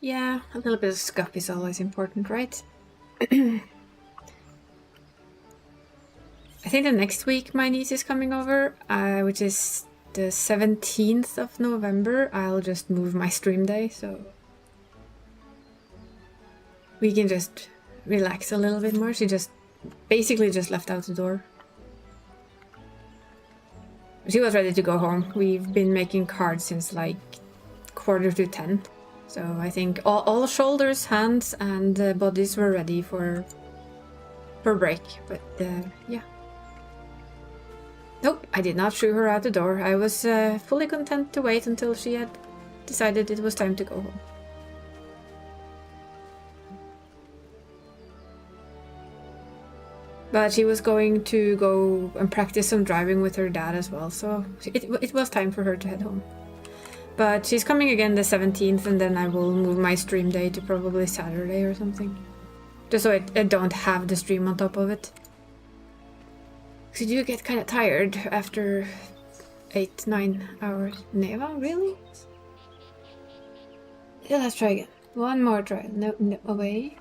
Yeah, a little bit of scuff is always important, right? I think the next week my niece is coming over, which is the 17th of November. I'll just move my stream day, so we can just relax a little bit more. She just basically just left out the door. She was ready to go home. We've been making cards since like 9:45. So I think all shoulders, hands, and bodies were ready for break. But yeah. Nope, I did not shoo her out the door. I was fully content to wait until she had decided it was time to go home. But she was going to go and practice some driving with her dad as well, so it was time for her to head home. But she's coming again the 17th, and then I will move my stream day to probably Saturday or something. Just so I don't have the stream on top of it. Because you do get kind of tired after 8-9 hours. Neva, really? Yeah, let's try again. One more try. No, away.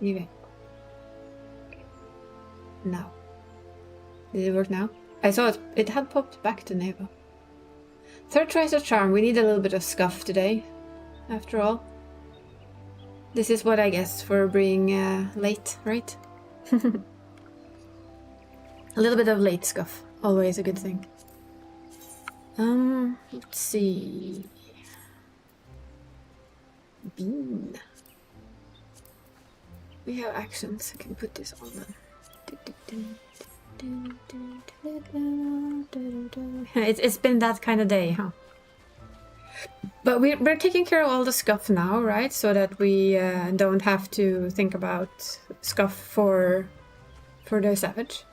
Even. Now. Did it work now? I saw it had popped back to Neva. Third try's a charm. We need a little bit of scuff today, after all. This is what I guess for being late, right? A little bit of late scuff. Always a good thing. Let's see. Bean. We have actions. I can put this on then. It's been that kind of day, huh? But we're taking care of all the scuff now, right? So that we don't have to think about scuff for the savage.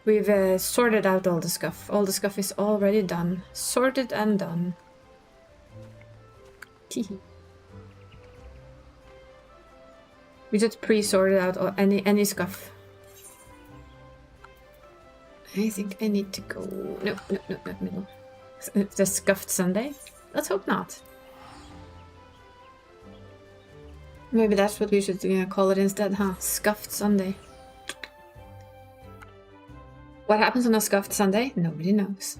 We've sorted out all the scuff. All the scuff is already done. Sorted and done. We just pre-sorted out any scuff. I think I need to go... No. The scuffed Sunday? Let's hope not. Maybe that's what we should call it instead, huh? Scuffed Sunday. What happens on a scuffed Sunday? Nobody knows.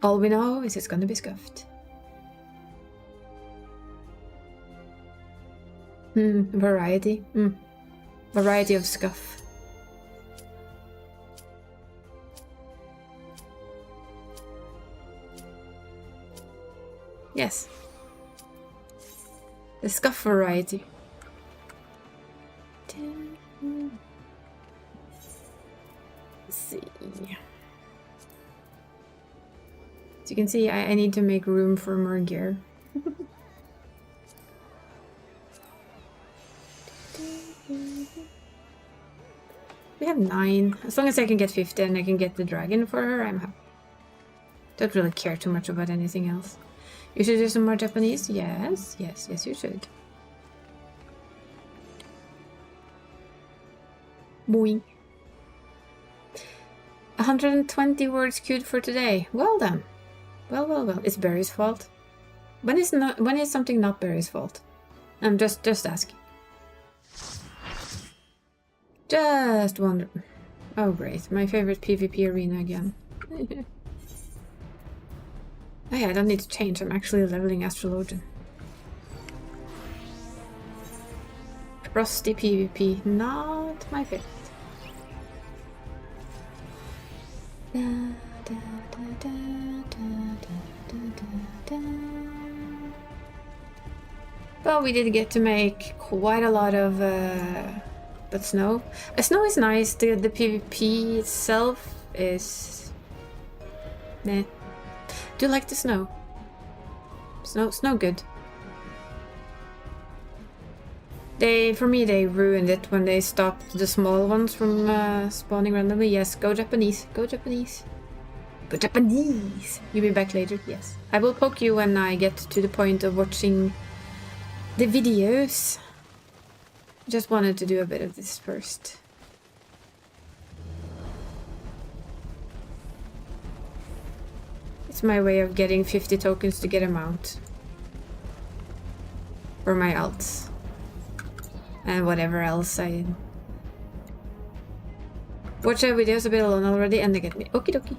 All we know is it's gonna be scuffed. Variety. Variety of scuff. Yes. The scuff variety. Let's see. As you can see, I need to make room for more gear. We have 9. As long as I can get 50 and I can get the dragon for her, I'm happy. Don't really care too much about anything else. You should do some more Japanese? Yes, you should. Boing. 120 words queued for today. Well done. Well. It's Barry's fault. When is something not Barry's fault? I'm just asking. Just wonder. Oh great, my favorite PvP arena again. Oh yeah, I don't need to change, I'm actually leveling Astrologian. Frosty PvP, not my favorite. Well, we did get to make quite a lot of but snow. Snow is nice, the PvP itself is... meh. Do you like the snow? Snow good. For me, they ruined it when they stopped the small ones from spawning randomly. Yes, go Japanese. Go Japanese. Go Japanese! You'll be back later? Yes. I will poke you when I get to the point of watching the videos. Just wanted to do a bit of this first. It's my way of getting 50 tokens to get a mount. for my alts. And whatever else I... Watch our videos a bit alone already and they get me. Okie dokie.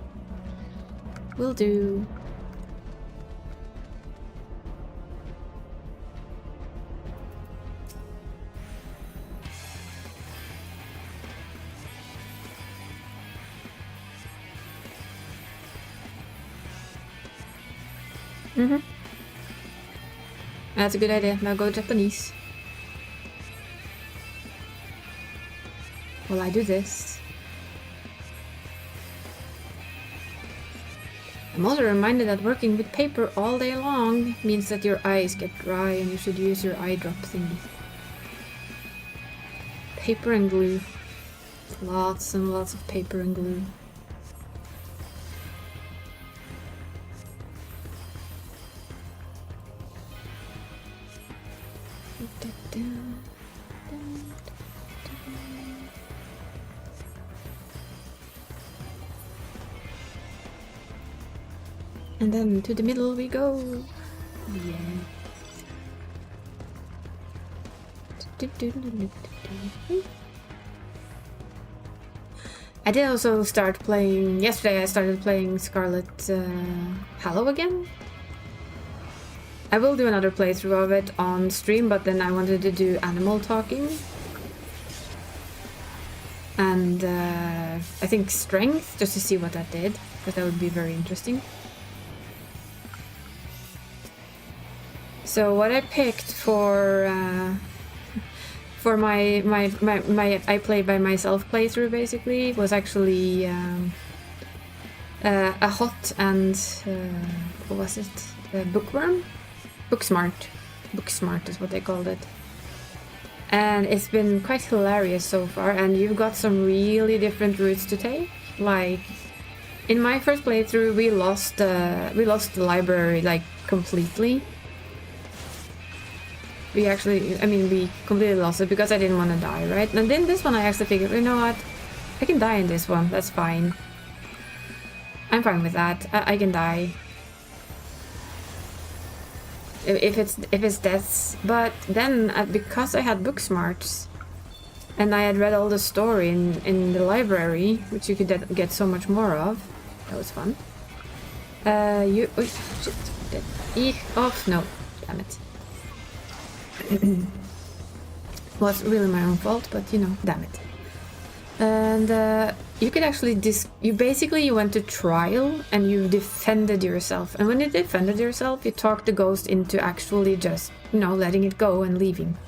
Will do. That's a good idea. Now go Japanese. While I do this. I'm also reminded that working with paper all day long means that your eyes get dry and you should use your eye drop thingy. Paper and glue. Lots and lots of paper and glue. And then to the middle we go. Yeah. I did also start playing... Yesterday I started playing Scarlet Hallow again. I will do another playthrough of it on stream, but then I wanted to do animal talking. And I think strength, just to see what that did, because that would be very interesting. So what I picked for my I play by myself playthrough basically was actually a hot and what was it? A bookworm? Booksmart is what they called it. And it's been quite hilarious so far, and you've got some really different routes to take. Like in my first playthrough we lost the library like completely. We completely lost it because I didn't want to die, right? And then this one I actually figured, you know what? I can die in this one, that's fine. I'm fine with that. I can die. If it's deaths. But then, because I had book smarts, and I had read all the story in the library, which you could get so much more of, that was fun. Oh shit. Oh no, damn it. Was really my own fault, but you know, damn it. And you could actually you went to trial and you defended yourself. And when you defended yourself, you talked the ghost into actually just, you know, letting it go and leaving.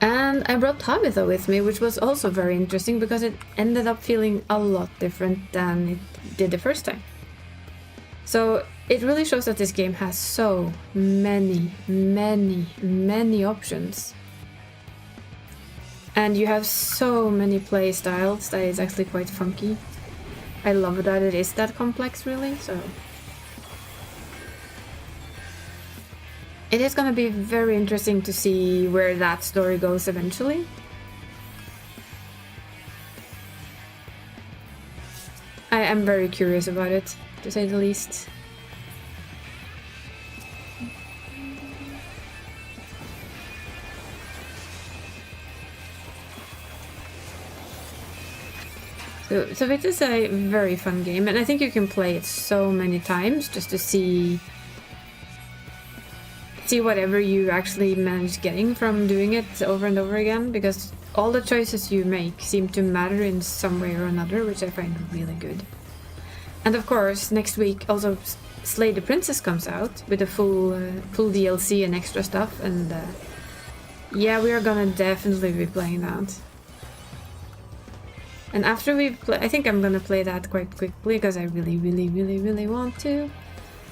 And I brought Tabitha with me, which was also very interesting because it ended up feeling a lot different than it did the first time. So it really shows that this game has so many options. And you have so many play styles that is actually quite funky. I love that it is that complex, really, so... It is gonna be very interesting to see where that story goes eventually. I am very curious about it, to say the least. So it is a very fun game, and I think you can play it so many times just to see whatever you actually manage getting from doing it over and over again, because all the choices you make seem to matter in some way or another, which I find really good. And of course, next week also Slay the Princess comes out with a full DLC and extra stuff, and yeah, we are gonna definitely be playing that. And after we play, I think I'm gonna play that quite quickly because I really want to.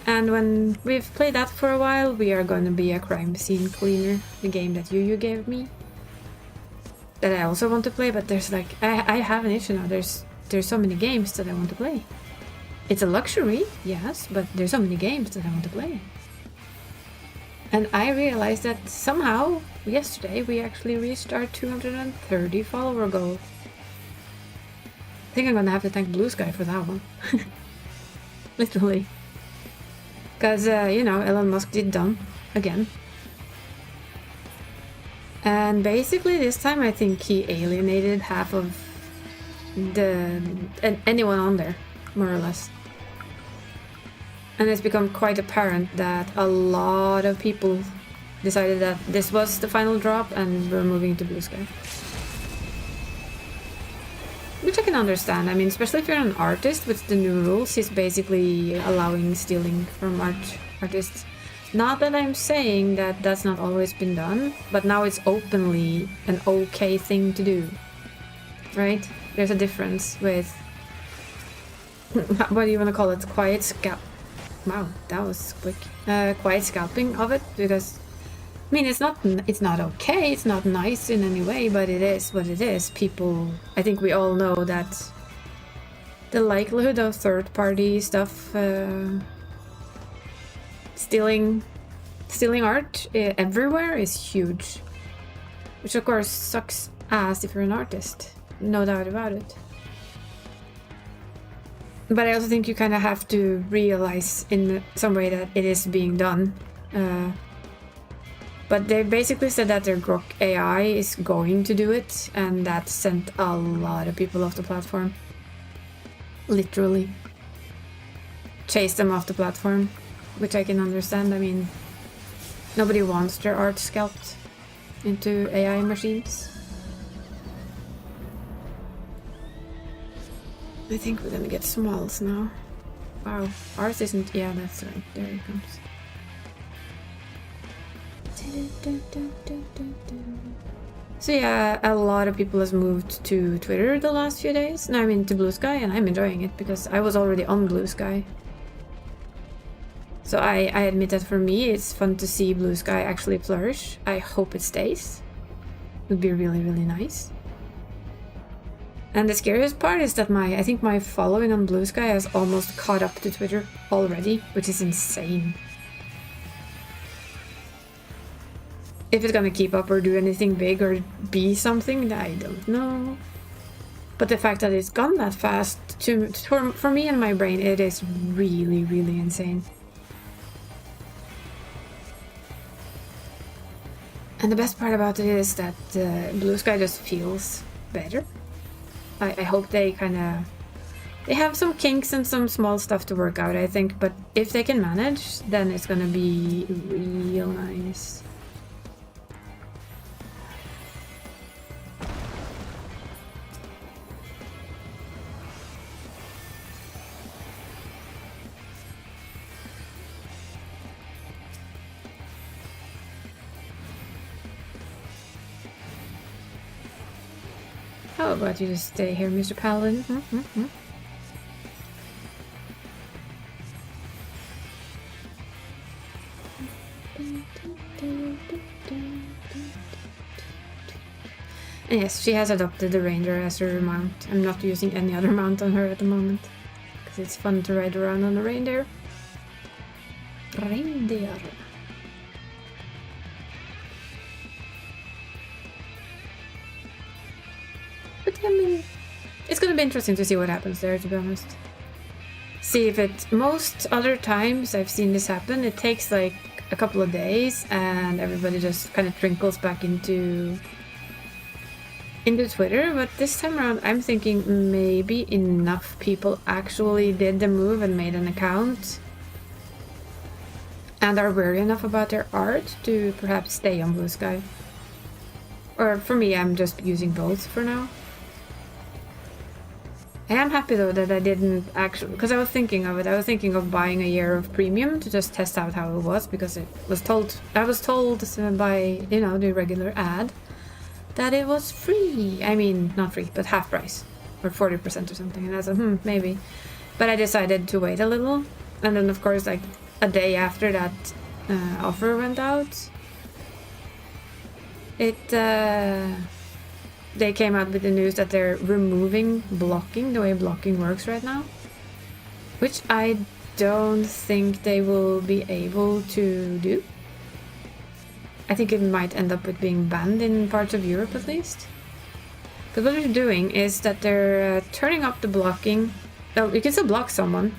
And when we've played that for a while, we are gonna be a crime scene cleaner, the game that you gave me. That I also want to play, but there's like, I have an issue now, there's so many games that I want to play. It's a luxury, yes, but there's so many games that I want to play. And I realized that somehow, yesterday, we actually reached our 230 follower goal. I think I'm gonna have to thank Blue Sky for that one. Literally. Because, you know, Elon Musk did dumb. Again. And basically this time I think he alienated half of anyone on there, more or less. And it's become quite apparent that a lot of people decided that this was the final drop and we're moving to Blue Sky. Which I can understand. I mean, especially if you're an artist with the new rules, he's basically allowing stealing from artists. Not that I'm saying that that's not always been done, but now it's openly an okay thing to do. Right? There's a difference with... what do you want to call it? Quiet scalp... Wow, that was quick. Quiet scalping of it, because... I mean, it's not okay, it's not nice in any way, but it is what it is. People... I think we all know that the likelihood of third-party stuff... stealing art everywhere is huge. Which of course sucks ass if you're an artist. No doubt about it. But I also think you kind of have to realize in some way that it is being done. But they basically said that their Grok AI is going to do it, and that sent a lot of people off the platform. Literally. Chased them off the platform, which I can understand. I mean, nobody wants their art scalped into AI machines. I think we're gonna get smalls now. Wow, ours isn't... yeah, that's right. There it comes. So yeah, a lot of people has moved to Twitter the last few days. No, I mean to Blue Sky, and I'm enjoying it because I was already on Blue Sky. So I admit that for me, it's fun to see Blue Sky actually flourish. I hope it stays. It would be really, really nice. And the scariest part is that I think my following on Blue Sky has almost caught up to Twitter already, which is insane. If it's gonna keep up or do anything big or be something, I don't know. But the fact that it's gone that fast, for me and my brain, it is really, really insane. And the best part about it is that Blue Sky just feels better. I hope they they have some kinks and some small stuff to work out, I think, but if they can manage, then it's gonna be real nice. How about you just stay here, Mr. Paladin? And yes, she has adopted the Ranger as her mount. I'm not using any other mount on her at the moment, because it's fun to ride around on a reindeer. Reindeer. But I mean, it's gonna be interesting to see what happens there, to be honest. See if it... most other times I've seen this happen, it takes like a couple of days and everybody just kind of trickles back into Twitter, but this time around I'm thinking maybe enough people actually did the move and made an account and are wary enough about their art to perhaps stay on Blue Sky. Or for me, I'm just using both for now. I am happy though that I didn't actually, because I was thinking of it. I was thinking of buying a year of premium to just test out how it was, because I was told by, you know, the regular ad that it was free. I mean, not free, but half price, or 40% or something. And I said, maybe. But I decided to wait a little, and then of course, like a day after that offer went out, they came out with the news that they're removing blocking, the way blocking works right now. Which I don't think they will be able to do. I think it might end up with being banned in parts of Europe at least. Because what they're doing is that they're turning up the blocking. Oh, you can still block someone,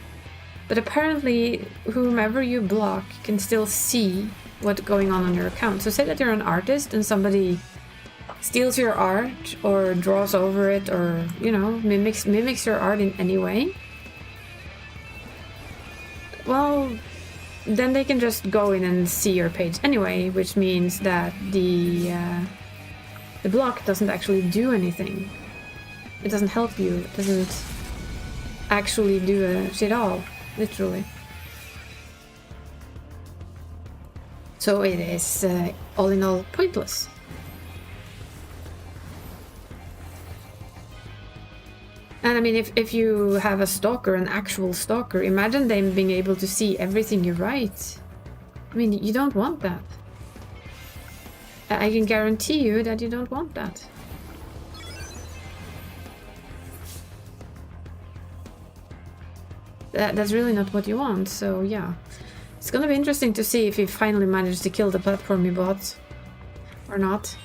but apparently whomever you block can still see what's going on your account. So say that you're an artist and somebody steals your art or draws over it or, you know, mimics your art in any way. Well, then they can just go in and see your page anyway, which means that the block doesn't actually do anything. It doesn't help you. It doesn't actually do a shit all, literally. So it is all in all pointless. And I mean, if you have a stalker, an actual stalker, imagine them being able to see everything you write. I mean, you don't want that. I can guarantee you that you don't want that. That's really not what you want, so yeah. It's gonna be interesting to see if he finally managed to kill the platform he bought. Or not.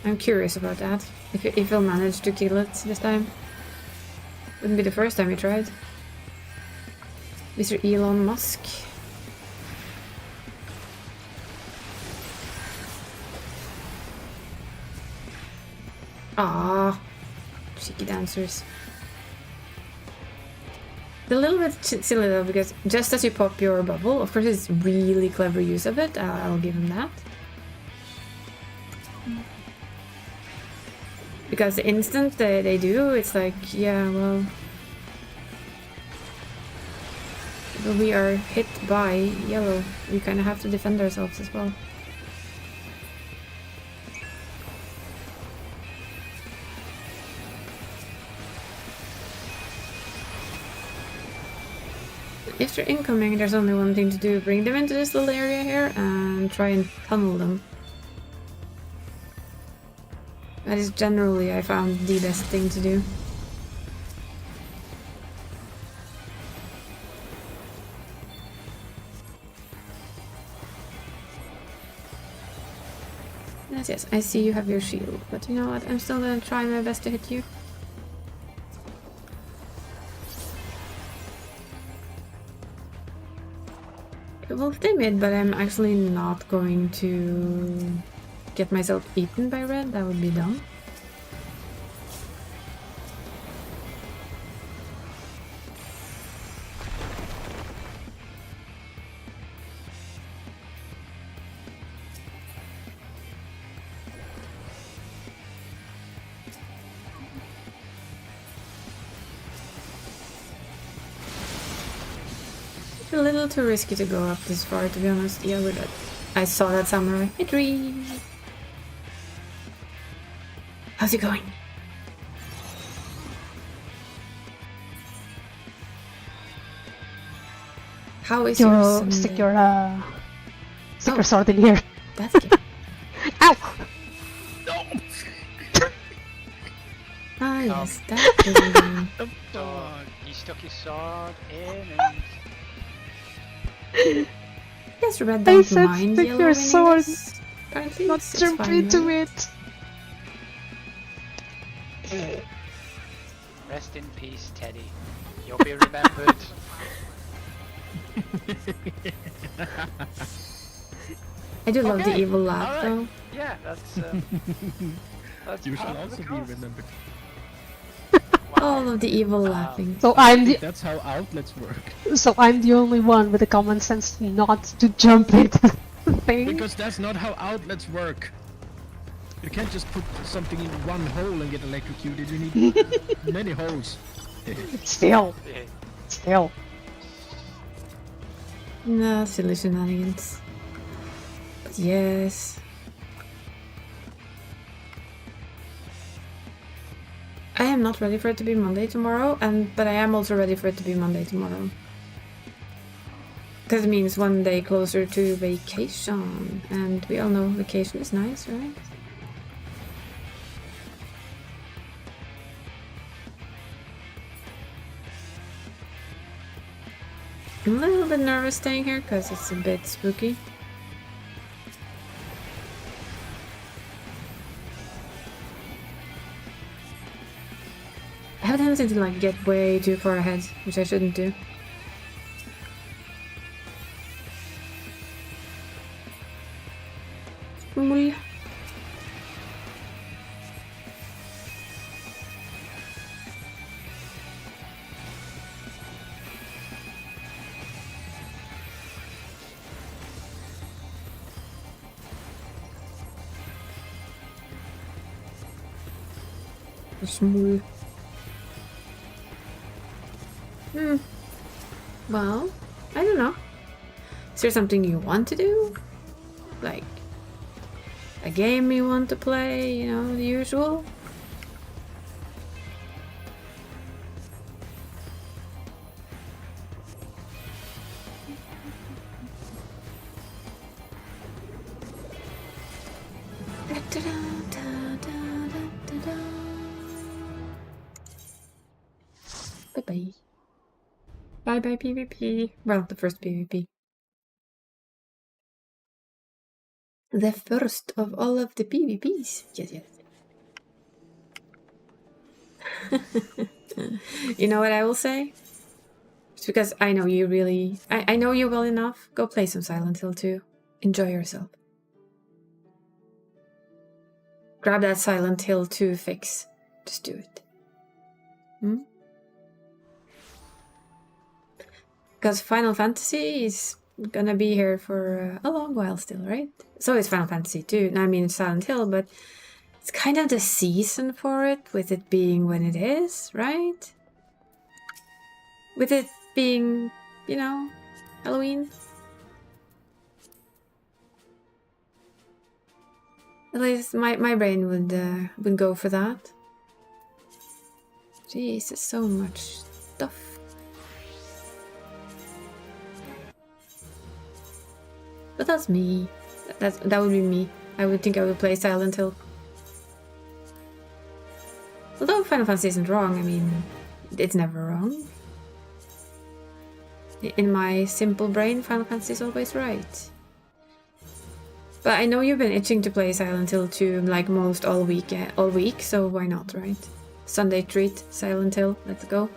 I'm curious about that. If he'll manage to kill it this time. Wouldn't be the first time he tried. Mr. Elon Musk. Ah, cheeky dancers. It's a little bit silly though, because just as you pop your bubble, of course it's really clever use of it, I'll give him that. Because the instant they do, it's like, yeah, well... When we are hit by yellow, we kind of have to defend ourselves as well. If they're incoming, there's only one thing to do. Bring them into this little area here and try and tunnel them. That is generally, I found, the best thing to do. Yes, I see you have your shield, but you know what? I'm still gonna try my best to hit you. It will stay mid, but I'm actually not going to get myself eaten by red. That would be dumb. A little too risky to go up this far, to be honest. Yeah, we're dead. I saw that samurai. Victory! How's it going? How is your Sunday? Stick your sword in here. That's good. Ow! No! Ah, yes, that's good. So, he stuck his sword in and... Yes, red I don't said mind stick yellow your winning sword, this. Apparently not it's jump fine, into right? it. Rest in peace, Teddy. You'll be remembered. I do love the Okay, evil laugh, alright. though. Yeah, that's You shall part of also the be cost. remembered. All of the evil laughing. So I'm the That's how outlets work. the only one with the common sense not to jump into the thing. Because that's not how outlets work. You can't just put something in one hole and get electrocuted. You need many holes. Still. Nah, silly shenanigans. But yes. I am not ready for it to be Monday tomorrow, but I am also ready for it to be Monday tomorrow. Because it means one day closer to vacation. And we all know vacation is nice, right? I'm a little bit nervous staying here because it's a bit spooky. I have a tendency to like get way too far ahead, which I shouldn't do. Smooth. Well, I don't know. Is there something you want to do? Like a game you want to play, you know, the usual? Bye-bye. Bye-bye PvP. Well, the first PvP. The first of all of the PvPs. Yes, yes. You know what I will say? It's because I know you really... I know you well enough. Go play some Silent Hill 2. Enjoy yourself. Grab that Silent Hill 2 fix. Just do it. Because Final Fantasy is gonna be here for a long while still, right? So is Final Fantasy 2. I mean Silent Hill, but it's kind of the season for it, with it being when it is, right? With it being, you know, Halloween. At least my brain would go for that. Jesus, so much stuff. But that's me. That would be me. I would think I would play Silent Hill. Although Final Fantasy isn't wrong, I mean, it's never wrong. In my simple brain, Final Fantasy is always right. But I know you've been itching to play Silent Hill 2 like most all week, so why not, right? Sunday treat, Silent Hill, let's go.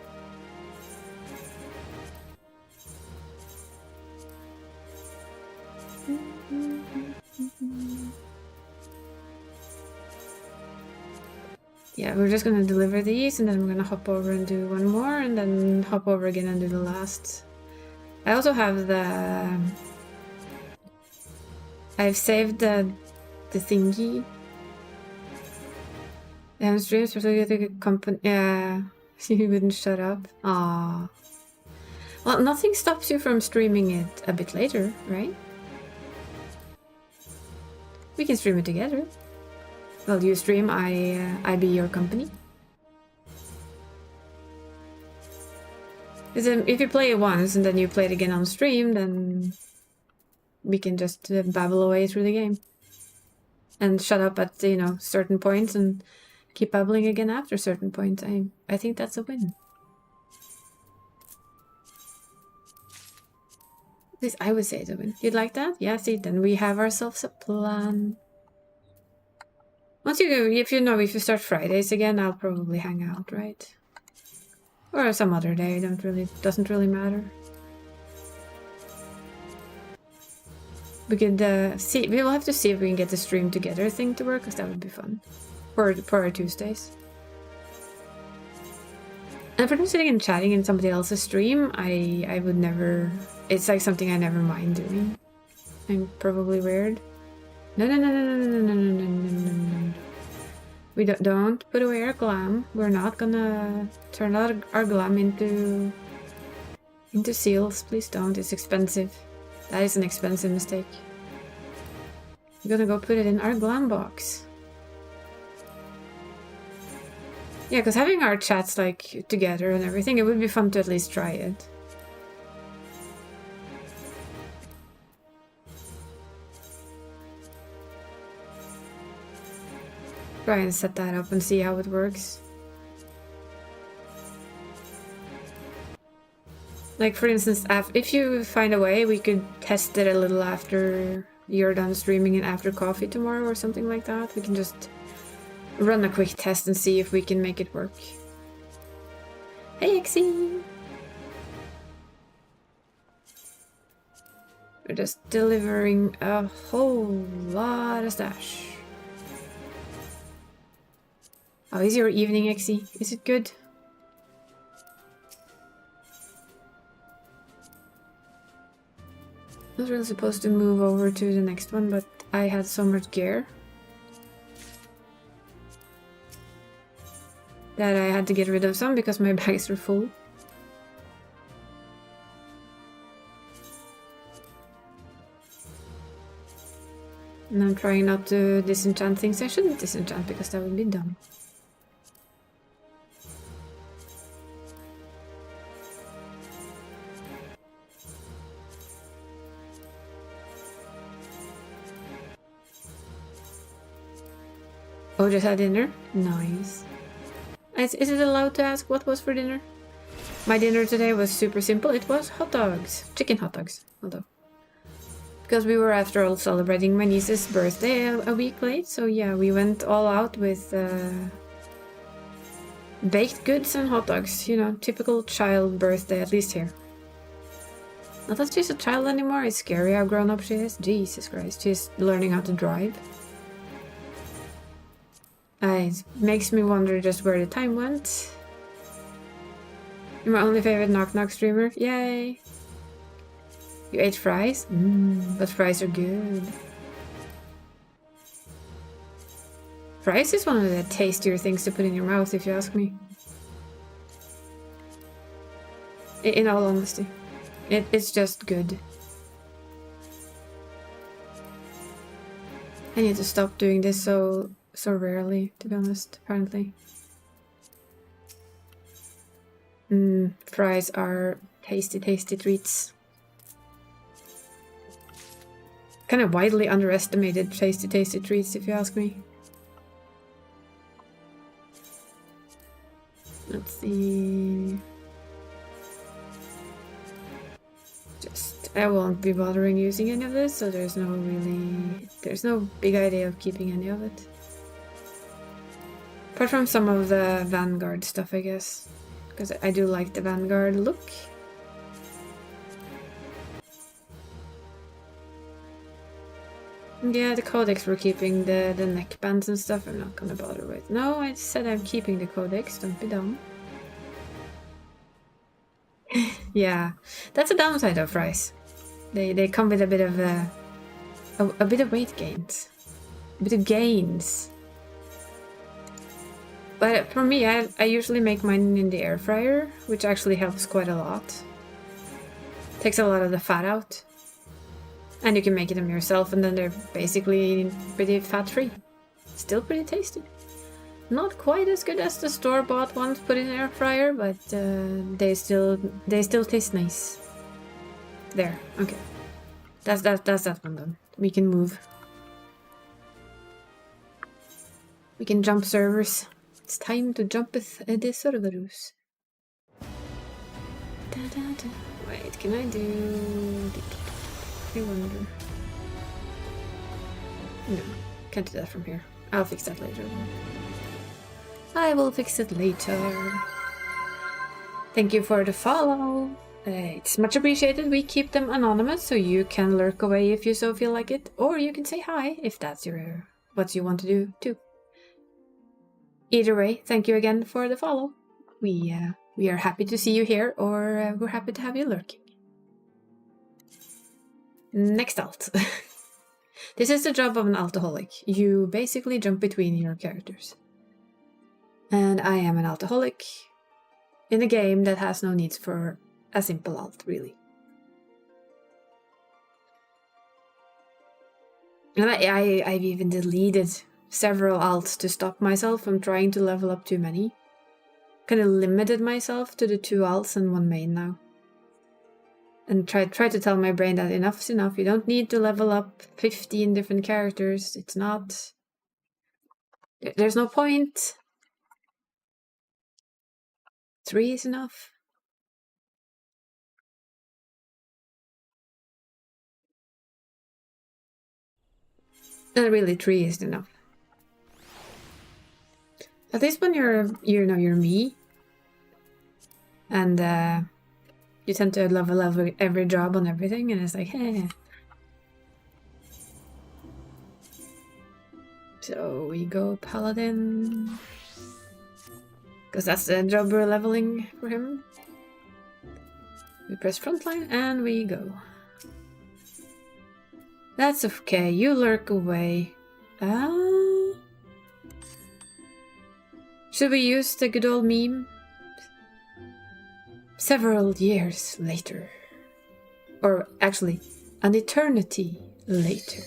Yeah, we're just gonna deliver these and then we're gonna hop over and do one more and then hop over again and do the last. I also have the... I've saved the thingy. And streams for the company. Yeah, you wouldn't shut up. Ah. Well, nothing stops you from streaming it a bit later, right? We can stream it together. Well, you stream, I be your company. If you play it once and then you play it again on stream, then we can just babble away through the game. And shut up at, you know, certain points and keep babbling again after certain points. I think that's a win. At least I would say it's a win. You'd like that? Yeah, see, then we have ourselves a plan. Once you go, if you start Fridays again, I'll probably hang out, right? Or some other day, doesn't really matter. We could see. We'll have to see if we can get the stream together thing to work, because that would be fun for our Tuesdays. And for them sitting and chatting in somebody else's stream, I would never. It's like something I never mind doing. I'm probably weird. No. We don't put away our glam. We're not gonna turn out our glam into seals. Please don't. It's expensive. That is an expensive mistake. We're gonna go put it in our glam box. Yeah, because having our chats like together and everything, it would be fun to at least try it. Try and set that up and see how it works. Like for instance, if you find a way, we could test it a little after you're done streaming and after coffee tomorrow or something like that. We can just run a quick test and see if we can make it work. Hey Exie! We're just delivering a whole lot of stash. How is your evening, Exie? Is it good? I was really supposed to move over to the next one, but I had so much gear. that I had to get rid of some because my bags were full. And I'm trying not to disenchant things I shouldn't disenchant because that would be dumb. Oh, just had dinner? Nice. Is it allowed to ask what was for dinner? My dinner today was super simple. It was hot dogs. Chicken hot dogs. Although. Because we were, after all, celebrating my niece's birthday a week late. So yeah, we went all out with baked goods and hot dogs. You know, typical child birthday, at least here. Not that she's a child anymore. It's scary how grown up she is. Jesus Christ. She's learning how to drive. It makes me wonder just where the time went. You're my only favorite Knock Knock streamer. Yay! You ate fries? But fries are good. Fries is one of the tastier things to put in your mouth, if you ask me. In all honesty. It's just good. I need to stop doing this so rarely, to be honest, apparently. Fries are tasty, tasty treats. Kind of widely underestimated tasty, tasty treats, if you ask me. Let's see. I won't be bothering using any of this, so there's no big idea of keeping any of it. Apart from some of the Vanguard stuff, I guess. Because I do like the Vanguard look. Yeah, the codex we're keeping, the neckbands and stuff I'm not gonna bother with. No, I said I'm keeping the codex, don't be dumb. Yeah, that's a downside of fries. They come with a bit of a bit of weight gains. A bit of gains. But for me, I usually make mine in the air fryer, which actually helps quite a lot. Takes a lot of the fat out. And you can make them yourself, and then they're basically pretty fat-free. Still pretty tasty. Not quite as good as the store-bought ones put in the air fryer, but they still taste nice. There, okay. That's that one done. We can move. We can jump servers. It's time to jump with the servers. Wait, can I do... I wonder... No, can't do that from here. I'll fix that later. I will fix it later. Thank you for the follow. It's much appreciated. We keep them anonymous, so you can lurk away if you so feel like it, or you can say hi if that's what you want to do too. Either way, thank you again for the follow. We are happy to see you here, or we're happy to have you lurking. Next alt. This is the job of an alcoholic. You basically jump between your characters. And I am an alcoholic in a game that has no needs for a simple alt, really. And I've even deleted several alts to stop myself from trying to level up too many. Kind of limited myself to the 2 alts and 1 main now. And try to tell my brain that enough's enough. You don't need to level up 15 different characters. It's not... There's no point. 3 is enough. And really, 3 is enough. At least when you're me, and you tend to level every job on everything, and it's like, hey. So we go Paladin, because that's the job we're leveling for him. We press frontline and we go. That's okay, you lurk away. Should we use the good old meme? Several years later. Or actually, an eternity later.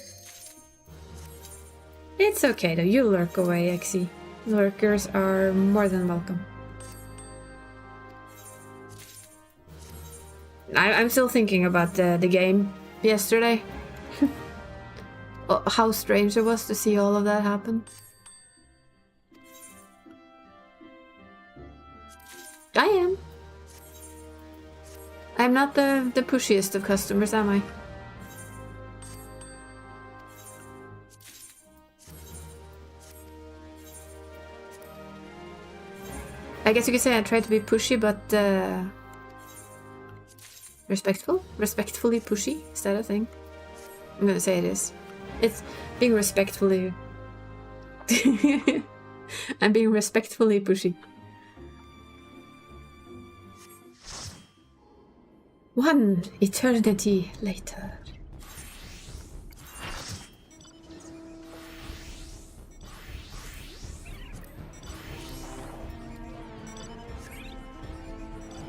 It's okay though, you lurk away, Exy. Lurkers are more than welcome. I'm still thinking about the game yesterday. How strange it was to see all of that happen. I am. I'm not the pushiest of customers, am I? I guess you could say I try to be pushy, but respectful? Respectfully pushy? Is that a thing? I'm gonna say it is. It's being respectfully... I'm being respectfully pushy. One eternity later.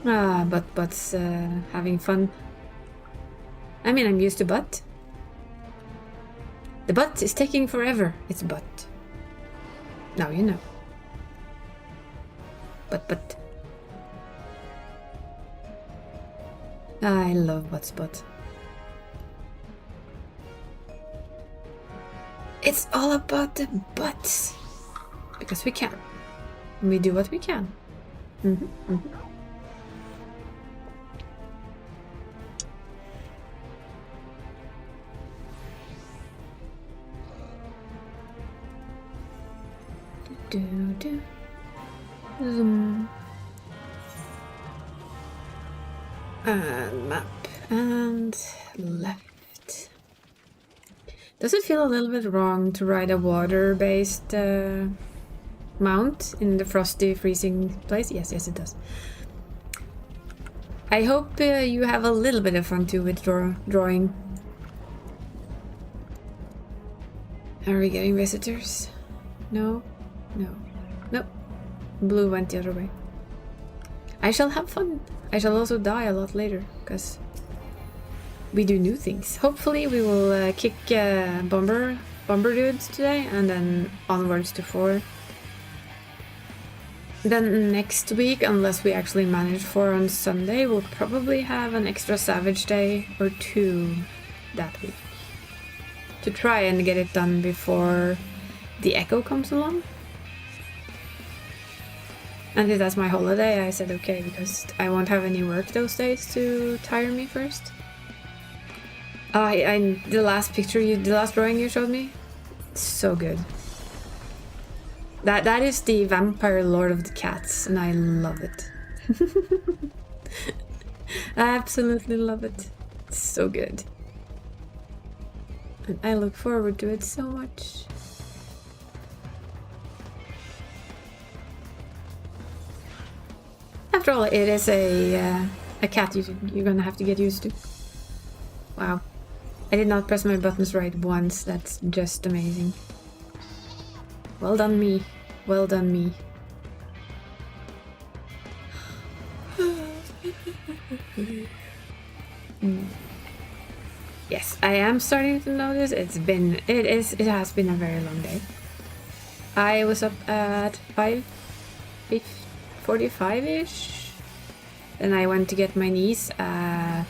Ah, Butt's having fun. I mean, I'm used to Butt. The Butt is taking forever. It's Butt. Now you know. But. I love Butt's Butt. It's all about the butts. Because we can. We do what we can. Zoom. And map. And left. Does it feel a little bit wrong to ride a water-based mount in the frosty, freezing place? Yes, it does. I hope you have a little bit of fun too with drawing. Are we getting visitors? No. Nope. Blue went the other way. I shall have fun. I shall also die a lot later, because we do new things. Hopefully we will kick Bomber dudes today, and then onwards to 4. Then next week, unless we actually manage 4 on Sunday, we'll probably have an extra Savage Day or 2 that week. To try and get it done before the Echo comes along. And if that's my holiday, I said okay, because I won't have any work those days to tire me first. The last drawing you showed me, so good. That is the Vampire Lord of the Cats, and I love it. I absolutely love it. It's so good. And I look forward to it so much. After all, it is a cat you're gonna have to get used to. Wow. I did not press my buttons right once. That's just amazing. Well done me. Well done me. Yes, I am starting to notice it has been a very long day. I was up at 5:45-ish. Then I went to get my niece at,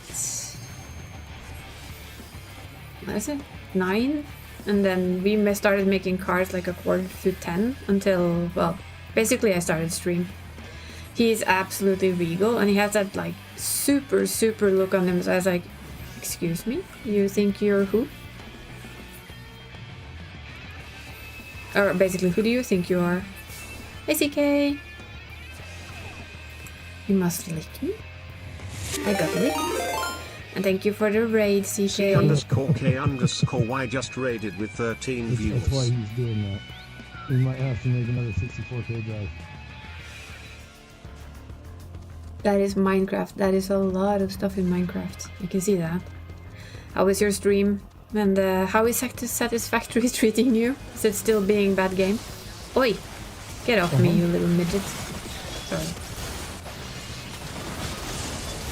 what is it, 9? And then we started making cars like 9:45 until, well, basically I started stream. He's absolutely regal, and he has that like super look on him. So I was like, excuse me, you think you're who? Or basically, who do you think you are? Hey CK! You must lick me. I got licked. And thank you for the raid, CK. C_K_Y just raided with 13 views. That's why he's doing that. We might have to make another 64K drive. That is Minecraft. That is a lot of stuff in Minecraft. You can see that. How is your stream? And how is Satisfactory treating you? Is it still being bad game? Oi! Get off me, you little midget. Sorry.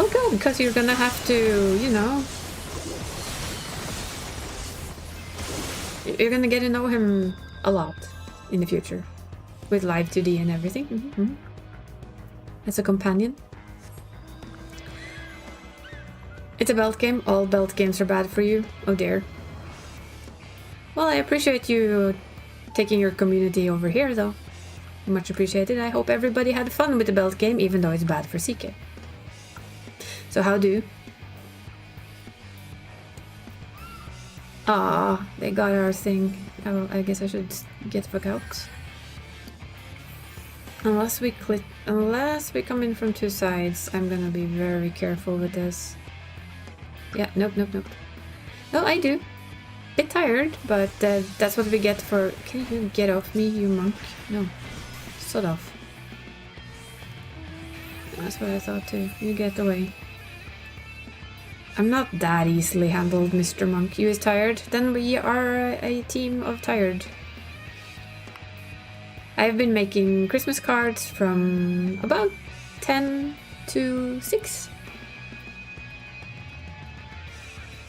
Oh good, because you're gonna have to, you know... You're gonna get to know him a lot in the future. With live 2D and everything. As a companion. It's a belt game. All belt games are bad for you. Oh dear. Well, I appreciate you taking your community over here, though. Much appreciated. I hope everybody had fun with the belt game, even though it's bad for CK. So how do? Ah, they got our thing. Oh, I guess I should get the fuck out. Unless we come in from two sides, I'm gonna be very careful with this. Yeah, nope. No, I do. Bit tired, but that's what we get for... Can you get off me, you monk? No. Sort of. That's what I thought too. You get away. I'm not that easily handled, Mr. Monk. You is tired? Then we are a team of tired. I've been making Christmas cards from about 10 to 6.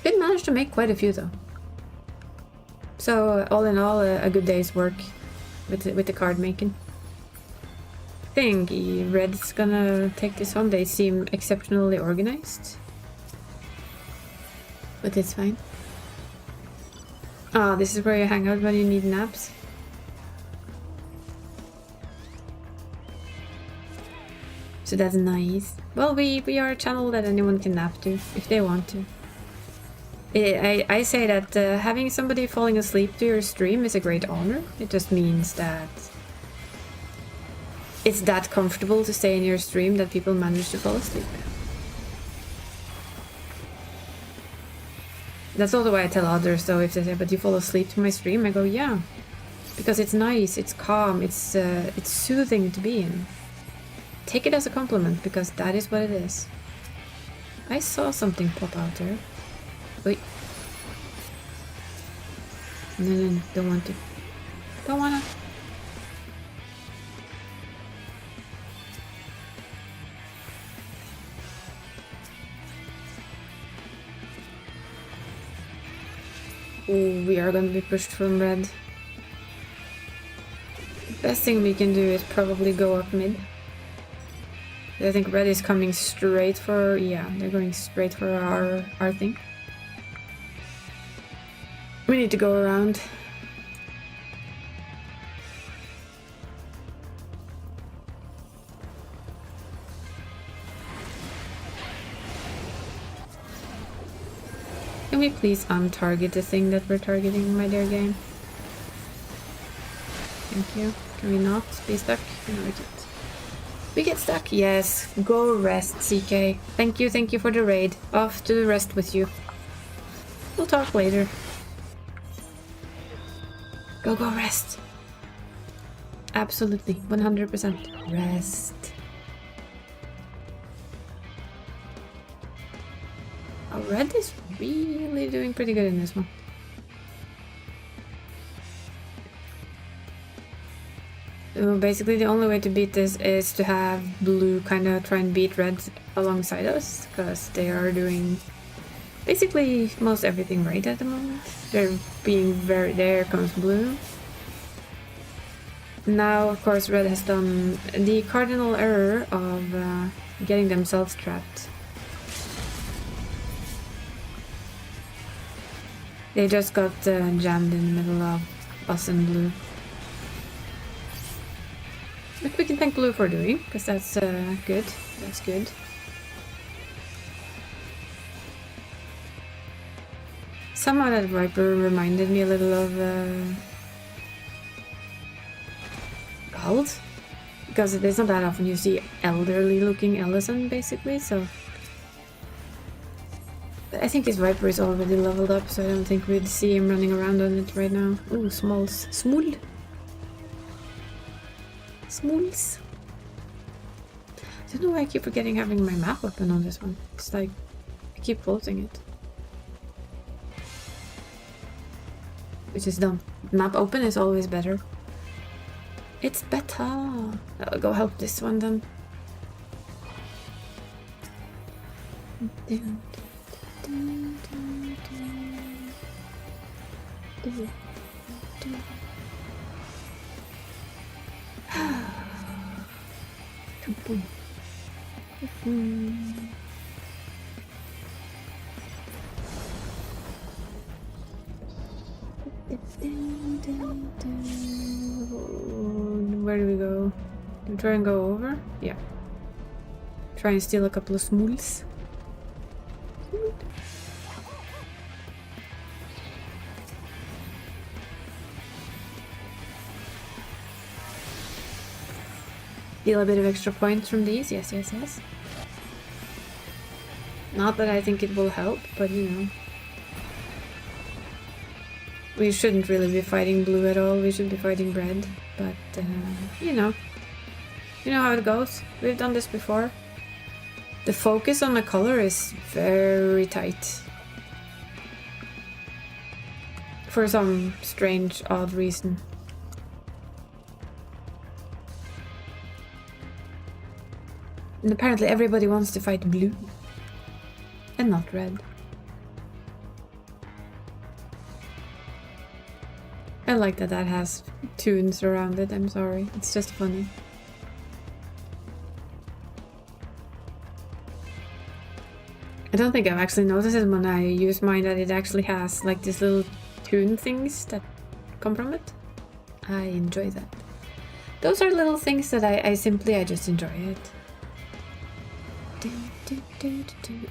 Did manage to make quite a few though. So all in all, a good day's work with the card making. I think Red's gonna take this on. They seem exceptionally organized. But it's fine. Ah, this is where you hang out when you need naps. So that's nice. Well, we are a channel that anyone can nap to, if they want to. I say that having somebody falling asleep to your stream is a great honor. It just means that it's that comfortable to stay in your stream that people manage to fall asleep. That's also why I tell others though, if they say, but you fall asleep to my stream, I go, yeah. Because it's nice, it's calm, it's soothing to be in. Take it as a compliment, because that is what it is. I saw something pop out there. Wait. No, don't want to. Don't wanna. Ooh, we are gonna be pushed from red. Best thing we can do is probably go up mid. I think red is coming straight for... Yeah, they're going straight for our thing. We need to go around. Can we please untarget the thing that we're targeting, my dear game? Thank you. Can we not be stuck? No, we can't. We get stuck? Yes. Go rest, CK. Thank you for the raid. Off to the rest with you. We'll talk later. Go rest. Absolutely. 100%. Rest. Oh, red is really doing pretty good in this one. So basically the only way to beat this is to have blue kind of try and beat red alongside us, because they are doing basically most everything right at the moment. They're being very... There comes blue. Now, of course, red has done the cardinal error of getting themselves trapped. They just got jammed in the middle of us and blue. But we can thank blue for doing, because that's good. That's good. Somehow that Viper reminded me a little of Gald, because it's not that often you see elderly looking Ellison basically, so I think his Viper is already leveled up, so I don't think we'd see him running around on it right now. Ooh, smalls. Smul. Smalls. I don't know why I keep forgetting having my map open on this one. It's like I keep closing it. Which is dumb. Map open is always better. It's better. I'll go help this one then. Where do we go? Do we try and go over? Yeah. Try and steal a couple of smools. Steal a bit of extra points from these. Yes, yes, yes. Not that I think it will help, but you know. We shouldn't really be fighting blue at all, we should be fighting red, but you know how it goes. We've done this before. The focus on the color is very tight. For some strange, odd reason. And apparently everybody wants to fight blue. And not red. I like that that has tunes around it, I'm sorry. It's just funny. I don't think I've actually noticed it when I use mine that it actually has like these little tune things that come from it. I enjoy that. Those are little things that I just enjoy it.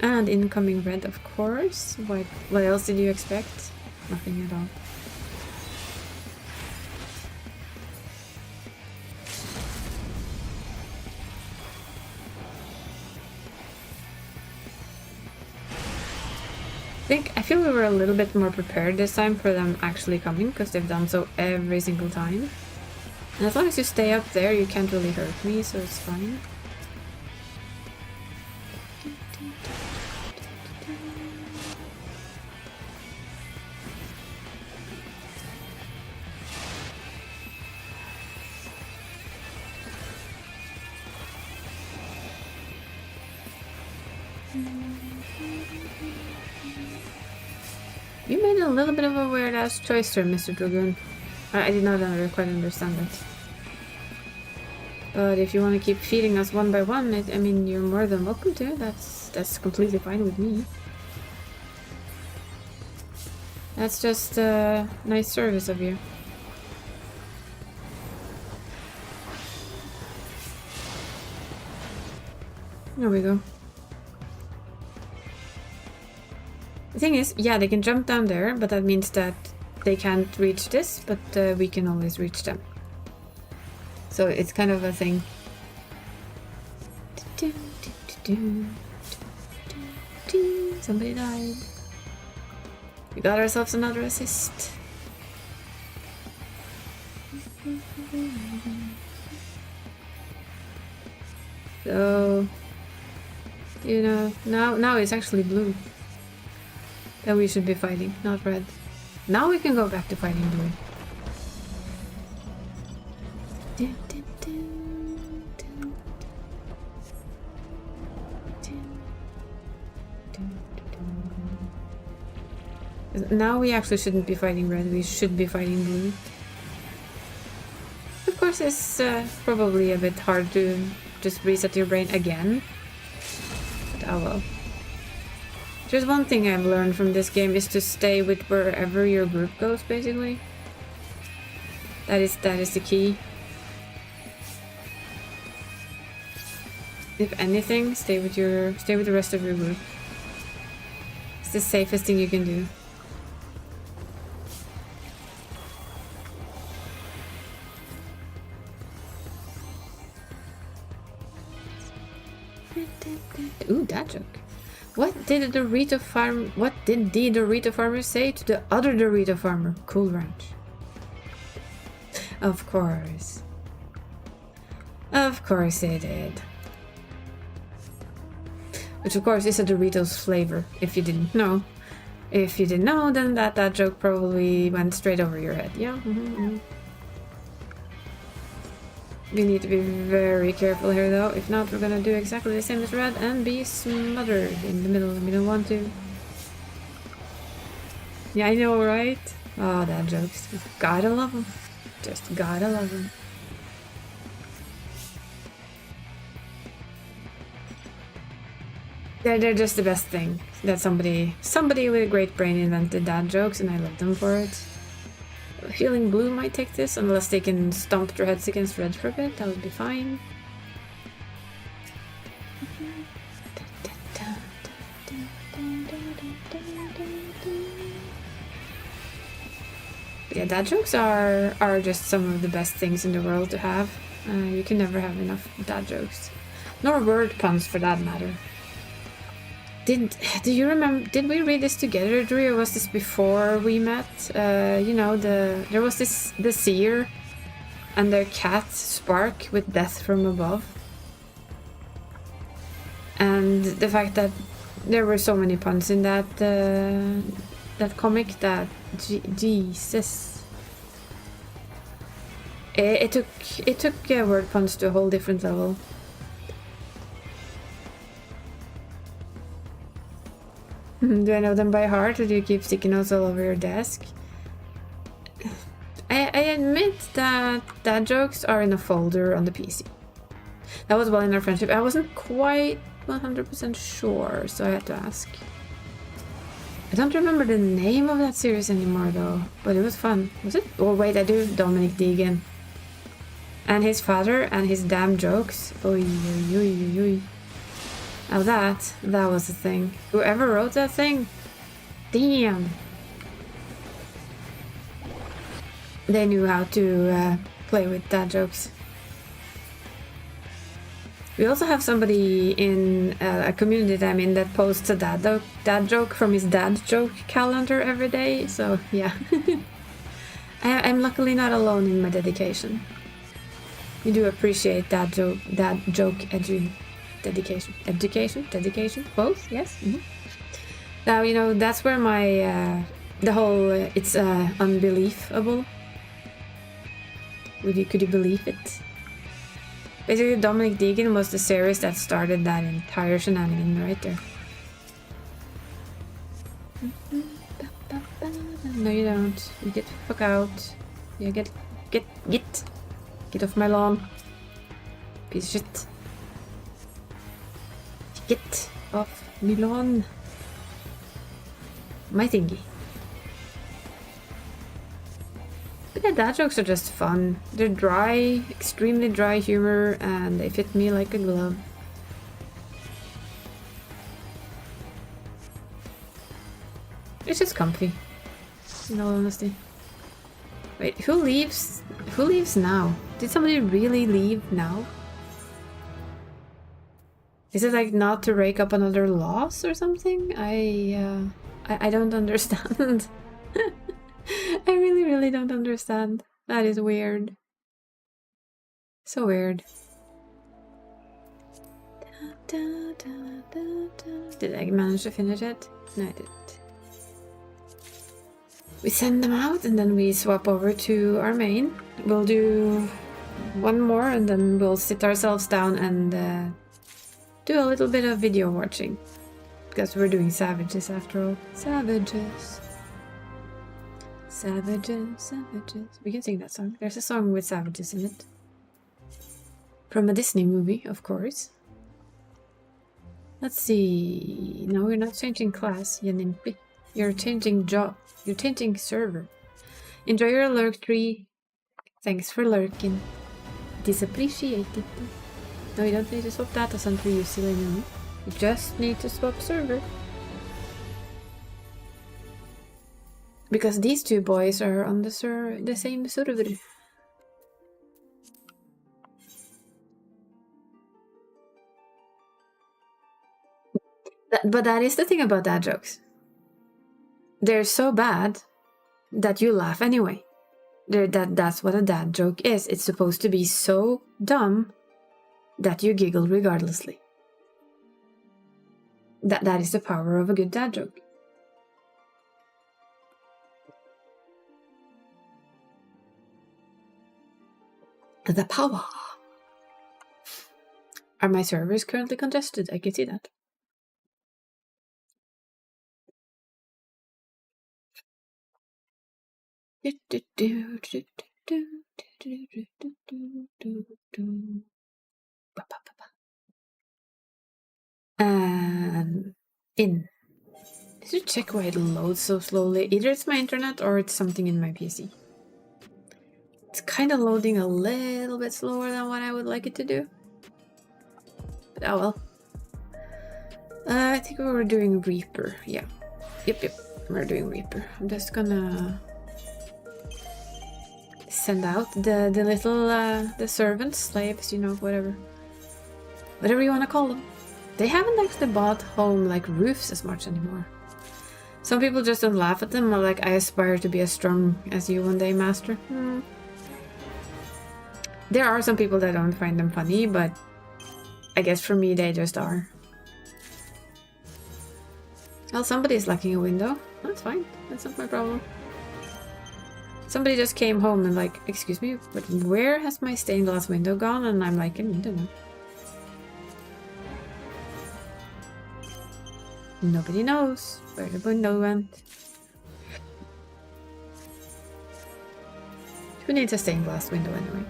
And incoming red, of course. What else did you expect? Nothing at all. I feel we were a little bit more prepared this time for them actually coming, because they've done so every single time. And as long as you stay up there, you can't really hurt me, so it's fine. You made a little bit of a weird-ass choice there, Mr. Dragoon. I did not quite understand that. But if you want to keep feeding us one by one, I mean, you're more than welcome to. That's completely fine with me. That's just a nice service of you. There we go. The thing is, yeah, they can jump down there, but that means that they can't reach this, but we can always reach them. So it's kind of a thing. Somebody died. We got ourselves another assist. So, you know, now it's actually blue that we should be fighting, not red. Now we can go back to fighting blue. Now we actually shouldn't be fighting red, we should be fighting blue. Of course, it's probably a bit hard to just reset your brain again. But oh well. There's one thing I've learned from this game is to stay with wherever your group goes, basically. That is the key. If anything, stay with the rest of your group. It's the safest thing you can do. Ooh, that joke. What did the Dorito farmer say to the other Dorito farmer? Cool Ranch. Of course. Of course they did. Which of course is a Doritos flavor, if you didn't know. If you didn't know, then that joke probably went straight over your head. Yeah. We need to be very careful here though, if not we're gonna do exactly the same as red and be smothered in the middle. We don't want to. Yeah, I know, right? Oh, that jokes. Gotta love them. Just gotta love them. They're just the best thing. That somebody with a great brain invented dad jokes and I love them for it. Healing Blue might take this, unless they can stomp their heads against red for a bit, that would be fine. Yeah, dad jokes are just some of the best things in the world to have. You can never have enough dad jokes. Nor word puns for that matter. Do you remember, did we read this together, Drew, or was this before we met? You know, there was the seer and their cat Spark with death from above. And the fact that there were so many puns in that that comic that Jesus. It took word puns to a whole different level. Do I know them by heart, or do you keep sticky notes all over your desk? I admit that dad jokes are in a folder on the PC. That was well in our friendship. I wasn't quite 100% sure, so I had to ask. I don't remember the name of that series anymore though, but it was fun. Was it? Oh wait, I do. Dominic Deegan. And his father and his damn jokes. Oy, oy, oy, oy. Now that was the thing. Whoever wrote that thing, damn. They knew how to play with dad jokes. We also have somebody in a community that I'm in that posts a dad joke from his dad joke calendar every day, so yeah. I'm luckily not alone in my dedication. We do appreciate dad joke dedication, both, yes. Mm-hmm. Now, you know, that's where my the whole it's unbelievable. Could you believe it? Basically, Dominic Deegan was the series that started that entire shenanigan right there. No, you don't. You get the fuck out. Yeah, get off my lawn. Piece of shit. Get off my lawn. My thingy. But yeah, dad jokes are just fun. They're dry, extremely dry humor, and they fit me like a glove. It's just comfy, in all honesty. Wait, who leaves? Who leaves now? Did somebody really leave now? Is it like not to rake up another loss or something? I don't understand. I really don't understand. That is weird. So weird. Did I manage to finish it? No, I didn't. We send them out and then we swap over to our main. We'll do one more and then we'll sit ourselves down and do a little bit of video watching. Because we're doing savages after all. Savages. Savages, savages. We can sing that song. There's a song with savages in it. From a Disney movie, of course. Let's see. No, we're not changing class, Yanimpi. You're changing job. You're changing server. Enjoy your lurk tree. Thanks for lurking. It is appreciated. No, you don't need to swap data center, you silly no. You just need to swap server. Because these two boys are on the same server. But that is the thing about dad jokes. They're so bad that you laugh anyway. That's what a dad joke is. It's supposed to be so dumb that you giggle regardlessly. That is the power of a good dad joke. The power Are my servers currently congested? I can see that. In. Did you check why it loads so slowly? Either it's my internet or it's something in my PC. It's kind of loading a little bit slower than what I would like it to do. But oh well. I think we were doing Reaper. Yeah. Yep. We're doing Reaper. I'm just gonna send out the little the servants, slaves, you know, whatever you want to call them. They haven't actually bought home like roofs as much anymore. Some people just don't laugh at them, or like, I aspire to be as strong as you one day, master. There are some people that don't find them funny, but I guess for me they just are. Well, somebody's lacking a window. That's fine. That's not my problem. Somebody just came home and like, excuse me, but where has my stained glass window gone? And I'm like, I don't know. Nobody knows where the window went. Who needs a stained glass window anyway?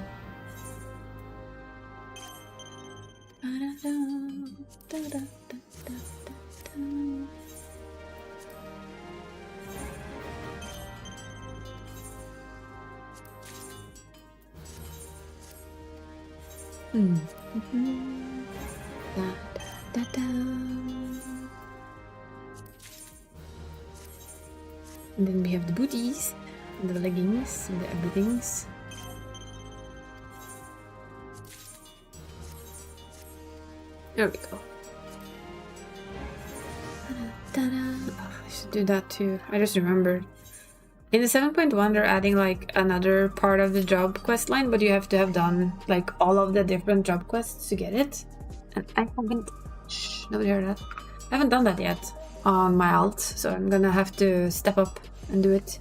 And then we have the booties, and the leggings, and the everythings. There we go. Oh, I should do that too. I just remembered. In the 7.1 they're adding like another part of the job quest line, but you have to have done like all of the different job quests to get it. And I haven't... Shh, nobody heard that. I haven't done that yet on my alt, so I'm gonna have to step up and do it.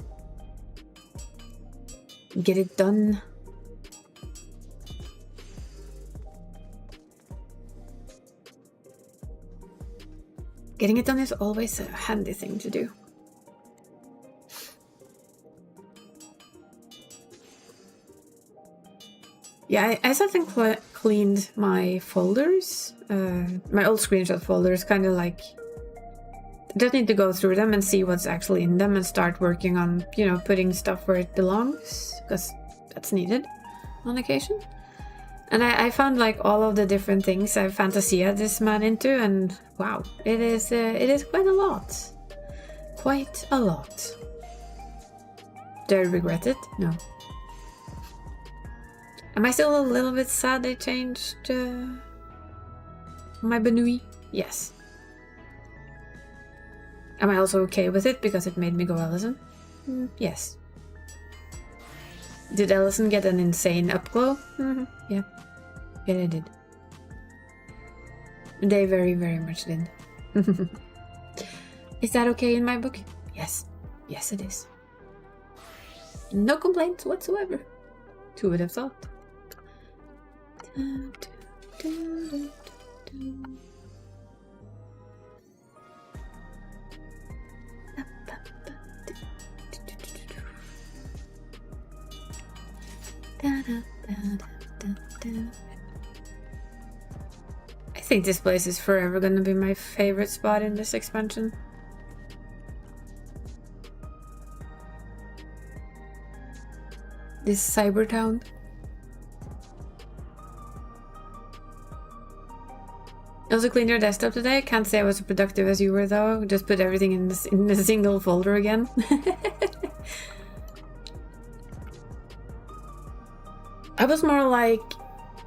Get it done. Getting it done is always a handy thing to do. Yeah, I sat and cleaned my folders, my old screenshot folders, kind of like... Just need to go through them and see what's actually in them and start working on, you know, putting stuff where it belongs, because that's needed on occasion. And I found like all of the different things I've fantasied this man into, and wow, it is quite a lot. Quite a lot. Do I regret it? No. Am I still a little bit sad they changed my Benui? Yes. Am I also okay with it because it made me go Ellison? Yes. Did Ellison get an insane upglow? Yeah. Yeah, they did. They very, very much did. Is that okay in my book? Yes. Yes, it is. No complaints whatsoever. Who would have thought? I think this place is forever gonna be my favorite spot in this expansion. This cyber town. I also cleaned your desktop today. Can't say I was as productive as you were though. Just put everything in a single folder again. I was more like,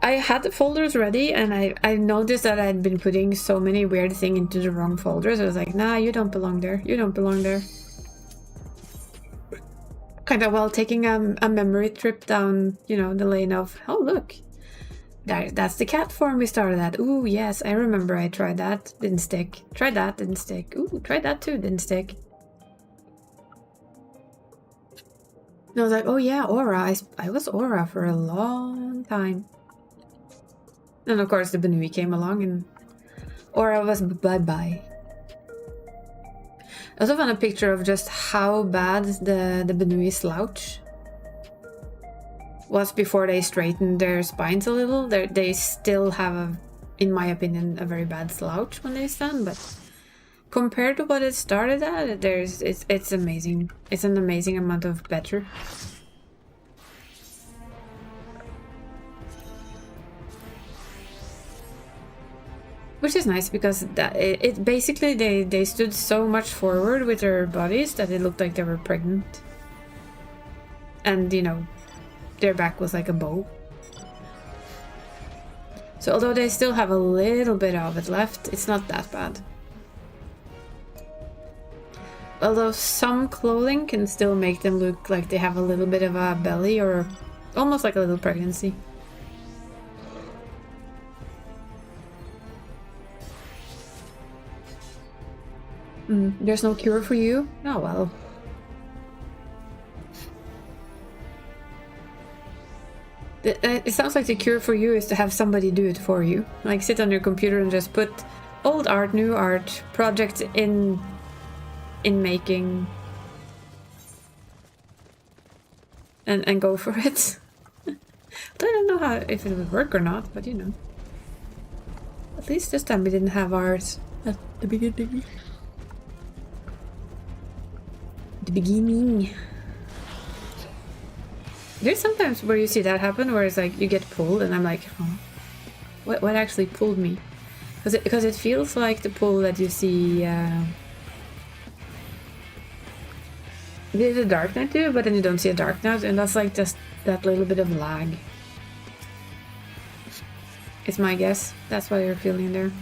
I had the folders ready and I noticed that I'd been putting so many weird things into the wrong folders. I was like, nah, you don't belong there. You don't belong there. Kind of while taking a memory trip down, you know, the lane of, oh look. That's the cat form we started at. Ooh, yes, I remember I tried that. Didn't stick. Tried that, didn't stick. Ooh, tried that too, didn't stick. And I was like, oh yeah, Aura. I was Aura for a long time. And of course the Benui came along and Aura was bye-bye. I also found a picture of just how bad the Benui slouch was before they straightened their spines a little. They still have, in my opinion, a very bad slouch when they stand, but compared to what it started at, it's amazing. It's an amazing amount of better. Which is nice because it basically they stood so much forward with their bodies that it looked like they were pregnant. And you know, their back was like a bow. So although they still have a little bit of it left, it's not that bad. Although some clothing can still make them look like they have a little bit of a belly or almost like a little pregnancy. There's no cure for you? Oh well. It sounds like the cure for you is to have somebody do it for you. Like sit on your computer and just put old art, new art, project in making and go for it. I don't know if it would work or not, but you know. At least this time we didn't have ours at the beginning. The beginning. There's sometimes where you see that happen, where it's like you get pulled, and I'm like, oh, what actually pulled me? Because it feels like the pull that you see. There's a Dark Knight too, but then you don't see a Dark Knight, and that's like just that little bit of lag. It's my guess. That's what you're feeling there.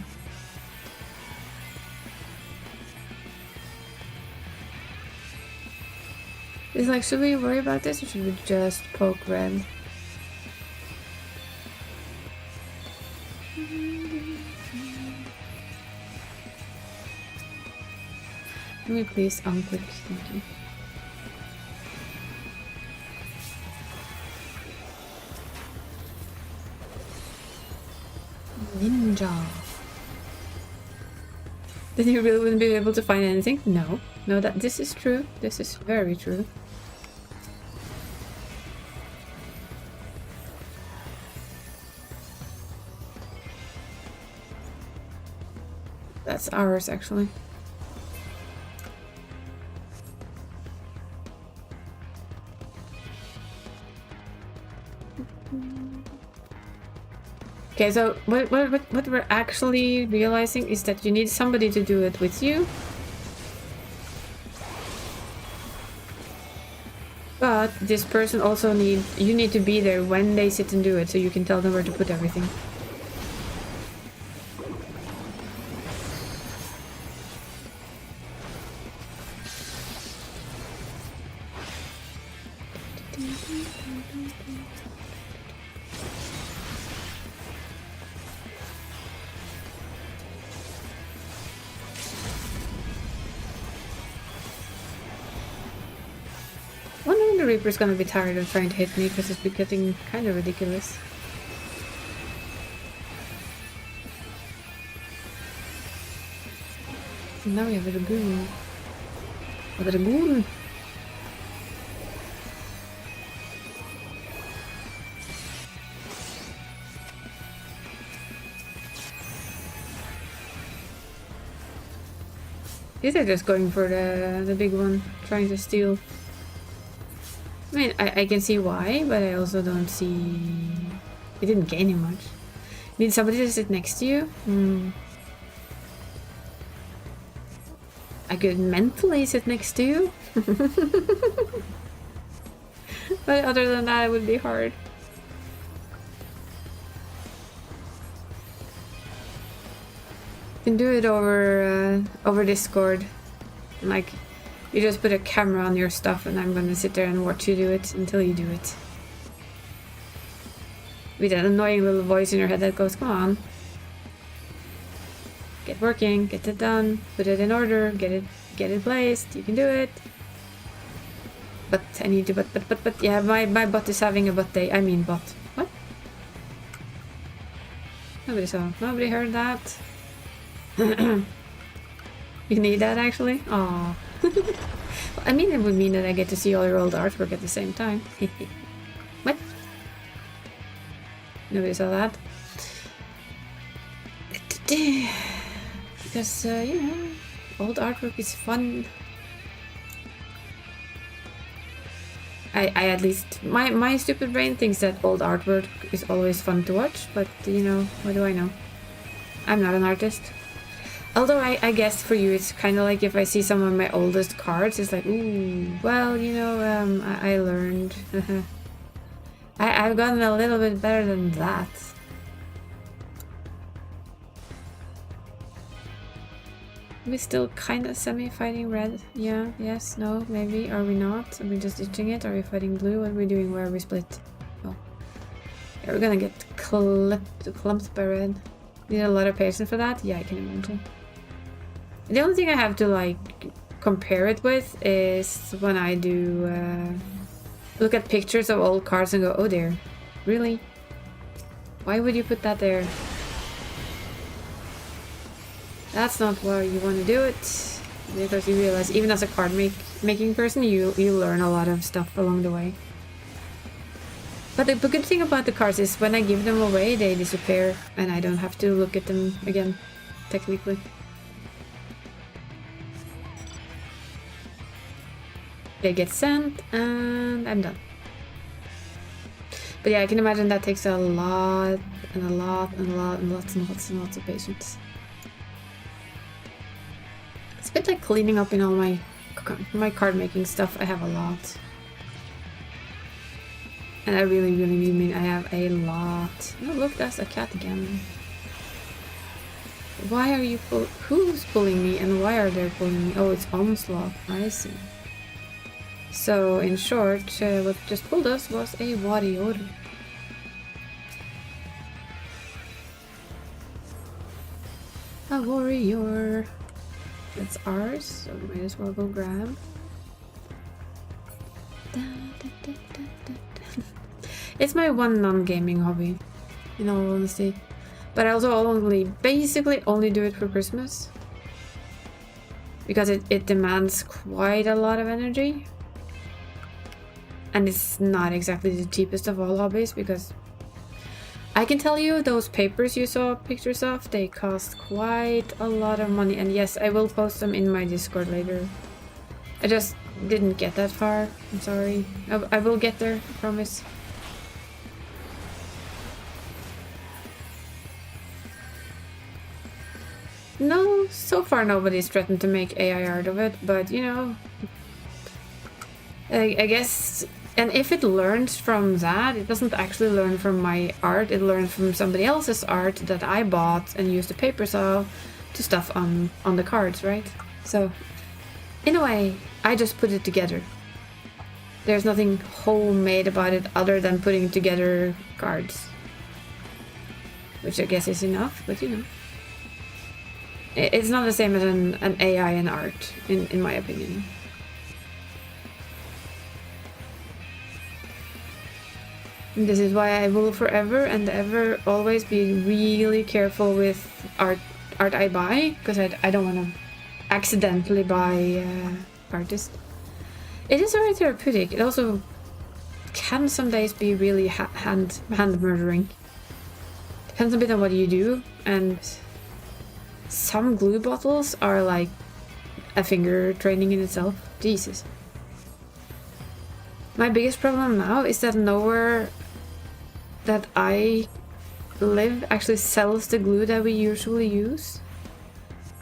It's like, should we worry about this or should we just poke red? Can we please unclick? Thank you. Ninja. Then you really wouldn't be able to find anything? No. No, this is true. This is very true. That's ours, actually. Okay, so what we're actually realizing is that you need somebody to do it with you. But this person also you need to be there when they sit and do it, so you can tell them where to put everything. The Reaper's gonna be tired of trying to hit me because it's getting kind of ridiculous. And now we have a Dragoon. A Dragoon! These are just going for the big one, trying to steal. I mean, I can see why, but I also don't see... It didn't gain him much. You need somebody to sit next to you? I could mentally sit next to you. But other than that, it would be hard. You can do it over Discord. Like... You just put a camera on your stuff and I'm gonna sit there and watch you do it until you do it. With that annoying little voice in your head that goes, come on. Get working, get it done, put it in order, get it placed, you can do it. But I need to, but yeah, my bot is having a bot day. I mean bot. What? Nobody saw. Nobody heard that. You need that actually? Aw. I mean, it would mean that I get to see all your old artwork at the same time. What? Nobody saw that? Because, you know, old artwork is fun. I at least, my stupid brain thinks that old artwork is always fun to watch, but, you know, what do I know? I'm not an artist. Although I guess for you it's kind of like if I see some of my oldest cards, it's like, ooh, well, you know, I learned. I've gotten a little bit better than that. Are we still kind of semi-fighting red? Yeah, yes, no, maybe. Are we not? Are we just itching it? Are we fighting blue? What are we doing? Where are we split? Oh. Yeah, we're gonna get clumped by red. Need a lot of patience for that? Yeah, I can imagine. The only thing I have to, like, compare it with is when I do look at pictures of old cards and go, oh dear, really? Why would you put that there? That's not why you want to do it, because you realize even as a card making person, you learn a lot of stuff along the way. But the good thing about the cards is when I give them away, they disappear and I don't have to look at them again, technically. They get sent and I'm done. But yeah, I can imagine that takes a lot and a lot and a lot and lots and lots and lots of patience. It's a bit like cleaning up in all my card making stuff. I have a lot. And I really, really mean I have a lot. Oh look, that's a cat again. Why are you who's pulling me and why are they pulling me? Oh, it's Onslaught. I see. So, in short, what just pulled us was a warrior. A warrior. That's ours, so we might as well go grab. It's my one non-gaming hobby, in all honesty. But I also basically only do it for Christmas. Because it demands quite a lot of energy. And it's not exactly the cheapest of all hobbies, because I can tell you those papers you saw pictures of, they cost quite a lot of money. And yes, I will post them in my Discord later. I just didn't get that far. I'm sorry. I will get there, I promise. No, so far nobody's threatened to make AI art of it, but you know, I guess, and if it learns from that, it doesn't actually learn from my art, it learns from somebody else's art that I bought and used the papers of to stuff on the cards, right? So, in a way, I just put it together. There's nothing homemade about it other than putting together cards. Which I guess is enough, but you know. It's not the same as an AI in art, in my opinion. And this is why I will forever and ever always be really careful with art I buy, because I don't want to accidentally buy artists. It is very therapeutic. It also can some days be really hand murdering. Depends a bit on what you do, and some glue bottles are like a finger training in itself. Jesus. My biggest problem now is that nowhere that I live actually sells the glue that we usually use.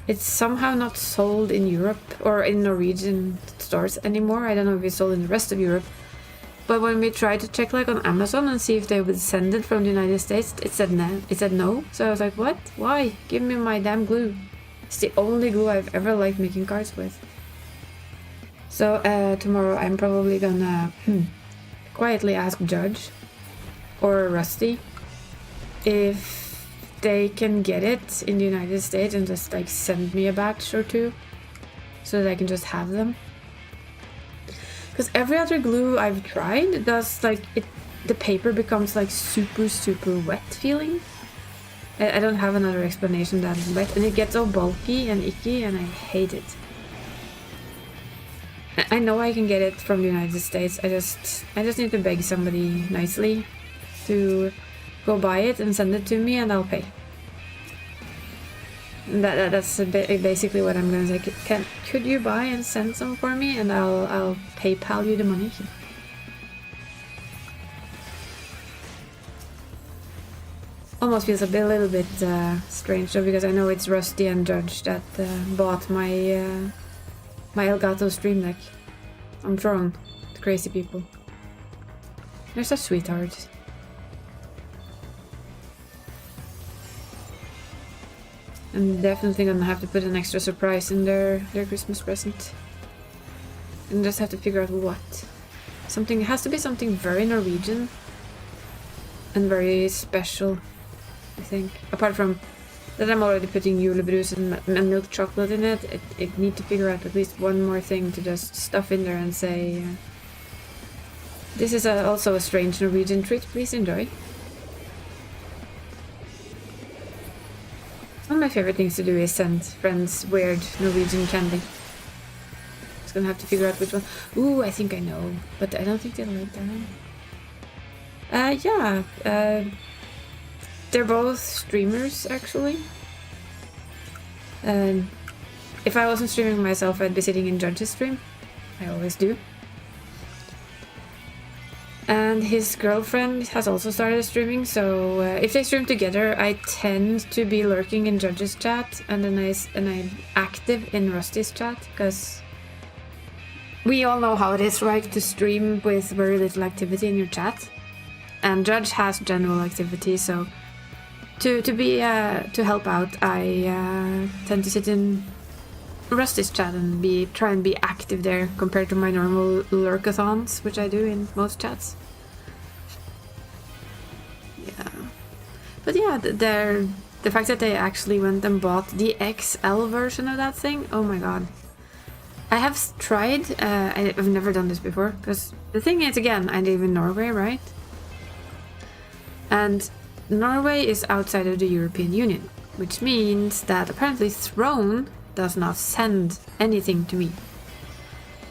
It's somehow not sold in Europe or in Norwegian stores anymore. I don't know if it's sold in the rest of Europe. But when we tried to check like on Amazon and see if they would send it from the United States, it said no. So I was like, what? Why? Give me my damn glue. It's the only glue I've ever liked making cards with. So tomorrow I'm probably gonna quietly ask Judge or Rusty if they can get it in the United States and just like send me a batch or two so that I can just have them. Because every other glue I've tried does like the paper becomes like super wet feeling. I don't have another explanation than wet, and it gets all bulky and icky, and I hate it. I know I can get it from the United States. I just need to beg somebody nicely to go buy it and send it to me, and I'll pay. That's basically what I'm gonna say. Could you buy and send some for me, and I'll PayPal you the money. Almost feels a little bit strange though, because I know it's Rusty and Judge that bought my my Elgato Stream Deck. I'm thrown. The crazy people. They're such sweethearts. I'm definitely gonna have to put an extra surprise in their Christmas present. And just have to figure out what. Something, it has to be something very Norwegian. And very special, I think. Apart from that I'm already putting julebrus and milk chocolate in it, I need to figure out at least one more thing to just stuff in there and say, this is also a strange Norwegian treat, please enjoy. One of my favorite things to do is send friends weird Norwegian candy. Just gonna have to figure out which one. Ooh, I think I know, but I don't think they'll like that. Yeah, they're both streamers, actually. If I wasn't streaming myself, I'd be sitting in Judge's stream. I always do. And his girlfriend has also started streaming, so if they stream together, I tend to be lurking in Judge's chat, and then I'm active in Rusty's chat, because we all know how it is, right, to stream with very little activity in your chat. And Judge has general activity, so to help out, I tend to sit in Rusty's chat and try and be active there compared to my normal lurkathons, which I do in most chats. Yeah, but yeah, the fact that they actually went and bought the XL version of that thing, oh my god. I have tried, I've never done this before, because the thing is, again, I live in Norway, right? And Norway is outside of the European Union, which means that apparently Throne does not send anything to me.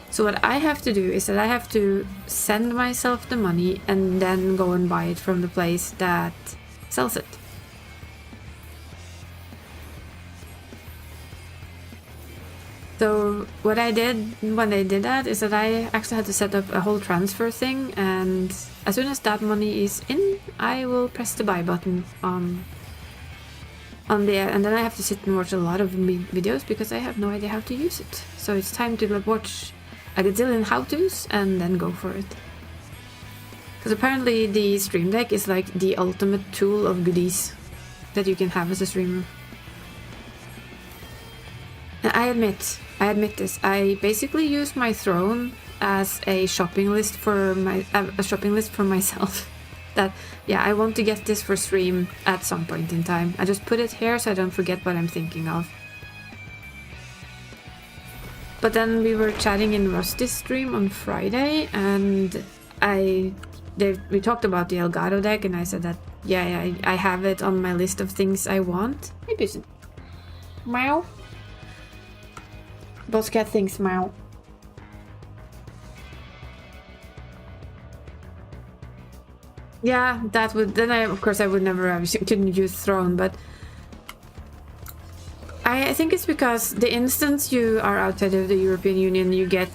So what I have to do is that I have to send myself the money and then go and buy it from the place that sells it. So what I did when they did that is that I actually had to set up a whole transfer thing, and as soon as that money is in, I will press the buy button on there, and then I have to sit and watch a lot of videos because I have no idea how to use it. So it's time to watch a gazillion how-tos and then go for it. Because apparently the Stream Deck is like the ultimate tool of goodies that you can have as a streamer. And I admit this. I basically used my Throne as a shopping list for myself. That, yeah, I want to get this for stream at some point in time. I just put it here so I don't forget what I'm thinking of. But then we were chatting in Rusty's stream on Friday, and we talked about the Elgato deck, and I said that, yeah, I have it on my list of things I want. Maybe it's meow. Boss cat thinks meow. Yeah, that would, then of course I would never have, couldn't use Throne, but I think it's because the instant you are outside of the European Union, you get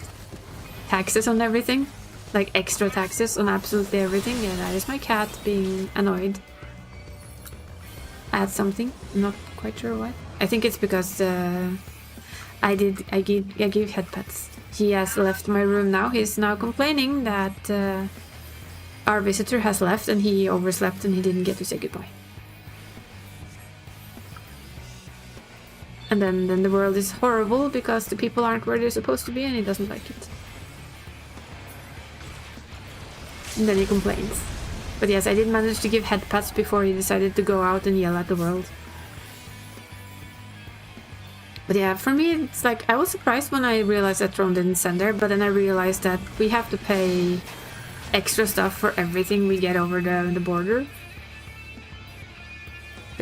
taxes on everything, like extra taxes on absolutely everything. Yeah, that is my cat being annoyed at something. I'm not quite sure what. I think it's because I gave head pets. He has left my room now. He's now complaining that our visitor has left and he overslept and he didn't get to say goodbye. And then the world is horrible because the people aren't where they're supposed to be and he doesn't like it. And then he complains. But yes, I did manage to give head pats before he decided to go out and yell at the world. But yeah, for me, it's like, I was surprised when I realized that Throne didn't send there, but then I realized that we have to pay extra stuff for everything we get over the border.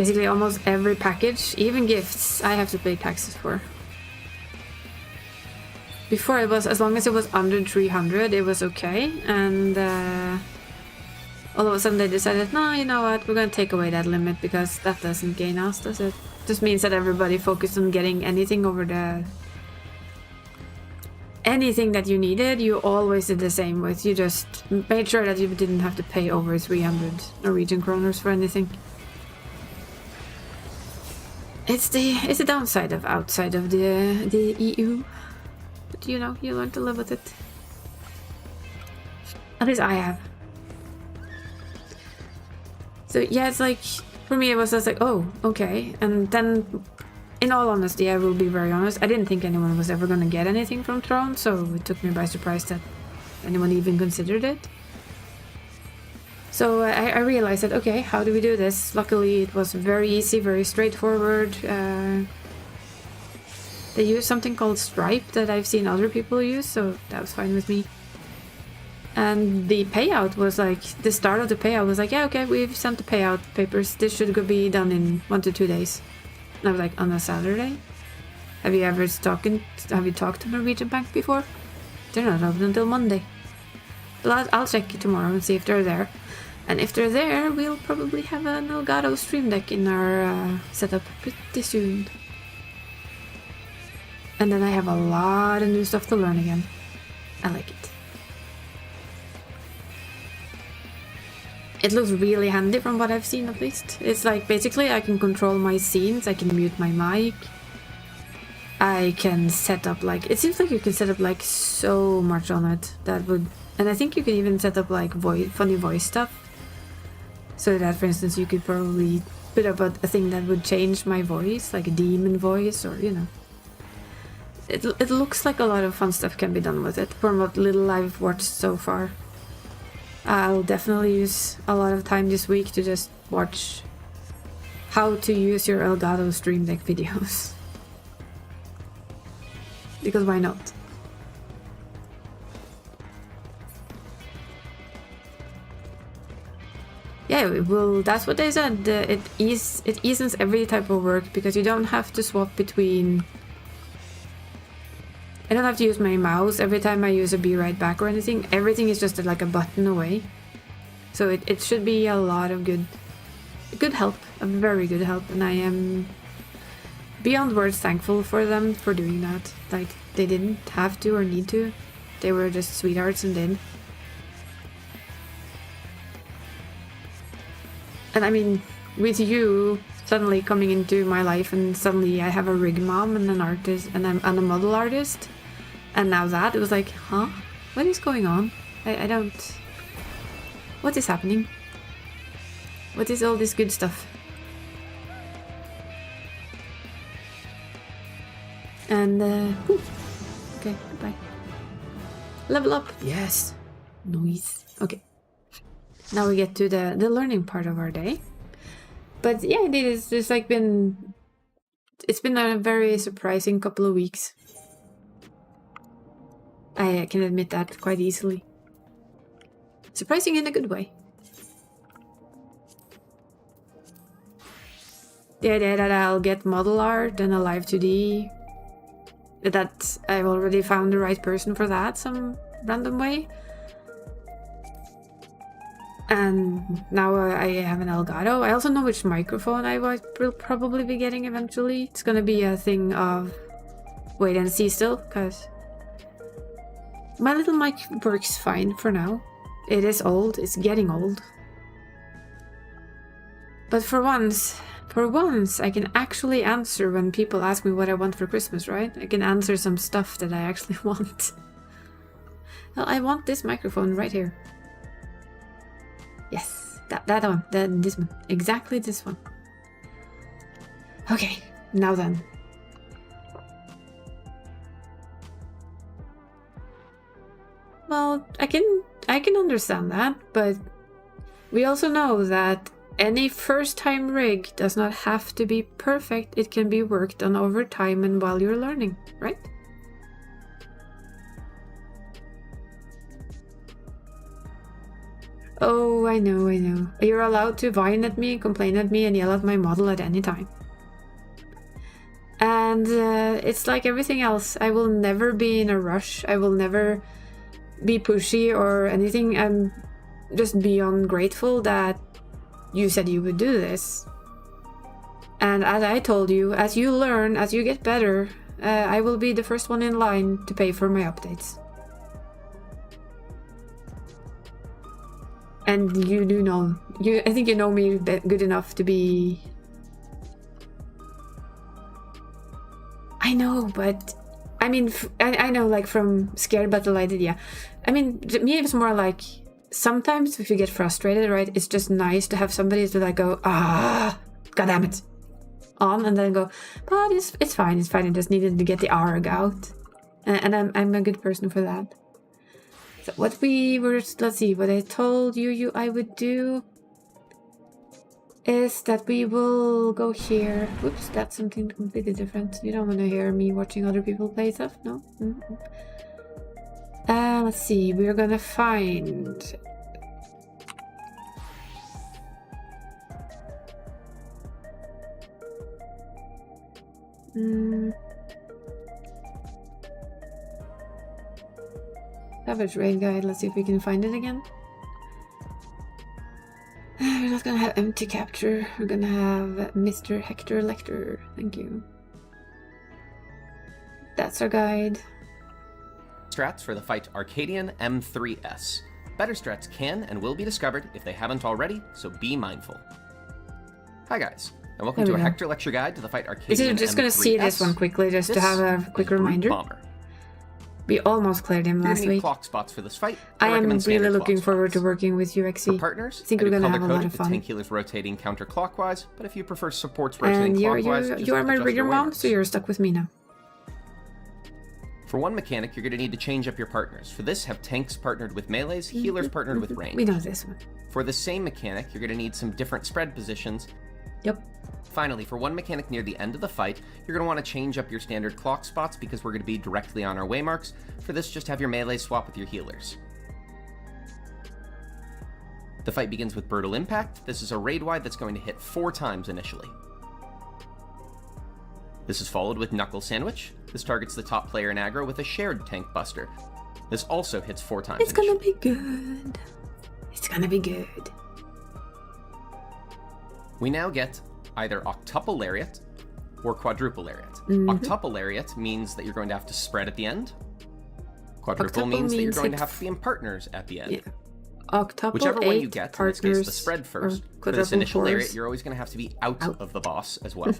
Basically almost every package, even gifts, I have to pay taxes for. Before it was, as long as it was under 300, it was okay. And all of a sudden they decided, no, you know what, we're gonna take away that limit because that doesn't gain us, does it? Just means that everybody focused on getting anything over the... Anything that you needed, you always did the same with. You just made sure that you didn't have to pay over 300 Norwegian kroners for anything. It's the downside of outside of the EU. But you know, you learn to live with it. At least I have. So yeah, it's like, for me it was just like, oh, okay. And then, in all honesty, I will be very honest, I didn't think anyone was ever gonna get anything from Throne, so it took me by surprise that anyone even considered it. So I realized that, okay, how do we do this? Luckily it was very easy, very straightforward. They use something called Stripe that I've seen other people use, so that was fine with me. And the payout was like, the start of the payout was like, yeah, okay, we've sent the payout papers. This should be done in 1 to 2 days. And I was like, on a Saturday? Have you talked to Norwegian Bank before? They're not open until Monday. But I'll check tomorrow and see if they're there. And if they're there, we'll probably have an Elgato Stream Deck in our setup pretty soon. And then I have a lot of new stuff to learn again. I like it. It looks really handy from what I've seen, at least. It's like, basically I can control my scenes, I can mute my mic. I can set up like, it seems like you can set up like so much on it that would, and I think you can even set up like funny voice stuff. So that, for instance, you could probably put up a thing that would change my voice, like a demon voice, or, you know. It looks like a lot of fun stuff can be done with it, from what little I've watched so far. I'll definitely use a lot of time this week to just watch how to use your Elgato Stream Deck videos. Because why not? Yeah, well, that's what they said. It eases every type of work because you don't have to swap between... I don't have to use my mouse every time I use a be right back or anything. Everything is just like a button away. So it should be a lot of good help, a very good help, and I am beyond words thankful for them for doing that. Like, they didn't have to or need to. They were just sweethearts and did. And I mean, with you suddenly coming into my life and suddenly I have a rig mom and an artist and I'm a model artist, and now that, it was like, huh? What is going on? I don't... What is happening? What is all this good stuff? And, okay, goodbye. Level up! Yes! Nice. Okay. Now we get to the learning part of our day. But yeah, it's been a very surprising couple of weeks. I can admit that quite easily. Surprising in a good way. The idea that I'll get model art and a live 2D. That I've already found the right person for that some random way. And now I have an Elgato. I also know which microphone I will probably be getting eventually. It's gonna be a thing of wait and see still, because my little mic works fine for now. It is old, it's getting old. But for once I can actually answer when people ask me what I want for Christmas, right? I can answer some stuff that I actually want. Well, I want this microphone right here. Yes, that one, this one, exactly this one. Okay, now then. Well, I can understand that, but we also know that any first-time rig does not have to be perfect. It can be worked on over time and while you're learning, right? Oh, I know, I know. You're allowed to whine at me, complain at me, and yell at my model at any time. And it's like everything else. I will never be in a rush. I will never be pushy or anything. I'm just beyond grateful that you said you would do this. And as I told you, as you learn, as you get better, I will be the first one in line to pay for my updates. And you do know, I think you know me good enough to be... I know, but... I mean, I know, like, from Scared but Delighted, yeah. I mean, to me it's more like, sometimes if you get frustrated, right, it's just nice to have somebody to, like, go, goddammit, on, and then go, but it's fine, I just needed to get the arg out. And I'm a good person for that. So what we were, let's see, what I told you I would do is that we will go here. Whoops, that's something completely different. You don't want to hear me watching other people play stuff, no? Mm-hmm. Let's see, we're gonna find... Savage Raid Guide, let's see if we can find it again. We're not gonna have empty capture, we're gonna have Mr. Hector Lecter, thank you. That's our guide. Strats for the fight Arcadian M3S. Better strats can and will be discovered if they haven't already, so be mindful. Hi guys, and welcome to a Hector lecture guide to the fight Arcadian M3S. Just gonna see this one quickly, just to have a quick reminder. Bomber. We almost cleared him last week. Clock spots for this fight. I am really looking forward to working with you, XE. For partners, I think we're gonna have a lot of fun. Tank healers rotating counterclockwise, but if you prefer supports rotating clockwise, you are my rigger mom, so you're stuck with me now. For one mechanic, you're going to need to change up your partners. For this, have tanks partnered with melees, healers partnered with range. We know this one. For the same mechanic, you're going to need some different spread positions. Yep. Finally, for one mechanic near the end of the fight, you're going to want to change up your standard clock spots because we're going to be directly on our waymarks. For this, just have your melee swap with your healers. The fight begins with Brutal Impact. This is a raid wide that's going to hit 4 times initially. This is followed with Knuckle Sandwich. This targets the top player in aggro with a shared tank buster. This also hits 4 times. It's gonna be good. It's gonna be good. We now get either Octuple Lariat or Quadruple Lariat. Octuple Lariat means that you're going to have to spread at the end. Quadruple means that you're going to have to be in partners at the end. Yeah. Octuple, whichever one you get, in this case partners, the spread first, for this initial lariat, you're always going to have to be out of the boss as well.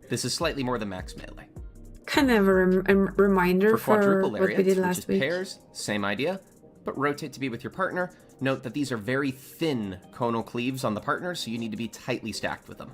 This is slightly more than max melee. Kind of a reminder for quadruple what lariats, we did which last is week. pairs, same idea, but rotate to be with your partner. Note that these are very thin conal cleaves on the partners, so you need to be tightly stacked with them.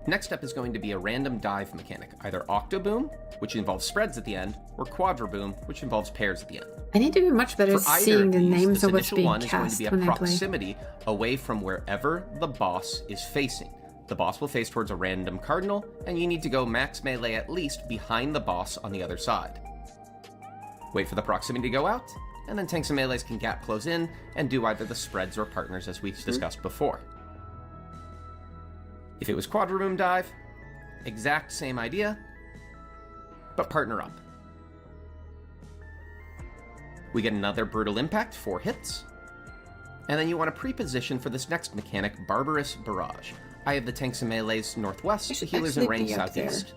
Next up is going to be a random dive mechanic, either Octoboom, which involves spreads at the end, or Quadraboom, which involves pairs at the end. I need to be much better For either seeing the of these, names this of what's initial being one is going to cast be a when I play. proximity away from wherever the boss is facing. The boss will face towards a random cardinal, and you need to go max melee at least behind the boss on the other side. Wait for the proximity to go out, and then tanks and melees can gap close in and do either the spreads or partners as we discussed before. If it was Quadraboom dive, exact same idea, but partner up. We get another Brutal Impact, 4 hits, and then you want to pre-position for this next mechanic, Barbarous Barrage. I have the tanks and melees northwest, the healers in range southeast.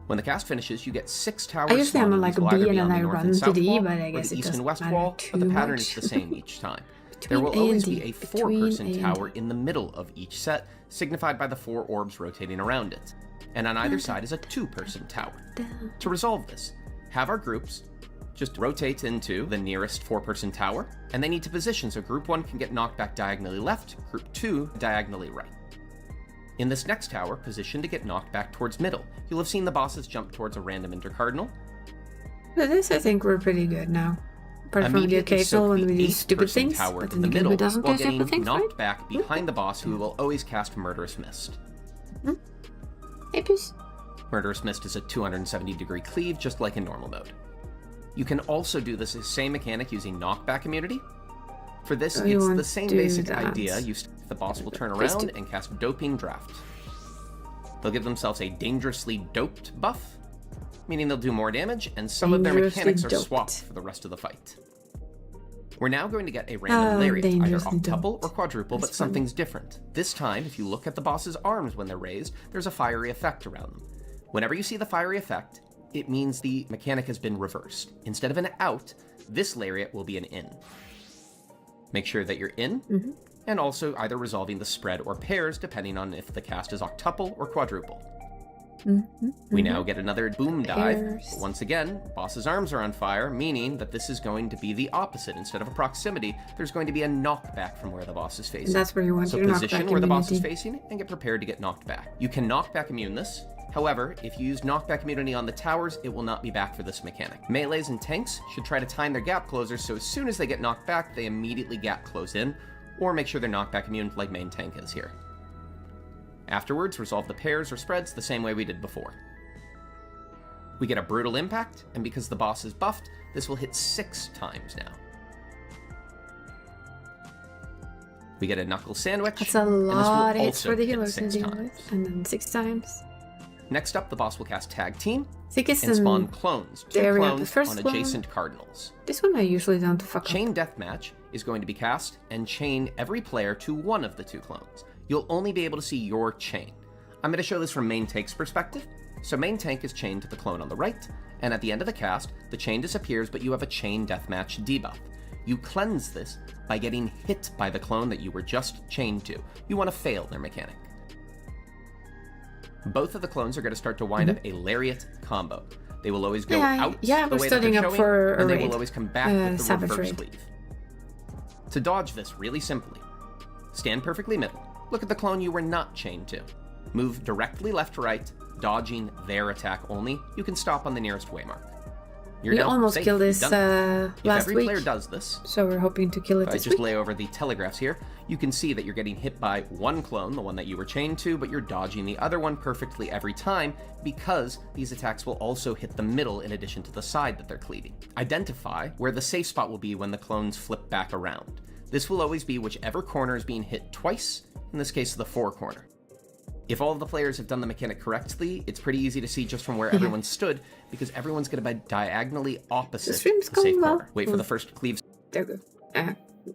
When the cast finishes, you get 6 towers. I usually am on like a B and then I north run and to south D, wall, but I or guess the it east and doesn't west matter wall, too but the pattern much. is the same each time. Between There will A and always D. be a Between 4-person A and tower D. in the middle of each set, signified by the 4 orbs rotating around it. And on either side is a 2-person tower. To resolve this, have our groups just rotate into the nearest 4-person tower, and they need to position so Group 1 can get knocked back diagonally left, Group 2 diagonally right. In this next tower, position to get knocked back towards middle. You'll have seen the bosses jump towards a random intercardinal. But this, I think, we're pretty good now. Apart from the occasional when we do stupid things, tower but in then the again, middle, who doesn't while do stupid getting things, knocked right? back behind the boss, who will always cast Murderous Mist. Hey, Puss. Murderous Mist is a 270-degree cleave, just like in normal mode. You can also do this same mechanic using knockback immunity. For this, you it's want the same to do basic that. idea. The boss will turn Please around do. and cast Doping Draft. They'll give themselves a dangerously doped buff, meaning they'll do more damage, and some of their Dangerously mechanics are doped. swapped for the rest of the fight. We're now going to get a random lariat, either dangerously octuple doped. or quadruple, That's but something's different. This time, if you look at the boss's arms when they're raised, there's a fiery effect around them. Whenever you see the fiery effect, it means the mechanic has been reversed. Instead of an out, this lariat will be an in. Make sure that you're in, and also either resolving the spread or pairs, depending on if the cast is octuple or quadruple. We now get another boom dive. Pairs. But once again, boss's arms are on fire, meaning that this is going to be the opposite. Instead of a proximity, there's going to be a knockback from where the boss is facing. And that's where you want So your position knockback where the boss is immunity. facing and get prepared to get knocked back. You can knockback immune this. However, if you use knockback immunity on the towers, it will not be back for this mechanic. Melees and tanks should try to time their gap closers so as soon as they get knocked back, they immediately gap close in, or make sure they're knockback immune like main tank is here. Afterwards, resolve the pairs or spreads the same way we did before. We get a brutal impact, and because the boss is buffed, this will hit 6 times now. We get a knuckle sandwich. That's a and this will lot of hits also for the hit healers to 6 deal times. with. And then 6 times. Next up, the boss will cast Tag Team Thickest and spawn and clones, 2 there we go. The clones first on clone. adjacent cardinals. this one I usually don't fuck up. Chain Deathmatch is going to be cast and chain every player to one of the 2 clones. You'll only be able to see your chain. I'm going to show this from main tank's perspective. So main tank is chained to the clone on the right, and at the end of the cast, the chain disappears, but you have a chain deathmatch debuff. You cleanse this by getting hit by the clone that you were just chained to. You want to fail their mechanic. Both of the clones are going to start to wind up a lariat combo. They will always go out yeah, the we're way that studying they're up showing, for a and they raid. will always come back with the Savage reverse raid. cleave. To dodge this really simply, stand perfectly middle, look at the clone you were not chained to, move directly left to right, dodging their attack only. You can stop on the nearest waymark. You're We now almost safe. killed You've this done it. If last every week. player does this, So we're hoping to kill it if I this just week. lay over the telegraphs here, you can see that you're getting hit by one clone, the one that you were chained to, but you're dodging the other one perfectly every time because these attacks will also hit the middle in addition to the side that they're cleaving. Identify where the safe spot will be when the clones flip back around. This will always be whichever corner is being hit twice, in this case the 4 corner. If all of the players have done the mechanic correctly, it's pretty easy to see just from where everyone stood, because everyone's going to be diagonally opposite The stream's the safe going well. corner. Wait for the first cleave. There we go.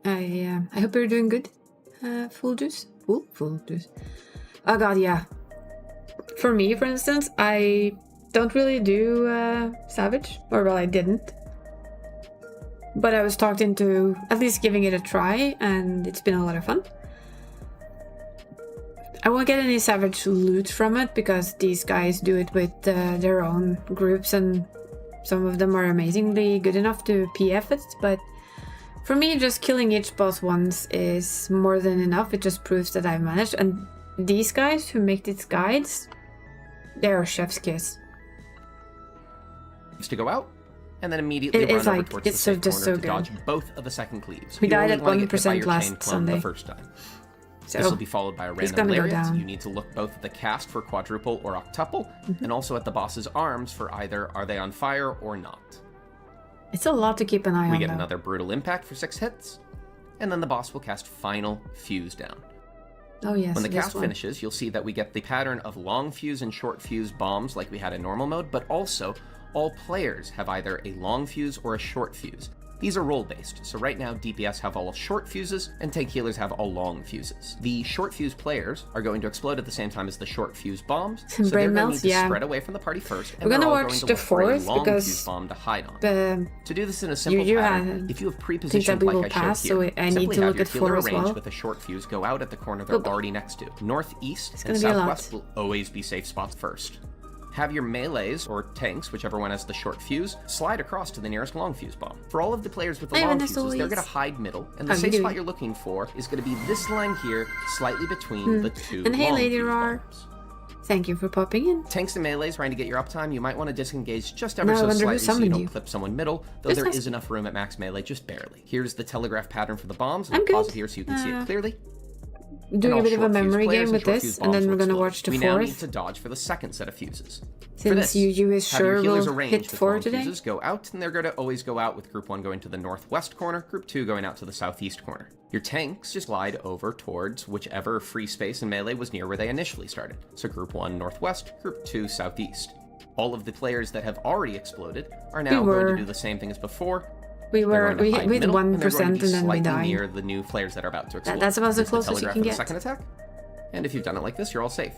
I hope you're doing good. Full juice? Full juice. Oh god, yeah. For me, for instance, I don't really do Savage. Or, well, I didn't. But I was talked into at least giving it a try, and it's been a lot of fun. I won't get any Savage loot from it, because these guys do it with their own groups, and some of them are amazingly good enough to PF it, but for me, just killing each boss once is more than enough. It just proves that I've managed. And these guys who make these guides, they're chef's kiss. To go out, and then immediately It run is over like- towards it's the safe just corner so to dodge good. both of the second cleaves. We You died only at wanna get hit by 1% your last chain clone Sunday. the first time. So This will be followed by a he's random gonna go lariat. down. You need to look both at the cast for quadruple or octuple, and also at the boss's arms for either are they on fire or not. it's a lot to keep an eye We on. get though. another brutal impact for 6 hits, and then the boss will cast final fuse down. Oh yes, When the this cast one. finishes, you'll see that we get the pattern of long fuse and short fuse bombs like we had in normal mode, but also all players have either a long fuse or a short fuse. These are role-based, so right now DPS have all short fuses and tank healers have all long fuses. The short fuse players are going to explode at the same time as the short fuse bombs, so Brain they're going to melts, need to yeah. spread away from the party first, and We're they're gonna all watch going to the look for a fourth, long because fuse bomb to hide on. The To do this in a simple you pattern, had if you have things pre-positioned that we like will I pass, showed so here, I need simply to have look your at healer 4 as arranged well. with a short fuse go out at the corner they're But- already next to. Northeast and gonna be a lot. southwest will always be safe spots first. Have your melees, or tanks, whichever one has the short fuse, slide across to the nearest long fuse bomb. For all of the players with the Hi, long Vanessa fuses, they're Louise. going to hide middle, and the How you safe doing? spot you're looking for is going to be this line here, slightly between the 2 And hey, long Lady fuse Rar. bombs. Thank you for popping in. Tanks and melees trying to get your uptime, you might want to disengage just ever Now I so wonder who slightly so you summoned don't you. clip someone middle, though Just there ask- is enough room at max melee, just barely. Here's the telegraph pattern for the bombs, and I'm I'll pause good. it here so you can see it clearly. doing all a bit of a short fuse memory players game with short this, fuse and then bombs we're will gonna explode. watch the We now need fourth. to dodge for the second set of fuses. For Since this, Yu is have your sure healers we'll arrange hit the 4 clone today. fuses go out, and they're going to always go out with Group 1 going to the northwest corner, Group 2 going out to the southeast corner. Your tanks just glide over towards whichever free space in melee was near where they initially started. So Group 1 northwest, Group 2 southeast. All of the players that have already exploded are now going to do the same thing as before. We They're going to hit hide with middle, and they're 1% going and to be then we slightly died. near the new players that are about to explode. That's about as Use the close as you telegraph can for the get. second attack. And if you've done it like this, you're all safe.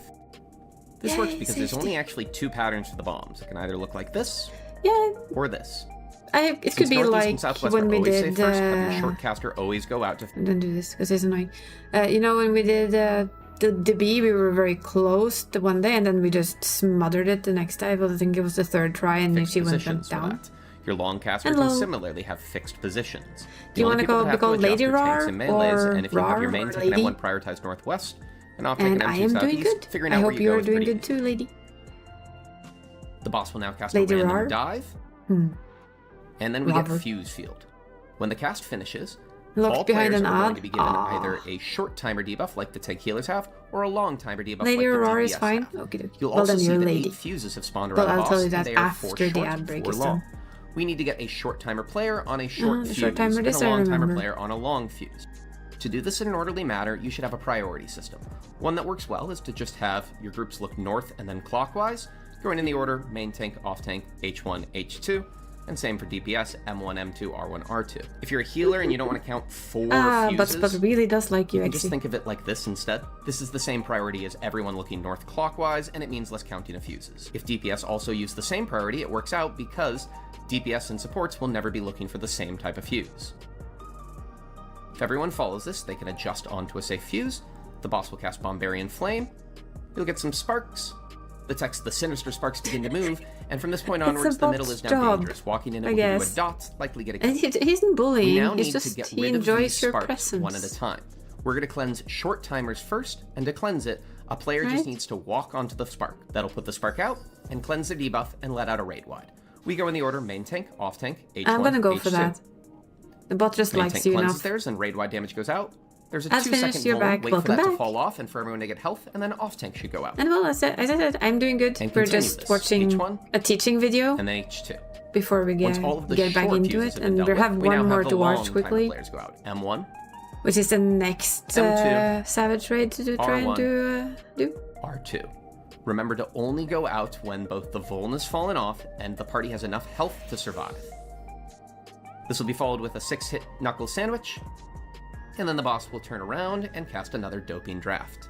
This works Yay, because there's safety. only actually 2 patterns for the bombs. It can either look like this Yeah, or this. it could Since be northeast like and southwest when are we always did. safe first, have your short caster always go out to. Don't do this because it's annoying. You know when we did the B, we were very close the one day, and then we just smothered it the next day. But I think it was the third try, and Fixed she went positions for down. that. Your long caster Hello. can similarly have fixed positions. Do you want to be called Lady Rar and or if you have your Rar main or tank and Lady? M1 prioritize northwest, and Optic And and I M2 am doing southeast, good. figuring I out hope where you you go are is doing pretty good easy. too, lady. The boss will now cast Lady a random Rar? dive, Hmm. and then we get Robert. Fuse Field. When the cast finishes, Locked all behind players an are going odd. to be given Ah. either a short timer debuff like the tank healers have, or a long timer debuff Lady like the Aurora is DPS fine. have. Okay, okay. You'll Well, also then see you're that lady. 8 fuses have spawned But around I'll the tell boss, you that and they are 4 after the short, ad break 4 is long. done. We need to get a short timer player on a short the fuse, short timer, and this a I long timer remember. player on a long fuse. To do this in an orderly manner, you should have a priority system. One that works well is to just have your groups look north and then clockwise, going in the order main tank, off tank, H1, H2, and same for DPS, M1, M2, R1, R2. If you're a healer and you don't want to count 4 fuses, but really does like you you can just actually. think of it like this instead. This is the same priority as everyone looking north clockwise, and it means less counting of fuses. If DPS also use the same priority, it works out because DPS and supports will never be looking for the same type of fuse. If everyone follows this, they can adjust onto a safe fuse. The boss will cast Bombarian Flame. You'll get some sparks. The sinister sparks begin to move, and from this point onwards, the middle is now job, dangerous. Walking in it I will give you guess. a dot, likely get a And kill. he isn't We bullying. now It's need just to get he rid of these enjoys your sparks presence. one at a time. We're going to cleanse short timers first, and to cleanse it, a player Right. just needs to walk onto the spark. That'll put the spark out, and cleanse the debuff, and let out a raid wide. We go in the order main tank, off tank, H1, I'm gonna go H2. for that. The bot just Main likes tank you cleanses enough. theirs, and raid wide damage goes out. There's a That's 2-second finished, you're lull, back. wait for Welcome that to back. fall off, and for everyone to get health, and then off tank should go out. And well, as I said, I'm doing good. And We're continue just this. watching H1, a teaching video And then H2. before we Once get, all of the get back short into fuses it, have been and dealt we with, have we now one more the to watch long timer quickly, players go out. M1, which is the next M2, Savage raid to try and R1. do. R2. Remember to only go out when both the Vuln has fallen off and the party has enough health to survive. This will be followed with a 6-hit knuckle sandwich, and then the boss will turn around and cast another doping draft.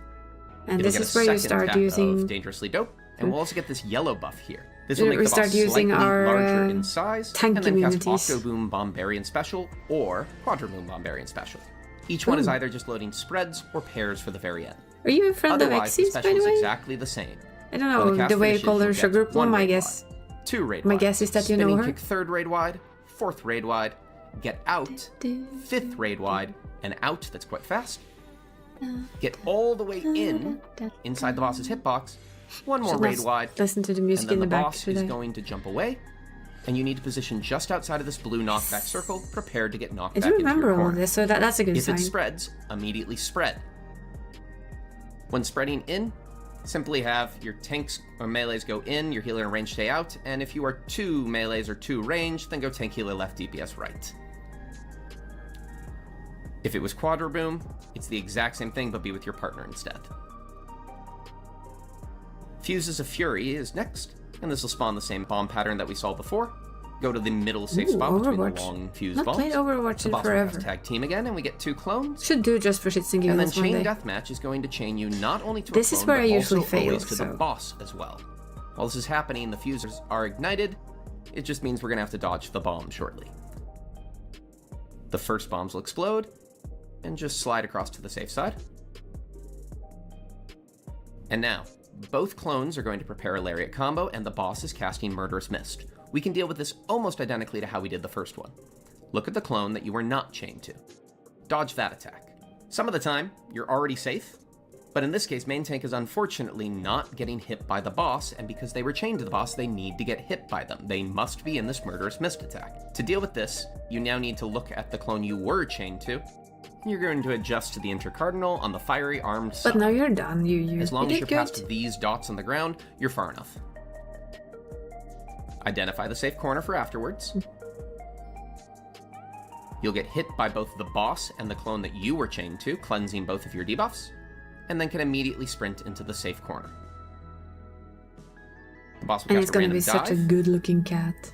And It'll this get is a where you second start tap of using. dangerously dope, and we'll also get this yellow buff here. This will make We the start boss using slightly our, larger in size, tank and then cast immunities. Octoboom Bombarian Special or Quadroboom Bombarian Special. Each one is Ooh. either just loading spreads or pairs for the very end. Are you a friend of Otherwise, the Xyz, by special the is way? exactly the same. I don't When know cast the way you finishes, call her you'll sugar get plum. 1 I raid guess. wide, 2 raid My wide, guess is that you know spinning her. kick 3rd raid wide, 4th raid wide, get out, 5th raid wide, and out that's quite fast. Get all the way in, inside the boss's hitbox, 1 more Should raid not wide, listen to the and music then in the the back boss is today. going to jump away, and you need to position just outside of this blue knockback circle, prepared to get knocked I back do into your remember all corner. of this, so that's a good If sign. it spreads, immediately spread. When spreading in, simply have your tanks or melees go in, your healer and range stay out, and if you are 2 melees or 2 range, then go tank healer left, DPS right. If it was Quadroboom, it's the exact same thing, but be with your partner instead. Fuses of Fury is next, and this will spawn the same bomb pattern that we saw before. Go to the middle safe Ooh, spot between the Overwatch. long fuse Not bombs. played Overwatch The in boss will forever. cast tag team again, and we get 2 clones. Should do just for shits and And then giggles one chain day. deathmatch is going to chain you not only to This a is clone, where but I usually also fail, always to the so- boss as well. While this is happening, the fusers are ignited. It just means we're going to have to dodge the bomb shortly. The first bombs will explode, and just slide across to the safe side. And now, both clones are going to prepare a Lariat combo, and the boss is casting Murderous Mist. We can deal with this almost identically to how we did the first one. Look at the clone that you were not chained to. Dodge that attack. Some of the time, you're already safe, but in this case, main tank is unfortunately not getting hit by the boss, and because they were chained to the boss, they need to get hit by them. They must be in this Murderous Mist attack. To deal with this, you now need to look at the clone you were chained to, you're going to adjust to the intercardinal on the fiery armed But side. now you're done. You As long you as you're did past good. these dots on the ground, you're far enough. Identify the safe corner for afterwards. You'll get hit by both the boss and the clone that you were chained to, cleansing both of your debuffs, and then can immediately sprint into the safe corner. The boss will And cast it's a gonna random be such a dive, good-looking cat.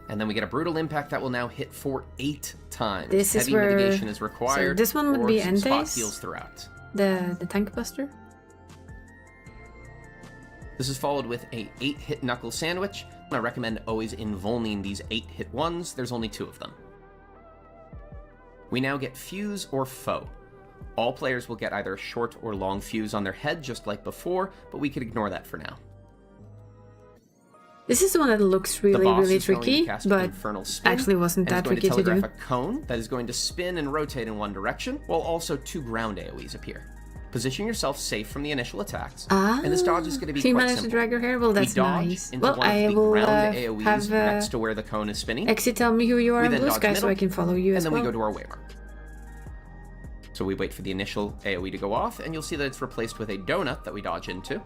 and then we get a brutal impact that will now hit for 8 times. This is Heavy where- mitigation is required. so this one would or be some spot Entei's? heals throughout. The tank buster. This is followed with a 8-hit knuckle sandwich. I recommend always invulning these 8-hit ones. There's only 2 of them. We now get fuse or foe. All players will get either a short or long fuse on their head, just like before, but we could ignore that for now. This is the one that looks The really, boss really is going to tricky, cast but Infernal Spin, actually wasn't and that is going tricky to telegraph do. a cone that is going to spin and rotate in one direction, while also 2 ground AoEs appear. Position yourself safe from the initial attacks, and this dodge is going to be so you quite managed simple. to drag your hair? Well, that's we dodge nice. into Well, one I of the will ground AoEs have next to where the cone is spinning, Exit tell me who you are We in then Blue dodge Sky so middle, I can follow you and as then well. we go to our waymark. So we wait for the initial AoE to go off, and you'll see that it's replaced with a donut that we dodge into.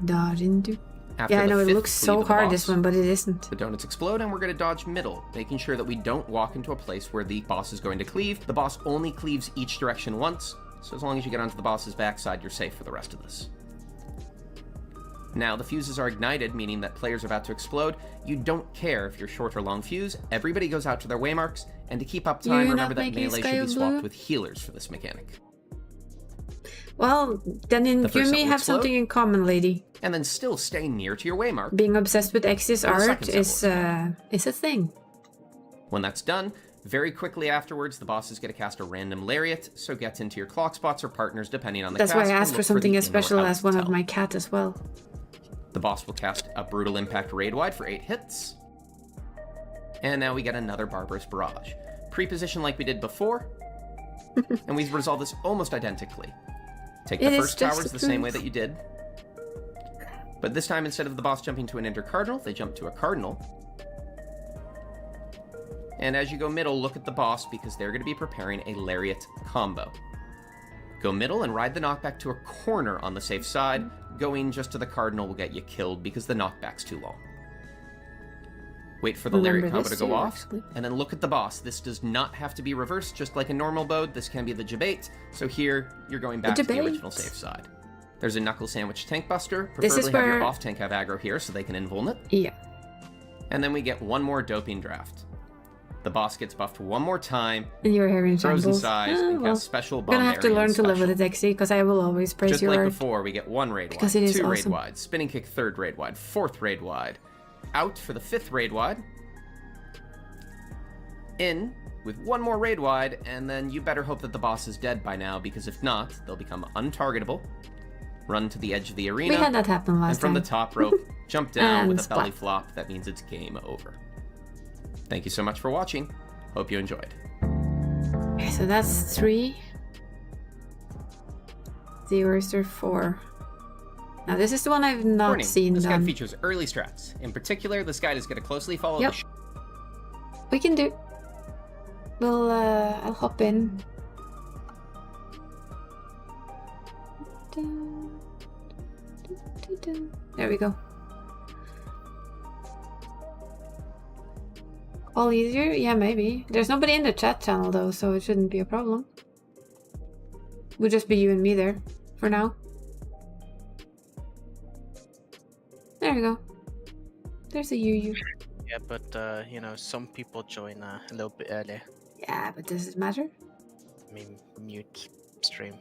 Dodge into. After Yeah, I the know it 5th looks cleave so of the hard boss, this one, but it isn't. The donuts explode, and we're going to dodge middle, making sure that we don't walk into a place where the boss is going to cleave. The boss only cleaves each direction once, so as long as you get onto the boss's backside, you're safe for the rest of this. Now, the fuses are ignited, meaning that players are about to explode. You don't care if you're short or long fuse. Everybody goes out to their waymarks, and to keep up time, You're remember not that making melee Sky should be blue? swapped with healers for this mechanic. Well, then you The and first me set will have something in common, lady. And then still stay near to your waymark. Being obsessed with X's Well, the art second is a thing. When that's done, very quickly afterwards, the boss is going to cast a random lariat, so get into your clock spots or partners depending on the That's cast. why I and asked look for something the as in or special out as one of tell. my cat as well. The boss will cast a brutal impact raid wide for 8 hits. And now we get another barbarous barrage. Pre-position like we did before, and we resolve this almost identically. Take the It is first just towers the the same way truth. that you did. But this time, instead of the boss jumping to an intercardinal, they jump to a cardinal. And as you go middle, look at the boss because they're going to be preparing a lariat combo. Go middle and ride the knockback to a corner on the safe side. Going just to the cardinal will get you killed because the knockback's too long. Wait for the Remember lariat combo this to go too, off, actually. and then look at the boss. This does not have to be reversed, just like a normal bode. This can be the debate. So here, you're going back to the debate. original safe side. There's a knuckle sandwich tank buster. This is Preferably have your where- off tank have aggro here so they can invuln it. Yeah. And then we get one more doping draft. The boss gets buffed one more time, And your hair in throws in shambles. size, Ah, and well, casts special gonna have to Bomberman learn to live with special. it, Exy, because I will always praise Just your like art. before, we get 1 raid Because wide, it is 2 raid awesome. wide, spinning kick 3rd raid wide, 4th raid wide, out for the 5th raid wide, in with 1 more raid wide, and then you better hope that the boss is dead by now, because if not, they'll become untargetable. Run to the edge of the arena, We had that happen last and from time. the top rope, jump down And with a belly splat. flop. That means it's game over. Thank you so much for watching. Hope you enjoyed. Okay, so that's 3. The Oyster 4. Now this is the one I've not Warning, seen this guide done. features early strats. In particular, this guide is going to closely follow Yep. the We can do. We'll I'll hop in. There we go. All easier? Yeah, maybe. There's nobody in the chat channel though, so it shouldn't be a problem. Would just be you and me there for now. There we go. There's a you. Yeah, but you know, some people join a little bit early. Yeah, but does it matter? I mean, mute stream.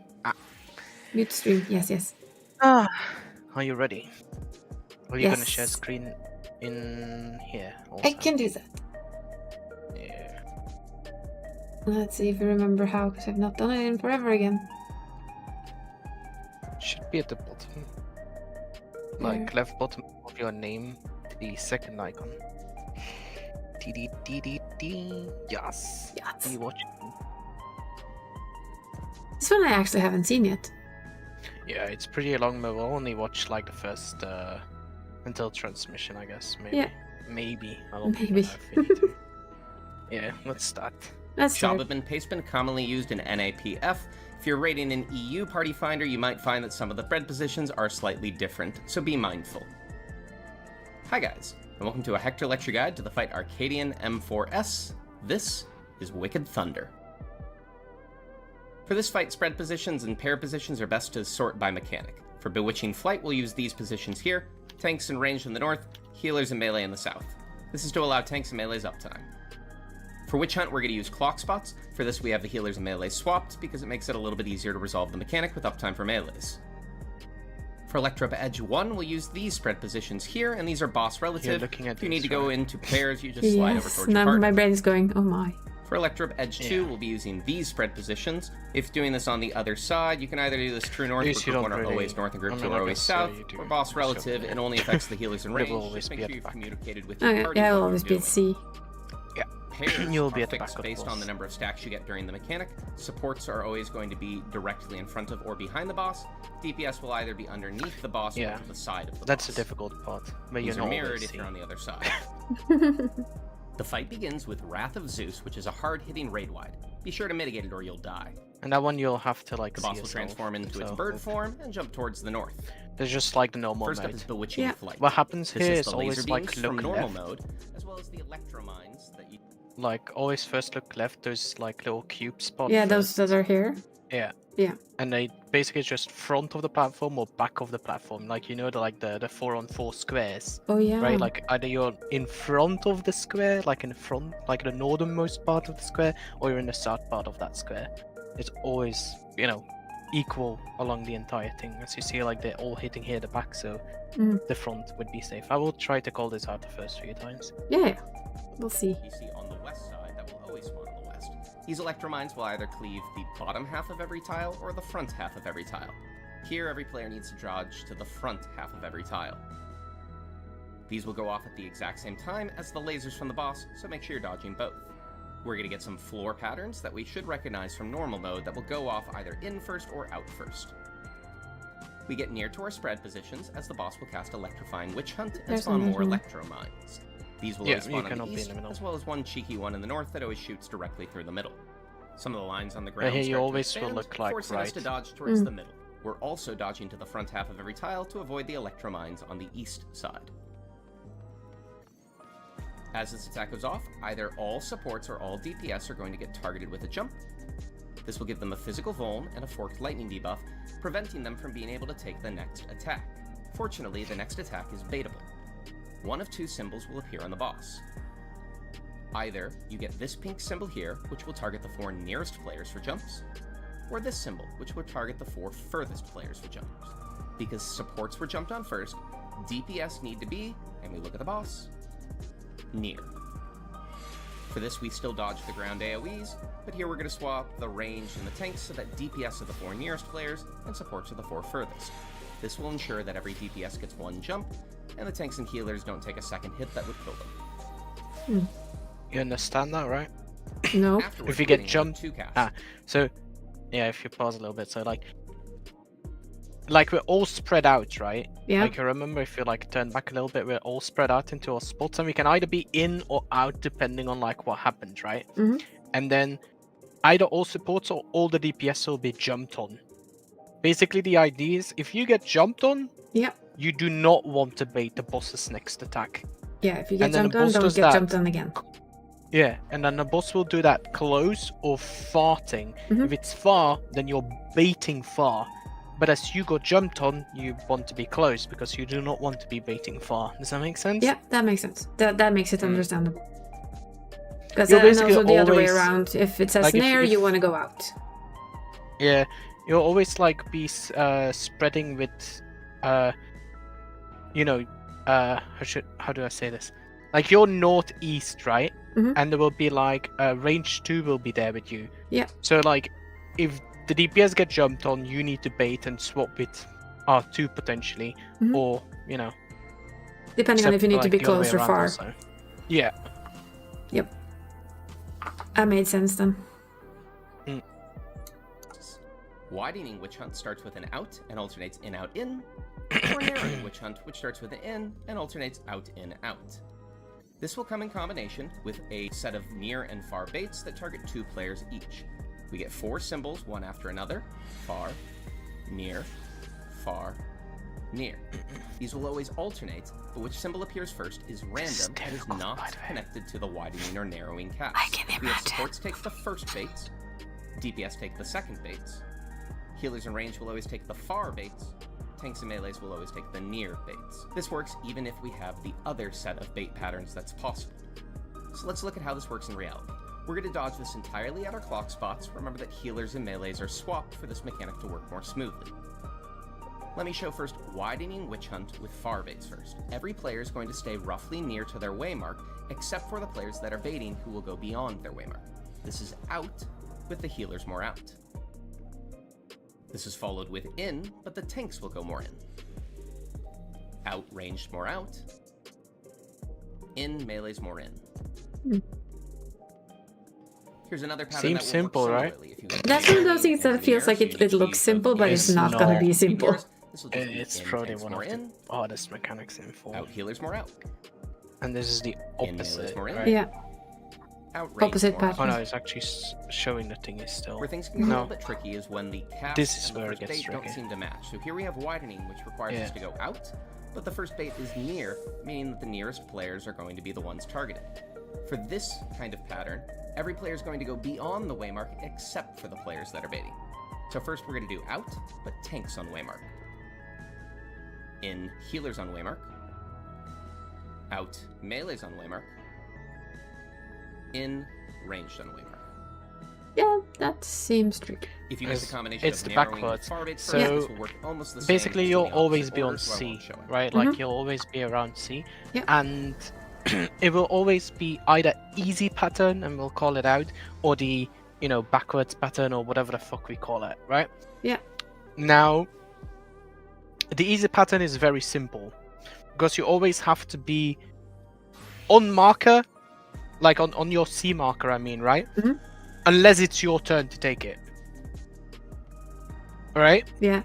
Mute stream. Yes, yes. Ah, are you ready? Are you gonna share Yes. screen in here? Also? I can do that. Yeah. Let's see if I remember how, because I've not done it in forever again. Should be at the bottom, like left bottom of your name, the second icon. T-D-D-D-D. Yes. Yes. Are you watching? This one I actually haven't seen yet. Yeah, it's pretty long. But we'll only watch like the first until transmission, I guess. Maybe. Yeah. Maybe. I don't Maybe. know if we need to. Yeah, let's start. That's fair. Shabbaman Pasteman, commonly used in NAPF. If you're raiding an EU party finder, you might find that some of the spread positions are slightly different, so be mindful. Hi guys, and welcome to a Hector lecture guide to the fight Arcadian M4S. This is Wicked Thunder. For this fight, spread positions and pair positions are best to sort by mechanic. For Bewitching Flight, we'll use these positions here, tanks and ranged in the north, healers and melee in the south. This is to allow tanks and melee's uptime. For Witch Hunt, we're going to use clock spots. For this, we have the healers and melee swapped, because it makes it a little bit easier to resolve the mechanic with uptime for melees. For Electro Edge 1, we'll use these spread positions here, and these are boss relative. If you need to go into pairs, you just slide over towards your now partner. my brain is going, oh my. For Electro Edge 2, we'll be using these spread positions. If doing this on the other side, you can either do this true north, where group 1 are always north and group 2 are always south, or boss relative, it only affects the healers and range. Just make sure you've communicated with your party. Yeah, I'll always be at C. Pairs You'll be are at the fixed back of based the on the number of stacks you get during the mechanic. Supports are always going to be directly in front of or behind the boss. DPS will either be underneath the boss or to the side of the boss. That's the difficult part. But These you're are not mirrored always if see. you're on the other side. The fight begins with Wrath of Zeus, which is a hard-hitting raid wide. Be sure to mitigate it or you'll die. And that one you'll have to like The see boss will yourself, transform into its so- bird form and jump towards the north. There's just like the normal First mode. up is Bewitching Yeah. Flight. What happens This here is is the always laser like beams look from normal left. mode, as well as the electromines that you... Like always first look left, those like little cube spots. Yeah, those are here. Yeah. Yeah. And they basically just front of the platform or back of the platform. Like you know the 4-on-4 squares. Oh yeah. Right? Like either you're in front of the square, like in front, like the northernmost part of the square, or you're in the south part of that square. It's always, you know, equal along the entire thing. As you see, like they're all hitting here at the back, so the front would be safe. I will try to call this out the first few times. Yeah. We'll see. You see on the west side, that will always spawn on the west. These electromines will either cleave the bottom half of every tile or the front half of every tile. Here, every player needs to dodge to the front half of every tile. These will go off at the exact same time as the lasers from the boss, so make sure you're dodging both. We're going to get some floor patterns that we should recognize from normal mode that will go off either in first or out first. We get near to our spread positions as the boss will cast Electrifying Witch Hunt and There's spawn more another. electromines. These will Yeah, always you spawn on cannot the be in east, the middle. as well as one cheeky one in the north that always shoots directly through the middle. Some of the lines on the ground here you start to always will expand, look like forcing us to right. dodge towards the middle. We're also dodging to the front half of every tile to avoid the electromines on the east side. As this attack goes off, either all supports or all DPS are going to get targeted with a jump. This will give them a physical vuln and a forked lightning debuff, preventing them from being able to take the next attack. Fortunately, the next attack is baitable. One of two symbols will appear on the boss. Either you get this pink symbol here, which will target the 4 nearest players for jumps, or this symbol, which will target the 4 furthest players for jumps. Because supports were jumped on first, DPS need to be, and we look at the boss, near. For this, we still dodge the ground AoEs, but here we're going to swap the range and the tanks so that DPS are the 4 nearest players and supports are the 4 furthest. This will ensure that every DPS gets 1 jump, and the tanks and healers don't take a second hit that would kill them. You understand that, right? No. Afterwards, If you we're get getting jumped- 2 casts. So, yeah, if you pause a little bit, so like we're all spread out, right? Yeah. Like, I remember if you like turn back a little bit, we're all spread out into our spots, and we can either be in or out depending on like what happens, right? Mhm. And then either all supports or all the DPS will be jumped on. Basically, the idea is if you get jumped on, Yeah. you do not want to bait the boss's next attack. Yeah, if you get And then jumped the on, boss don't does get that. jumped on again. Yeah, and then the boss will do that close or farting. Mhm. If it's far, then you're baiting far. But as you got jumped on, you want to be close because you do not want to be baiting far. Does that make sense? Yeah, that makes sense. That makes it understandable. Because You're and basically also the other way always- around. If it says like, if- near, if- you want to go out. Yeah, you'll always like be spreading with, you know, how do I say this? Like you're northeast, right? Mhm. And there will be like range 2 will be there with you. Yeah. So like, if the DPS get jumped on, you need to bait and swap with R2 potentially, Mhm. or you know, Depending on if you need to like, be the other way close or around far. also. Yeah. That made sense then. Widening Witch Hunt starts with an out and alternates in, out, in, or narrowing Witch Hunt, which starts with an in and alternates out, in, out. This will come in combination with a set of near and far baits that target 2 players each. We get 4 symbols, one after another: far, near, far, near. These will always alternate, but which symbol appears first is random and is not connected to the widening or narrowing cast. We have supports take the first baits, DPS take the second baits, healers in range will always take the far baits, tanks and melees will always take the near baits. This works even if we have the other set of bait patterns that's possible. So let's look at how this works in reality. We're going to dodge this entirely at our clock spots. Remember that healers and melees are swapped for this mechanic to work more smoothly. Let me show first widening witch hunt with far baits first. Every player is going to stay roughly near to their waymark, except for the players that are baiting, who will go beyond their waymark. This is out, with the healers more out. This is followed with in, but the tanks will go more in. Out ranged more out. In melees more in. Here's another pattern Seems that will simple, work right? similarly. If you go That's one of those in things that and feels near, like so you it looks achieve simple, but It's it's not gonna not. be simple. This will just be It's in, probably tanks one more of the in, hardest mechanics in Form. out healers more out. And this is the In melees opposite, more in. right? Yeah, Out Opposite more out. Oh pattern. no, it's actually showing the thingy still. Where things can get a No. little bit tricky is when the cast This is and the where it first gets bait don't tricky. seem to match. So here we have widening, which requires us Yeah. to go out, but the first bait is near, meaning that the nearest players are going to be the ones targeted. For this kind of pattern, every player is going to go beyond the waymark except for the players that are baiting. So first we're going to do out, but tanks on waymark. In, healers on waymark. Out, melees on waymark. In, ranged on waymark. Yeah, that seems tricky. If you use It's- the combination it's of the narrowing with backwards. far baits So, first, this will work almost the same Basically, as you'll doing always opposite be on orders, so I C, won't show it. right? Like you'll always be around C, Yeah. and it will always be either easy pattern, and we'll call it out, or the backwards pattern, or whatever the fuck we call it, right? Yeah. Now, the easy pattern is very simple, because you always have to be on marker, like on your C marker, I mean, right? Mhm. Unless it's your turn to take it. Alright? Yeah,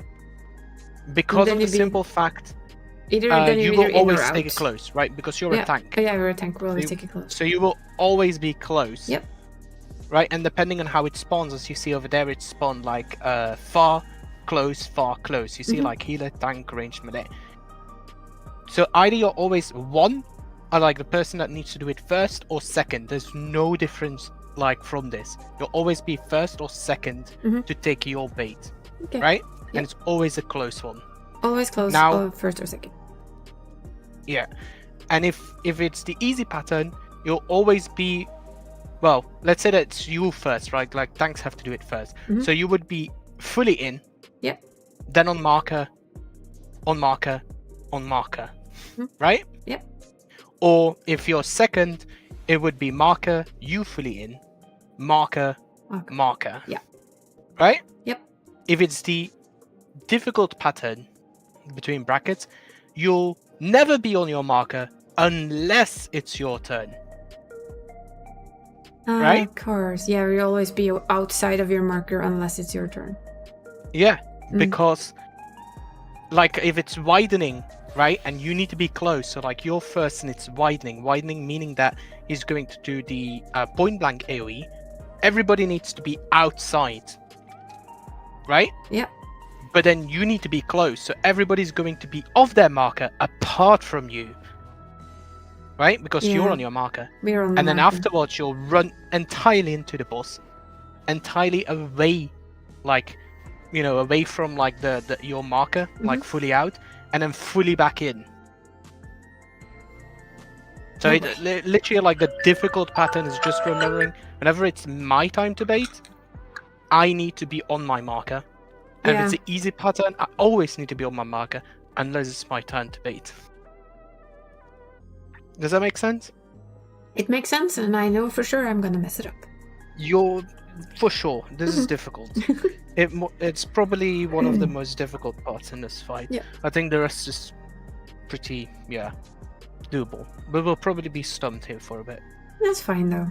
Because then of the you'd be- simple fact, then you you're will either in or always out. take it close, right? Because you're Yeah. a tank. Oh yeah, we're a tank. We'll always You- take it close. So you will always be close. Yep. Right? And depending on how it spawns, as you see over there, it spawned like far, close, far, close. You see Mhm. like healer, tank, ranged, melee. So either you're always one, or like the person that needs to do it first, or second. There's no difference like from this. You'll always be first or second Mhm. to take your bait. Okay. Right? Yep. And it's always a close one. Always close. Now- First or second. Yeah, and if it's the easy pattern, you'll always be, well, let's say that it's you first, right? Like tanks have to do it first. Mhm. So you would be fully in. Yep. Then on marker, on marker, on marker, Mhm. right? Yep. Or if you're second, it would be marker, you fully in, marker, Okay. marker. Yeah. Right? Yep. If it's the difficult pattern, between brackets, you'll never be on your marker unless it's your turn. Right? Of course. Yeah, you'll always be outside of your marker unless it's your turn. Yeah, Mm. because like if it's widening, right, and you need to be close, so like you're first and it's widening meaning that he's going to do the point blank AoE, everybody needs to be outside, right? Yeah. But then you need to be close, so everybody's going to be off their marker apart from you, right? Because you're Yeah. on your marker. We're on the And then marker. afterwards you'll run entirely into the boss, entirely away, like away from like the your marker, like fully out, and then fully back in. So Oh, literally like the difficult pattern is just remembering whenever it's my time to bait, I need to be on my marker. And if it's an easy pattern, I always need to be on my marker unless it's my turn to bait. Does that make sense? It makes sense, and I know for sure I'm gonna mess it up. You're for sure. This is difficult. It's probably one of the most difficult parts in this fight. Yeah. I think the rest is pretty, doable. But we'll probably be stumped here for a bit. That's fine though.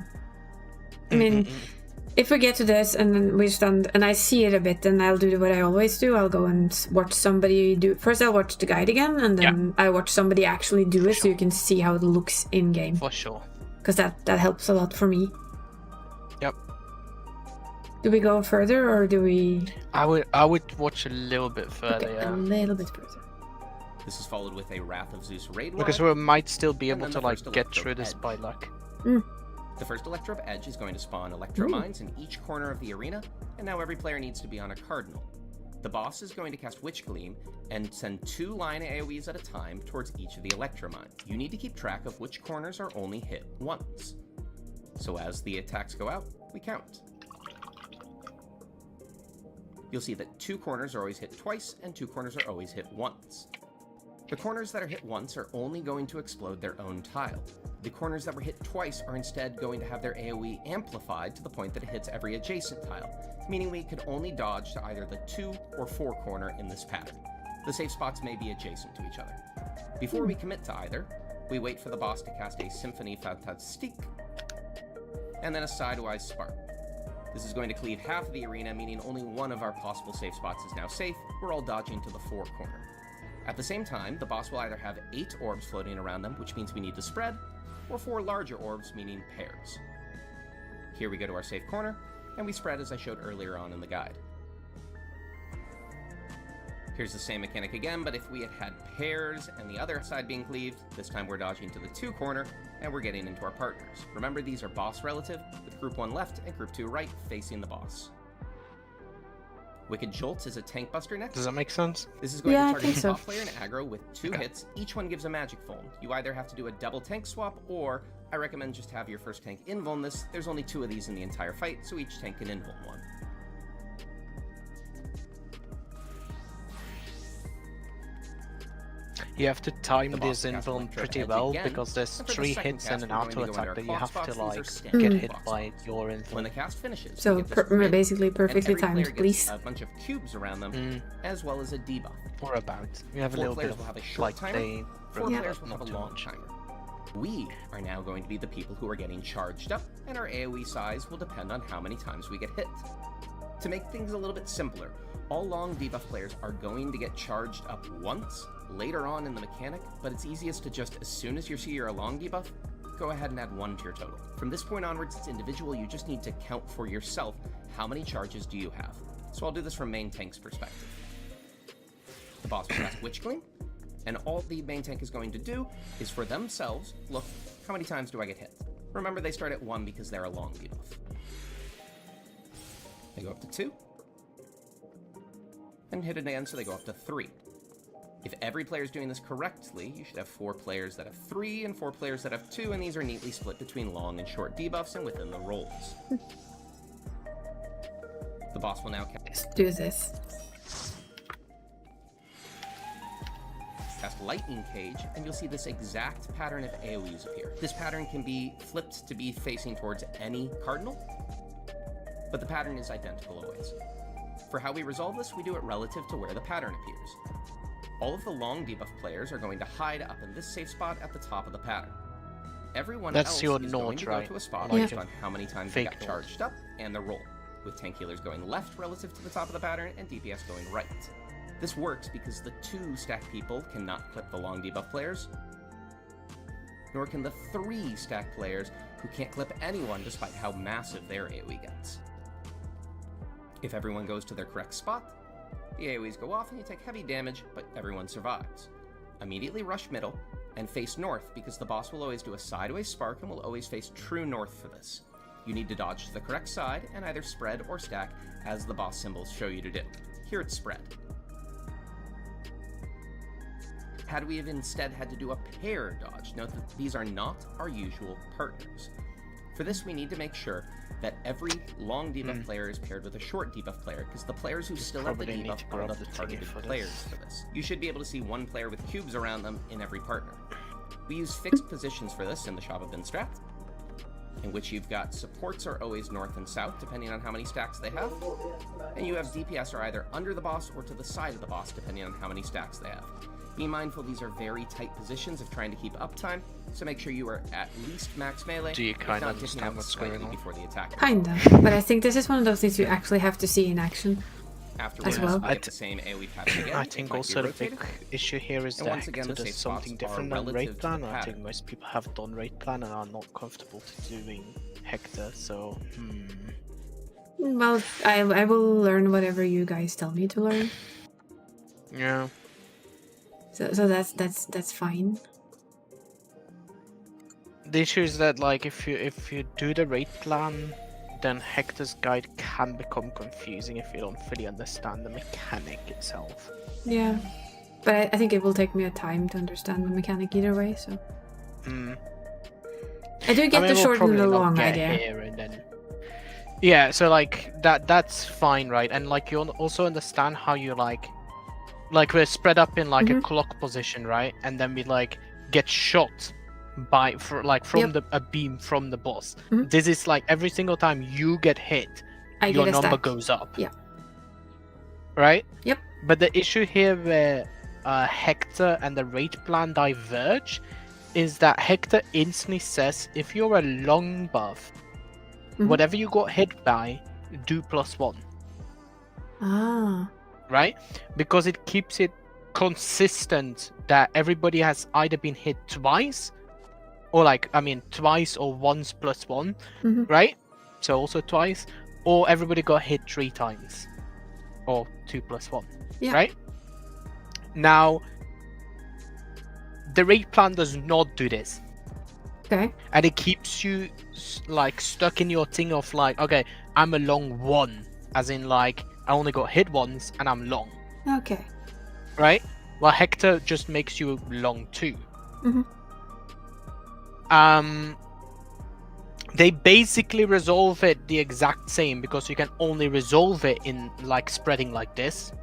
I mean, if we get to this and then we stand and I see it a bit, then I'll do what I always do. I'll go and watch somebody do. First, I'll watch the guide again, and then I watch somebody actually do it, so you can see how it looks in game. For sure. Because that helps a lot for me. Yep. Do we go further or do we? I would watch a little bit further. Okay, Yeah. a little bit further. This is followed with a Wrath of Zeus raid Because ride. we might still be And able then to the like first get Electro through this Edge. by luck. The first Electro Edge is going to spawn Electro Mines in each corner of the arena, and now every player needs to be on a Cardinal. The boss is going to cast Witch Gleam and send 2 line AoEs at a time towards each of the Electro Mines. You need to keep track of which corners are only hit once. So as the attacks go out, we count. You'll see that 2 corners are always hit twice, and 2 corners are always hit once. The corners that are hit once are only going to explode their own tile. The corners that were hit twice are instead going to have their AoE amplified to the point that it hits every adjacent tile, meaning we could only dodge to either the 2 or 4 corner in this pattern. The safe spots may be adjacent to each other. Before we commit to either, we wait for the boss to cast a Symphonie Fantastique, and then a Sidewise Spark. This is going to cleave half of the arena, meaning only one of our possible safe spots is now safe. We're all dodging to the 4 corner. At the same time, the boss will either have 8 orbs floating around them, which means we need to spread, or 4 larger orbs, meaning pairs. Here we go to our safe corner, and we spread as I showed earlier on in the guide. Here's the same mechanic again, but if we had pairs and the other side being cleaved, this time we're dodging to the 2 corner, and we're getting into our partners. Remember, these are boss relative, with group 1 left and group 2 right facing the boss. Wicked Jolt is a tank buster next. Does that make sense? This is going Yeah, I to target think the so. top player in aggro with 2 hits. Each one gives a magic foam. You either have to do a double tank swap, or I recommend just have your first tank invuln this. There's only 2 of these in the entire fight, so each tank can invuln 1. You have to time The this boss cast invuln Electro pretty Edge well again, because there's and for the 3 second hits cast, and an we're going to auto go into attack our that you clock have spots. to These are like standard get Mm. hit box by spots. your When invuln. the cast finishes, So we get this grid, basically and perfectly every player timed, gets please. a bunch of cubes around them, as well as a debuff. Or about. You have a 4 little bit players of will have a short like timer, they 4 Yeah. players will have not a too long much. timer. We are now going to be the people who are getting charged up, and our AoE size will depend on how many times we get hit. To make things a little bit simpler, all long debuff players are going to get charged up once, later on in the mechanic, but it's easiest to just, as soon as you see you're a long debuff, go ahead and add 1 to your total. From this point onwards, it's individual, you just need to count for yourself how many charges do you have. So I'll do this from main tank's perspective. The boss will cast Witch Gleam, and all the main tank is going to do is for themselves, look, how many times do I get hit? Remember, they start at 1 because they're a long debuff. They go up to 2, and hit it again, so they go up to 3. If every player is doing this correctly, you should have 4 players that have 3 and 4 players that have 2, and these are neatly split between long and short debuffs and within the rolls. The boss will now Let's do this. cast Lightning Cage, and you'll see this exact pattern of AoEs appear. This pattern can be flipped to be facing towards any cardinal, but the pattern is identical always. For how we resolve this, we do it relative to where the pattern appears. All of the long debuff players are going to hide up in this safe spot at the top of the pattern. Everyone That's else your is node, going to go right? to a spot Like based a on how many times they fake got node. charged up and the roll, with tank healers going left relative to the top of the pattern and DPS going right. This works because the 2 stack people cannot clip the long debuff players, nor can the 3 stack players who can't clip anyone despite how massive their AoE gets. If everyone goes to their correct spot, the AoEs go off and you take heavy damage, but everyone survives. Immediately rush middle and face north because the boss will always do a sideways spark and will always face true north for this. You need to dodge to the correct side and either spread or stack as the boss symbols show you to do. Here it's spread. Had we have instead had to do a pair dodge, note that these are not our usual partners. For this, we need to make sure that every long debuff player is paired with a short debuff player, because the players who still have the probably need debuff to are grab the the ticket targeted for this. players for this. You should be able to see 1 player with cubes around them in every partner. We use fixed positions for this in the Shaba Bin strat. in which you've got supports are always north and south, depending on how many stacks they have, and you have DPS are either under the boss or to the side of the boss, depending on how many stacks they have. Be mindful these are very tight positions of trying to keep uptime, so make sure you are at least max melee, Do you if kind not of dipping understand out what's slightly going on? before the attack. Kinda, but I think this is one of those things you actually have to see in action. Afterwards, well. we get the same AoE pattern again. I It think might be also the big rotated. issue here is And that once again, Hector the does safe spots something are different than relative raid to the plan, and I pattern. think most people have done raid plan and are not comfortable to doing Hector, so Well, I will learn whatever you guys tell me to learn. yeah. So that's fine. The issue is that like if you do the raid plan, then Hector's guide can become confusing if you don't fully understand the mechanic itself. Yeah, but I think it will take me a time to understand the mechanic either way. So I do get the we'll short and probably the not long get idea. here and then. Yeah, so like that's fine, right? And like you also understand how you like we're spread up in like a clock position, right? And then we like get shot by from a beam from the boss. This is like every single time you get hit, I your get a number stack. goes up. Yeah. Right? Yep. But the issue here where Hector and the raid plan diverge is that Hector instantly says if you're a long buff, whatever you got hit by, do +1. Ah. Right? Because it keeps it consistent that everybody has either been hit twice, or twice or once +1, right? So also twice, or everybody got hit 3 times, or 2 + 1, right? Now, the raid plan does not do this. Okay. And it keeps you like stuck in your thing of like, okay, I'm a long 1, as in like I only got hit once and I'm long. Okay. Right? Well, Hector just makes you long 2. They basically resolve it the exact same because you can only resolve it in like spreading like this,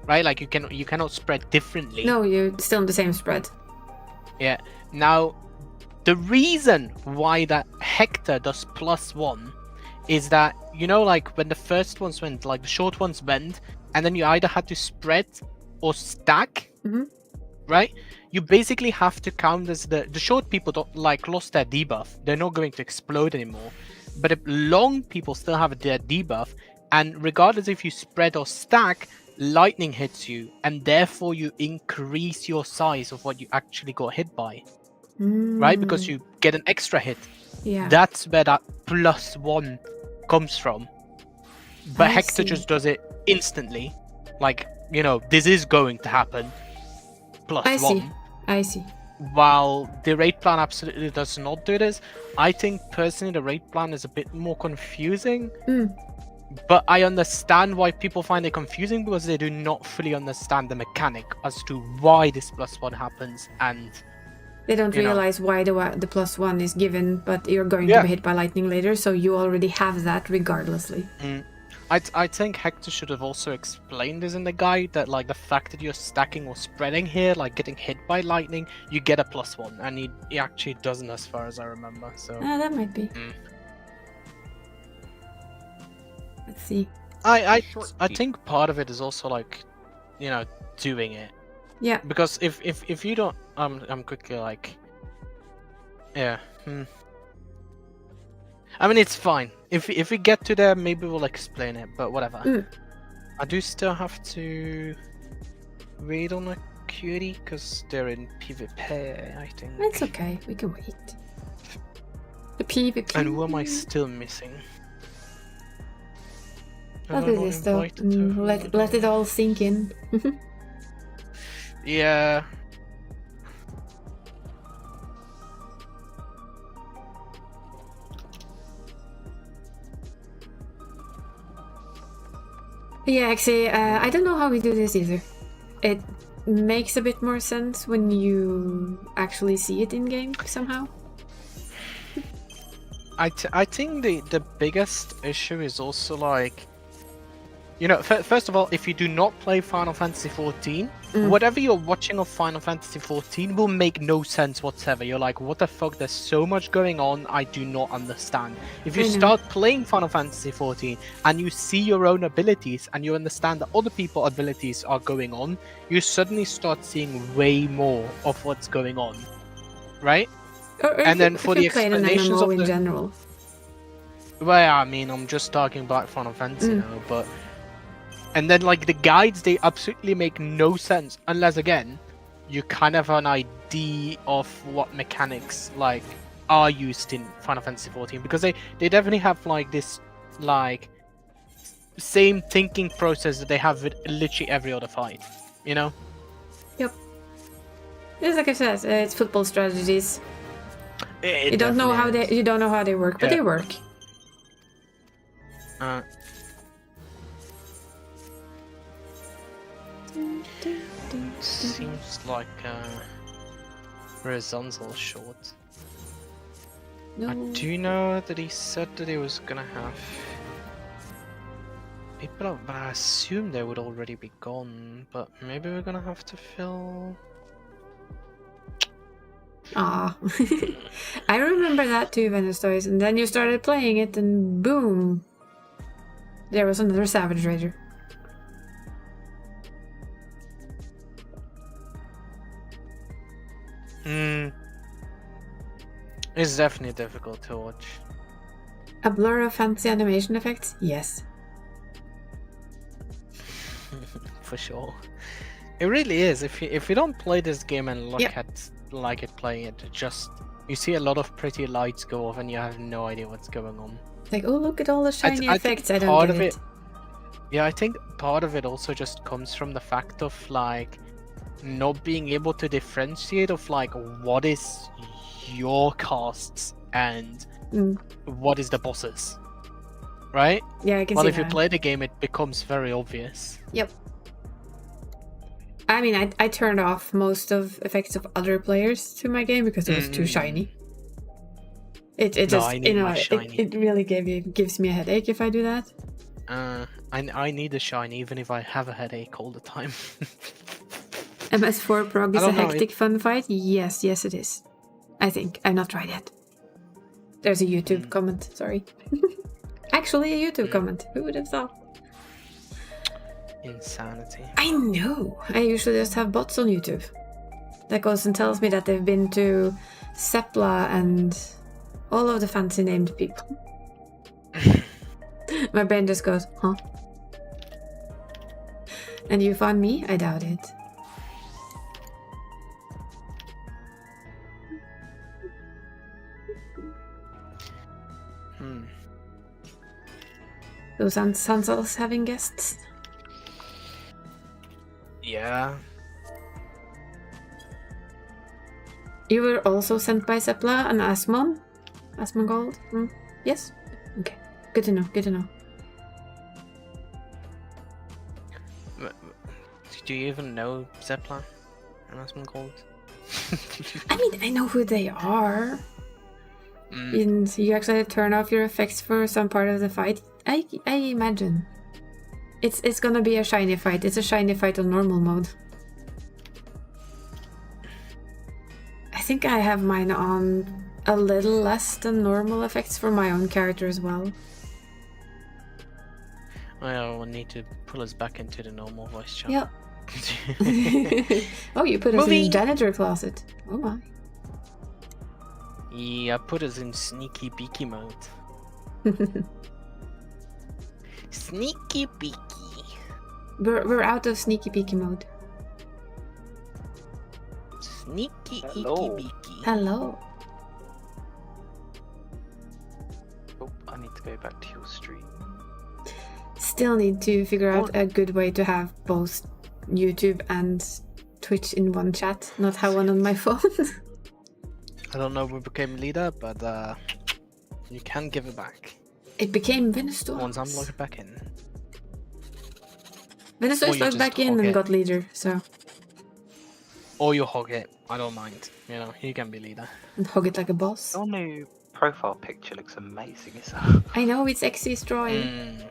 right? Like you cannot spread differently. No, you're still in the same spread. Yeah. Now, the reason why that Hector does +1 is that, you know, like when the first ones went, like the short ones went, and then you either had to spread or stack, right? You basically have to count as the short people don't like lost their debuff. They're not going to explode anymore. But the long people still have their debuff, and regardless if you spread or stack, lightning hits you, and therefore you increase your size of what you actually got hit by. Right? Because you get an extra hit. Yeah. That's where that +1 comes from. But Hector just does it instantly. Like, you know, this is going to happen. +1. I see. While the raid plan absolutely does not do this. I think personally the raid plan is a bit more confusing. But I understand why people find it confusing because they do not fully understand the mechanic as to why this +1 happens, and They don't realize why the +1 is given, but you're going to be hit by lightning later, so you already have that regardlessly. I think Hector should have also explained this in the guide, that like the fact that you're stacking or spreading here, like getting hit by lightning, you get a +1, and he actually doesn't, as far as I remember. So that might be. Let's see. I think part of it is also like, you know, doing it. Yeah. Because if you don't, I'm quickly like, yeah. I mean, it's fine. If we get to there, maybe we'll explain it. But whatever. I do still have to wait on a cutie because they're in PvP, I think. That's okay. We can wait. The PvP. And who am I still missing? I'll do this though. Let it all sink in. Yeah. Yeah, actually, I don't know how we do this either. It makes a bit more sense when you actually see it in game somehow. I think the biggest issue is also like, You know, first of all, if you do not play Final Fantasy XIV, whatever you're watching of Final Fantasy XIV will make no sense whatsoever. You're like, what the fuck? There's so much going on, I do not understand. If you I know. start playing Final Fantasy XIV and you see your own abilities and you understand that other people's abilities are going on, you suddenly start seeing way more of what's going on, right? Or if And then you, for if the you played an explanations MMO of in the- general. Well, I mean, I'm just talking about Final Fantasy now, but... And then, like, the guides, they absolutely make no sense, unless, again, you kind of have an idea of what mechanics, like, are used in Final Fantasy XIV, because they definitely have, like, this, like, same thinking process that they have with literally every other fight, you know? Yep. It's like I said, it's football strategies. It You don't know how definitely they, you don't know how they work, but Yeah. they work. is. Seems like horizontal short. No. I do know that he said that he was gonna have people, but I assume they would already be gone. But maybe we're gonna have to fill. Ah, I remember that too, Venice Toys, and then you started playing it, and boom, there was another Savage Raider. It's definitely difficult to watch. A blur of fancy animation effects? Yes. For sure. It really is. If you don't play this game and look Yep. at like it playing it, just you see a lot of pretty lights go off and you have no idea what's going on. Like, oh, look at all the shiny I think effects. I don't part get of it. Yeah, I think part of it also just comes from the fact of like not being able to differentiate of like what is your casts and Mm. what is the bosses, right? Yeah, I can Well, see if you that. play the game, it becomes very obvious. Yep. I mean, I turned off most of effects of other players to my game because it was too shiny. It No, just, I need my shiny. it really gives me a headache if I do that. I need a shine even if I have a headache all the time. MS4 Prog I is a don't know, hectic fun fight? Yes, it is. I think. I've not tried yet. There's a YouTube comment, sorry. Actually, a YouTube comment. Who would have thought? Insanity. I know! I usually just have bots on YouTube. That goes and tells me that they've been to Sepla and all of the fancy named people. My brain just goes, huh? And you found me? I doubt it. Those Sansals having guests? Yeah. You were also sent by Sepla and Asmon? Asmongold? Yes? Okay. Good to know, good to know. Do you even know Zeppelin and Asmongold? I mean, I know who they are. And you actually turn off your effects for some part of the fight. I imagine. It's gonna be a shiny fight. It's a shiny fight on normal mode. I think I have mine on a little less than normal effects for my own character as well. Well, we'll need to pull us back into the normal voice chat. Yep. Oh, you put us in Moving. the janitor closet. Oh my. Yeah, put us in sneaky beaky mode. Sneaky beaky. We're out of sneaky peeky mode. Sneaky Hello. icky beaky. Hello. Oh, I need to go back to your stream. Still need to figure out a good way to have both YouTube and Twitch in one chat, not have one on my phone. I don't know if we became leader, but you can give it back. It became Venusaur. Once I'm logged back in. Venusaur Or you logged just back in hog and it. got leader, so Or you hog it. I don't mind. You know, you can be leader. and hog it like a boss. Your new profile picture looks amazing, isn't it? I know it's Xy's drawing.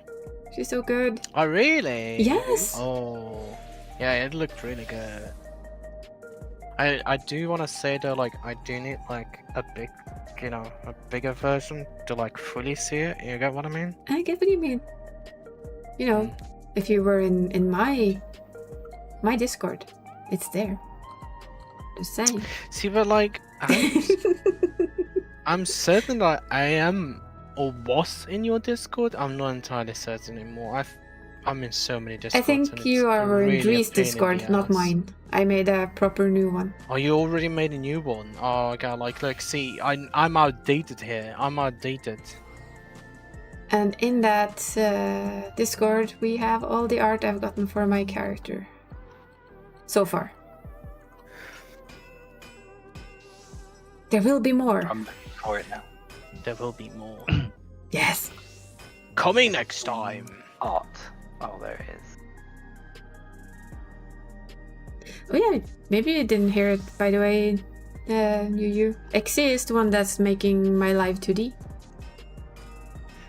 She's so good. Oh, really? Yes. Oh, yeah, it looked really good. I do want to say though, like, I do need like a big, a bigger version to like fully see it. You get what I mean? I get what you mean. You know, if you were in my Discord, it's there. Just saying. See, but like, I'm certain that I am or was in your Discord. I'm not entirely certain anymore. I'm in so many Discords. I think you are really in Dree's a pain in Discord, the not ass. mine. I made a proper new one. Oh, you already made a new one? Oh, okay. Like, look, see, I'm outdated here. I'm outdated. And in that Discord, we have all the art I've gotten for my character. So far. There will be more. I'm looking for it now. There will be more. Yes. Coming next time. Art. Oh, there it is. Oh yeah, maybe you didn't hear it, by the way, you. Exie is the one that's making my live 2D.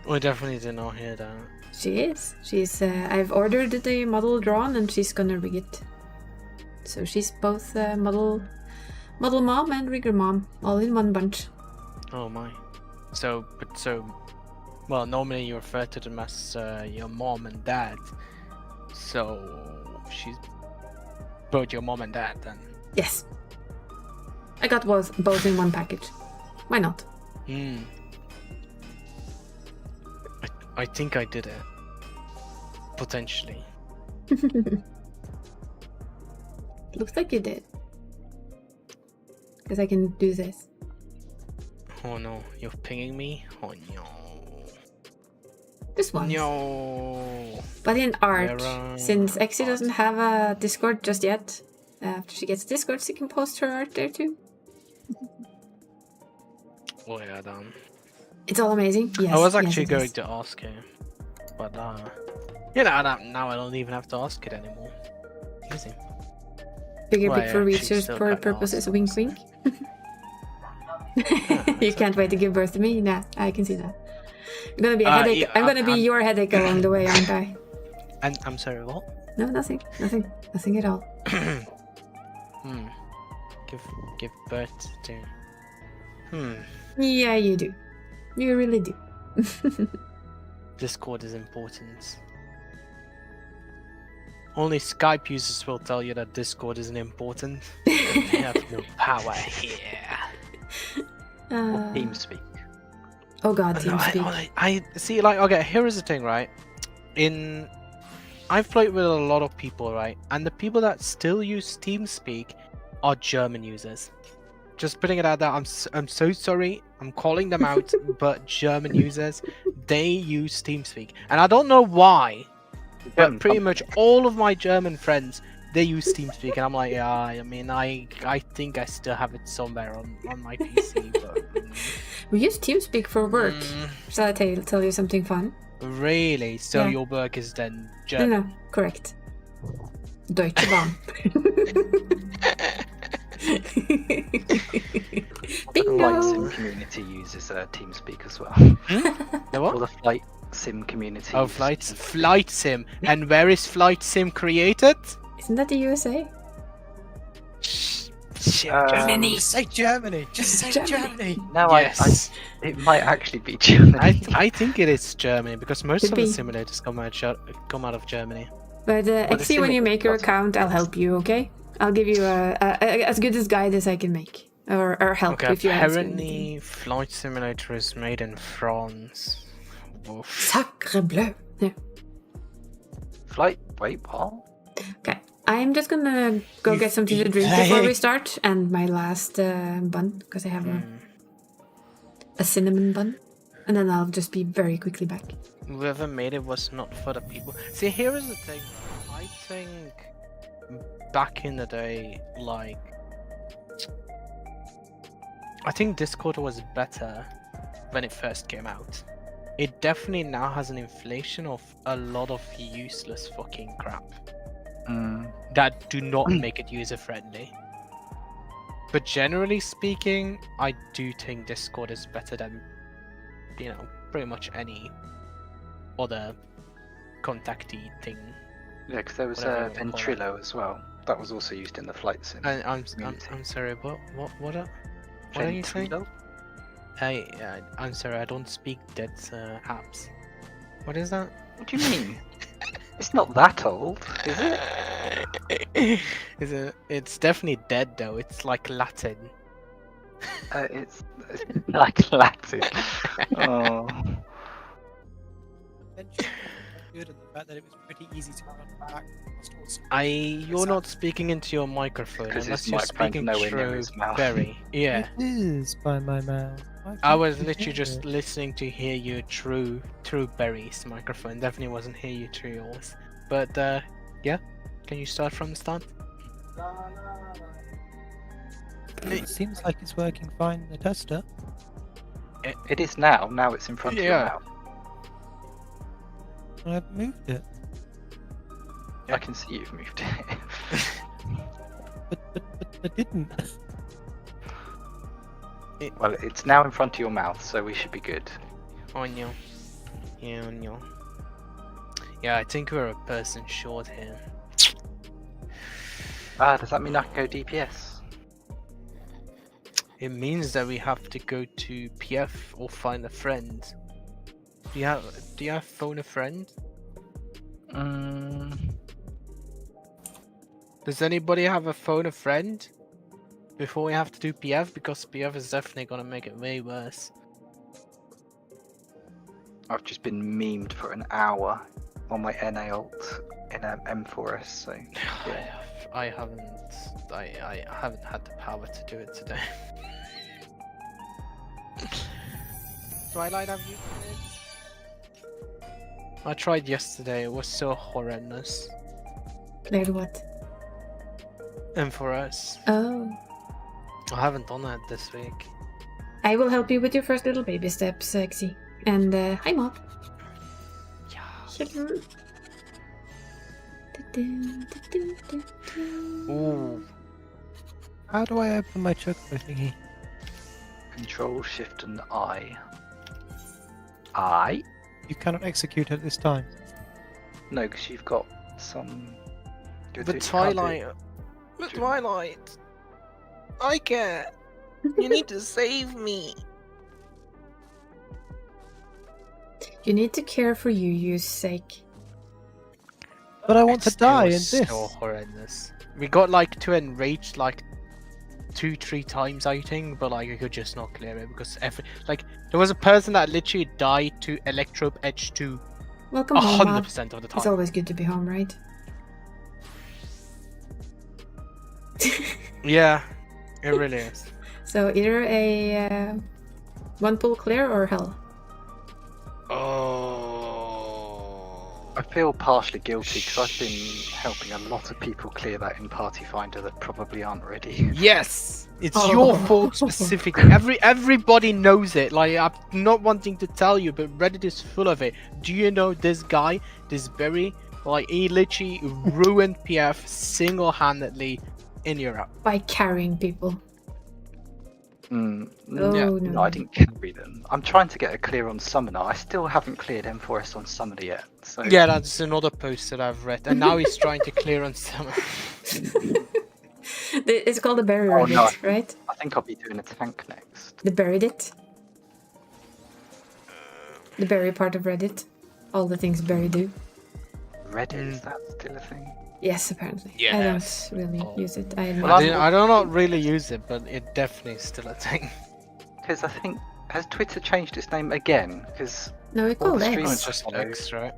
We definitely did not hear that. She is. She's. I've ordered the model drawn, and she's gonna rig it. So she's both model mom and rigger mom, all in one bunch. Oh my. Well, normally you refer to them as your mom and dad. So she's both your mom and dad then. Yes. I got both in one package. Why not? Hmm. I think I did it. Potentially. Looks like you did. Because I can do this. Oh no, you're pinging me? Oh no. Just once. No. But in art, Where, since Exie art. doesn't have a Discord just yet, after she gets Discord, she can post her art there too. Oh yeah, damn. It's all amazing. Yes. I was yes, actually it going is. to ask her, but now I don't even have to ask it anymore. Easy. Bigger Well, big for yeah, she's research still for kinda purposes. awesome, Wink, so- wink. You can't wait to give birth to me. Nah, I can see that. I'm gonna be a headache. yeah, I'm gonna be I'm- your headache along the way, aren't I? And I'm sorry, what? No, nothing at all. Give birth to. Yeah, you do. You really do. Discord is important. Only Skype users will tell you that Discord isn't important. They have no power here. TeamSpeak. Oh god, No, TeamSpeak. I see. Like, okay, here is the thing, right? I've played with a lot of people, right? And the people that still use TeamSpeak are German users. Just putting it out there. I'm so sorry. I'm calling them out, but German users, they use TeamSpeak, and I don't know why. But pretty much all of my German friends, they use TeamSpeak, and I'm like, yeah. I mean, I think I still have it somewhere on my PC, but We use TeamSpeak for work. Shall I tell you something fun? really. So Yeah. your work is then No, German. no, correct. Deutsche Bahn. The flight sim Bingo! community uses TeamSpeak as well. The All what? the flight sim community. Oh, flight sim. And where is flight sim created? Isn't that the USA? Shit, Germany. Just say Germany. Just say Germany. No, Yes. it might actually be Germany. I think it is Germany because most Could of be. the simulators come out of Germany. But the Exie, when you make your simulator account, I'll help you, okay? I'll give you as good as guide as I can make. Or help Okay, if you ask me anything. apparently Flight Simulator is made in France. Oof. Sacre bleu. Yeah. Flight. Wait, what? Okay. I'm just gonna go get something to drink before we start, and my last bun, because I have a cinnamon bun. And then I'll just be very quickly back. Whoever made it was not for the people. See, here is the thing. I think back in the day, like, I think Discord was better when it first came out. It definitely now has an inflation of a lot of useless fucking crap that do not make it user friendly. But generally speaking, I do think Discord is better than, pretty much any other contactee thing. Yeah, because there was Whatever a you wanna call it. Ventrilo as well. That was also used in the flight sim. And I'm community. sorry. What are you saying? Ventrilo? I'm sorry. I don't speak dead apps. What is that? What do you mean? It's not that old, is it? Is it? It's definitely dead though. It's like Latin. It's like Latin. Oh. Good, and the fact that it was pretty easy to run back. You're not speaking into your microphone 'Cause unless his you're microphone's speaking nowhere near through his mouth. Barry. Yeah. It is by my mouth. I was literally just listening to hear you through Barry's microphone. Definitely wasn't hear you through yours. But yeah, can you start from the start? It seems like it's working fine in the tester. It is now. Now it's in front of your Yeah. mouth. I've moved it. I can see you've moved it. But I didn't. Well, it's now in front of your mouth, so we should be good. On you. Yeah, on you. Yeah, I think we're a person short here. Does that mean I can go DPS? It means that we have to go to PF or find a friend. Do you have phone a friend? Does anybody have a phone a friend before we have to do PF? Because PF is definitely gonna make it way worse. I've just been memed for an hour on my NA ult in M4S, so yeah. I haven't had the power to do it today. Twilight, have you played? I tried yesterday, it was so horrendous. Played what? M4S. Oh. I haven't done that this week. I will help you with your first little baby steps, Xy. And hi, Mob. Yeah. Hello. Ooh. How do I open my chocobo thingy? Control, Shift, and I. I? You cannot execute at this time. No, because you've got some. The Twilight. The Twilight. I can't. You need to save me. You need to care for Yu's sake. But I want to die in It's this. so horrendous. We got like to enrage like 2-3 times I think, but like I could just not clear it because there was a person that literally died to Electrope Edge 2 Welcome home, Mob. 100% of the time. It's always good to be home, right? Yeah, it really is. So either a one pull clear or hell. I feel partially guilty because I've been helping a lot of people clear that in Party Finder that probably aren't ready. Yes, it's Oh. your fault specifically. Everybody knows it. Like I'm not wanting to tell you, but Reddit is full of it. Do you know this guy, this Berry? Like he literally ruined PF single-handedly in Europe. By carrying people. Mm, Oh, Yeah. no. No, I didn't carry them. I'm trying to get a clear on Summoner. I still haven't cleared M4S on Summoner yet. So Yeah, that's another post that I've read, and now he's trying to clear on summer. It's called the Berry Oh, Reddit, no. right? I think I'll be doing a tank next. The Buried It. The Berry part of Reddit. All the things Berry do. Reddit, is that still a thing? Yes, apparently. Yes. I don't really Oh. use it. I admit. Well, I do not really use it, but it definitely is still a thing. Because I think, has Twitter changed its name again? Because No, it's all called the X. streamers It's just follow. X, right?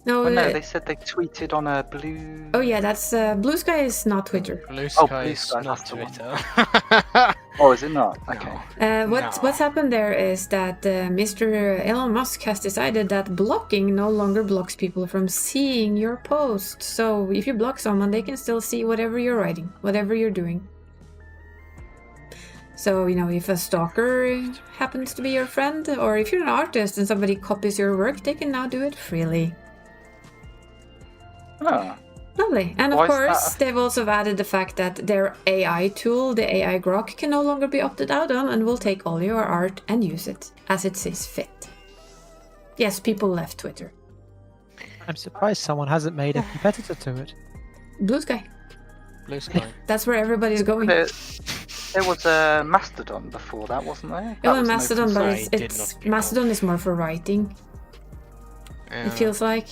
No, Well, no, they said they tweeted on a blue. oh yeah, that's Blue Sky is not Twitter. Blue Oh, Sky Blue is Sky, not that's the one. Twitter. Oh, is it not? Okay. What's happened there is that Mr. Elon Musk has decided that blocking no longer blocks people from seeing your post. So if you block someone, they can still see whatever you're writing, whatever you're doing. So, you know, if a stalker happens to be your friend, or if you're an artist and somebody copies your work, they can now do it freely. Oh. Lovely. And of Why is course, that? they've also added the fact that their AI tool, the AI Grok, can no longer be opted out on and will take all your art and use it as it sees fit. Yes, people left Twitter. I'm surprised someone hasn't made a competitor to it. Blue Sky. Blue Sky. That's where everybody's going. There was a Mastodon before that, wasn't there? Yeah, That was an Mastodon, open but source. it's Mastodon is more for writing. It feels like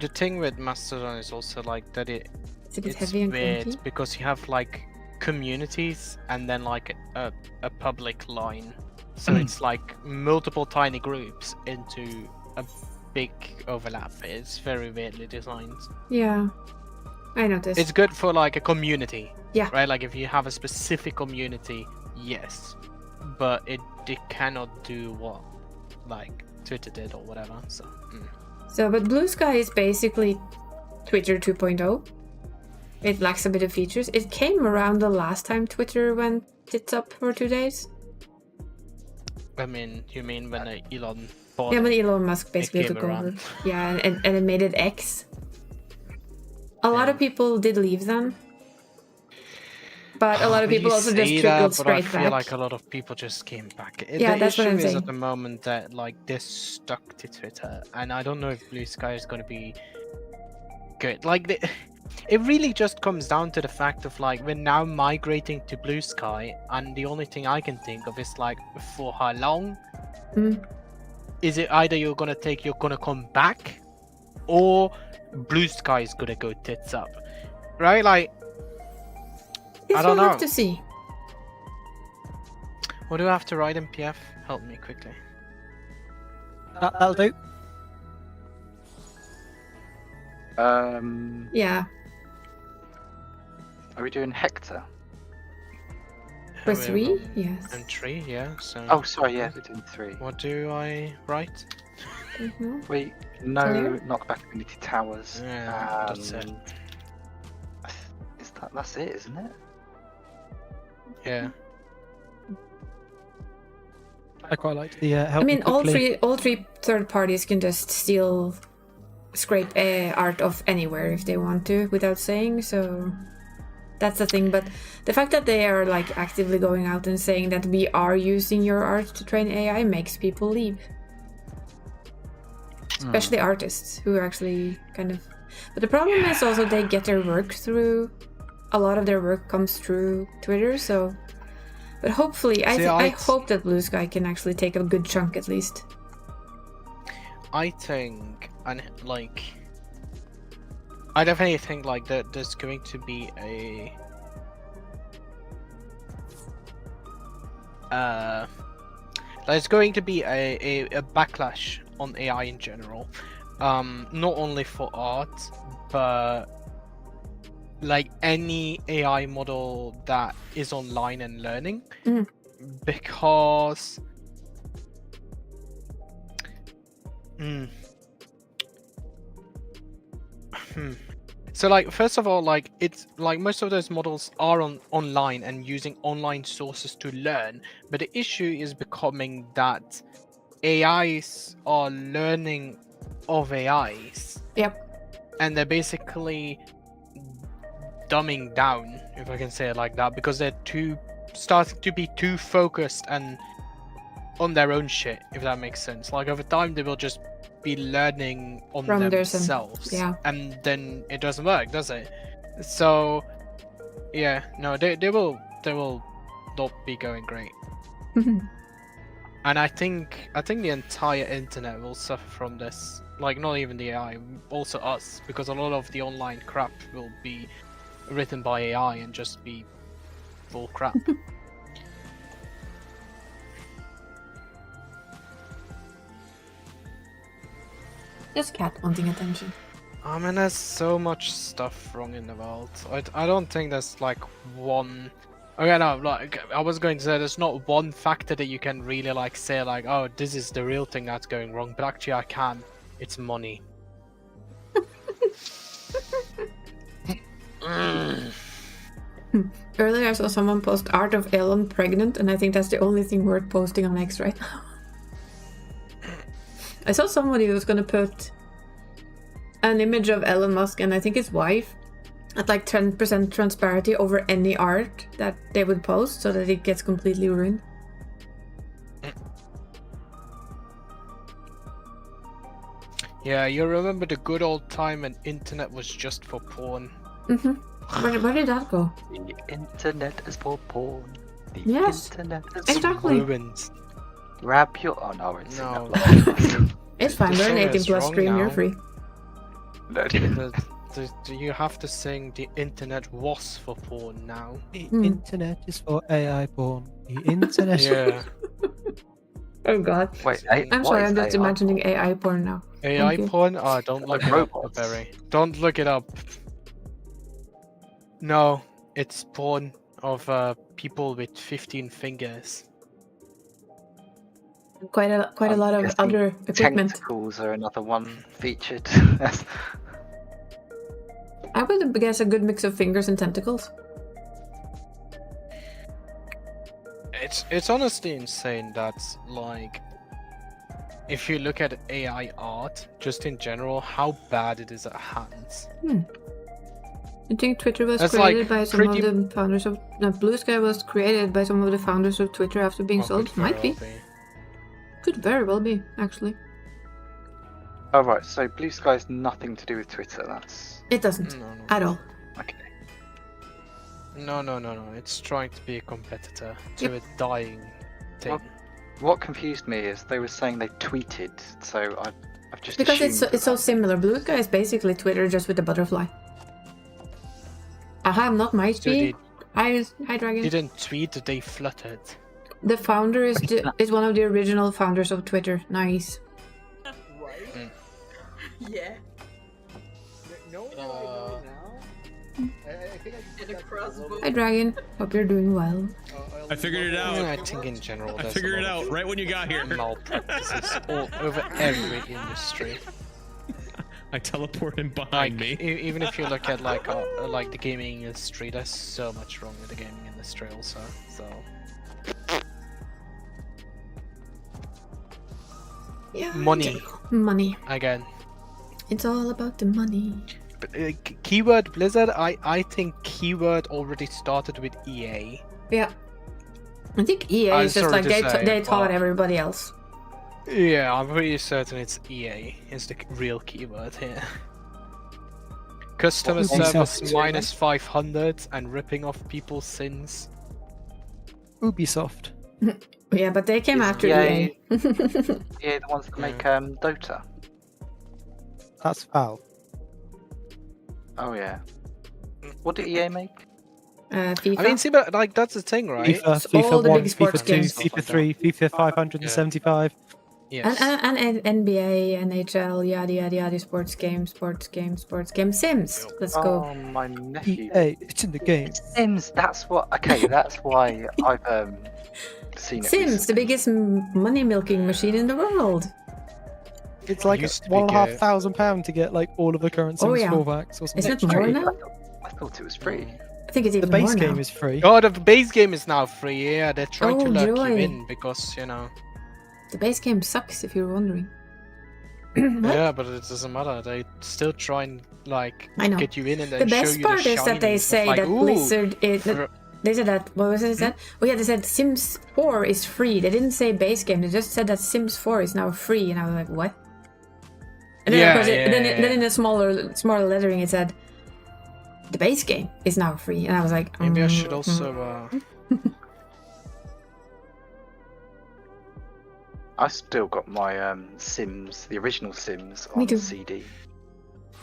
The thing with Mastodon is also like that it's a bit it's heavy and weird clunky. because you have like communities and then like a public line. So it's like multiple tiny groups into a big overlap. It's very weirdly designed. Yeah, I noticed. It's good for like a community. Yeah. Right? Like if you have a specific community, yes. But it cannot do what like Twitter did or whatever. So So, but Blue Sky is basically Twitter 2.0. It lacks a bit of features. It came around the last time Twitter went tits up for 2 days. I mean, you mean when Elon bought Yeah, it? when Elon Musk basically came took over. around. Yeah, and it made it X. A lot of people did leave then. But a lot of But people you also just say trickled that, but I straight feel back. like a lot of people just came back. Yeah, The that's what issue I'm is saying. at the moment that like they're stuck to Twitter, and I don't know if Blue Sky is going to be good. Like it really just comes down to the fact of like we're now migrating to Blue Sky, and the only thing I can think of is like for how long? Is it either you're gonna come back, or Blue Sky is gonna go tits up, right? Like Yes, I don't we'll know. have to see. What do I have to write in PF? Help me quickly. That'll do. Yeah. Are we doing Hector? For We're 3? on Yes. M3, yeah. So. Oh, sorry, yeah, we're doing 3. What do I write? Mhm. Wait, no Clear? knockback community towers. Yeah, that's it. That's it, isn't it? Yeah. I quite liked the help I mean, me all quickly. three third parties can just steal, scrape art off anywhere if they want to, without saying. So that's the thing. But the fact that they are like actively going out and saying that we are using your art to train AI makes people leave, especially artists who are actually kind of. But the problem is also they get their work through. A lot of their work comes through Twitter, so. But hopefully, I hope that Blue Sky can actually take a good chunk at least. I think, and like, I definitely think like that there's going to be there's going to be a backlash on AI in general, not only for art, but like any AI model that is online and learning, because so like first of all, like it's like most of those models are online and using online sources to learn, but the issue is becoming that AIs are learning of AIs. Yep. And they're basically dumbing down, if I can say it like that, because they're starting to be too focused and on their own shit, if that makes sense. Like over time they will just be learning on From themselves, yeah. and then it doesn't work, does it? So yeah, no, they will not be going great. And I think the entire internet will suffer from this. Like not even the AI, also us, because a lot of the online crap will be written by AI and just be full crap. Just cat wanting attention. I mean, there's so much stuff wrong in the world. I don't think there's like one. Okay, no, like I was going to say, there's not one factor that you can really like say like, oh, this is the real thing that's going wrong. But actually, I can. It's money. Earlier I saw someone post art of Elon pregnant, and I think that's the only thing worth posting on X right now. I saw somebody who was gonna put an image of Elon Musk and I think his wife at like 10% transparency over any art that they would post so that it gets completely ruined. Yeah, you remember the good old time when internet was just for porn? Where did that go? The internet is for porn. The Yes, internet is exactly. Ruined. Grab your. Oh no, it's No. It's fine. We're an Sorry, 18 it's plus wrong stream. You're now. free. You have to sing the internet was for porn now. The internet is for AI porn. The internet. Yeah. Oh god. Wait, I'm sorry. I'm just imagining AI porn now. AI Thank you. porn? Oh, don't look Like it up, robots. Barry. Don't look it up. No, it's porn of people with 15 fingers. Quite a lot of other equipment. Tentacles are another one featured. I would guess a good mix of fingers and tentacles. It's honestly insane that, like, if you look at AI art, just in general, how bad it is at hands. I think Twitter was That's created like by some of pretty- the founders of... No, Blue Sky was created by some of the founders of Twitter after being Well, sold. could Might very be. well be. Could very well be, actually. Oh right, so Blue Sky's nothing to do with Twitter. That's It doesn't. No, no. At all. okay. No. It's trying to be a competitor to Yep. a dying thing. What confused me is they were saying they tweeted, so I've just Because assumed it's so similar. Blue Sky is basically Twitter just with a butterfly. Aha, I'm not might So be. they Hi, Dragon. didn't tweet, they fluttered. The founder is one of the original founders of Twitter. Nice. Right? Yeah. No, I think I did a crossbow. Hi, Dragon. Hope you're doing well. I figured it out. Yeah, I think in general, I there's figured a it lot out right when you got here. of malpractices all over every industry. I teleported him Like, behind me. even if you look at like the gaming industry, there's so much wrong with the gaming industry also. So Yeah. money Money. again. It's all about the money. But, keyword Blizzard, I think keyword already started with EA. Yeah. I think EA I'm is just sorry like to they say, they taught but- everybody else. Yeah, I'm pretty certain it's EA is the real keyword here. Customer Ubisoft. service minus 500 and ripping off people's sins. Ubisoft. Yeah, but they came Is after EA EA. Yeah, the ones that make Dota. That's Valve. Oh yeah. What did EA make? FIFA. I mean, see, but like that's the thing, right? FIFA, It's all FIFA the 1, big sports FIFA 2, games. FIFA 3, FIFA 575. Yes. and NBA, NHL, yada yada yada, sports games, Sims. Let's go. Oh, my nephew. EA, it's in the game. Sims. That's what. Okay, that's why I've seen it. Sims, the biggest money milking machine in the world. It's like Used to be £1,500 to get like all of the current Sims Oh, yeah. 4 packs or something. Isn't it more now? I thought it was free. I think it's The even base more game now. is free. Oh, the base game is now free. Yeah, they're trying to Oh, lurk joy. you in because you know. The base game sucks, if you're wondering. Yeah, but it doesn't matter. They still try and like I know. get you in and then The show best you part the is that they shiny say stuff, like, that "Ooh, Blizzard is. for- They said that. What was it? They said? Oh yeah, they said Sims 4 is free. They didn't say base game. They just said that Sims 4 is now free, and I was like, what? And then, Yeah, of course, yeah, then, yeah. then in the smaller lettering, it said the base game is now free, and I was like, Maybe I should also. I still got my Sims, the original Sims, Me on too. CD.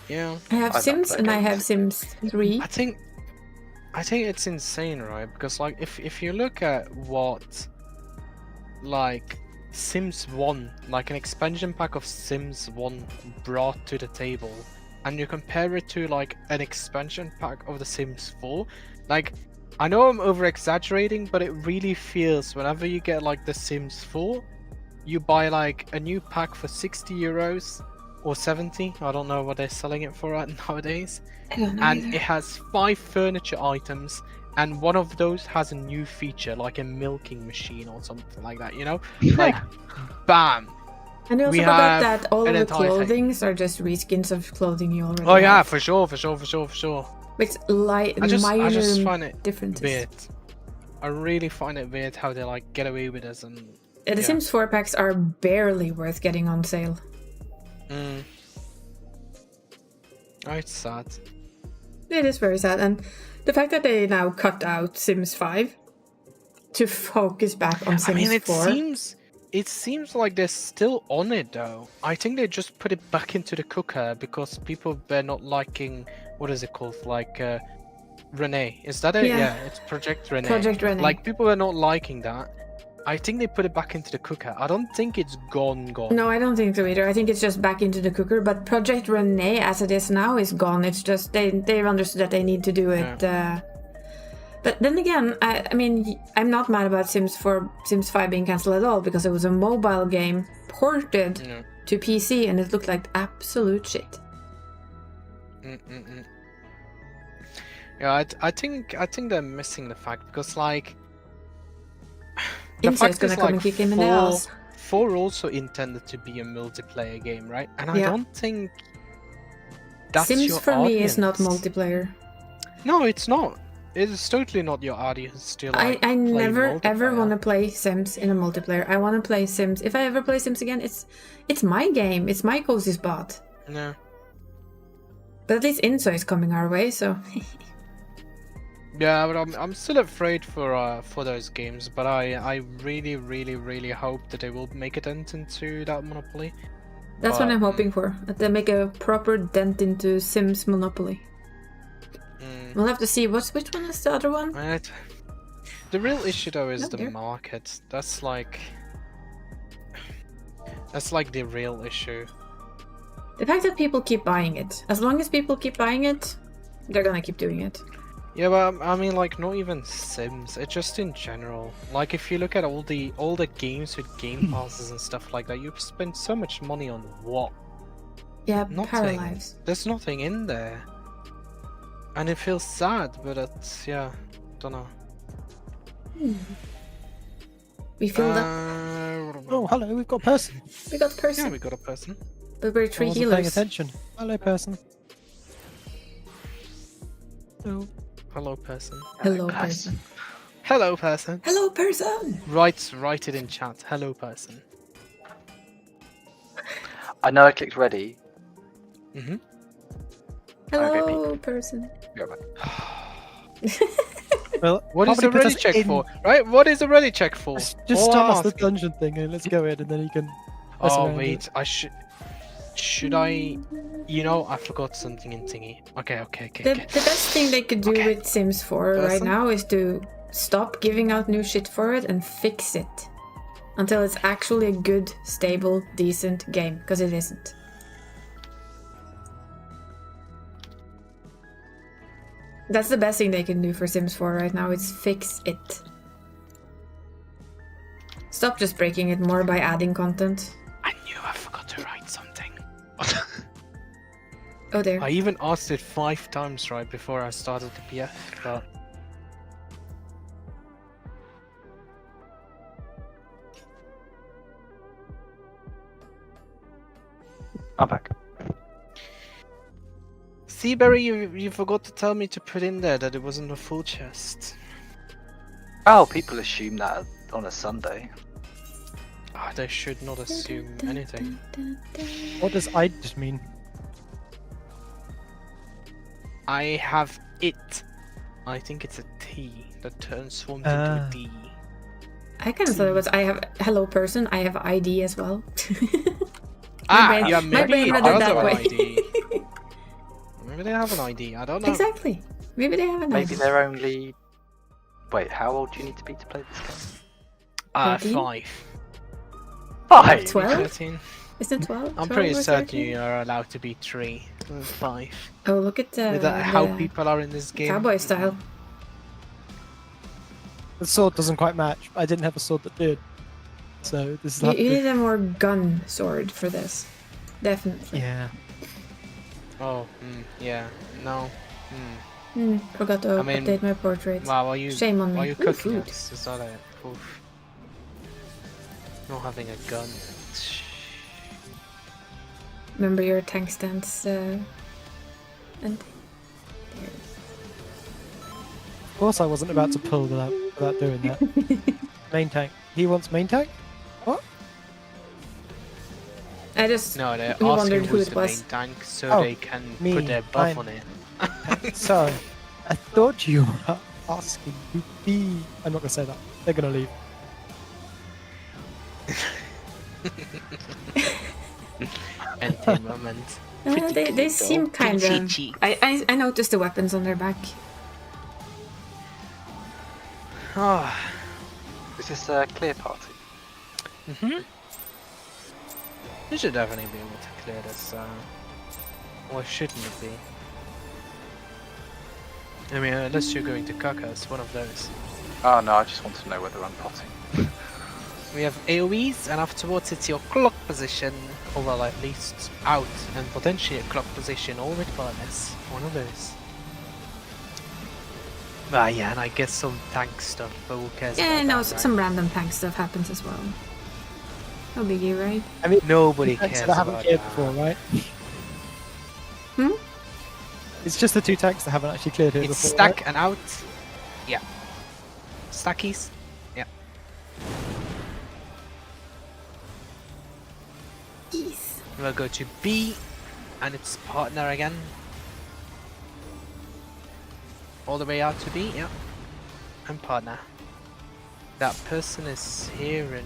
Yeah. I have like Sims that and I game. have Sims 3. I think it's insane, right? Because like if you look at what like Sims 1, like an expansion pack of Sims 1 brought to the table, and you compare it to like an expansion pack of The Sims 4, like I know I'm over exaggerating, but it really feels whenever you get like The Sims 4, you buy like a new pack for €60 or 70. I don't know what they're selling it for at nowadays. I don't know And either. it has 5 furniture items, and one of those has a new feature like a milking machine or something like that, you know? Like bam. And I also we forgot have that all an of the entire thing. clothings are just reskins of clothing you already Oh yeah, have. for sure. With I just minor find it differences. weird. I really find it weird how they like get away with this and The yeah. Sims 4 packs are barely worth getting on sale. Oh, it's sad. It is very sad, and the fact that they now cut out Sims 5 to focus back on Sims I mean, it 4. seems like they're still on it though. I think they just put it back into the cooker because people were not liking, what is it called, like Renee. Is that it? Yeah. It's Project Renee. Project Renee. Like people were not liking that. I think they put it back into the cooker. I don't think it's gone. No, I don't think so either. I think it's just back into the cooker. But Project Renee, as it is now, is gone. It's just they've understood that they need to do it. Yeah. But then again, I mean, I'm not mad about Sims 5 being cancelled at all, because it was a mobile game ported to PC and it looked like absolute shit. Yeah, I think they're missing the fact because like Inside's gonna come and kick him in the ass. 4 also intended to be a multiplayer game, right? And I Yeah. don't think that's Sims your for me is not audience. multiplayer. No, it's not. It is totally not your audience to like I play never ever multiplayer. want to play Sims in a multiplayer. I want to play Sims. If I ever play Sims again, it's my game. It's my cozy spot. No. But at least Inso is coming our way, so Yeah, but I'm still afraid for those games. But I really hope that they will make a dent into that monopoly. that's what I'm hoping for. That they make a proper dent into Sims Monopoly. We'll have to see. Which one is the other one? The real issue though is Not the there. market. That's like the real issue. The fact that people keep buying it. As long as people keep buying it, they're gonna keep doing it. Yeah, but I mean, like, not even Sims. It's just in general. Like, if you look at all the games with game passes and stuff like that, you've spent so much money on what? Yeah, Nothing. Paralives. There's nothing in there, and it feels sad. But it's don't know. We filled up. Oh, hello, we've got a person. We got a person. Yeah, we got a person. But we're I 3 wasn't paying healers. attention. Hello, person. Hello. Hello, person. Hello, person. Hello, person. Hello, person. Write it in chat. Hello, person. I know I clicked ready. Hello, person. Go back. Well, What is how the many ready put us check in? for? Right? What is the ready check for? Just All I'm start the asking. dungeon thing and let's go in and then you can... mess Oh around with wait, it. should I? You know, I forgot something in thingy. Okay. The best thing they could do with Sims 4 right Person? now is to stop giving out new shit for it and fix it. Until it's actually a good, stable, decent game. Because it isn't. That's the best thing they can do for Sims 4 right now, is fix it. Stop just breaking it more by adding content. I knew I forgot to write something. Oh dear. I even asked it 5 times right before I started the PF, but I'm back. Seaberry, you forgot to tell me to put in there that it wasn't a full chest. Oh, people assume that on a Sunday. Ah, they should not assume anything. What does I just mean? I have it. I think it's a T that transforms into a D. I kind of thought it was I have hello person, I have ID as well. Ah, yeah, my maybe brain it read it does that have an way. ID. Maybe they have an ID. I don't know. Exactly. Maybe they have an Maybe ID. they're only. Wait, how old do you need to be to play this game? 13? 5. 5? 12? 13. Is it 12? I'm 12 pretty or certain 13? you are allowed to be 3. 5. Oh, look at With that, how the people are in this game. cowboy style. The sword doesn't quite match. I didn't have a sword that did. So this is You, not you good. need a more gun sword for this. Definitely. Yeah. Oh, yeah, no. Forgot to I mean, update my portrait. Wow, are you? Shame on me. Are you Ooh, cooking food. us? Is that it? Oof. Not having a gun. Remember your tank stance and Of course I wasn't about to pull without doing that. Main tank. He wants main tank? What? I just No, they're wondered asking who who's it the main was. tank so Oh, they can me, put their buff fine. on it. Sorry. I thought you were asking who be. I'm not gonna say that. They're gonna leave. Entertainment. They seem kind of. I noticed the weapons on their back. Oh. Is this a clear party? Mm-hmm. You should definitely be able to clear this, or shouldn't it be? I mean, unless you're going to cuck us, one of those. Oh no, I just want to know whether I'm potting. We have AoEs, and afterwards it's your clock position, or well, at least out, and potentially a clock position, or with bonus. One of those. Ah, yeah, and I guess some tank stuff, but who cares? Yeah, about no, that, right? some random tank stuff happens as well. No biggie, right? I mean, Nobody tanks cares that haven't about cleared that. before, right? Hmm? It's just the 2 tanks that haven't actually cleared here It's before. stack right? and out. Yeah. Stackies. Yeah. Yes. We'll go to B, and it's partner again. All the way out to B, yeah. And partner. That person is here, and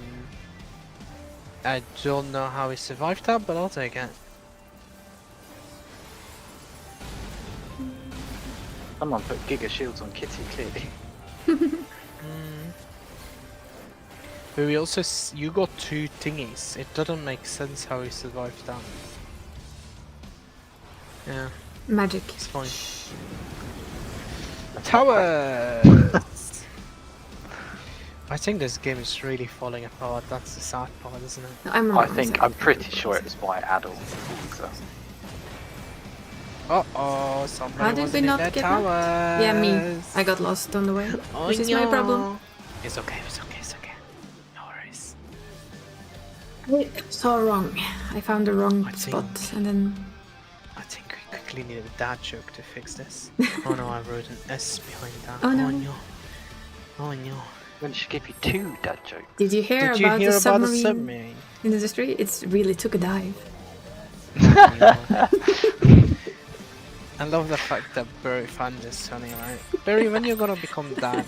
I don't know how he survived that, but I'll take it. Someone put Giga Shields on Kitty, clearly. But we also, you got 2 thingies. It doesn't make sense how he survived that. Yeah, Magic. it's fine. Towers! I think this game is really falling apart. That's the sad part, isn't it? I'm pretty sure it was by adult. So. Uh-oh, somebody How did we wasn't in not their get towers. that? Yeah, me. I got lost on the way. Oh, This is my no. problem. It's okay, it's okay, it's okay. No worries. I saw wrong. I found the wrong I spot, think- and then I think we quickly need a dad joke to fix this. Oh no, I wrote an S behind that. Oh, no. Oh no. When she gave you 2 dad jokes. did you hear Did you about hear the about the submarine submarine? in the street? It really took a dive. I love the fact that Barry found this funny, right? Barry, when you're gonna become dad?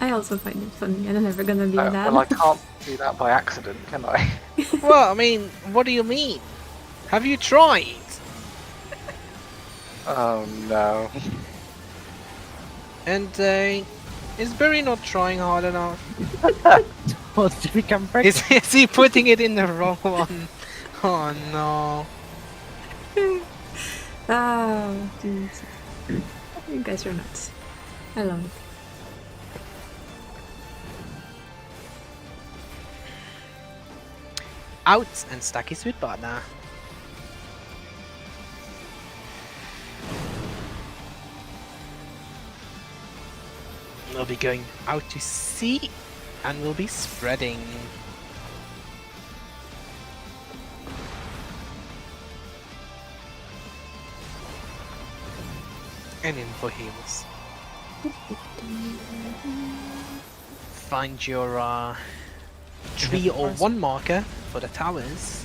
I also find it funny, and I'm never gonna be that. Well, I can't do that by accident, can I? Well, I mean, what do you mean? Have you tried? Oh no. And is Barry not trying hard enough? Well, did you become pregnant? Is he putting it in the wrong one? Oh no. Oh, dude. You guys are nuts. I love it. Out and stack his with partner. We'll be going out to sea and we'll be spreading. And in for heals. Find your 3 or 1 marker for the towers.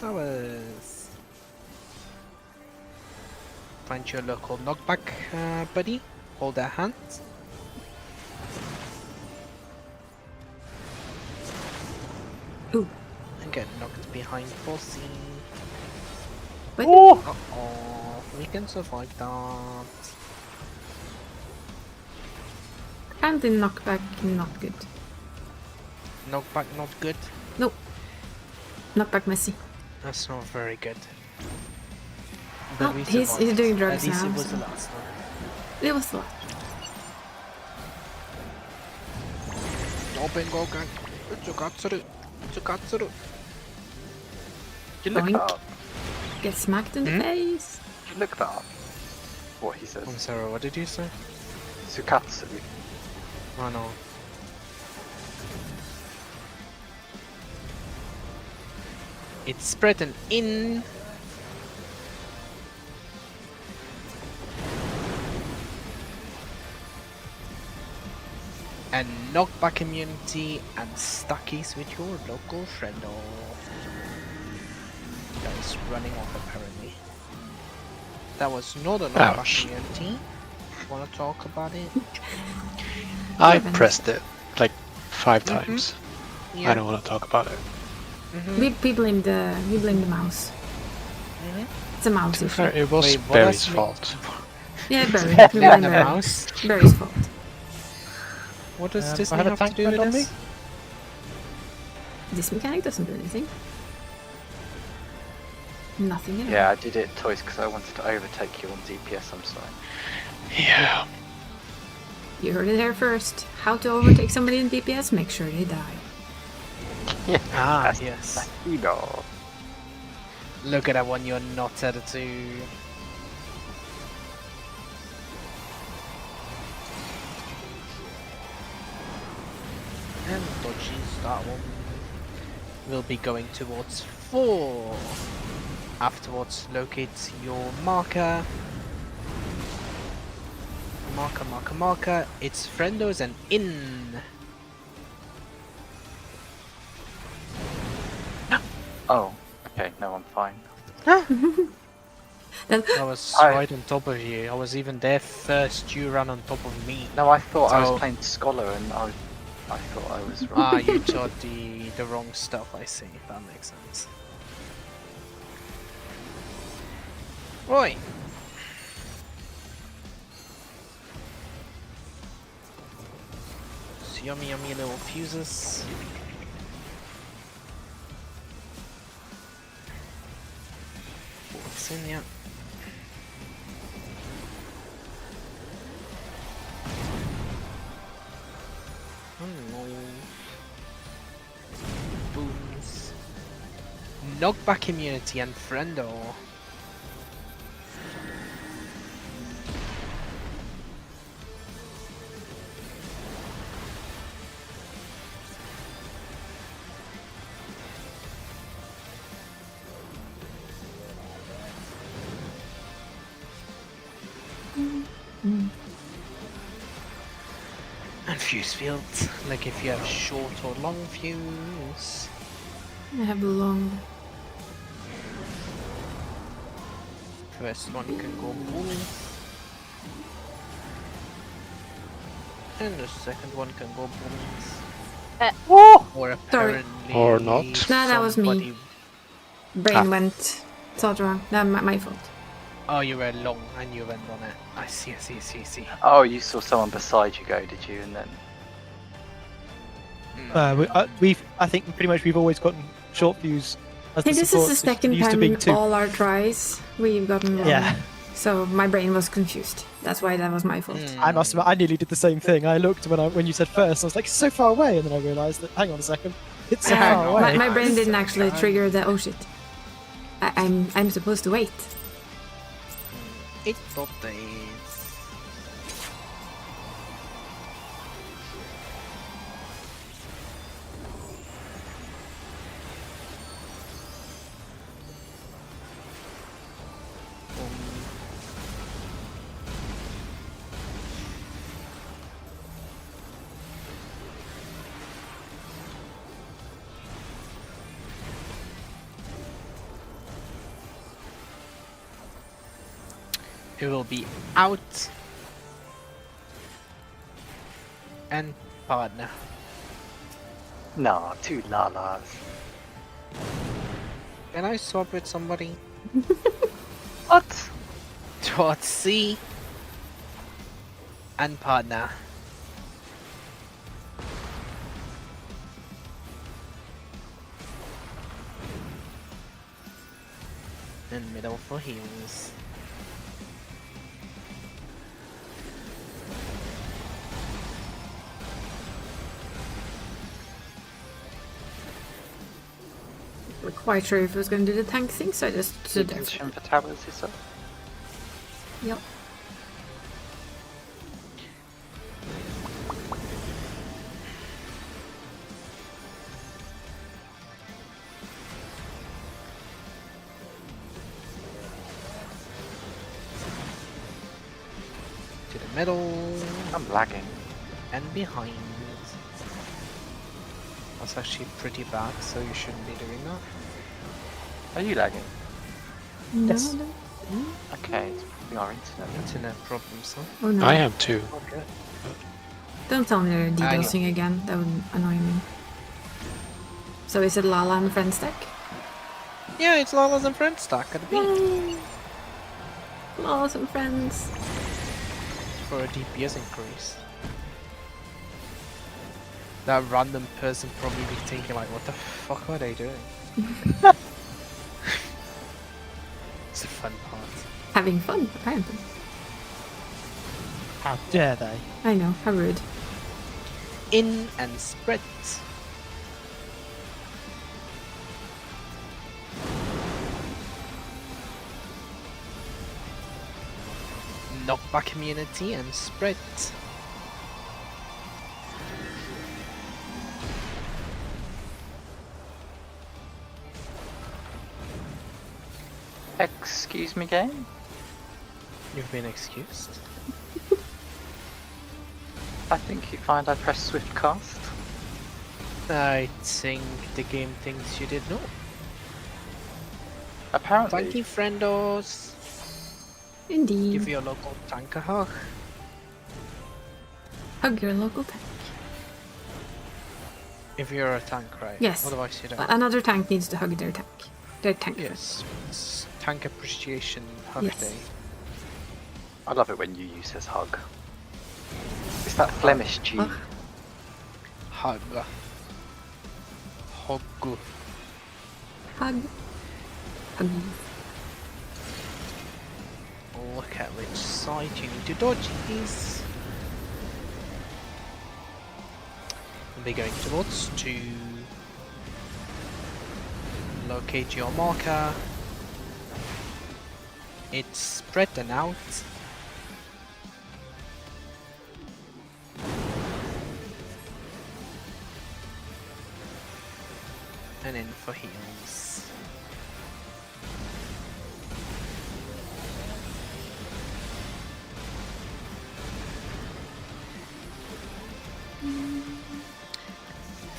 Towers. Find your local knockback buddy. Hold their hands. Ooh. And get knocked behind Bossy. What? Uh-oh. We can survive that. And the knockback, not good. Knockback not good. Nope. Knockback messy. That's not very good. Oh, we he's survived. doing drugs At least now, it was so- the last one. It was a lot. Open Gokan. Utsukatsuru. Utsukatsuru. You look Boink. that up. Get smacked in the face. You look that up. What he says. I'm sorry, what did you say? Sukatsu. Oh no. It's spreading in. And knockback immunity and stackies with your local friend that is running off apparently. That was not a knockback Ouch. immunity. Wanna talk about it? I pressed it like 5 Mhm. times. Yeah. I don't want to talk about it. We blame the mouse. It's a mouse To be issue. fair, it was Wait, what Barry's does fault. Yeah, Barry. We Yeah, blame the Barry. mouse. Barry's fault. What does I Disney have a have to tank do friend with on me. this? This mechanic doesn't do anything. Nothing at all. Yeah, I did it twice because I wanted to overtake you on DPS, I'm sorry. Yeah. You heard it here first. How to overtake somebody in DPS? Make sure they die. Ah, yes. You know. Look at that one, you're not at it too. And dodges that one. We'll be going towards 4. Afterwards, locate your marker. Marker. It's friendos and in. Oh, okay, no, I'm fine. I was right on top of you. I was even there first. You ran on top of me. No, I thought I So- was playing Scholar and I thought I was wrong. Ah, you taught the wrong stuff. I see. That makes sense. Right. So yummy little fuses. What's in ya? Booms. Knockback immunity and friendo. And fuse fields, like if you have short or long fuse. I have long. First one can go boom. And the second one can go boom. Or Sorry. apparently Or not. Nah, that was me. somebody- Brain went. Thought wrong. Nah, my fault. Oh, you were long and you went on it. I see. Oh, you saw someone beside you go, did you? And then I think pretty much we've always gotten short fuse as Hey, the this is support. the It's second used to time being in two. all our tries we've gotten wrong. Yeah. So my brain was confused. That's why that was my fault. I must admit, I nearly did the same thing. I looked when you said first, I was like, it's so far away, and then I realised that, hang on a second, it's so far away. My brain didn't actually trigger the oh shit. I'm supposed to wait. It updates. It will be out and partner. no, 2 lalas. Can I swap with somebody? What? Towards C and partner. And middle for heals. I'm quite sure if I was going to do the tank thing, so I just stood there. Intention for towers yourself? Yep. middle. I'm lagging. And behind. That's actually pretty bad, so you shouldn't be doing that. Are you lagging? No, Yes. no. Okay, it's probably our internet. Internet problems, huh? Oh no. I am too. Okay. Don't tell me they're DDoSing again. That would annoy me. So is it Lala and Friend Stack? Yeah, it's Lala's and Friends stack at the beat. Yay! Lala's and Friends. For a DPS increase. That random person probably be thinking like, what the fuck are they doing? It's the fun part. Having fun, apparently. How dare they? I know, how rude. In and spread. Knockback community and spread. Excuse me, game? You've been excused. I think you find I pressed Swift Cast. I think the game thinks you did not. Apparently. Thank you, friendos. Indeed. Give your local tank a hug. Hug your local tank. If you're a tank, right? Yes. Otherwise you don't. Another tank needs to hug their tank. Their tank. Yes. It's Tank Appreciation Hug Yes. Day. I love it when you use says hug. It's that Flemish G. Hug. Hug. Hug. Hug. Hug. Look at which side you need to dodge these. We'll be going towards to locate your marker. It's spread and out. And in for heals.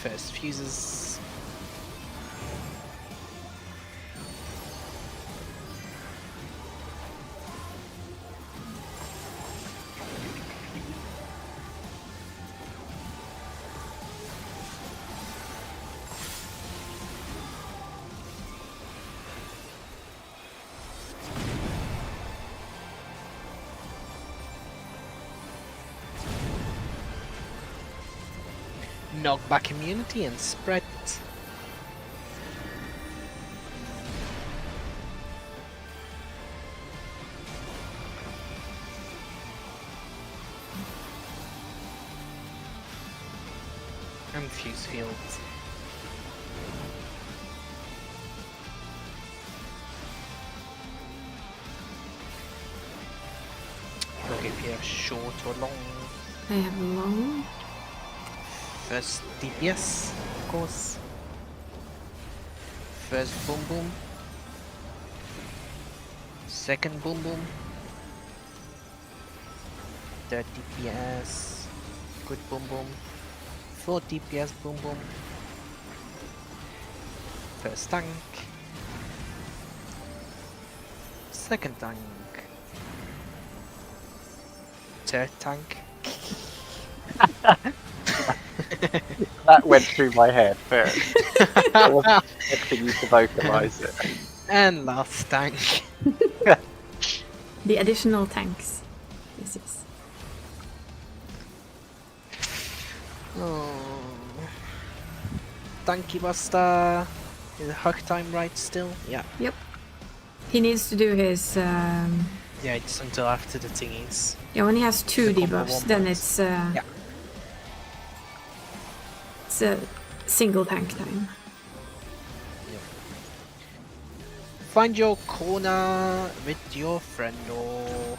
First fuses. Knockback immunity and spread. And fuse fields. We'll give you a short or long. I have long. First DPS, of course. First boom boom. Second boom boom. Third DPS. Good boom boom. Fourth DPS boom boom. First tank. Second tank. Third tank. That went through my head, but I wasn't expecting you to vocalise it. And last tank. The additional tanks. Yes, yes. Oh. Tanky Buster. Is hug time right still? Yeah. Yep. He needs to do his. Yeah, it's until after the thingies. Yeah, when he has two The combo debuffs, one then ones. it's. Yeah. It's a single tank time. Find your corner with your friend or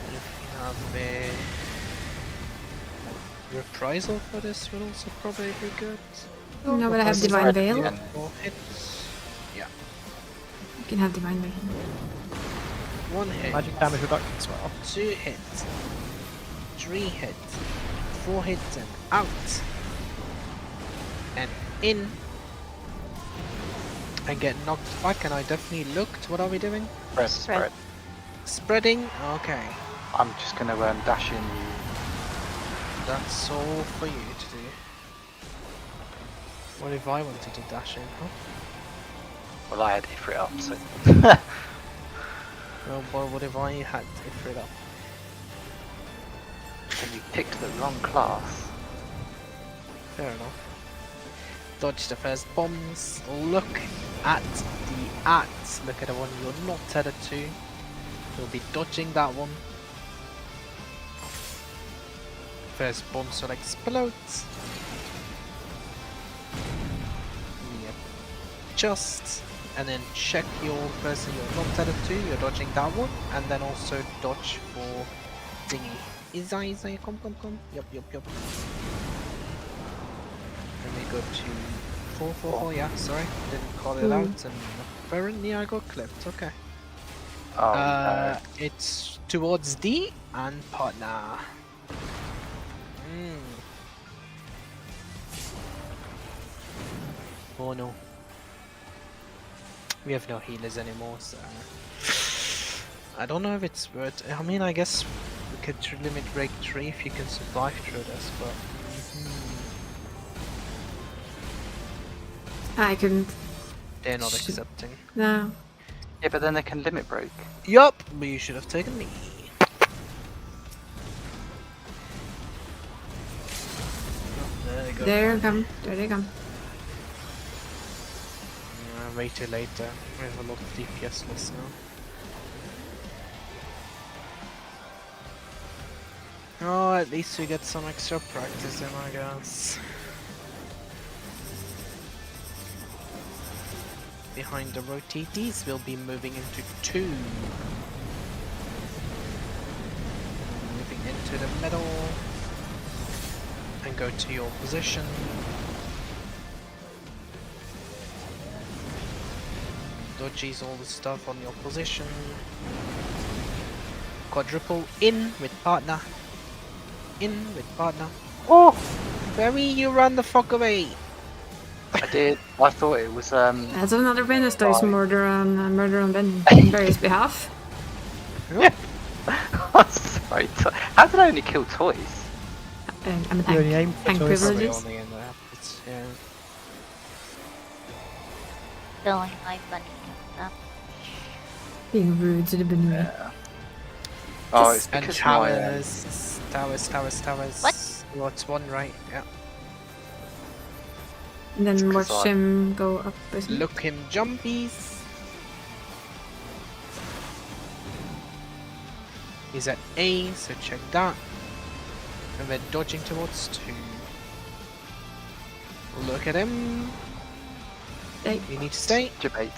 if you have a reprisal for this would also probably be good. No, but I have This is Divine right Veil. at the end. Or hits. Yeah. can have divine vision. 1 hit. Magic damage reduction as well. 2 hits. 3 hits. 4 hits and out. And in. And get knocked back, and I definitely looked. What are we doing? Spread. Spreading? Okay. I'm just going to dash in. That's all for you to do. What if I wanted to dash in, huh? Well, I had Ifrit up, so. Well, boy, what if I had Ifrit up? And you picked the wrong class. Fair enough. Dodge the first bombs. Look at the axe. Look at the one you're not tethered to. You'll be dodging that one. First bomb will explode. Yep. Just. And then check your person you're not tethered to. You're dodging that one. And then also dodge for thingy. Isa, come. Yup. Let me go to 444, yeah, sorry, didn't call it out, and apparently I got clipped, okay. Oh, it's towards D and partner. Oh no. We have no healers anymore, so... I don't know if it's worth... I mean, I guess we could limit break 3 if you can survive through this, but... I couldn't. They're not accepting. No. Yeah, but then they can limit break. Yup, but you should have taken me. There they go. There they come. Way too late there. We have a lot of DPS loss now. Oh, at least we get some extra practice in, I guess. Behind the rotaties, we'll be moving into 2. Moving into the middle. And go to your position. Dodges all the stuff on your position. Quadruple in with partner. In with partner. Oh! Barry, you run the fuck away! I did. I thought it was That's another Venus dice murder on Ben on Barry's behalf. Sorry, how did I only kill toys? I'm a You only aim tank for toys. privileges. Only in there. It's, yeah. Filling my money up. Being rude to the Benui. Yeah. Oh, it's And because towers. What? What's one right? Yeah. And then watch him go up, isn't it? Look him jumpies. He's at A, so check that. And we're dodging towards 2. Look at him. Stay. You need to stay. debate.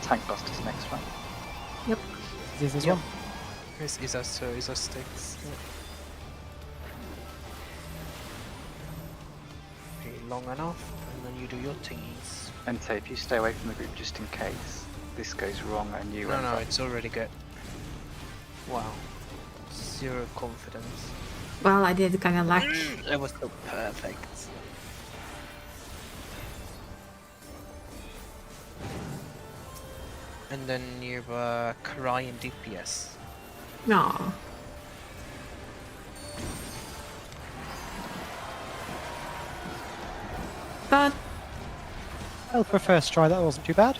Tank Buster's next one. Yep. This is Yep. one. This is us, so is us sticks. Okay, long enough, and then you do your thingies. And say if you stay away from the group just in case this goes wrong and you No, it's already good. Wow. 0 confidence. Well, I did kind of lack. That was so perfect. And then you cry in DPS. No. But Well, for first try, that wasn't too bad.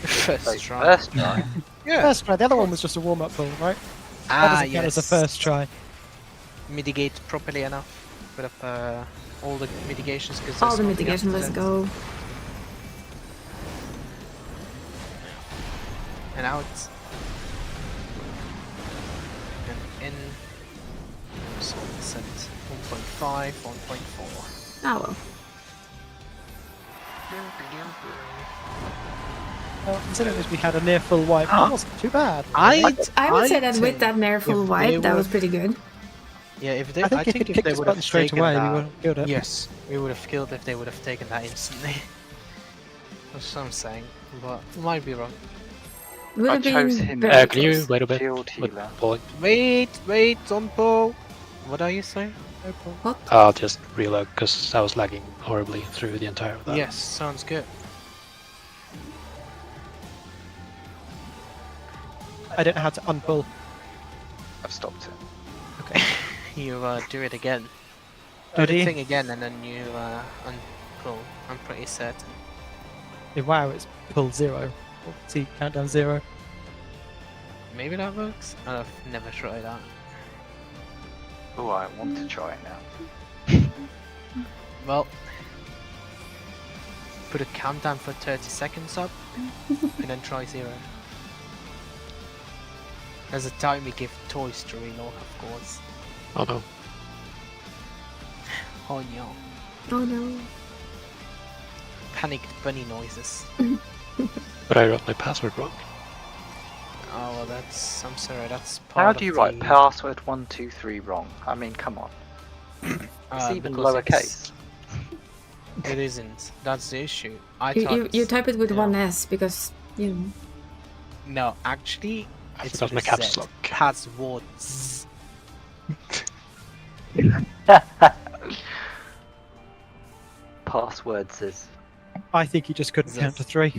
First try. First try. Yeah. First try. The other one was just a warm-up build, right? That doesn't count as a first try. Mitigate properly enough. Put up all the mitigations. Cause all there's the nothing mitigation, after let's that. go. And out. And in. So set 1.5, 1.4. Oh well. Well, considering as we had a near full wipe, it wasn't too bad. I would say that with that near full if wipe, they that were- was pretty good. Yeah, if they, I think if he'd if kicked they this would button have straight taken away, we that, would have killed it. Yes, we would have killed if they would have taken that instantly. That's what I'm saying, but might be wrong. Would I have been chose him very as Can you close. wait a bit? shield with healer. pulling? Wait, Zompo! What are you saying? What? I'll just reload because I was lagging horribly through the entire of that. Yes, sounds good. I don't know how to unpull. I've stopped it. Okay. You do it again. Oh, Do do the you? thing again and then you unpull. I'm pretty certain. Yeah, wow, it's pull 0. See, countdown 0. Maybe that works? I've never tried that. Oh, I want to try it now. Well, put a countdown for 30 seconds up and then try 0. There's a time we give toys to reload, of course. Oh no. Oh no. Oh no. Panicked bunny noises. But I got my password wrong. Oh, well, that's. I'm sorry, that's part How of do you write the- password 123 wrong? I mean, come on. It's even because lowercase. It isn't. That's the issue. I You thought. you type it with yeah. one S because you know. No, actually, I it's forgot my with caps Z. lock. Passwords. Passwords is. I think you just couldn't Yes. count to 3.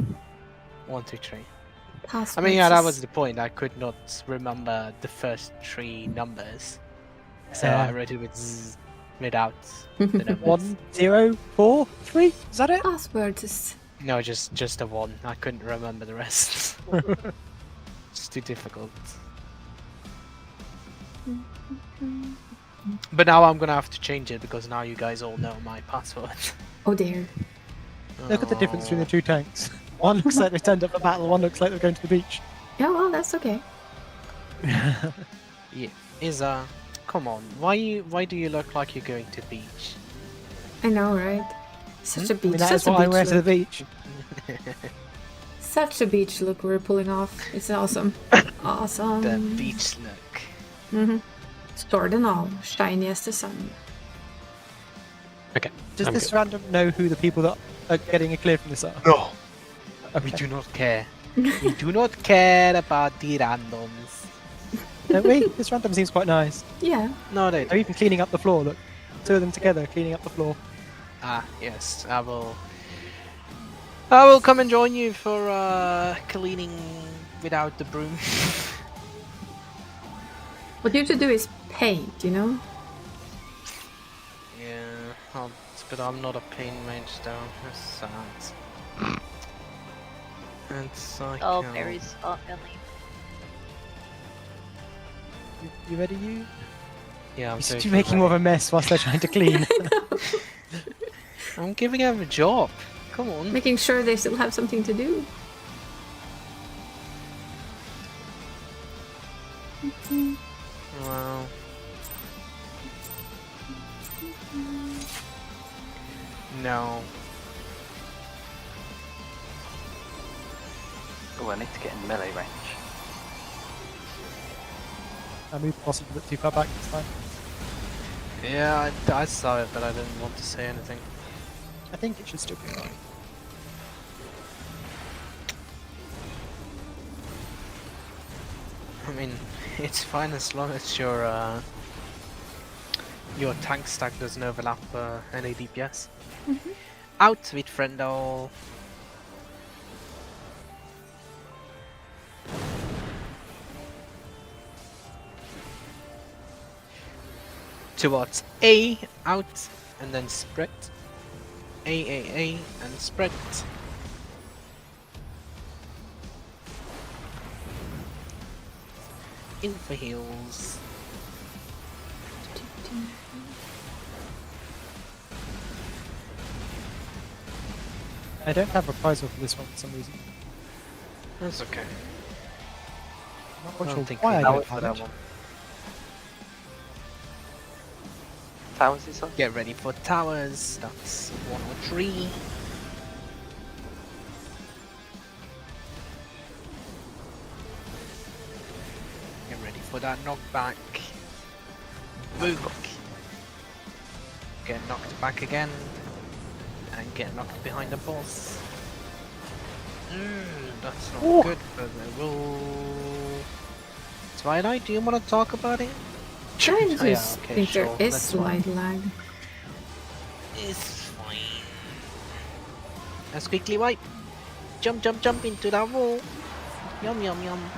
1, 2, 3. I Passwords mean, yeah, that is- was the point. I could not remember the first 3 numbers, so I wrote it with Z without the numbers. 1, 0, 4, 3? Is that it? Passwords is. No, just a 1. I couldn't remember the rest. It's too difficult. But now I'm gonna have to change it because now you guys all know my password. Oh dear. Look at the difference between the two tanks. One looks like they turned up for battle, one looks like they're going to the beach. Yeah, well, that's okay. Yeah, come on. Why do you look like you're going to beach? I know, right? Such a I beach. mean, that is Such a what I beach wear to the look. beach. Such a beach look we're pulling off. It's awesome. Awesome. The beach look. Mhm. Sword and all, shiny as the sun. Okay. Does I'm this good. random know who the people that are getting a clear from this are? No. We do not care. We do not care about the randoms. Don't we? This random seems quite nice. Yeah. No, they They're even cleaning up the floor, look. 2 of them together cleaning up the floor. Ah, yes, I will come and join you for cleaning without the broom. What you should do is paint, you know? Yeah, but I'm not a paint mage though. That's sad. It's like. Oh, berries off and leave. You ready, you? Yeah, I'm You're totally just making more of a mess whilst they're trying to clean. I'm giving them a job. Come on. Making sure they still have something to do. Wow. No. Oh, I need to get in melee range. I moved possibly a bit too far back this time. Yeah, I saw it, but I didn't want to say anything. I think it should still be fine. I mean, it's fine as long as your tank stack doesn't overlap any DPS. Out with friendo. Towards A, out, and then spread. A, and spread. In for heals. I don't have reprisal for this one for some reason. That's okay. I'm not quite I sure don't think why I we don't need have that it. one. Towers is on? Get ready for towers. That's 103. Get ready for that knockback. Book. Get knocked back again. And get knocked behind the boss. That's not good, but I will... Twilight, do you want to talk about it? I Oh, yeah, just okay, think sure, there is that's fine. slight lag. It's fine. Let's quickly wipe. Jump, jump, jump into that wall. Yum, yum, yum.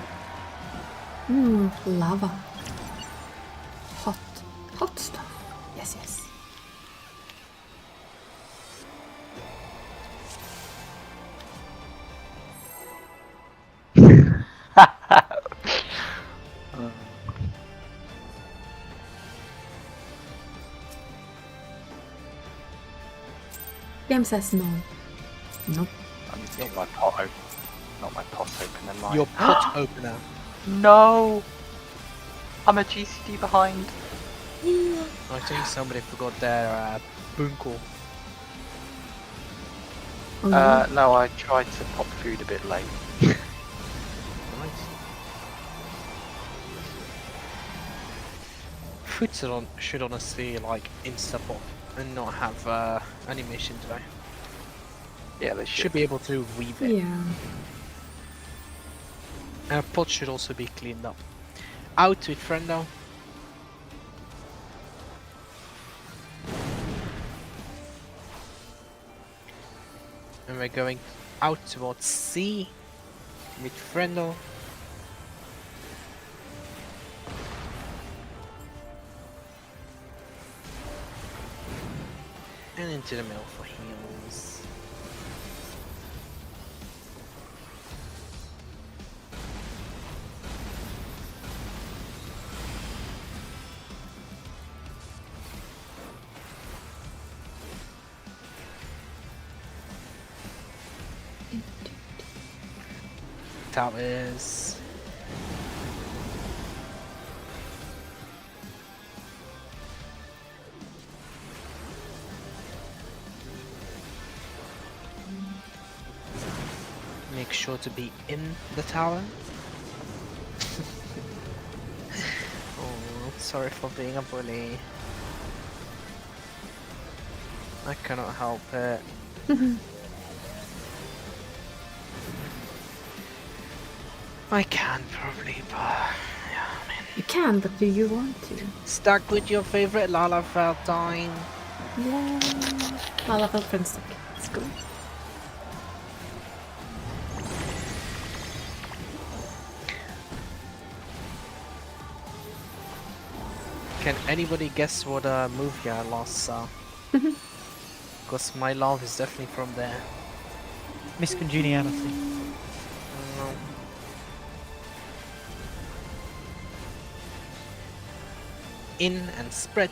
Lava. Hot. Hot stuff. Yes, yes. Game says no. Nope. Not my pot opener. Not my pot opener. Mine. Your pot opener. No. I'm a GCD behind. I think somebody forgot their bunko. No, I tried to pop food a bit late. Nice. Food should honestly like insta-pop and not have animation delay. Yeah, they Should be able to weave it. Yeah. And pot should also be cleaned up. Out with friendo. And we're going out towards C with friendo. And into the middle for heals. Towers. Make sure to be in the tower. Oh, sorry for being a bully. I cannot help it. I can probably, but yeah, I mean. You can, but do you want to? Stuck with your favorite Lalafell time. Yeah. Lalafell Friendstick. Let's go. Can anybody guess what movie I last saw? Because my love is definitely from there. Miss Congeniality. No. In and spread.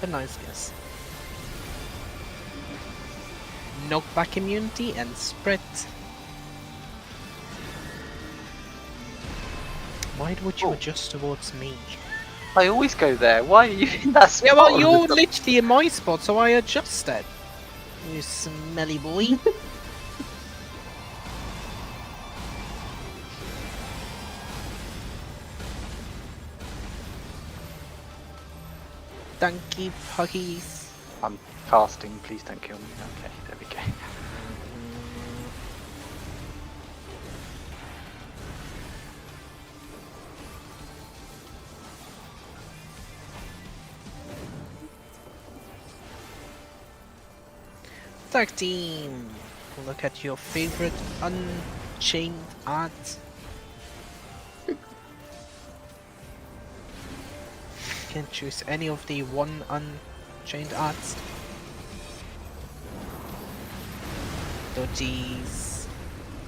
A nice guess. Knockback immunity and spread. Why would you adjust towards me? I always go there. Why are you in that spot? Yeah, well, you're literally in my spot, so I adjusted. You smelly boy. Donkey puggies. I'm casting. Please don't kill me. Okay, there we go. Tag team. Look at your favorite unchained art. Can choose any of the one unchained arts. Dodgies.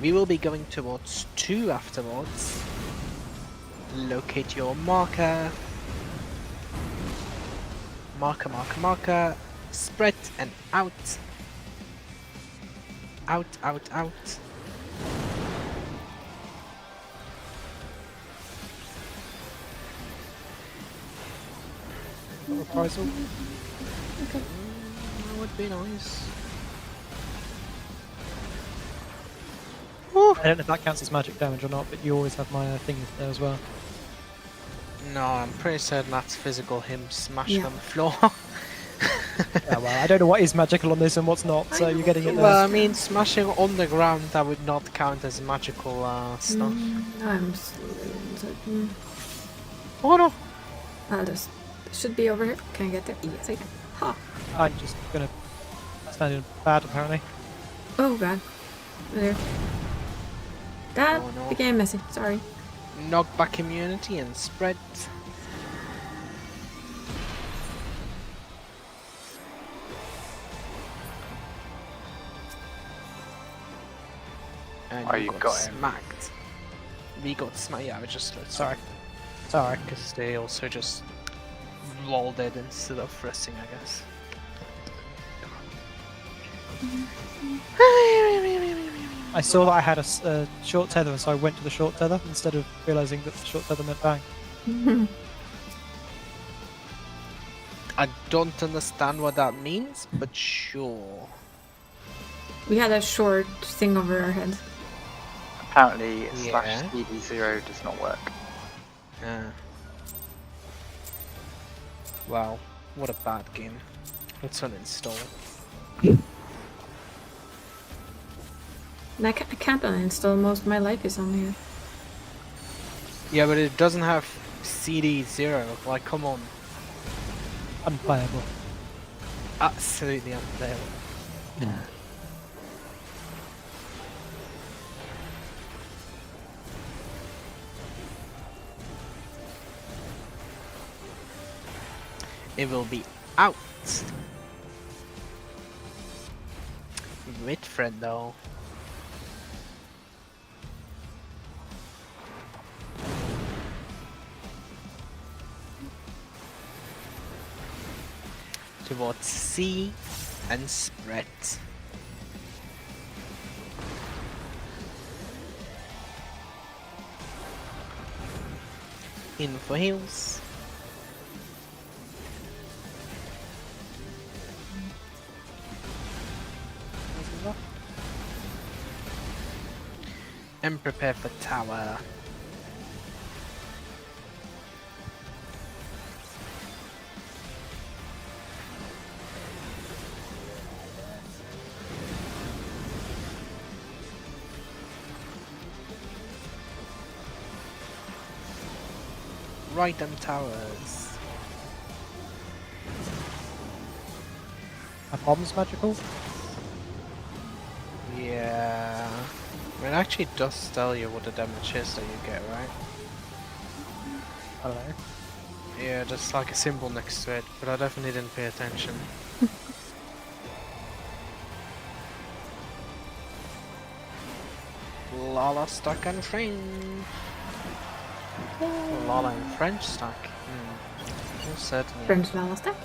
We will be going towards 2 afterwards. Locate your marker. Marker, marker, marker. Spread and out. Out, out, out. Reprisal. Okay. That would be nice. I don't know if that counts as magic damage or not, but you always have my things there as well. No, I'm pretty certain that's physical, him smashing Yeah. on the floor. Yeah, well, I don't know what is magical on this and what's not, so you're getting it there. Well, I mean, smashing on the ground, that would not count as magical stuff. I'm certain. Oh no! I'll just. Should be over here. Can I get there? Yes, I can. Ha! I'm just gonna stand in bad, apparently. Oh god. There. That Oh, no. became messy. Sorry. Knockback immunity and spread. And Oh, you you got got him. smacked. We got smacked. Yeah, I just Sorry. Sorry. because they also just rolled it instead of pressing, I guess. I saw that I had a short tether, so I went to the short tether instead of realizing that the short tether meant bang. I don't understand what that means, but sure. We had a short thing over our heads. Apparently, Yeah. /CD0 does not work. Wow, what a bad game. Let's uninstall. And I can't uninstall. Most of my life is on here. Yeah, but it doesn't have CD0. Like, come on. Unplayable. Absolutely unplayable. It will be out. Wait, friend, though. Towards C and spread. In for heals. And prepare for tower. Right them towers. Are bombs magical? Yeah. I mean, it actually does tell you what the damage is that you get, right? I don't know. Yeah, just like a symbol next to it, but I definitely didn't pay attention. Lala stuck and French. Lala and French stuck. Most certainly. French Lala stuck.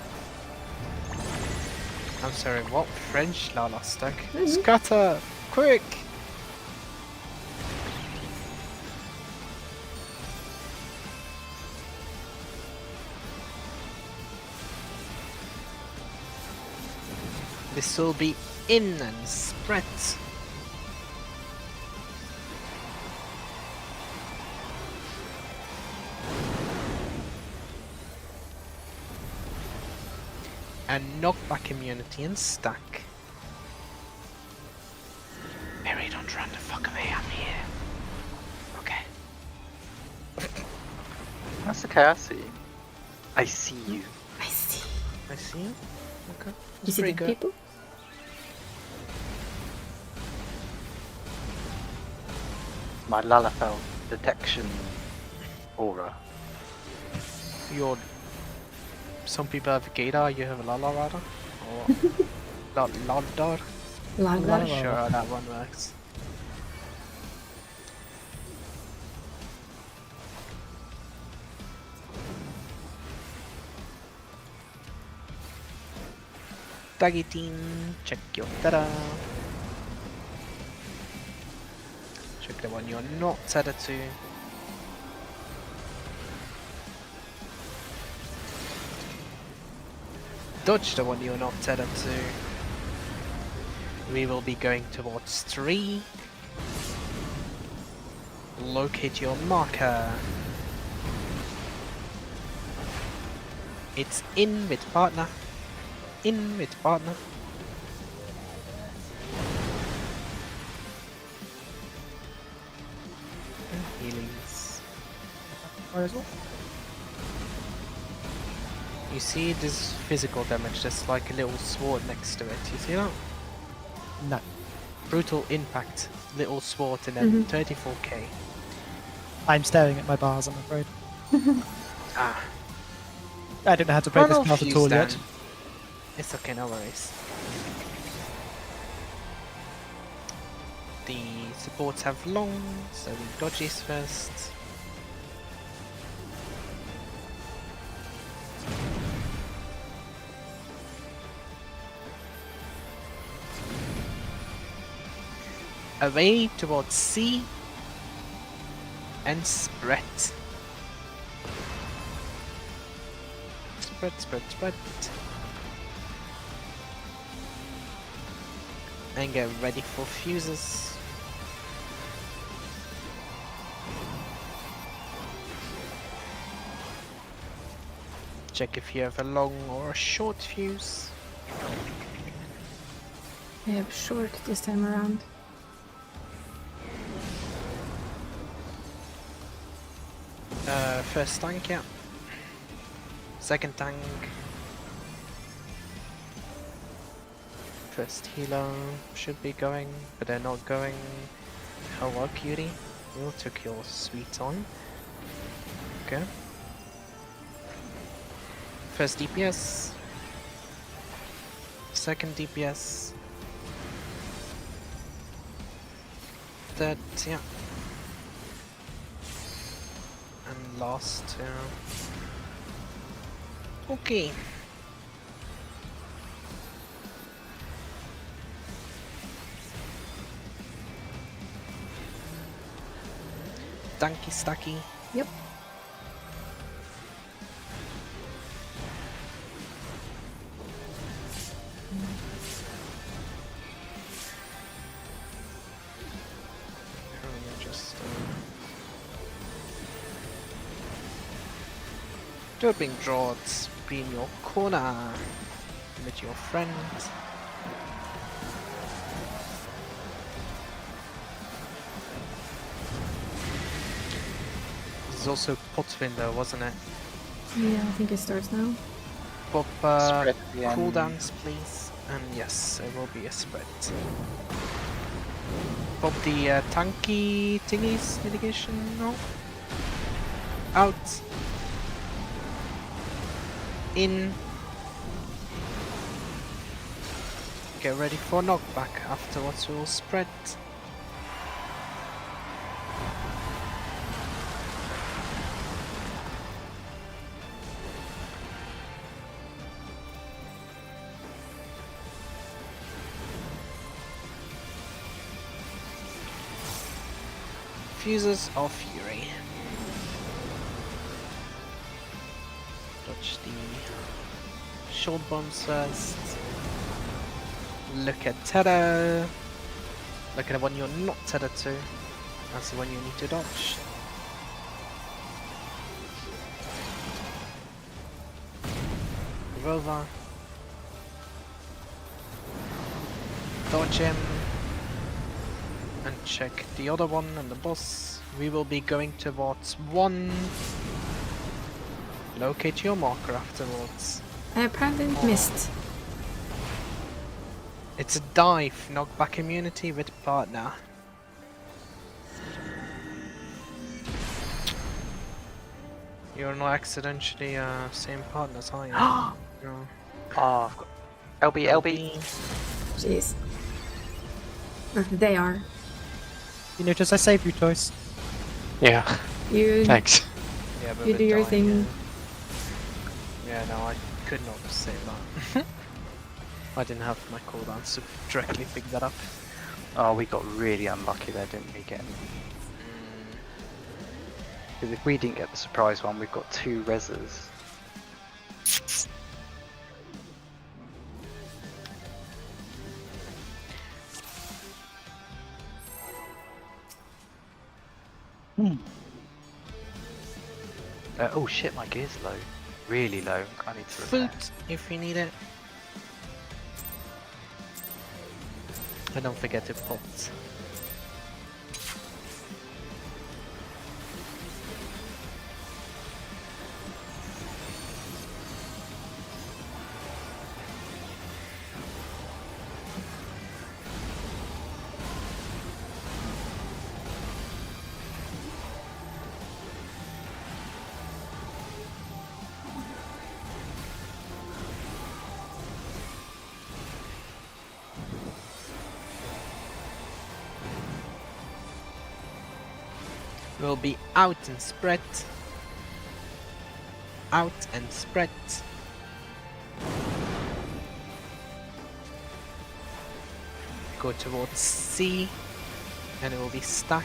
I'm sorry, what? French Lala stuck? Scatter! Quick! This will be in and spread. And knockback immunity and stack. Mary, don't run the fuck away, I'm here. Okay. That's okay, I see you. I see you. I see. I see you. Okay. You see the people? My Lalafell detection aura. You're... Some people have Gator, you have Lala Rada? Or... Ladar? I'm not sure how that one works. Taggy team, check your data. Check the one you're not tethered to. Dodge the one you're not tethered to. We will be going towards 3. Locate your marker. It's in with partner. in with partner. And healings. You see this physical damage, there's like a little sword next to it, you see that? No. Brutal impact, little sword, and then 34k. I'm staring at my bars, I'm afraid. Ah. I don't know how to play this Run off, class at you all stand. yet. It's okay, no worries. The supports have long, so we dodges first. Away towards C and spread. Spread, spread, spread. And get ready for fuses. Check if you have a long or a short fuse. I have short this time around. First tank, yeah. Second tank. First healer should be going, but they're not going. Hello, cutie. You took your sweet time. Okay. First DPS. Second DPS. Third, yeah. And last, yeah. Okay. Danky stacky. Yep. Just doping droughts be in your corner with your friends. This is also pot window, wasn't it? Yeah, I think it starts now. Pop Spread the end. cooldowns, please. And yes, it will be a spread. Pop the tanky thingies mitigation. No. Out. In. Get ready for knockback. Afterwards we'll spread. Fuses of Fury. Dodge the short bombs first. Look at tether. Look at the one you're not tethered to. That's the one you need to dodge. Revolver. Dodge him. And check the other one and the boss. We will be going towards 1. Locate your marker afterwards. I apparently missed. It's a dive, knockback immunity with partner. You're not accidentally same partners, are you? No. Oh, I've got LB. Jeez. They are. You notice I saved you twice. Yeah. You. Thanks. Yeah, but You with do your dying, thing. Yeah, no, I could not save that. I didn't have my cooldowns to directly pick that up. Oh, we got really unlucky there, didn't we? Because if we didn't get the surprise one, we've got 2 reses. Oh shit, my gear's low. Really low. I need to repair. Foot if you need it. And don't forget to pot. Will be out and spread. Out and spread. Go towards C, and it will be stack.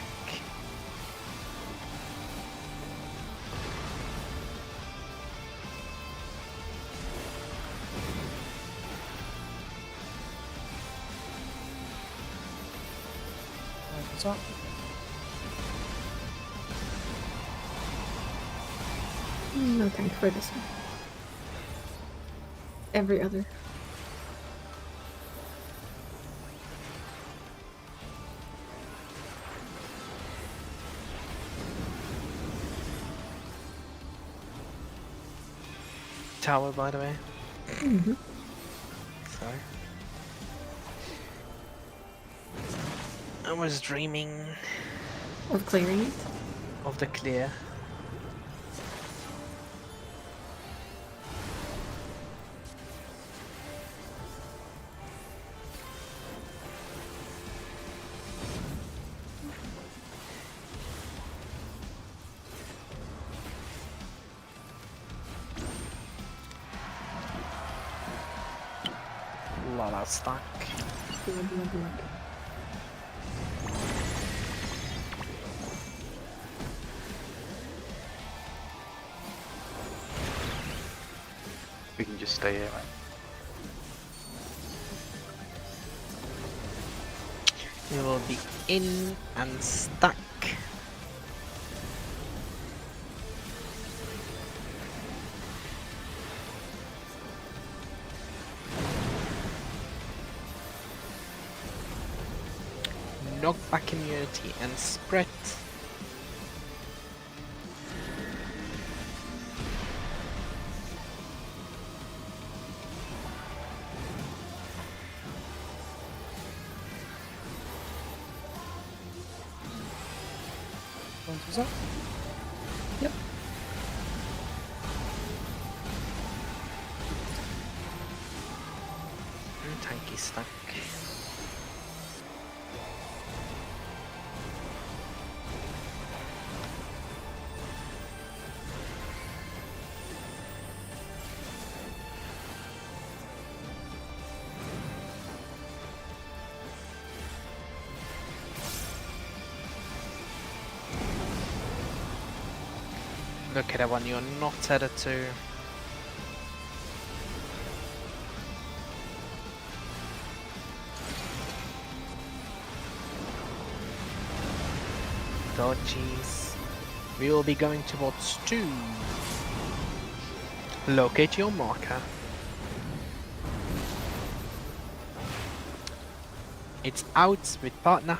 What's up? No tank for this one. Every other. Tower, by the way. Mm-hmm. Sorry. I was dreaming Of clearing it. of the clear. Lala stack. Blood, blood, blood. We can just stay here, right? We will be in and stack. Knockback immunity and spread. What's up? Yep. And tanky stack. Look at that one, you're not headed to. Dodgies. We will be going towards 2. Locate your marker. It's out with partner.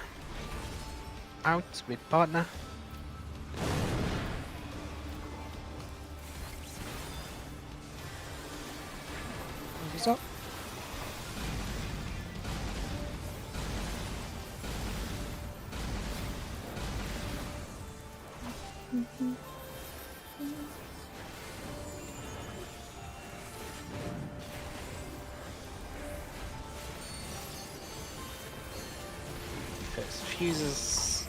Out with partner. What's up? There's fuses.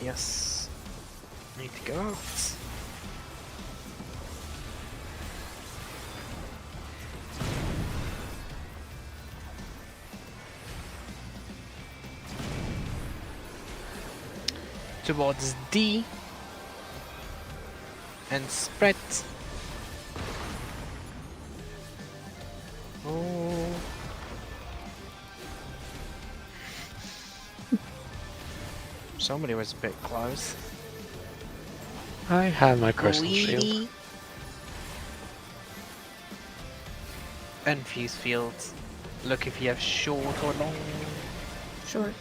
Yes. Need to go out. Towards D and spread. Oh. Somebody was a bit close. I have my crystal shield. Wee. Enfuse fields. Look if you have short or long. Short.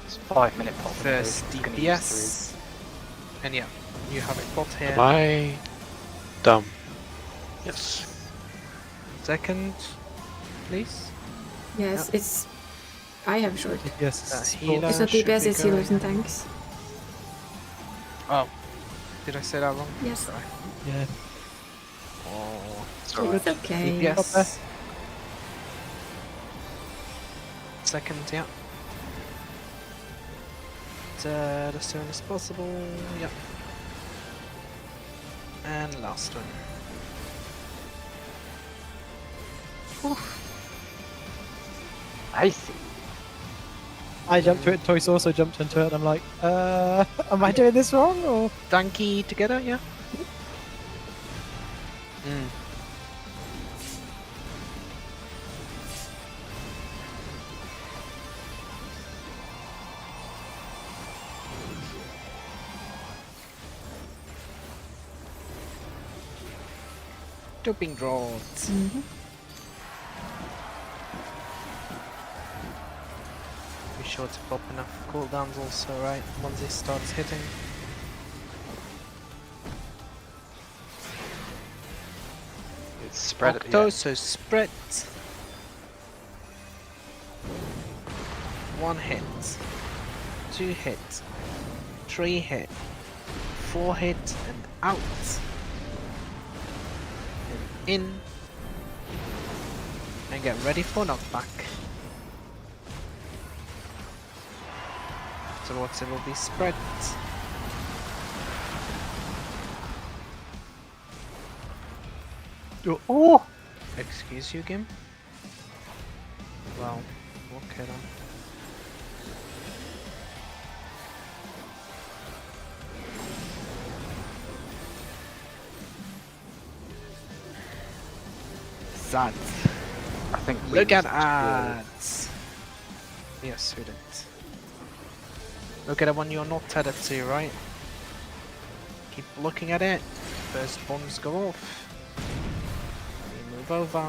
It's 5 minute pop. First DPS. And yeah, you have a bot here. Am I dumb? Yes. Second, please. Yes, it's. I have short. Yes. Healer It's not should DPS, be it's healers going- and tanks. Oh, did I say that wrong? Yes. Sorry. Yeah. Oh, It's okay. DPS. Second, yeah. As soon as possible, yep. And last one. I see. I jumped to it, Toys also jumped into it, and I'm like, am I doing this wrong, or? Donkey together, yeah? Mm. Doping rods. Be sure to pop enough cooldowns also, right? Once it starts hitting. It's spread at the Octo, end. so spread. 1 hit. 2 hit. 3 hit. 4 hit and out. And in. And get ready for knockback. Afterwards it will be spread. Oh! Excuse you, Gim? Well, okay then. That. I think we Look at missed ads. Yes, we did. Look at the one you're not tethered to, right? Keep looking at it. First bombs go off. You move over.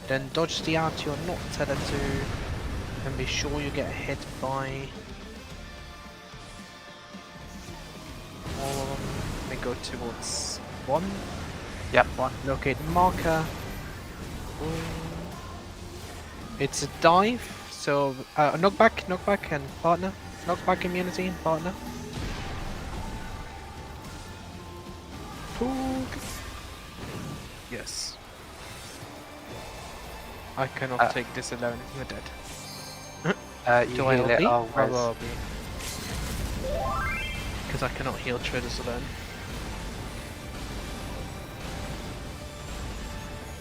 Then dodge the art you're not tethered to. And be sure you get hit by all of them. They go towards 1. Yep, 1. Locate marker. It's a dive, so knockback and partner. Knockback immunity and partner. Poog. Yes. I cannot take this alone, you're dead. You Do I heal it, LB? I'll I res. will be. Because I cannot heal traders alone.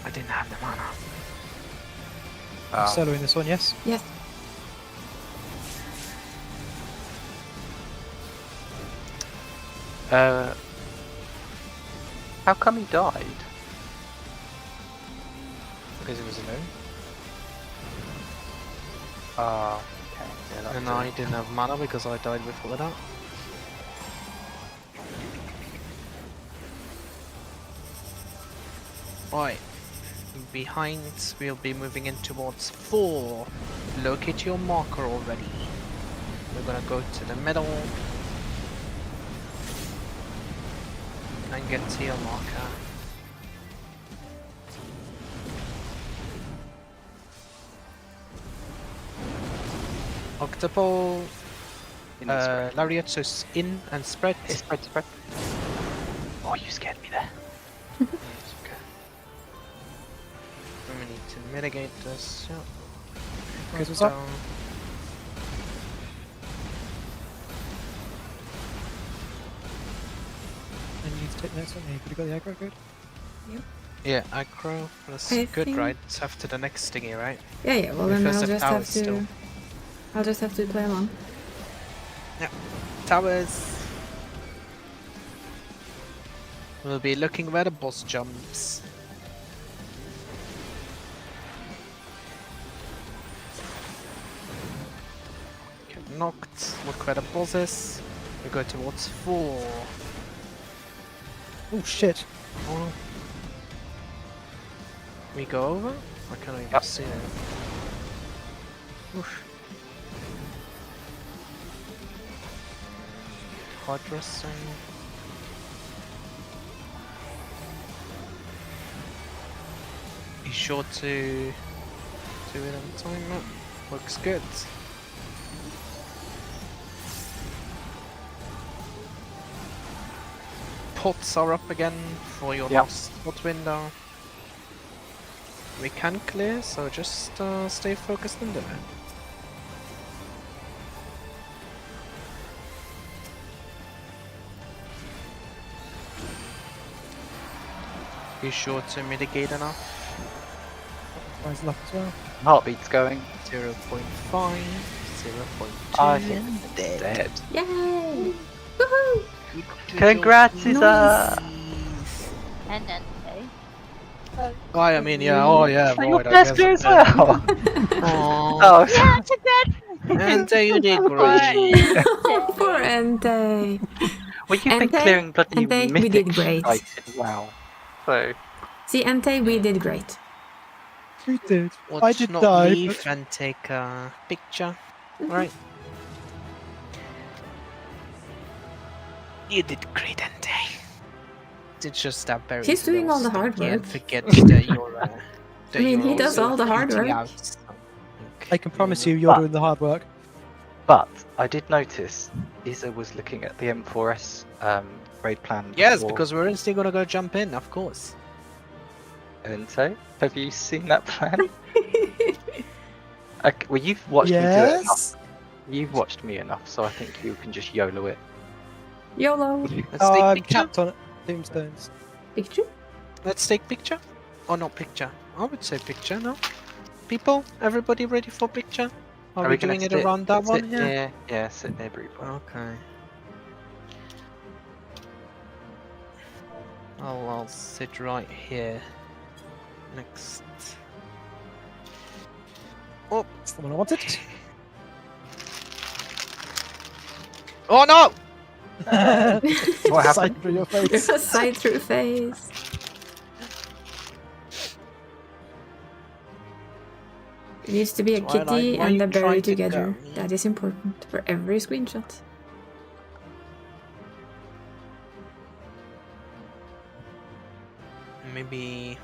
I didn't have the mana. I'm soloing this one, yes? Yes. How come he died? Because he was alone. Oh, okay. Yeah, that's And it. I didn't have mana because I died before that. Right. Behind, we'll be moving in towards 4. Locate your marker already. We're gonna go to the middle. And get to your marker. Octopole. Lariat, so in and spread. Spread. Oh, you scared me there. It's okay. We need to mitigate this. Yeah. Guys, what's up? Down. And you need to take the next one. Yeah, you got the aggro good? Yeah, aggro. That's I good, think- right? It's after the next thingy, right? Yeah, yeah. Well, We then first I'll have just have towers to. still. I'll just have to play along. Towers. We'll be looking where the boss jumps. Get knocked. Look where the boss is. We go towards 4. Oh shit. Oh. We go over? I can't even see it. Oof. Hard dressing. Be sure to do it on time. That looks good. Pots are up again for your last pot window. We can clear, so just stay focused into it. Be sure to mitigate enough. Mine's luck as well. Heartbeat's going. 0.5, 0.2. I think it's dead. Yay! Woohoo! Congrats, Isa! And then Oh, I mean, yeah, oh yeah, So your right, I best guess. as well! Oh, yeah, congrats! and you did great. Poor Entei. Well, you've been Entei, clearing bloody Entei, we mythic did great. like, wow. So, See, Entei, we did great. We did. I Let's did not die. leave But... and take a picture. Right. You did great, Entei. It's just that very. He's doing all the hard work. Forget that you're. I mean, he does all the hard work. I can promise you, you're doing the hard work. but I did notice Isa was looking at the M4S raid plan. Yes, before. because we're instantly gonna go jump in, of course. And so, have you seen that plan? Okay, well, you've watched me do it enough. Yes. You've watched me enough, so I think you can just YOLO it. YOLO. Let's take I'm picture. capped on it. Tombstones. Picture? Let's take picture. Or not picture. I would say picture, no? People, everybody ready for picture? Are we gonna doing it sit- around that sit one? near- yeah, sit near Breedball. Okay. I'll sit right here. Next. Oh, That's the one I wanted. oh no! What happened? Sight through your face. A sight through face. It needs to be a Twilight, kitty why and you a berry trying to together. go? That is important for every screenshot. Maybe.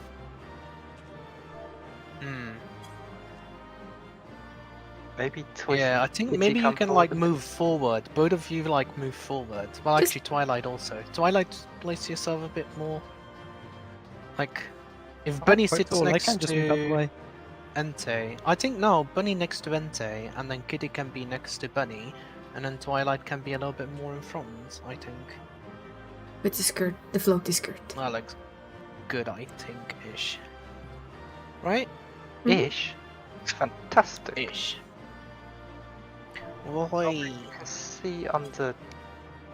Maybe Twitch. Yeah, I think maybe you can like move forward. Both of you like move forward. Well, Just- actually, Twilight also. Twilight, place yourself a bit more. Like, if Bunny quite sits tall, I next can just move out the to way. Entei, I think no, Bunny next to Entei, and then Kitty can be next to Bunny, and then Twilight can be a little bit more in front. I think. With the skirt, the floaty skirt. Well, like, good, I think, ish. Right? Ish. It's fantastic. Ish. Oh, Oi. you can see under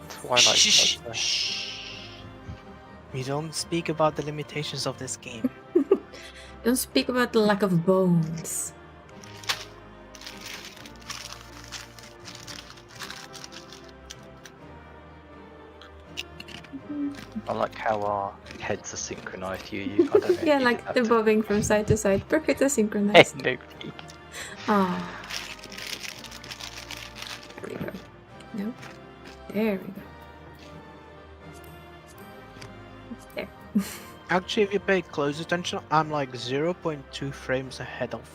Twilight. Shh, Side there. shh. We don't speak about the limitations of this game. Don't speak about the lack of bones. I like how our heads are synchronized. You. I don't know. Yeah, if you like did the that bobbing from side to side. Perfectly too. synchronized. No peek. Ah. There we go. No. There we go. There. Actually, if you pay close attention, I'm like 0.2 frames ahead of.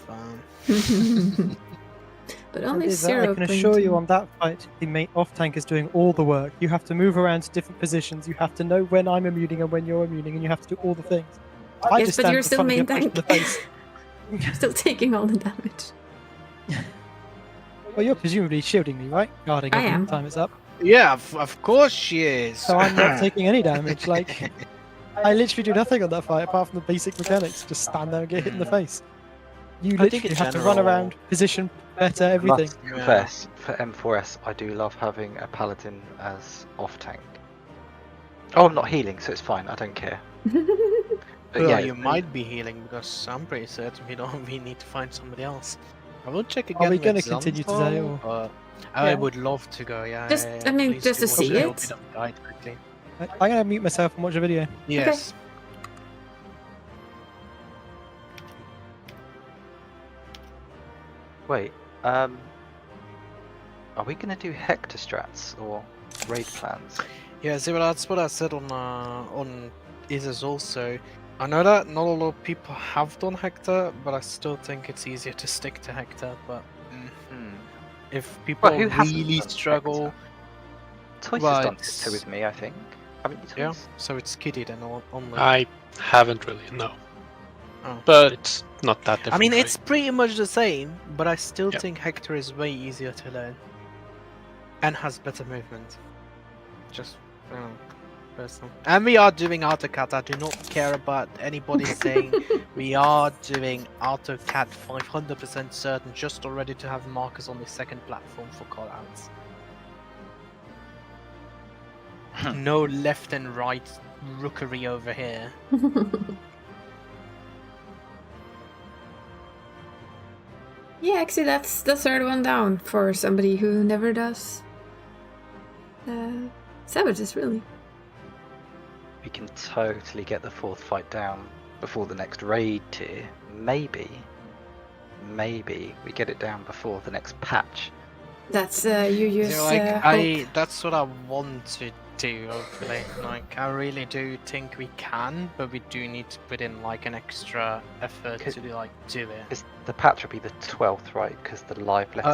But only Is that- 0. I can assure you on that fight, the main off tank is doing all the work. You have to move around to different positions. You have to know when I'm immuning and when you're immuning, and you have to do all the things. I Yes, just but stand you're at the still front and main get punched in the tank. face. Still taking all the damage. Well, you're presumably shielding me, right? Guarding I every am. time it's up. Yeah, of course she is. So I'm not taking any damage. Like, I literally do nothing on that fight apart from the basic mechanics. Just stand there and get hit in the face. You I think literally in have to run general- around, position better, everything. Must confess, for M4S, I do love having a paladin as off tank. Oh, I'm not healing, so it's fine. I don't care. But Well, yeah, you might be healing because I'm pretty certain we need to find somebody else. I will check again. Are we with going to continue today, Zanzo, or but I Yeah. would love to go. Yeah. Just- yeah, I mean, please just do to watch see a little it. bit of guide quickly. I'm going to mute myself and watch a video. Yes. Wait, are we gonna do Hector strats or raid plans? Yeah, see, but that's what I said on Isis also. I know that not a lot of people have done Hector, but I still think it's easier to stick to Hector. But if people Well, who hasn't really done struggle, Toys well, has done it's- Hector with me, I think. Haven't you, yeah, Toys? so it's Kitty then only. I haven't really, no. Oh. But it's not that different. I mean, right? it's pretty much the same, but I still think Hector is way easier to learn. And has better movement. Just, personal. And we are doing AutoCAD. I do not care about anybody saying we are doing AutoCAD 500% certain, just already to have markers on the second platform for callouts. No left and right rookery over here. Yeah, actually, that's the third one down for somebody who never does savages, really. We can totally get the fourth fight down before the next raid tier. Maybe we get it down before the next patch. That's you use. That's what I want to do. Hopefully, like I really do think we can, but we do need to put in like an extra effort to do it. Because the patch will be the 12th, right? Because the live letter.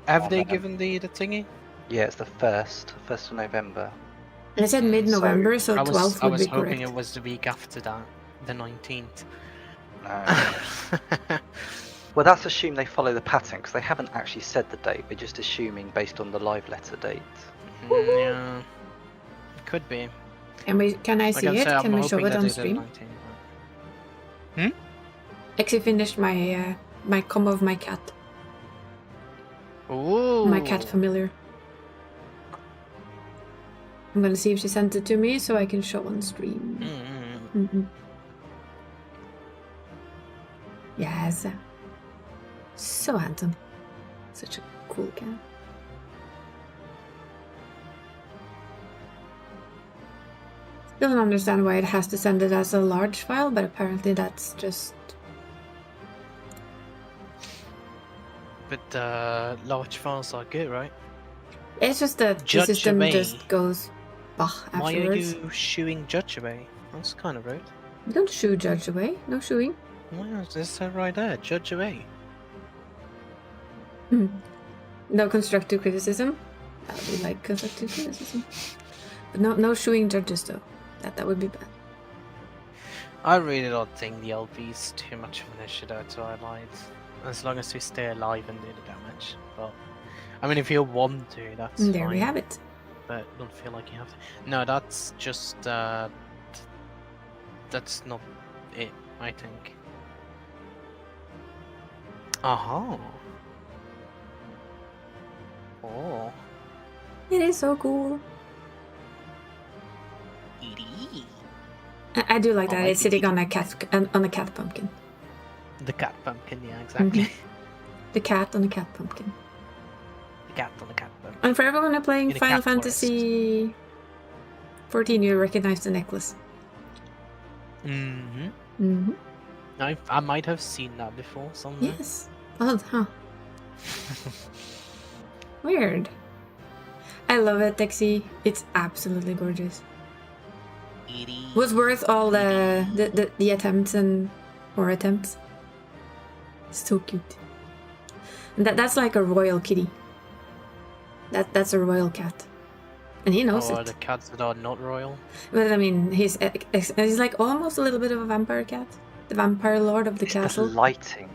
Have they given the thingy? Yeah, it's the 1st of November. I said mid-November, so 12th would be correct. I was hoping it was the week after that, the 19th. Well, that's assume they follow the pattern because they haven't actually said the date. We're just assuming based on the live letter date. Yeah, it could be. Can I see it? Can we show it on stream? Actually finished my my combo of my cat. Ooh. My cat familiar. I'm gonna see if she sent it to me so I can show on stream. Yes. So handsome. Such a cool cat. Still don't understand why it has to send it as a large file, but apparently that's just... But large files are good, right? It's just that the system just goes bah afterwards. Why are you shooing Judge away? That's kind of rude. Don't shoo Judge away. No shooing. Well, this right there. Judge away. No constructive criticism. I would like constructive criticism. But no shooing judges though. That would be bad. I really don't think the LB is too much of an issue though to highlight. As long as we stay alive and do the damage. But I mean, if you want to, that's And there fine. we have it. But don't feel like you have to. No, that's just that's not it, I think. Aha. Oh. It is so cool. I do like that. It's sitting on a cat pumpkin. The cat pumpkin, yeah, exactly. The cat on a cat pumpkin. The cat on the cat pumpkin. And for everyone who's playing In a Final cat Fantasy 14, you recognize the necklace. I might have seen that before somewhere. Yes. Odd, huh? Weird. I love it, Dexy. It's absolutely gorgeous. Was worth all the attempts and more attempts. So cute. And that's like a royal kitty. That's a royal cat, and he knows Or it. the cats that are not royal. But I mean, he's like almost a little bit of a vampire cat, the vampire lord of the castle. The lighting.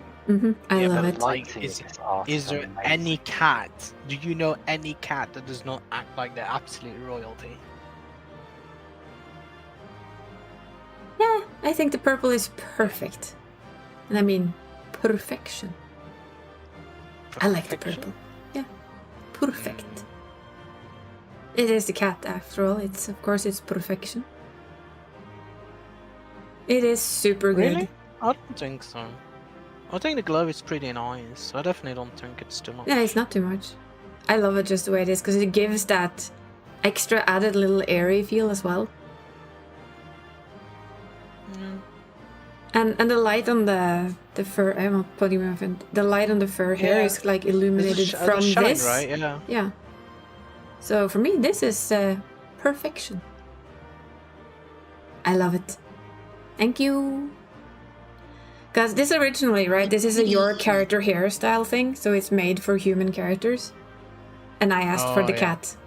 I love it. Lighting Is there any cat? Do you know any cat that does not act like they're absolute royalty? Yeah, I think the purple is perfect, and I mean perfection. I like the purple. Yeah, perfect. It is the cat after all. It's of course it's perfection. It is super good. Really? I don't think so. I think the glow is pretty nice. I definitely don't think it's too much. Yeah, it's not too much. I love it just the way it is because it gives that extra added little airy feel as well. And the light on the fur, I'm putting my friend. The light on the fur here Yeah. is like illuminated There's a from shine, this. right? Yeah. Yeah. So for me, this is perfection. I love it. Thank you. Because this originally, right, this is a your character hairstyle thing, so it's made for human characters. And I asked for Oh, the yeah. cat.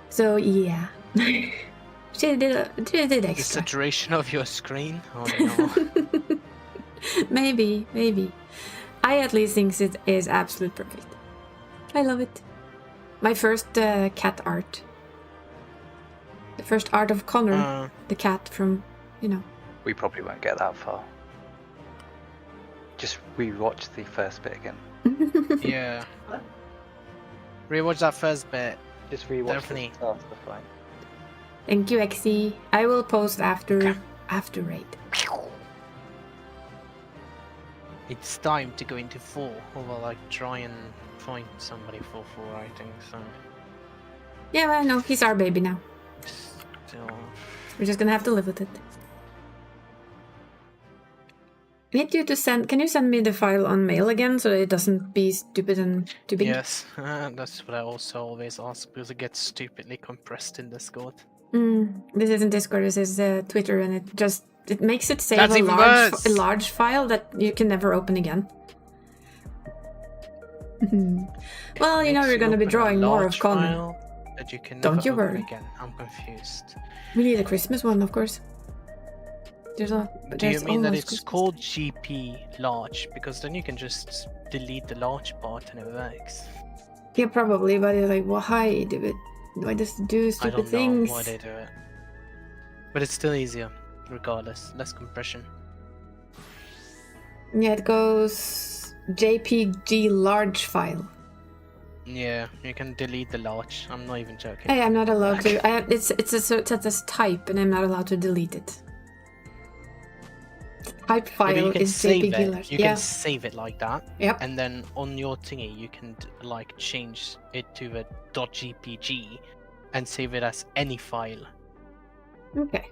So yeah. She did The extra. saturation of your screen? Oh no. Maybe. I at least think it is absolute perfect. I love it. My first cat art. The first art of Connor, the cat from, you know. We probably won't get that far. Just rewatch the first bit again. Yeah. Rewatch that first bit. Just rewatch Definitely. the start of the fight. Thank you, Exy. I will post after raid. It's time to go into 4, or like try and find somebody for 4, I think, so. Yeah, well, no, he's our baby now. Still. We're just gonna have to live with it. I need you to send. Can you send me the file on mail again so that it doesn't be stupid and too big? Yes, that's what I also always ask, because it gets stupidly compressed in Discord. This isn't Discord. This is Twitter, and it makes it save That's a even large worse. a large file that you can never open again. Well, you know Makes we're gonna be open a drawing more of large Connor. file that you can Don't never you open worry. Again. I'm confused. We need a Christmas one, of course. There's a. Do you there's mean that almost it's Christmas. called GP large? Because then you can just delete the large part and it works. Yeah, probably, but it's like, why do it? Why does it do I stupid don't things? know why they do it. But it's still easier, regardless. Less compression. Yeah, it goes JPG large file. Yeah, you can delete the large. I'm not even joking. Hey, I'm not allowed to. It's set as type, and I'm not allowed to delete it. Type Yeah, but file you can is save JPG it. large. You Yeah. can save it like that. Yep. And then on your thingy, you can like change it to a .gpg and save it as any file. Okay.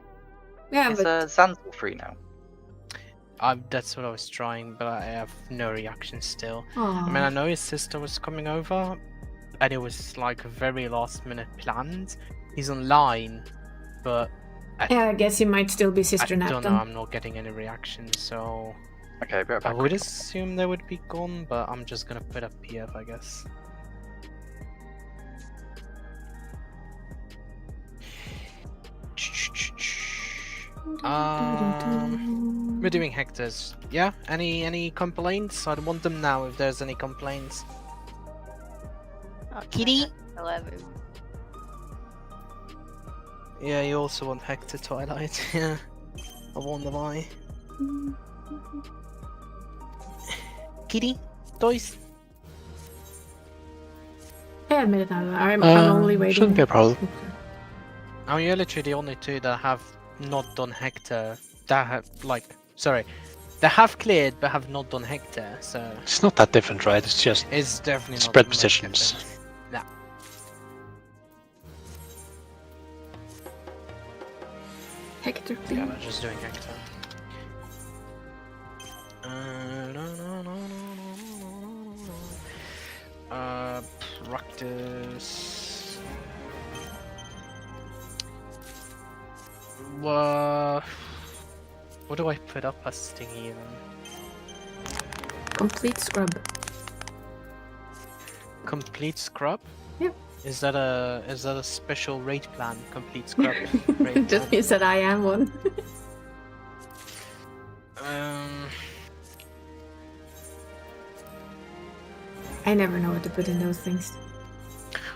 Yeah, Is but Zanzal free now? That's what I was trying, but I have no reaction still. Aw. I mean, I know his sister was coming over, and it was like a very last minute planned. He's online, but yeah, I guess he might still be sister I nap don't then. know. I'm not getting any reaction, so Okay, better I back. would assume they would be gone, but I'm just gonna put up PF, I guess. We're doing Hector's. Yeah? Any complaints? I'd want them now if there's any complaints. Kitty? 11. Yeah, you also want Hector Twilight. Yeah. I wonder why. Kitty? Toys? I admit it now. I'm only waiting. Shouldn't be a problem. I mean, you're literally the only two that have not done Hector. That have, like, sorry. They have cleared but have not done Hector, so. It's not that different, right? It's just It's definitely not spread much positions. different. Nah. Hector, please. Yeah, we're just doing Hector. Practice. What do I put up as Stingy even? Complete scrub. Complete scrub? Yep. Is that a special rate plan? Complete scrub rate Just plan? means that I am one. I never know what to put in those things.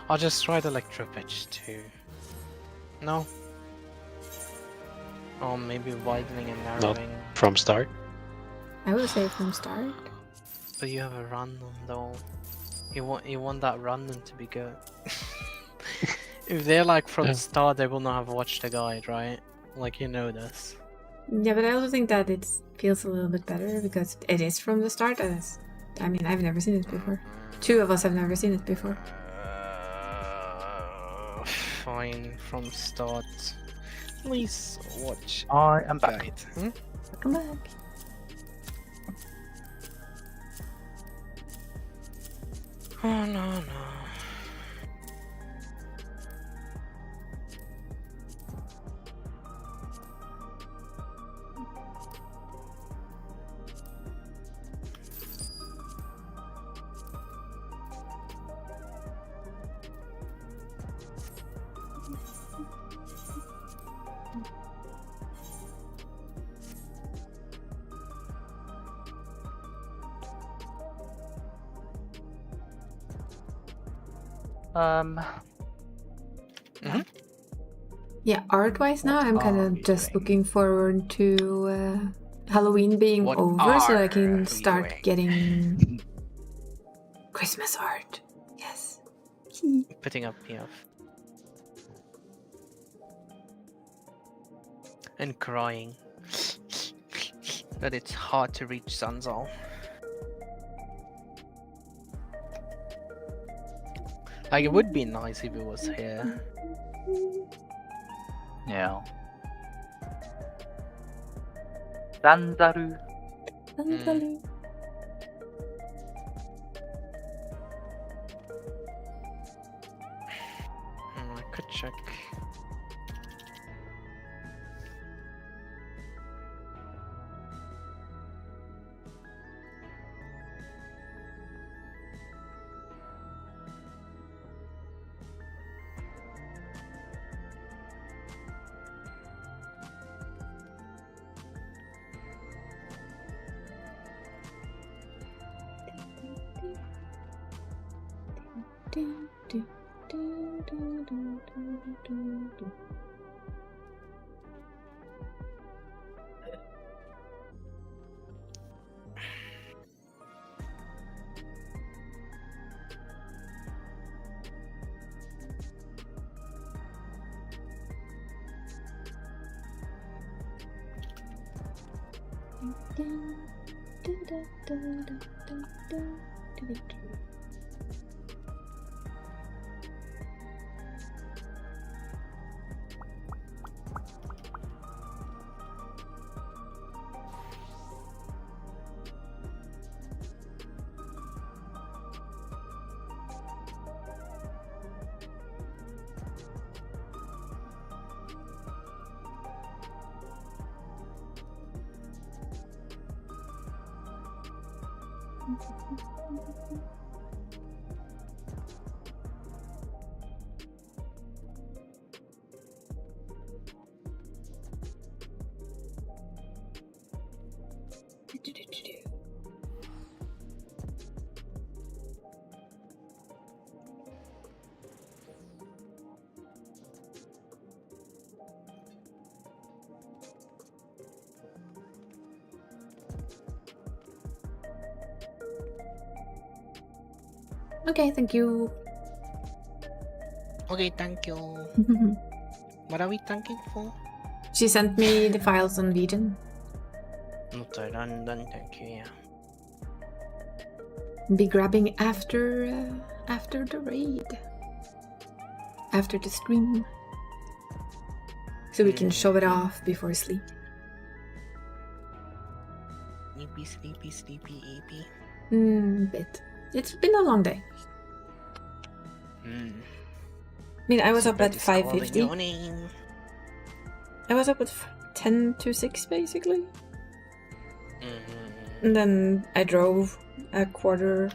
I'll just try the Electro Pitch too. No? Or maybe widening and not narrowing. from start. I would say from start. But you have a random though. You want that random to be good. If they're like from Yeah. the start, they will not have watched the guide, right? Like you know this. Yeah, but I also think that it feels a little bit better because it is from the start. I mean, I've never seen it before. Two of us have never seen it before. Fine, from start. Please watch. I am back. Guide. Hmm? Welcome back. Oh no no. Yeah, art-wise now, I'm kind of just looking forward to Halloween being What over so I are can we start doing? getting Christmas art. Yes. Putting up and crying that it's hard to reach Sunzal. Like, it would be nice if it was here. Yeah. Sanzaru. I could check. Okay, thank you. Okay, thank you. What are we thanking for? She sent me the files on Vegan. Not done, thank you, yeah. Be grabbing after the raid. After the stream. So we can show it off before sleep. Sleepy, sleepy, sleepy, eepy. Bit. It's been a long day. I mean, I was up at 5:50. I was up at 10 to 6 basically. And then I drove a quarter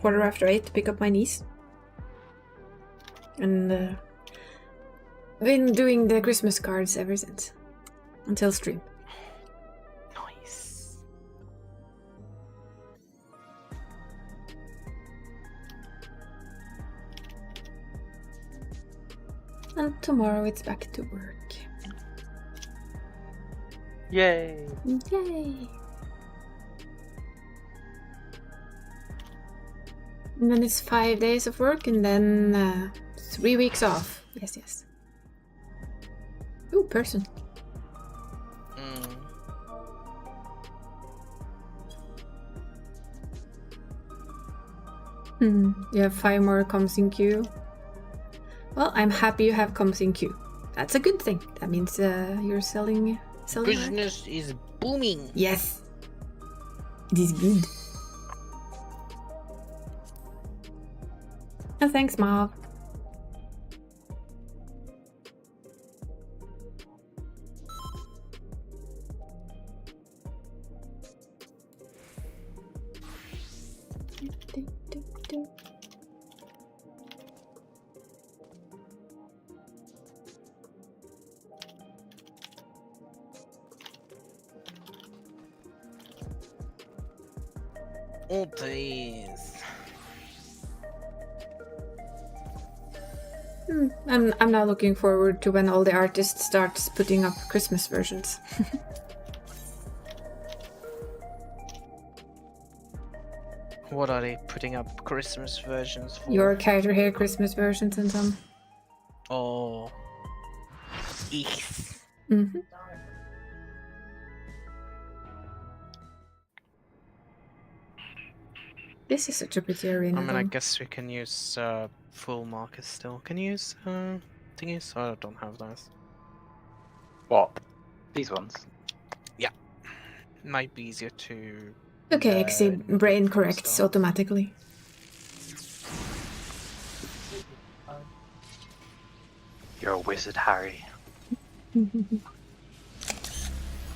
after 8 to pick up my niece. And been doing the Christmas cards ever since. Until stream. Nice. And tomorrow it's back to work. Yay! Yay! And then it's 5 days of work and then 3 weeks off. Yes, yes. Ooh, person. You have 5 more comms in queue. Well, I'm happy you have comms in queue. That's a good thing. That means you're selling art. Business is booming. Yes. It is good. Oh, thanks, Marv. Oh, please. I'm now looking forward to when all the artists start putting up Christmas versions. What are they putting up Christmas versions for? Your character hair Christmas versions and some. Oh. Eek. Mm-hmm. This is such a pretty arena. I mean, I though. guess we can use full markers still. Can you use thingies? I don't have those. What? These ones? Yeah. Might be easier to. Okay, Exi, brain corrects automatically. You're a wizard, Harry.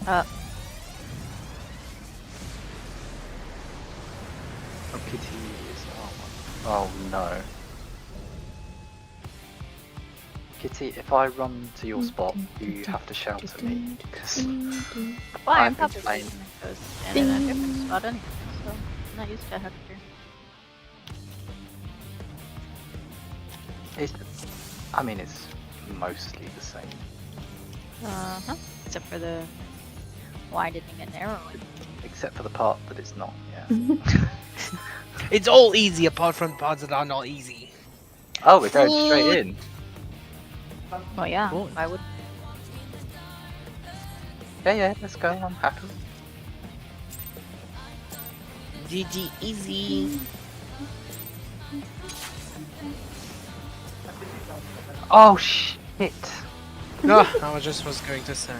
Oh, Kitty is. Oh no. Kitty, if I run to your spot, you have to shout at me because Well, I'm I'm probably playing. in a different spot anyway, so I'm not used to Hector. I mean, it's mostly the same. Uh-huh. Except for the widening and narrowing. Except for the part that it's not, yeah. It's all easy apart from parts that are not easy. Oh, we're going straight in. Well, yeah, Cool. I would. Yeah, let's go, I'm happy. GG easy. Oh shit! No, I was going to say.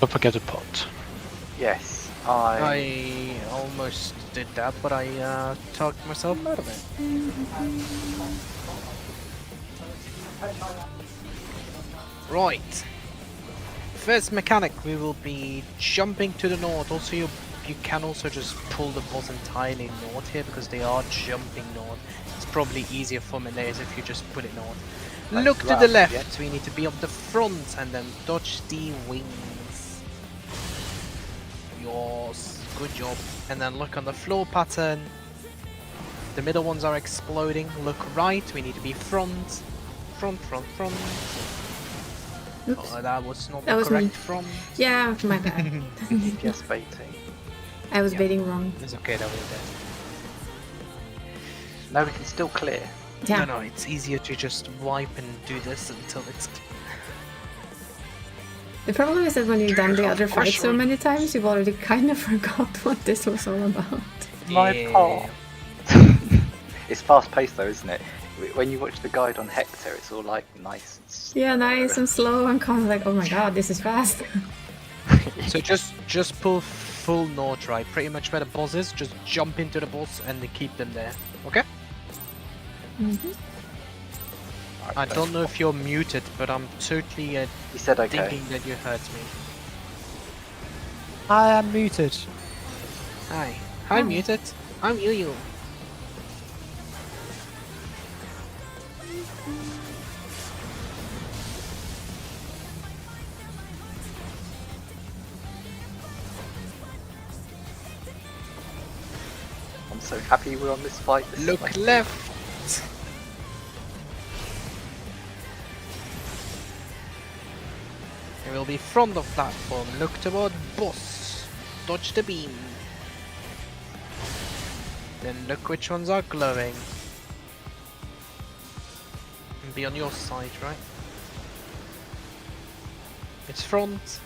Don't forget the pot. Yes, I almost did that, but I talked myself out of it. Right. First mechanic, we will be jumping to the north. Also, you can also just pull the boss entirely north here because they are jumping north. It's probably easier for Menace if you just put it north. Like Look to the right, left. yeah. We need to be up the front and then dodge the wings. Yours. Good job. And then look on the floor pattern. The middle ones are exploding. Look right. We need to be front. Front. Oops. Oh, that was not That the was correct me. front. Yeah, my bad. Just baiting. I was baiting wrong. It's okay that we're dead. No, we can still clear. Yeah. No, it's easier to just wipe and do this until it's. The problem is that when you've done the other fight so many times, you've already kind of forgot what this was all about. My part. It's fast paced though, isn't it? When you watch the guide on Hector, it's all like nice and slow. Yeah, nice and slow and kind of like, oh my god, this is fast. So just pull full north right, pretty much where the boss is. Just jump into the boss and then keep them there. Okay? I don't know if you're muted, but I'm totally He said okay. thinking that you heard me. I am muted. Hi. Hi, muted. I'm you. I'm so happy we're on this fight. This is Look like- left. It will be front of platform. Look toward boss. Dodge the beam. Then look which ones are glowing. And be on your side, right? It's front.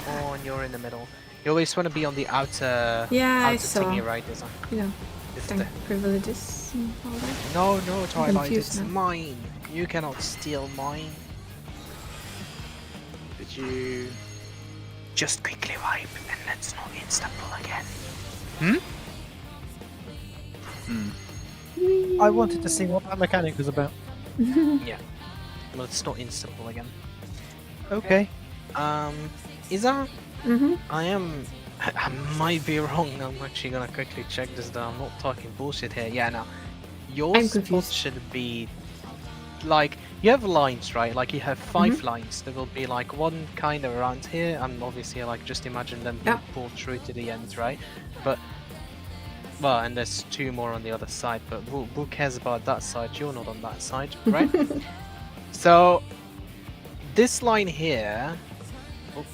Oh, and you're in the middle. You always want to be on the outer, Yeah, I outer saw. thingy, right? Isn't it? You know. It's tank privileges and all that. No, Twilight, confused it's now. mine. You cannot steal mine. Did you just quickly wipe and let's not insta-pull again? I wanted to see what that mechanic was about. Yeah. Let's not insta-pull again. Okay. Is that? Mm-hmm. I might be wrong. I'm actually gonna quickly check this down. I'm not talking bullshit here. Yeah, now your I'm spot confused. should be like you have lines, right? Like you have 5 Mhm. lines. There will be like one kind of around here, and obviously like just imagine them being Yeah. pulled through to the end, right? But well, and there's 2 more on the other side. But who cares about that side? You're not on that side, right? So this line here. Oh,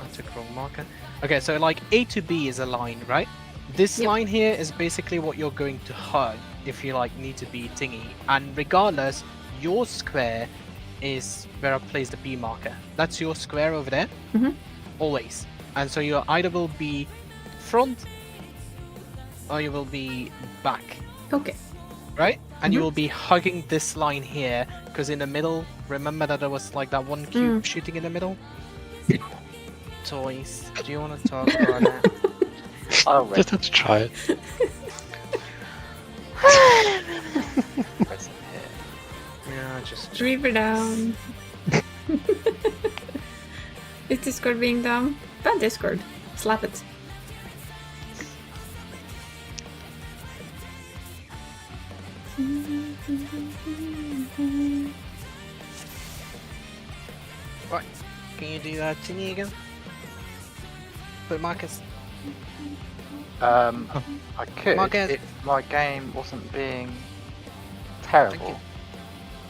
I took the wrong marker. Okay, so like A to B is a line, right? This Yep. line here is basically what you're going to hug if you like need to be thingy. And regardless, your square is where I place the B marker. That's your square over there. Mhm. Always. And so you either will be front or you will be back, Okay. right? And you Mhm. will be hugging this line here because in the middle, remember that there was like that one cube shooting in the middle? Toys. Do you want to talk about that? Oh, Just have to try it. Present here. Yeah, just Reaper down. Is Discord being dumb? Bad Discord. Slap it. Right. Can you do that thingy again? But Marcus. I could Marcus. if my game wasn't being Thank you. terrible.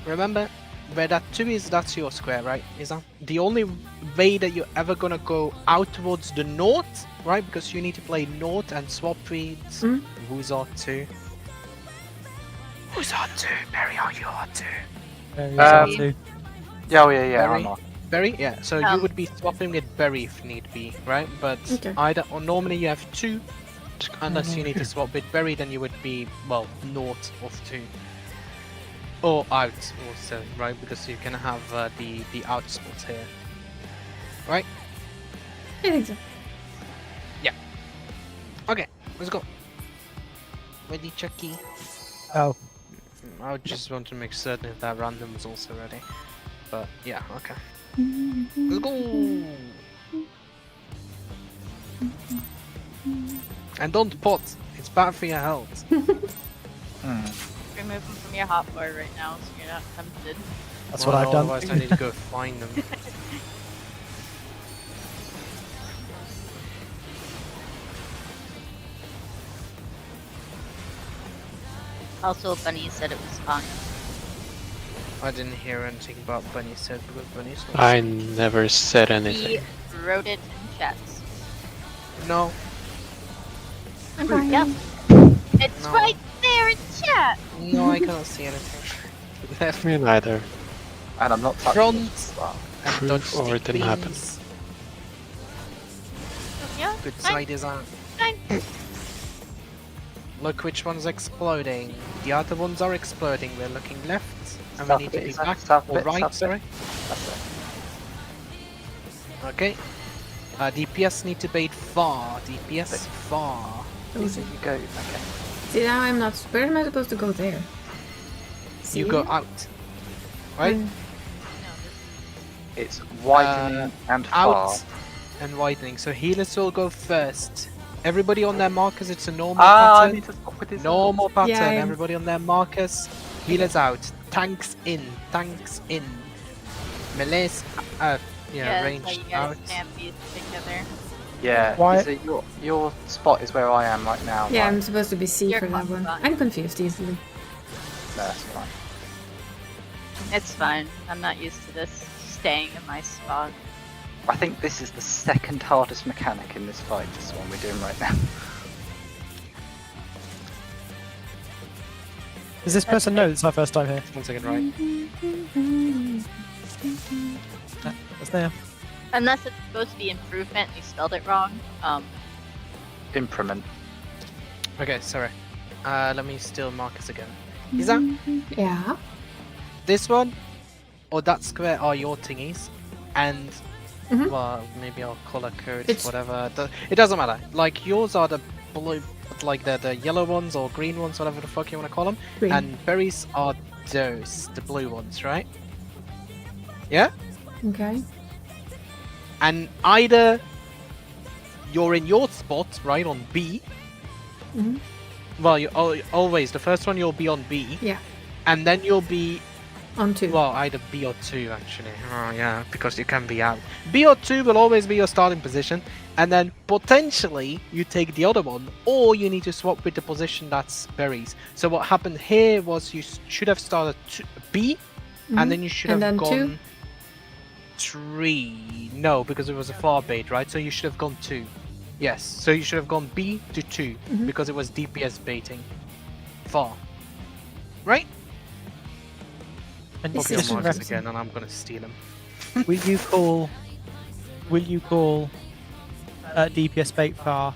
Remember, where that 2 is, that's your square, right? Is that the only way that you're ever gonna go out towards the north, right? Because you need to play north and swap with who's R2? Who's R2? Barry, are you R2? Yeah, yeah, Barry? I'm not. Berry? Yeah, so you would be swapping with Berry if need be, right? But Okay. either, or normally you have 2, unless you need to swap with Berry, then you would be, well, north of 2. Or out also, right? Because you can have the out spot here. Right? I think so. Okay, let's go. Ready, Chucky? Oh. I just want to make certain if that random was also ready. But yeah, okay. Let's go! And don't pot, it's bad for your health. Remove them from your hotbar right now so you're not tempted. That's what I've done. Otherwise I need to go find them. Also, Bunny said it was fine. I didn't hear anything about Bunny said because Bunny's not. I never said anything. He wrote it in chats. No. I'm fine. Yep. It's No. right there in chat! No, I cannot see anything. Left Me neither. And I'm not touching front this as well. and Proof dodge or stick, it didn't happen. please. Yeah, Good fine, side is on. fine. Look which one's exploding. The other ones are exploding. We're looking left. And South we need a to bit, be south- back. south a Or bit, right, south a bit. sorry. That's it. Okay. DPS need to bait far. DPS far. These are you go. Okay. See, now I'm not. Where am I supposed to go there? See? You go out. Right? It's widening and far. Out and widening. So healers will go first. Everybody on their markers, it's a normal Ah, I pattern. need to swap with this. Normal pattern. Yeah, I'm- Everybody on their markers. Healers out. Tanks in. Tanks in. Melee's Yeah, range that's how you out. guys stampede together. Yeah. Why- So your spot is where I am right now. Yeah, right? I'm supposed to be C You're for that one. fine. I'm confused easily. No, that's fine. It's fine. I'm not used to this staying in my spot. I think this is the second hardest mechanic in this fight. This one we're doing right now. Does this person know it's my first time here? 1 second, right? That's there. Unless it's supposed to be improvement and you spelled it wrong. Improvement. Okay, sorry. Let me steal Marcus again. Is that Yeah. this one or that square are your thingies? And Mhm. well, maybe I'll color code It's- whatever. It doesn't matter. Like yours are the blue, like the yellow ones or green ones, whatever the fuck you want to call them. Green. And berries are those, the blue ones, right? Yeah. Okay. And either you're in your spot, right, on B. Mhm. Well, you always the first one you'll be on B. Yeah. And then you'll be On 2. well, either B or 2 actually. Oh yeah, because you can be out. B or 2 will always be your starting position, and then potentially you take the other one, or you need to swap with the position that's berries. So what happened here was you should have started B, Mhm. and then you should And have then gone 3. No, because it was a far bait, right? So you should have gone 2. Yes, so you should have gone B to 2 Mhm. because it was DPS baiting. Far. Right? And This Copy is on Marcus interesting. again, and I'm gonna steal him. Will you call DPS bait far,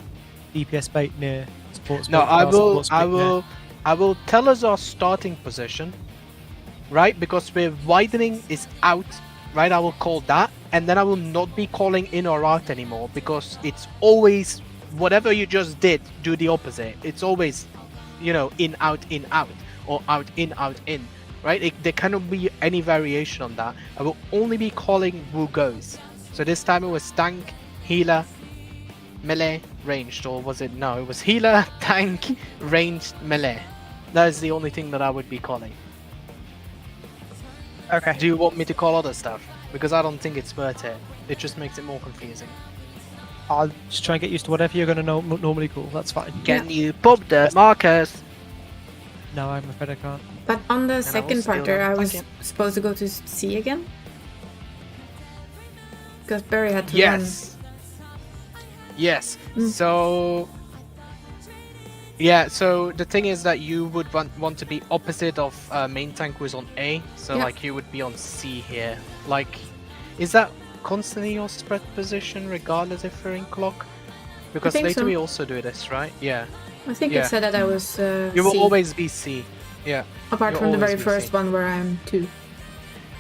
DPS bait near, sports No, bait far, I will. sports bait near? I will tell us our starting position, right? Because we're widening is out, right? I will call that, and then I will not be calling in or out anymore because it's always whatever you just did. Do the opposite. It's always, in, out, or out, in. Right? There cannot be any variation on that. I will only be calling who goes. So this time it was tank, healer, melee, ranged, or was it? No, it was healer, tank, ranged, melee. That is the only thing that I would be calling. Okay. Do you want me to call other stuff? Because I don't think it's worth it. It just makes it more confusing. I'll just try and get used to whatever you're going to normally call. That's fine. Can you pop the Marcus? No, I'm afraid I can't. But on the will second steal part there, them. I was Thank supposed to go to C again? Because Barry had to Yes. Yes. Mm. So. Yeah. So the thing is that you would want to be opposite of main tank who is on A. So Yeah. like you would be on C here. Like, is that constantly your spread position regardless if you're in clock? Because think later so. we also do this, right? Yeah. run. I think Yeah. it said that I was You will C. always be C. Yeah. Apart you'll from the very always be first C. one where I'm 2.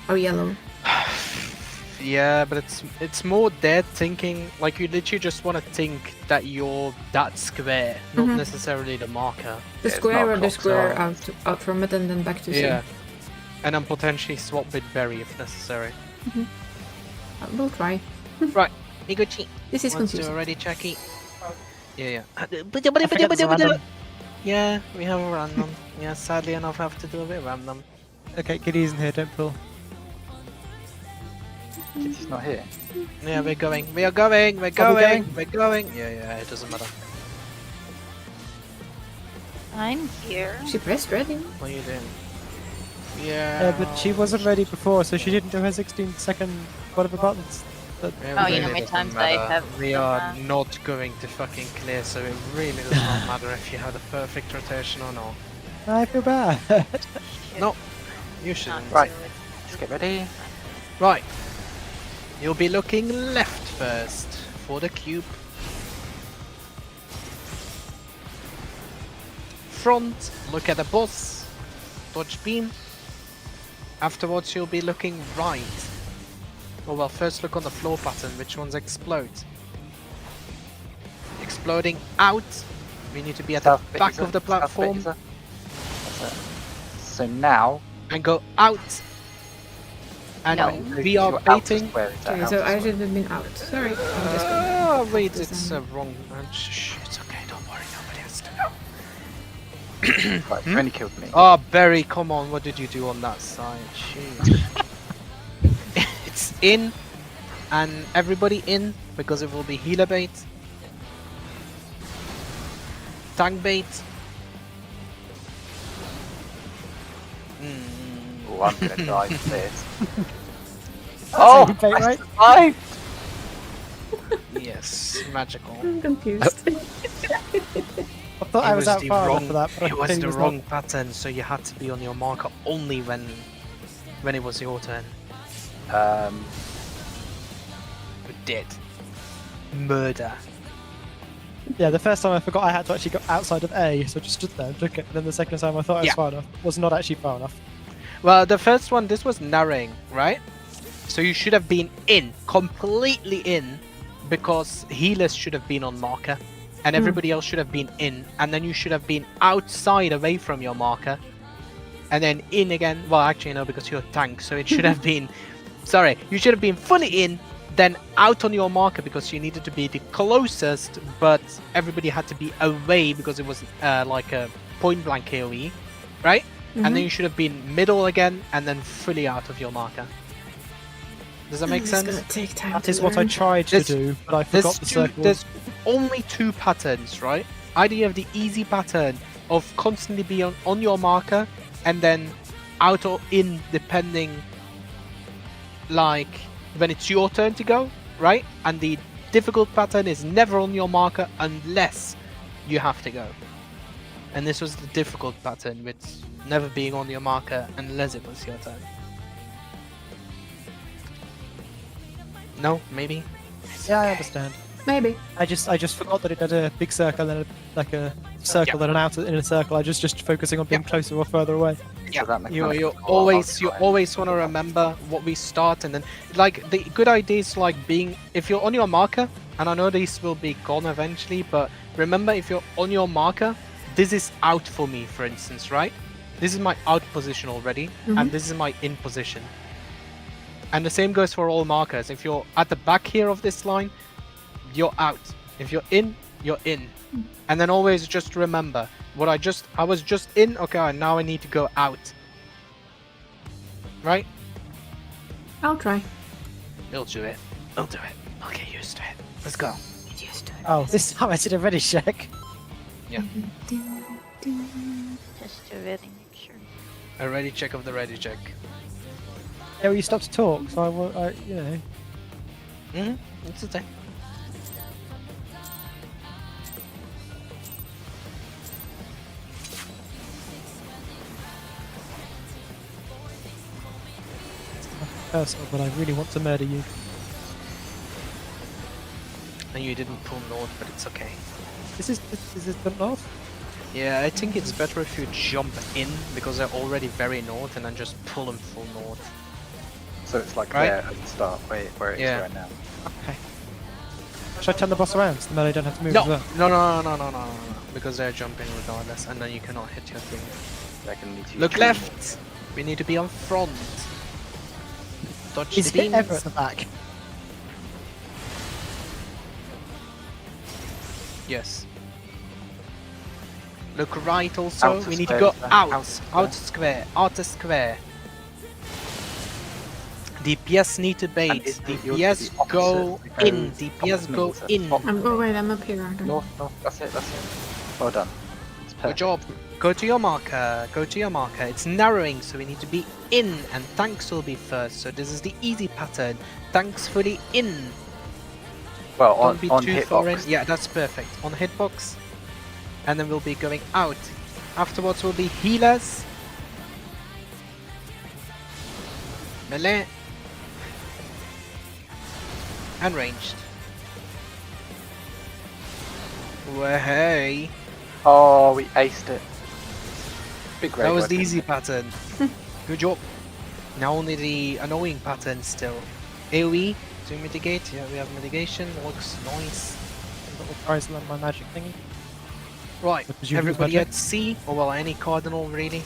Or yellow. Yeah, but it's more dead thinking. Like you literally just want to think that you're that square, not Mhm. necessarily the marker. The it's square not or the clocked square out. out from it and then back to C. Yeah. And then potentially swap with berry if necessary. We'll try. Right, Miguchi. This is Once you're confusing. ready, Chucky. Yeah, I forget there's a random. Yeah, we have a random. Yeah, sadly enough, I have to do a bit random. Okay, Giddy's in here, don't pull. Kitty's not here. Yeah, we're going. We are going. We're Are we going. going? We're going. Yeah, it doesn't matter. I'm here. She pressed ready. What are you doing? Yeah, but she wasn't ready before, so she didn't do her 16-second whatever buttons. But It Oh, you know, really my doesn't times I matter. have We done are that. not going to fucking clear, so it really does not matter if you have the perfect rotation or not. I feel bad. No, you shouldn't. Right, let's get ready. Right. You'll be looking left first for the cube. Front, look at the boss. Dodge beam. Afterwards, you'll be looking right. Oh well, first look on the floor pattern. Which ones explode? Exploding out. We need to be at the South bit back user, of the south bit platform user. That's it. So now, and go out. And No. we are you're out to baiting. square, is that Okay, out so to I square? should have been out. Sorry. I'm just gonna Oh wait, this it's down. wrong. Shh, it's okay. Don't worry. Nobody has to know. Right, you only killed me. Oh, Barry, come on. What did you do on that side? Jeez. It's in, and everybody in because it will be healer bait, tank bait. Oh, I'm gonna die for this. Oh, Tank bait, I right? survived! Yes, magical. I'm confused. I thought I was out the far wrong, enough for that, but it I was think the it was wrong not. pattern, so you had to be on your marker only when it was your turn. Um, You're dead. Murder. Yeah, the first time I forgot I had to actually go outside of A, so I just stood there and took it. And then the second time I thought I was far enough, was not actually far enough. Well, the first one, this was narrowing, right? So you should have been in, completely in, because healers should have been on marker, and everybody else should have been in, and then you should have been outside, away from your marker, and then in again. Well, actually no, because you're a tank, so it should have been. Sorry, you should have been fully in, then out on your marker because you needed to be the closest, but everybody had to be away because it was like a point blank AoE, right? And then you should have been middle again, and then fully out of your marker. Does that make sense? It's gonna take time. That is what I tried to do, but I forgot the circle. There's only two patterns, right? Either you have the easy pattern of constantly be on your marker, and then out or in depending, like when it's your turn to go, right? And the difficult pattern is never on your marker unless you have to go. And this was the difficult pattern with never being on your marker unless it was your turn. No, maybe. Yeah, I understand. Maybe. I just forgot that it had a big circle and like a circle and an outer inner circle. I just focusing on being closer or further away. Yeah, So you always want to remember what we start, and then like the good idea is like being, if you're on your marker, and I know these will be gone eventually, but remember if you're on your marker, this is out for me, for instance, right? This is my out position already, and this is my in position. And the same goes for all markers. If you're at the back here of this line, you're out. If you're in, you're in. And then always just remember, I was just in, okay, now I need to go out. Right? I'll try. You'll do it. I'll do it. I'll get used to it. Let's go. Get used to it. Oh, this time I did a ready check. Yeah. Just to really make sure. A ready check of the ready check. Yeah, well, you stopped to talk, so I you know. It's the thing. Personal, but I really want to murder you. And you didn't pull north, but it's okay. Is this the north? Yeah, I think it's better if you jump in, because they're already very north, and then just pull them full north. So it's like Right? there at the start, where it is right now. Okay. Should I turn the boss around so the melee don't have to move No, as well? no, because they're jumping regardless, and then you cannot hit your thing. They're gonna need to Look use left! We need to be on front. Dodge Is the it ever beams. at the back? Yes. Look right also. Outer We need to square, go is that? out. Outer square. Outer square. DPS need to bait. it's the- DPS the go opposite, in. DPS go opposite, in. Wait, I'm up here, aren't I? North, that's it. Well done. It's Good perfect. job. Go to your marker. Go to your marker. It's narrowing, so we need to be in, and tanks will be first. So this is the easy pattern. Tanks fully in. Well, Don't be on too far in. hitbox. Yeah, that's perfect. On hitbox. And then we'll be going out. Afterwards will be healers. Melee. And ranged. Well, hey. Oh, we aced it. Big That was work, the isn't easy it? pattern. Good job. Now only the annoying pattern still. AoE to mitigate. Yeah, we have mitigation. Looks nice. Little tries on my magic thingy. Right. Because you use Everybody magic? at C, or well, any cardinal really.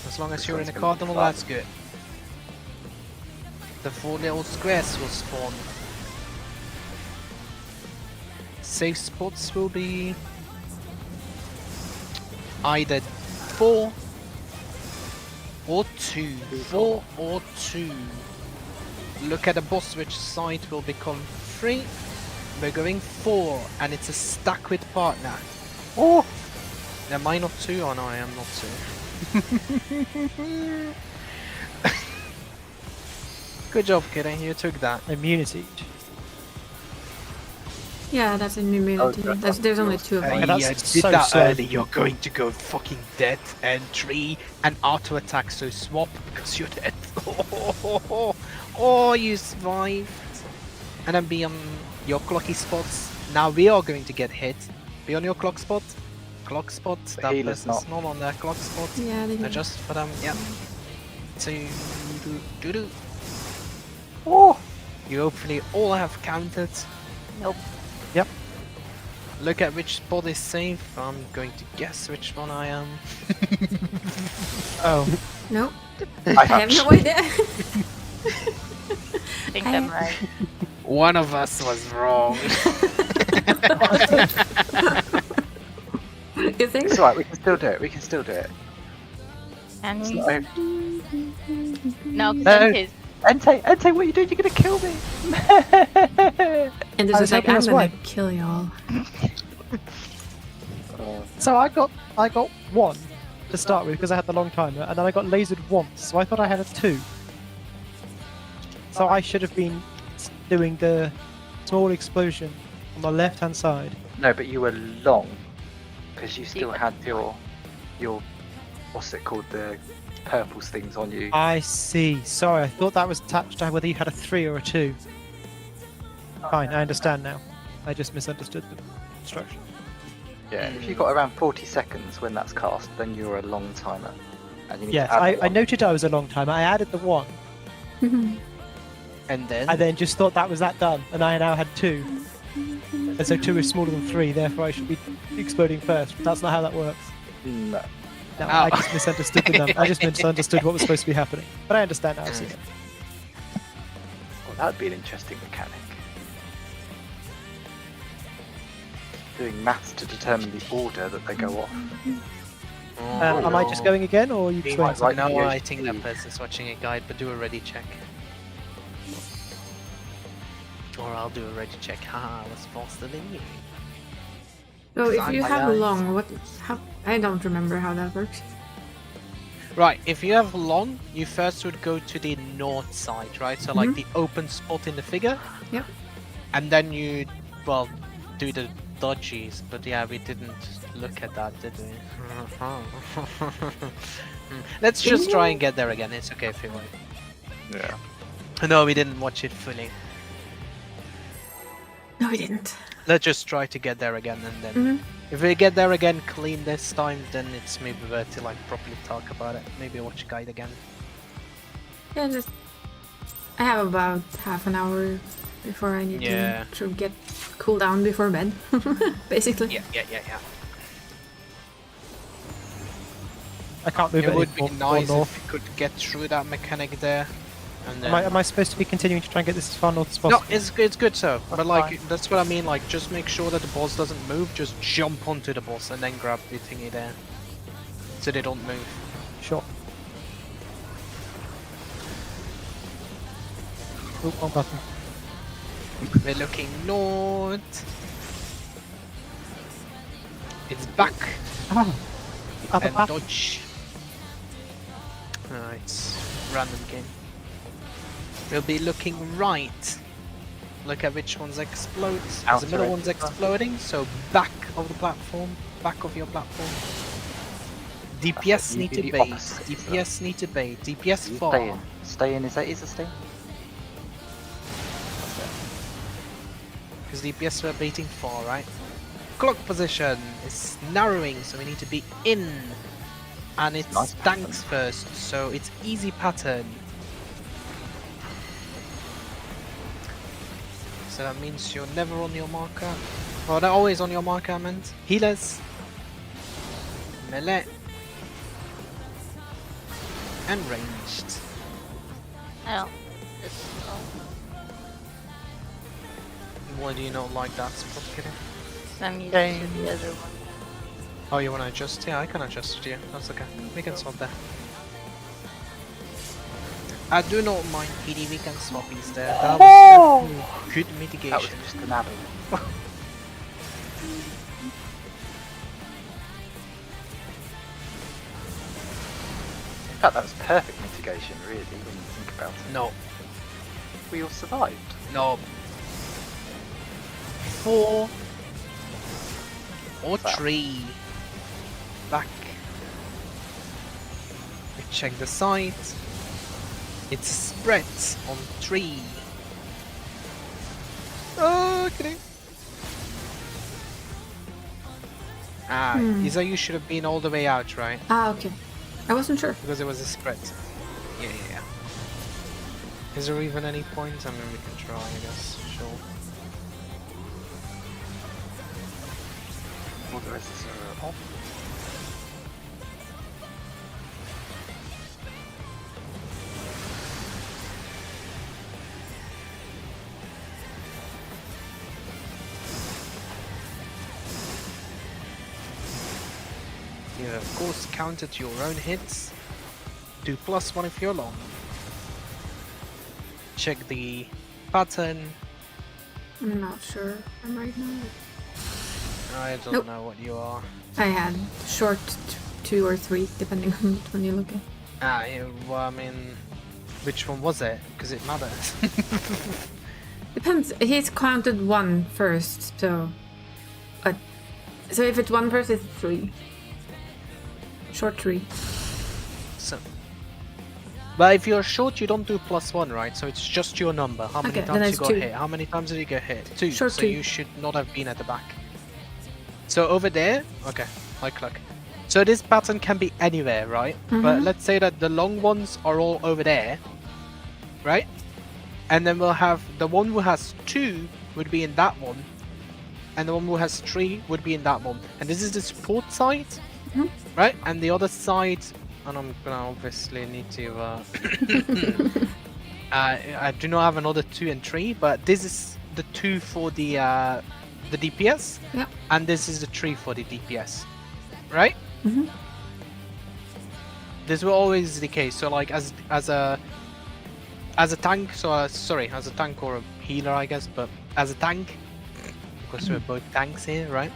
As long as you're in a cardinal, that's good. The 4 little squares will spawn. Safe spots will be either 4 or 2. 4 or 2. Look at the boss, which side will become 3. We're going 4, and it's a stack with partner. Oh! Am I not 2? Oh no, I am not 2. Good job, kidding. You took that. Immunity. Yeah, that's an immunity. There's only 2 of them. Yeah, that's I did so that slow. early. You're going to go fucking dead and tree and auto attack. So swap because you're dead. Oh, you survived. And then be on your clocky spots. Now we are going to get hit Be on your clock spot. Clock spot. That healer's person's not. not on their clock spot. Yeah, they Adjust for them. Yep. Do. Oh! You hopefully all have counted. Nope. Yep. Look at which spot is safe. I'm going to guess which one I am. Oh. Nope. I I have no idea. I think I'm right. One of us was wrong. You think? It's alright, we can still do it. We can still do it. And It's we... not over. No, because No. in case... Entei, what are you doing? You're gonna kill me! And this I is was like, hoping I'm that's gonna why. kill y'all. So I got 1 to start with because I had the long timer, and then I got lasered once, so I thought I had a 2. So I should have been doing the small explosion on the left-hand side. No, but you were long. Because you still had your... What's it called? The purple things on you. I see. Sorry, I thought that was attached to whether you had a 3 or a 2. Fine, I understand now. I just misunderstood the instruction. Yeah, if you got around 40 seconds when that's cast, then you're a long timer. And you need Yes, to add I one. noted I was a long timer. I added the 1. And then? I then just thought that was that done, and I now had 2. And so 2 is smaller than 3, therefore I should be exploding first. But that's not how that works. No. No, I just misunderstood the number. I just misunderstood what was supposed to be happening. But I understand now. I've seen it. Well, that would be an interesting mechanic. Doing maths to determine the order that they go off. Am I just going again, or are you explaining something? No, I think that person's watching a guide, but do a ready check. Or I'll do a ready check. Haha, I was faster than you. So if I'm you have blind. long, how? I don't remember how that works. Right, if you have long, you first would go to the north side, right? So like Mhm. the open spot in the figure. Yep. And then you, well, do the dodgies, but yeah, we didn't look at that, did we? Let's just try and get there again. It's okay if we wait. Yeah. No, we didn't watch it fully. No, we didn't. Let's just try to get there again, and then Mhm. if we get there again clean this time, then it's maybe worth to like properly talk about it. Maybe watch guide again. Yeah, just I have about half an hour before I need Yeah. to get cool down before bed, basically. Yeah. I can't move It would be more nice north. if we could get through that mechanic there. And then... Am I supposed to be continuing to try and get this as far north as No, possible? it's good so. But like, fine. that's what I mean. Like, just make sure that the boss doesn't move. Just jump onto the boss and then grab the thingy there, so they don't move. Sure. Oh, wrong button. We're looking north. It's back. Other And path. dodge. It's random game. We'll be looking right. Look at which ones explode. The middle one's exploding, so back of the platform. Back of your platform. DPS You need do to the bait. opposite, DPS need to bait. DPS You far. stay in. Stay in. Is it stay in? Because DPS were baiting far, right? Clock position is narrowing, so we need to be in. And it's Nice tanks first, so it's easy pattern. So that means you're never on your marker. Well, they're always on your marker, I meant. Healers. Melee. And ranged. I don't. This Why do you not like that spot, Kitty? I'm used to the other one. Oh, you want to adjust? Yeah, I can adjust you. That's okay. We can swap there. I do not mind, PD. We can swap these there. That was good mitigation. That was just an add-on. In fact, that was perfect mitigation, really, when you think about it. No. We all survived. No. 4 or 3. Back. We check the site. It spreads on 3. Oh, kidding. Isa, you should have been all the way out, right? Ah, okay. I wasn't sure. Because it was a spread. Yeah. Is there even any points? I mean, we can try, I guess. Sure. Well, there is a off. You of course counter to your own hits. Do +1 if you're long. Check the pattern. I'm not sure. I'm right now. I don't Nope. know what you are. I had short 2 or 3, depending on which one you look at. Yeah, well, I mean, which one was it? Because it matters. Depends. He's counted 1 first, so. So if it's 1 first, it's 3. Short 3. So, but if you're short, you don't do +1, right? So it's just your number. How many Okay, then times it's you got 2. hit? How many times did you get hit? 2. Short so 2. you should not have been at the back. So over there, okay, like look. So this pattern can be anywhere, right? But let's say that the long ones are all over there, right? And then we'll have the one who has 2 would be in that one, and the one who has 3 would be in that one. And this is the support side, right? And the other side, and I'm gonna obviously need to. I do not have another 2 and 3, but this is the 2 for the DPS, and this is the 3 for the DPS, right? This will always the case. So like as a tank, so sorry, as a tank or a healer, I guess, but as a tank, because we're both tanks here, right?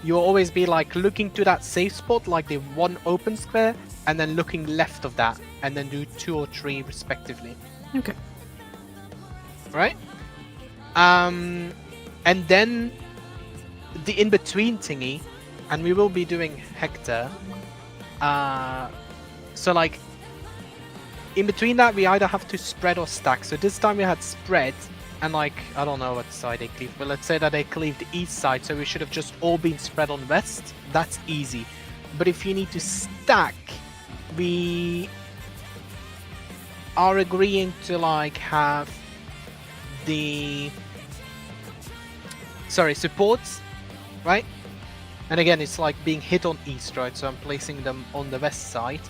You'll always be like looking to that safe spot, like the 1 open square, and then looking left of that, and then do 2 or 3 respectively. Okay. Right? And then the in-between thingy, and we will be doing Hector. So like, in between that, we either have to spread or stack. So this time we had spread, and like, I don't know what side they cleaved, but let's say that they cleaved the east side, so we should have just all been spread on west. That's easy. But if you need to stack, we are agreeing to like have the supports, right? And again, it's like being hit on east, right? So I'm placing them on the west side,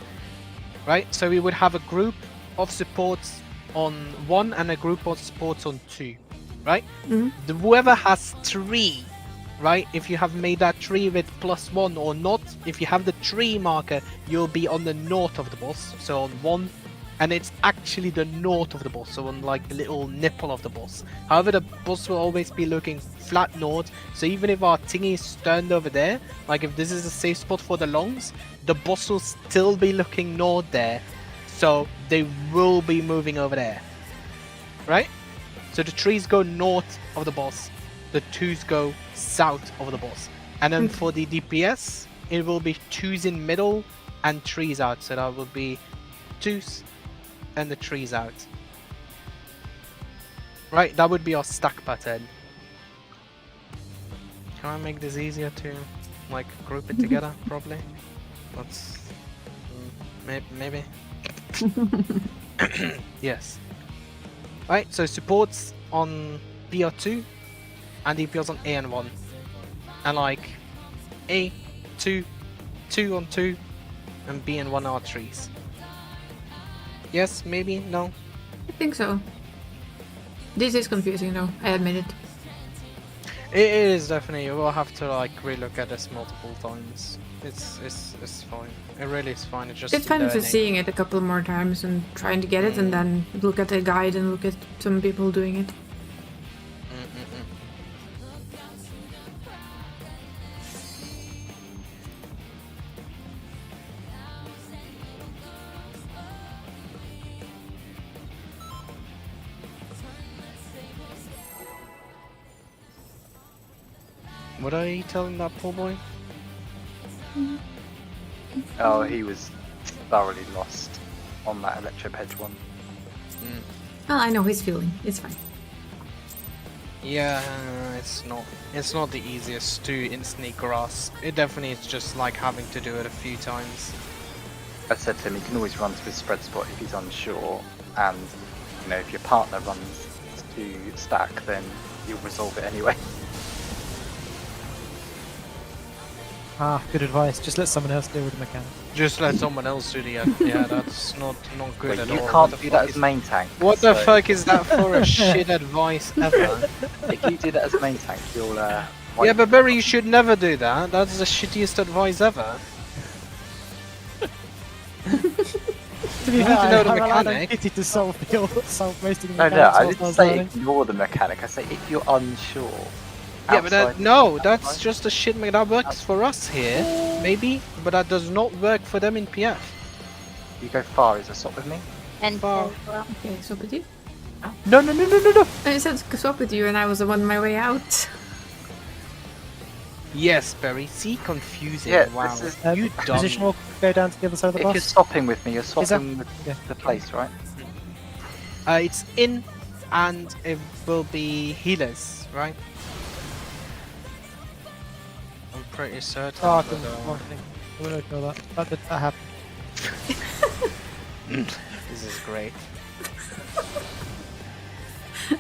right? So we would have a group of supports on 1 and a group of supports on 2, right? Whoever has 3, right? If you have made that tree with +1 or not, if you have the tree marker, you'll be on the north of the boss, so on 1, and it's actually the north of the boss, so on like the little nipple of the boss. However, the boss will always be looking flat north, so even if our thingy is turned over there, like if this is a safe spot for the longs, the boss will still be looking north there, so they will be moving over there, right? So the trees go north of the boss, the 2s go south of the boss, and then for the DPS, it will be 2s in middle and 3s out, so that will be 2s and the 3s out. Right, that would be our stack pattern. Can I make this easier to like group it together? Probably. Let's maybe. Yes. Right, so supports on BR2 and DPS on A and 1. And like A, 2, 2 on 2, and B and 1 are 3s. Yes, maybe, no? I think so. This is confusing though, I admit it. It is definitely, we'll have to like relook at this multiple times. It's fine. It really is fine, it's just It's fun learning. just seeing it a couple more times and trying to get it, and then look at the guide and look at some people doing it. What are you telling that poor boy? Oh, he was thoroughly lost on that Electro Hedge one. Well, I know his feeling. It's fine. Yeah, it's not the easiest to instantly grasp. It definitely is just like having to do it a few times. I said to him, he can always run to his spread spot if he's unsure, and you know, if your partner runs to stack, then you'll resolve it anyway. Ah, good advice. Just let someone else deal with the mechanic. Just let someone else do the yeah, that's not good Wait, at you all. can't do that as main tank. What the so fuck is that for a shit advice ever? If you do that as main tank, you'll Yeah, but Barry, you should never do that. That's the shittiest advice ever. To be You fair, need to know the I relied on mechanic. Kitty to solve most of the No, mechanics. no, I whilst didn't was say learning. ignore the mechanic. I say if you're unsure. Yeah, but outside no, the that's mechanic, just a shit mech that works for us here, maybe, but that does not work for them in PF. You go far is a swap with me. And Far. Okay, swap with you. No, no, no, no, no, no! I said swap with you, and I was the one on my way out. Yes, Barry. See, confusing. Yeah, wow. this is You dumb. Position will go down to the other side of the If you're bus. swapping with me, you're that- swapping with yeah. the place, right? It's in, and it will be healers, right? I'm pretty certain. Oh, I but, couldn't wrong thing. I wouldn't know that. That happened. This is great.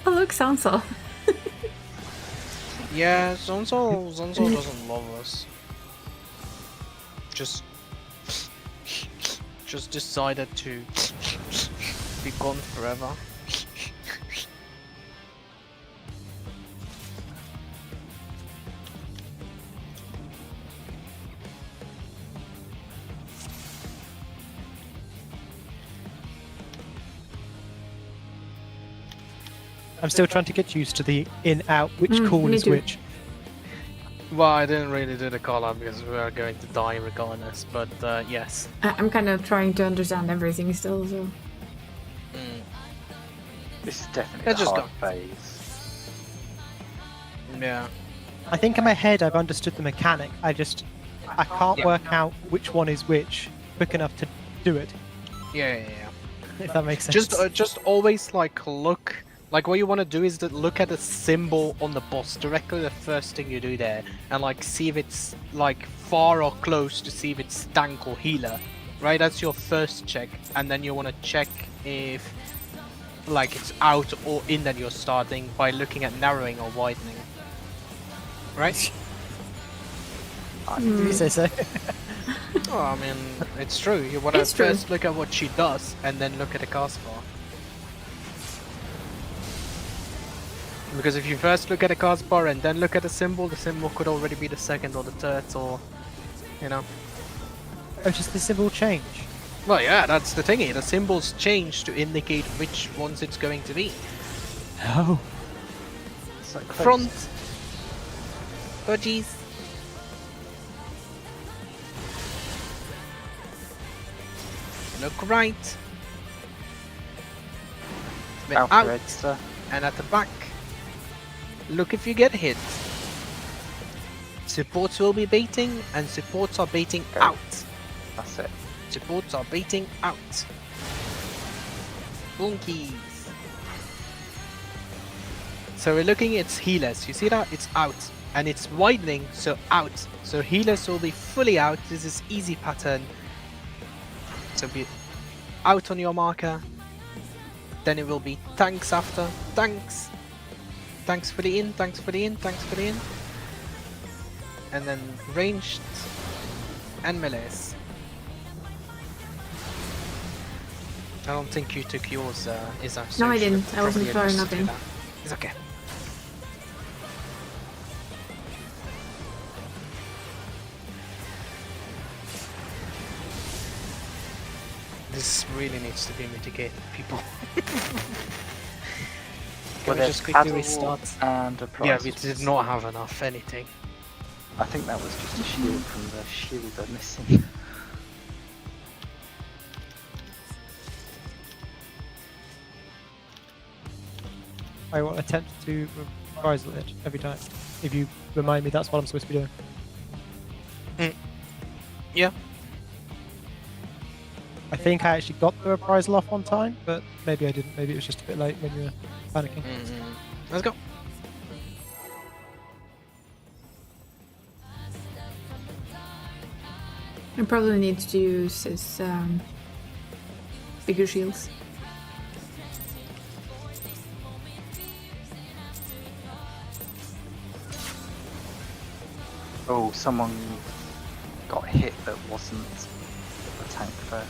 Oh, look, Sansa. Yeah, Zonzo doesn't love us. Just decided to be gone forever. I'm still trying to get used to the in-out, which call me is too. which. Well, I didn't really do the call out because we are going to die regardless, but yes. I'm kind of trying to understand everything still, so. This is definitely Let's the just hard phase. Yeah. I think in my head I've understood the mechanic. I can't Yeah. work out which one is which quick enough to do it. Yeah. If that makes sense. Just always like look. Like what you want to do is to look at the symbol on the boss directly, the first thing you do there, and like see if it's like far or close to see if it's tank or healer, right? That's your first check, and then you want to check if like it's out or in that you're starting by looking at narrowing or widening, right? Did you say so? Oh, I mean, it's true. You want to It's true. first look at what she does, and then look at the cast bar. Because if you first look at the cast bar and then look at the symbol could already be the second or the third, or, you know. Oh, just the symbol change. Well, yeah, that's the thingy. The symbols change to indicate which ones it's going to be. Oh. So close. Front. Budgies. Look right. Bit out. Alfred, sir. And at the back. Look if you get hit. Supports will be baiting, and supports are baiting Go. out. That's it. Supports are baiting out. Bunkies. So we're looking, it's healers. You see that? It's out. And it's widening, so out. So healers will be fully out. This is easy pattern. So be out on your marker. Then it will be tanks after. Tanks. Tanks for the in, tanks for the in, tanks for the in. And then ranged and melees. I don't think you took yours, Isa. so No, I you should didn't. I wasn't probably throwing just do nothing. that. It's okay. This really needs to be mitigated, people. Can Well, we there's just quickly paddle restart? and a prize. Yeah, we did not have enough anything. I think that was just a shield from the shield I'm missing. I will attempt to reprisal it every time. If you remind me that's what I'm supposed to be doing. Yeah. I think I actually got the reprisal off on time, but maybe I didn't. Maybe it was just a bit late when you were panicking. Let's go. He probably needs to use his bigger shields. Oh, someone got hit that wasn't the tank first.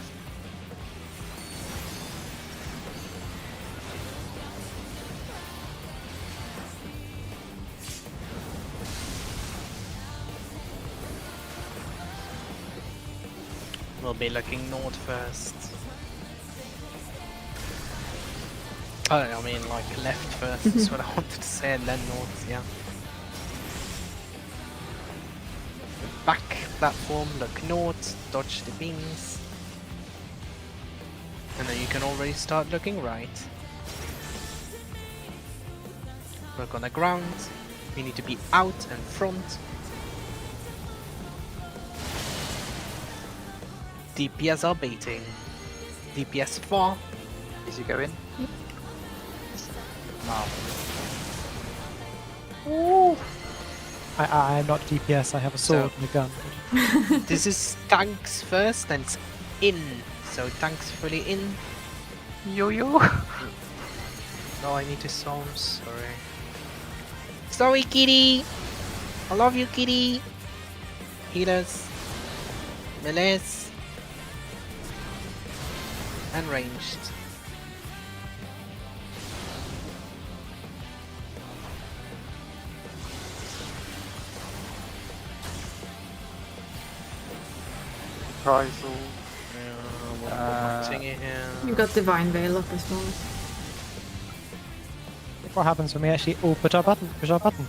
We'll be looking north first. I mean, like left first is what I wanted to say, and then north, yeah. Back platform, look north, dodge the beams. And then you can already start looking right. Look on the ground. We need to be out and front. DPS are baiting. DPS far. Did you go in? No. Ooh. I'm not DPS, I have a sword and a gun. This is tanks first, then it's in. So tanks fully in. Yo. No, I need to storm, sorry. Sorry, kitty! I love you, kitty! Healers. Melees. And ranged. Reprisal. You got Divine Veil up as well. What happens when we actually all push our buttons?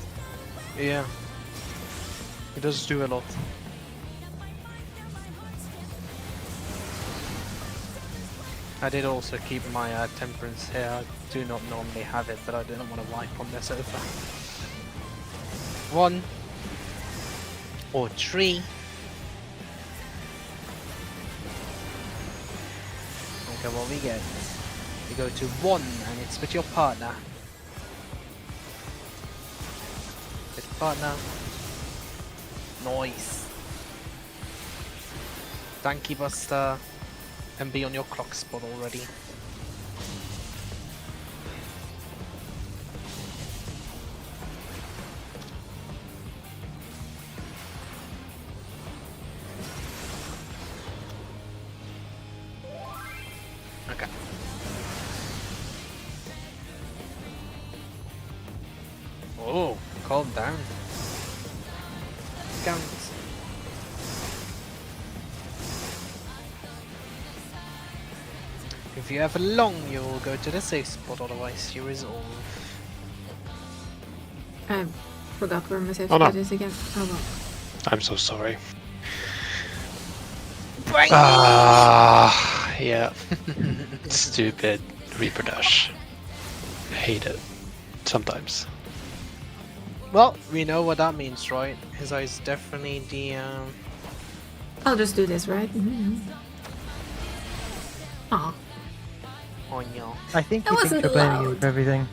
Yeah. It does do a lot. I did also keep my temperance here. I do not normally have it, but I didn't want to wipe on this sofa. 1 or 3. Okay, what we get? We go to 1 and it's with your partner. With partner. Nice. Tanky Buster. And be on your clock spot already. Okay. Oh, calm down. Count. If you have a long, you will go to the safe spot, otherwise you resolve. I forgot where my safe Oh, no. spot is again. Oh well. I'm so sorry. Brain! Yeah. Stupid Reaper Dash. Hate it. Sometimes. Well, we know what that means, right? His eyes definitely the I'll just do this, right? Aw. Oh no. I think That you think wasn't you're blaming allowed. him for everything.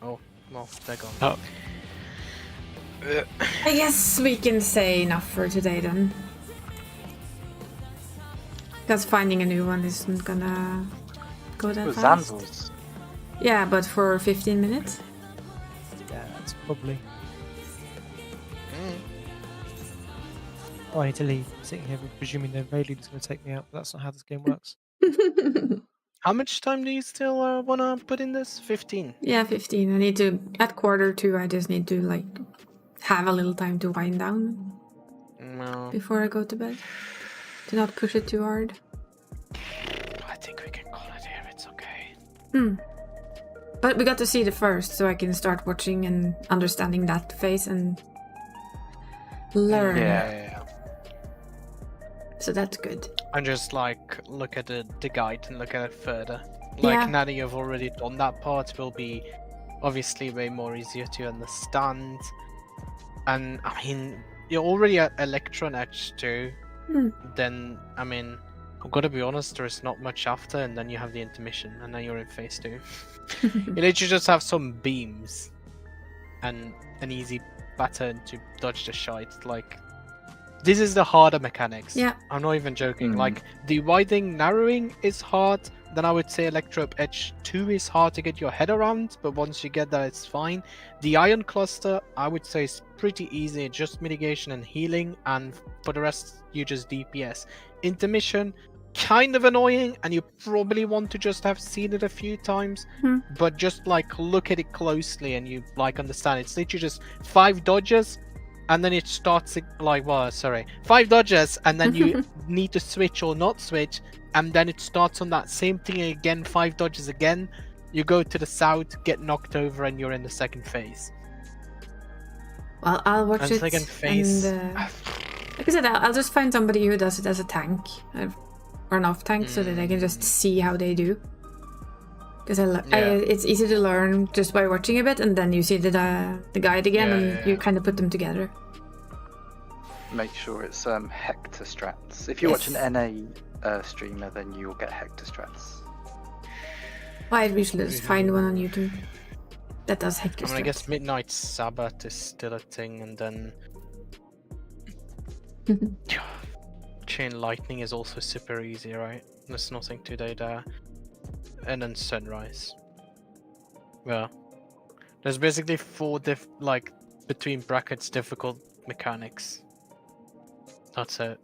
Oh, well, they're gone. Oh. I guess we can say enough for today then. Because finding a new one isn't gonna go that fast. Zanzels. Yeah, but for 15 minutes? Yeah, that's probably. Oh, I need to leave. I'm sitting here presuming they're really just going to take me out, but that's not how this game works. How much time do you still wanna put in this? 15. Yeah, 15. I need to, at 1:45, I just need to like have a little time to wind down No. before I go to bed. To not push it too hard. I think we can call it here, it's okay. But we got to see the first, so I can start watching and understanding that phase and learn. Yeah. So that's good. And just like look at the guide and look at it further. Like Yeah. now that you've already done that part, will be obviously way more easier to understand. And I mean, you're already at Electron Edge too. Then I mean, I've got to be honest, there is not much after, and then you have the intermission, and then you're in phase 2. You literally just have some beams. and an easy pattern to dodge the shite. Like, this is the harder mechanics. Yeah. I'm not even joking. Like, the widening, narrowing is hard. Then I would say Electro Edge 2 is hard to get your head around, but once you get that, it's fine. The Iron Cluster, I would say, is pretty easy. Just mitigation and healing, and for the rest, you just DPS. Intermission, kind of annoying, and you probably want to just have seen it a few times, but just like look at it closely and you like understand. It's literally just 5 dodges, and then it starts like, well, sorry, 5 dodges, and then you need to switch or not switch, and then it starts on that same thing again, 5 dodges again. You go to the south, get knocked over, and you're in the second phase. Well, I'll watch And it. second phase. And, like I said, I'll just find somebody who does it as a tank or an off tank, so that I can just see how they do. Because it's easy to learn just by watching a bit, and then you see the guide again, and you kind of put them together. Make sure it's Hector strats. If you watch an NA streamer, then you'll get Hector strats. I usually just find one on YouTube that does Hector I guess strats. Midnight Sabbath is still a thing, and then Chain Lightning is also super easy, right? There's nothing to do there. And then Sunrise. Yeah. There's basically 4 like between brackets difficult mechanics. That's it.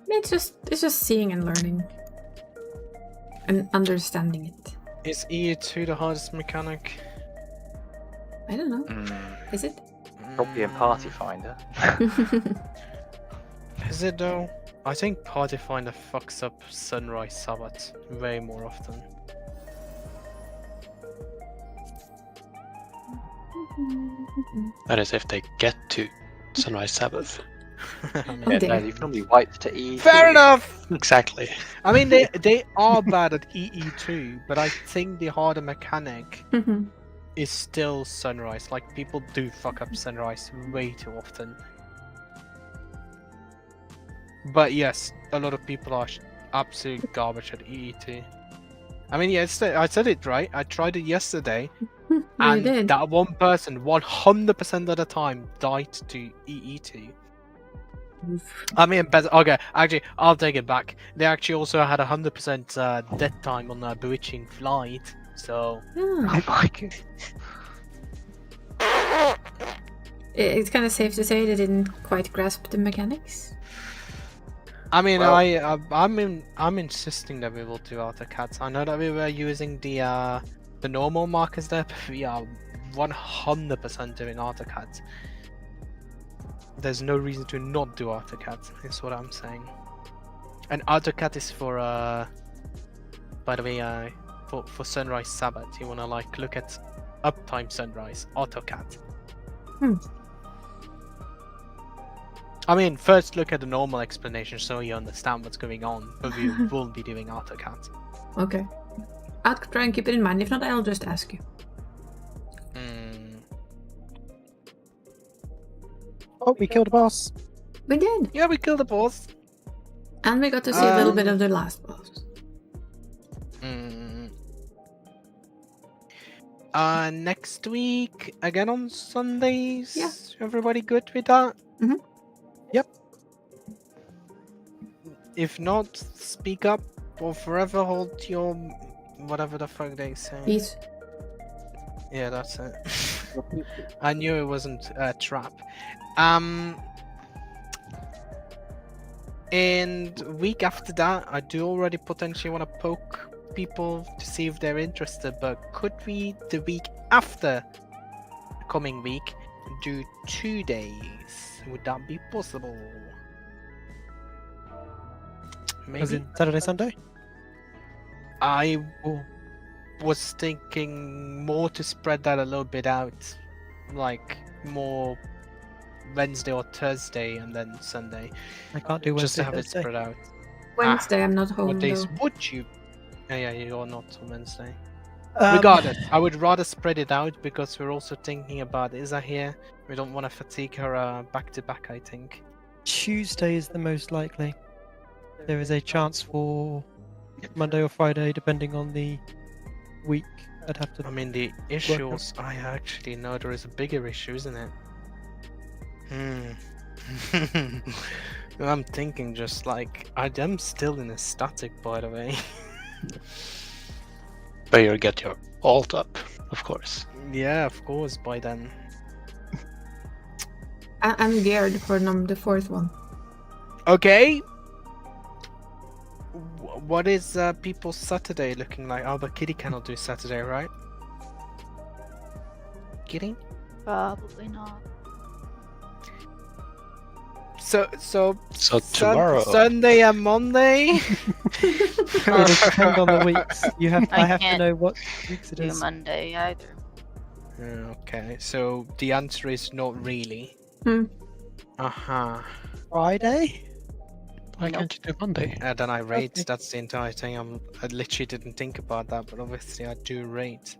It's just seeing and learning and understanding it. Is EU2 the hardest mechanic? I don't know. Is it? Probably in Party Finder. Is it though? I think Party Finder fucks up Sunrise Sabbath way more often. That is if they get to Sunrise Sabbath. No, you've normally wiped to E. Fair enough! Exactly. I mean, they are bad at EE2, but I think the harder mechanic is still Sunrise. Like, people do fuck up Sunrise way too often. But yes, a lot of people are absolute garbage at EE2. I mean, yeah, I said it right. I tried it yesterday, and that one person 100% of the time died to EE2. I mean, okay, actually, I'll take it back. They actually also had 100% death time on a Bewitching Flight, so... Oh my god. It's kind of safe to say they didn't quite grasp the mechanics. I mean, Well- I'm insisting that we will do AutoCAD. I know that we were using the normal markers there, but we are 100% doing AutoCAD. There's no reason to not do AutoCAD, is what I'm saying. And AutoCAD is for, by the way, for Sunrise Sabbath. You wanna like look at Uptime Sunrise, AutoCAD. I mean, first look at the normal explanation so you understand what's going on, but we will be doing AutoCAD. Okay. I'll try and keep it in mind. If not, I'll just ask you. Oh, we killed a boss. We did. Yeah, we killed the boss. And we got to see a little bit of the last boss. Next week, again on Sundays? Yeah. Everybody good with that? Yep. If not, speak up or forever hold your... whatever the fuck they say. Peace. Yeah, that's it. I knew it wasn't a trap. And week after that, I do already potentially want to poke people to see if they're interested, but could we, the week after the coming week, do 2 days? Would that be possible? Maybe. As in Saturday, Sunday? I was thinking more to spread that a little bit out, like more Wednesday or Thursday and then Sunday. I can't do Wednesday, just to have Thursday. it spread out. Wednesday, I'm not home. What days though. would you? Oh, yeah, you're not on Wednesday. Um, Regardless, I would rather spread it out because we're also thinking about Isa here. We don't want to fatigue her back to back, I think. Tuesday is the most likely. There is a chance for Monday or Friday, depending on the week, I'd have to. I mean, the issues. I actually know there is a bigger issue, isn't it? I'm thinking just like I am still in a static, by the way. But you get your alt up, of course. Yeah, of course. By then. I'm geared for the fourth one. Okay. What is people's Saturday looking like? Oh, but Kitty cannot do Saturday, right? Kitty? Probably not. So tomorrow. Sunday and Monday. It depends on the weeks. I have to can't know what weeks it do is. Monday either. Okay, so the answer is not really. Friday? Why can't you do Monday? Then I rate. Okay. That's the entire thing. I literally didn't think about that, but obviously I do rate.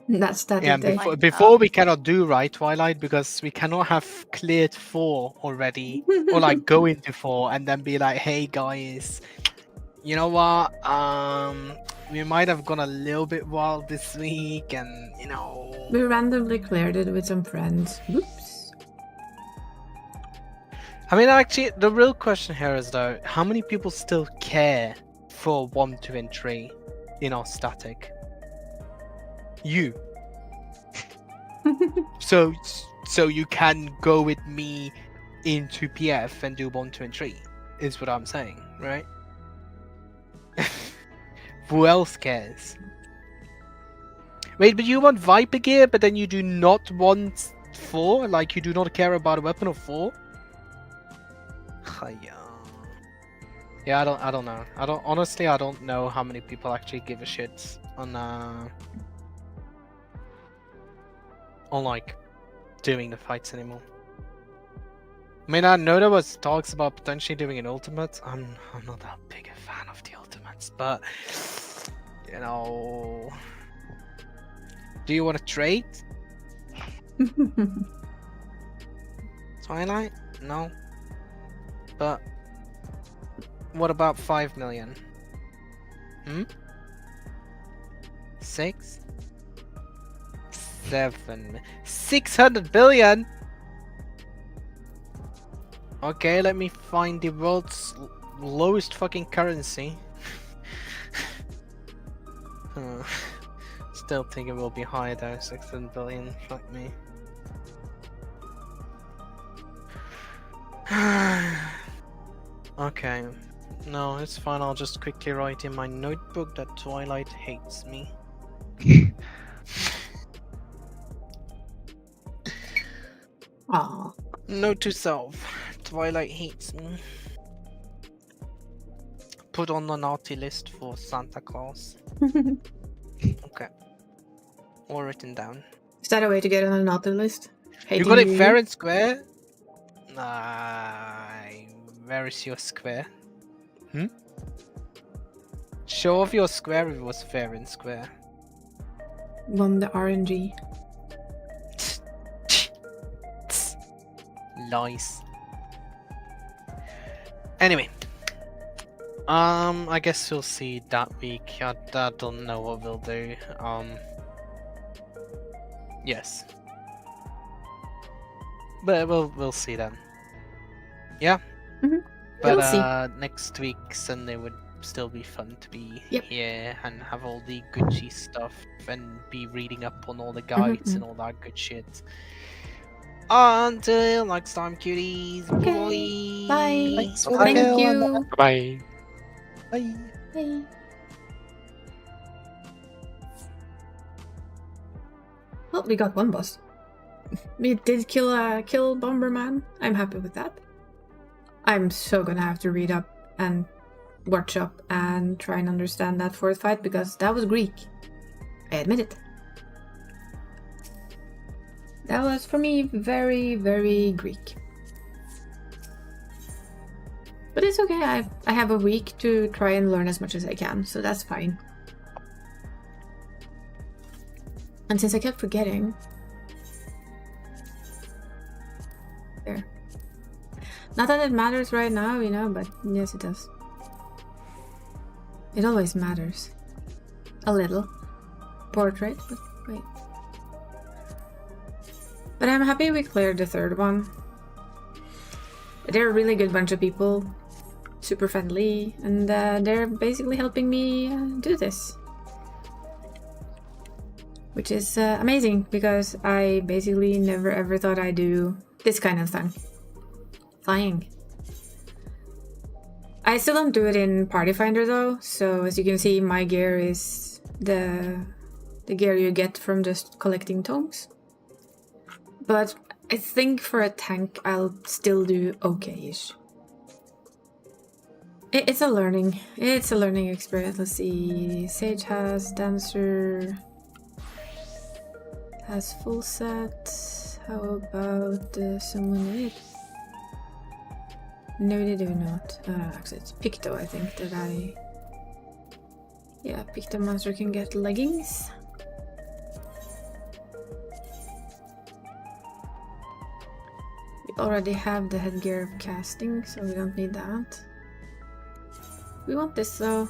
That's that Yeah, day. before we cannot do right Twilight because we cannot have cleared 4 already, or like go into 4 and then be like, hey guys, you know what? We might have gone a little bit wild this week, and you know. We randomly cleared it with some friends. Whoops. I mean, actually, the real question here is though, how many people still care for 1, 2, and 3 in our static? You. so you can go with me into PF and do 1, 2, and 3 is what I'm saying, right? Who else cares? Wait, but you want Viper gear, but then you do not want 4? Like you do not care about a weapon of 4? Yeah, I don't know. Honestly, I don't know how many people actually give a shit on like doing the fights anymore. I mean, I know there was talks about potentially doing an ultimate. I'm not that big a fan of the ultimates, but you know, do you want to trade? Twilight? No. But what about 5 million? 6? 7? 600 billion? Okay, let me find the world's lowest fucking currency. Still think it will be higher though, 600 billion, fuck me. Okay, no, it's fine, I'll just quickly write in my notebook that Twilight hates me. Aww. Note to self, Twilight hates me. Put on the naughty list for Santa Claus. Okay. All written down. Is that a way to get on a naughty list? You got it fair and square? Where is your square? Show off your square if it was fair and square. Won the RNG. Lies. Anyway. I guess we'll see that week. I don't know what we'll do. Yes. But we'll see then. Yeah? But We'll see. next week Sunday would still be fun to be Yep. here and have all the Gucci stuff and be reading up on all the guides and all that good shit. Until next time, cuties. Okay. Bye. Bye. Thanks for Thank the you. Bye. Bye. Bye. Well, we got one boss. We did kill Bomberman. I'm happy with that. I'm so gonna have to read up and watch up and try and understand that fourth fight because that was Greek. I admit it. That was for me very, very Greek. But it's okay. I have a week to try and learn as much as I can, so that's fine. And since I kept forgetting... There. Not that it matters right now, you know, but yes it does. It always matters. A little. portrait, but wait. But I'm happy we cleared the third one. They're a really good bunch of people, super friendly, and they're basically helping me do this. Which is amazing, because I basically never ever thought I'd do this kind of thing. Flying. I still don't do it in Party Finder though, so as you can see my gear is the gear you get from just collecting tomes. But I think for a tank I'll still do okay-ish. It's a learning experience. Let's see, Sage has Dancer, has full set. How about someone with? No, they do not. Actually, it's Picto, I think, that I... Yeah, Picto monster can get leggings. We already have the headgear of casting, so we don't need that. We want this, though.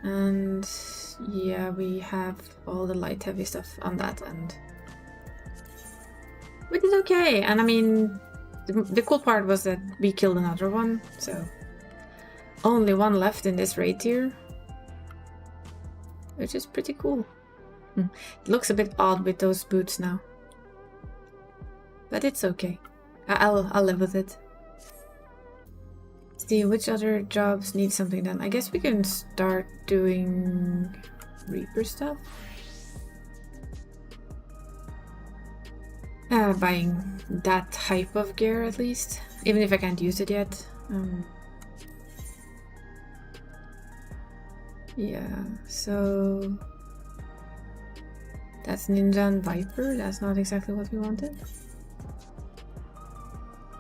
And... yeah, we have all the light heavy stuff on that end. Which is okay, and I mean, the cool part was that we killed another one, so only one left in this raid tier, which is pretty cool. It looks a bit odd with those boots now, but it's okay. I'll live with it. See which other jobs need something done. I guess we can start doing Reaper stuff. Buying that type of gear at least, even if I can't use it yet. Yeah, so that's Ninja and Viper. That's not exactly what we wanted.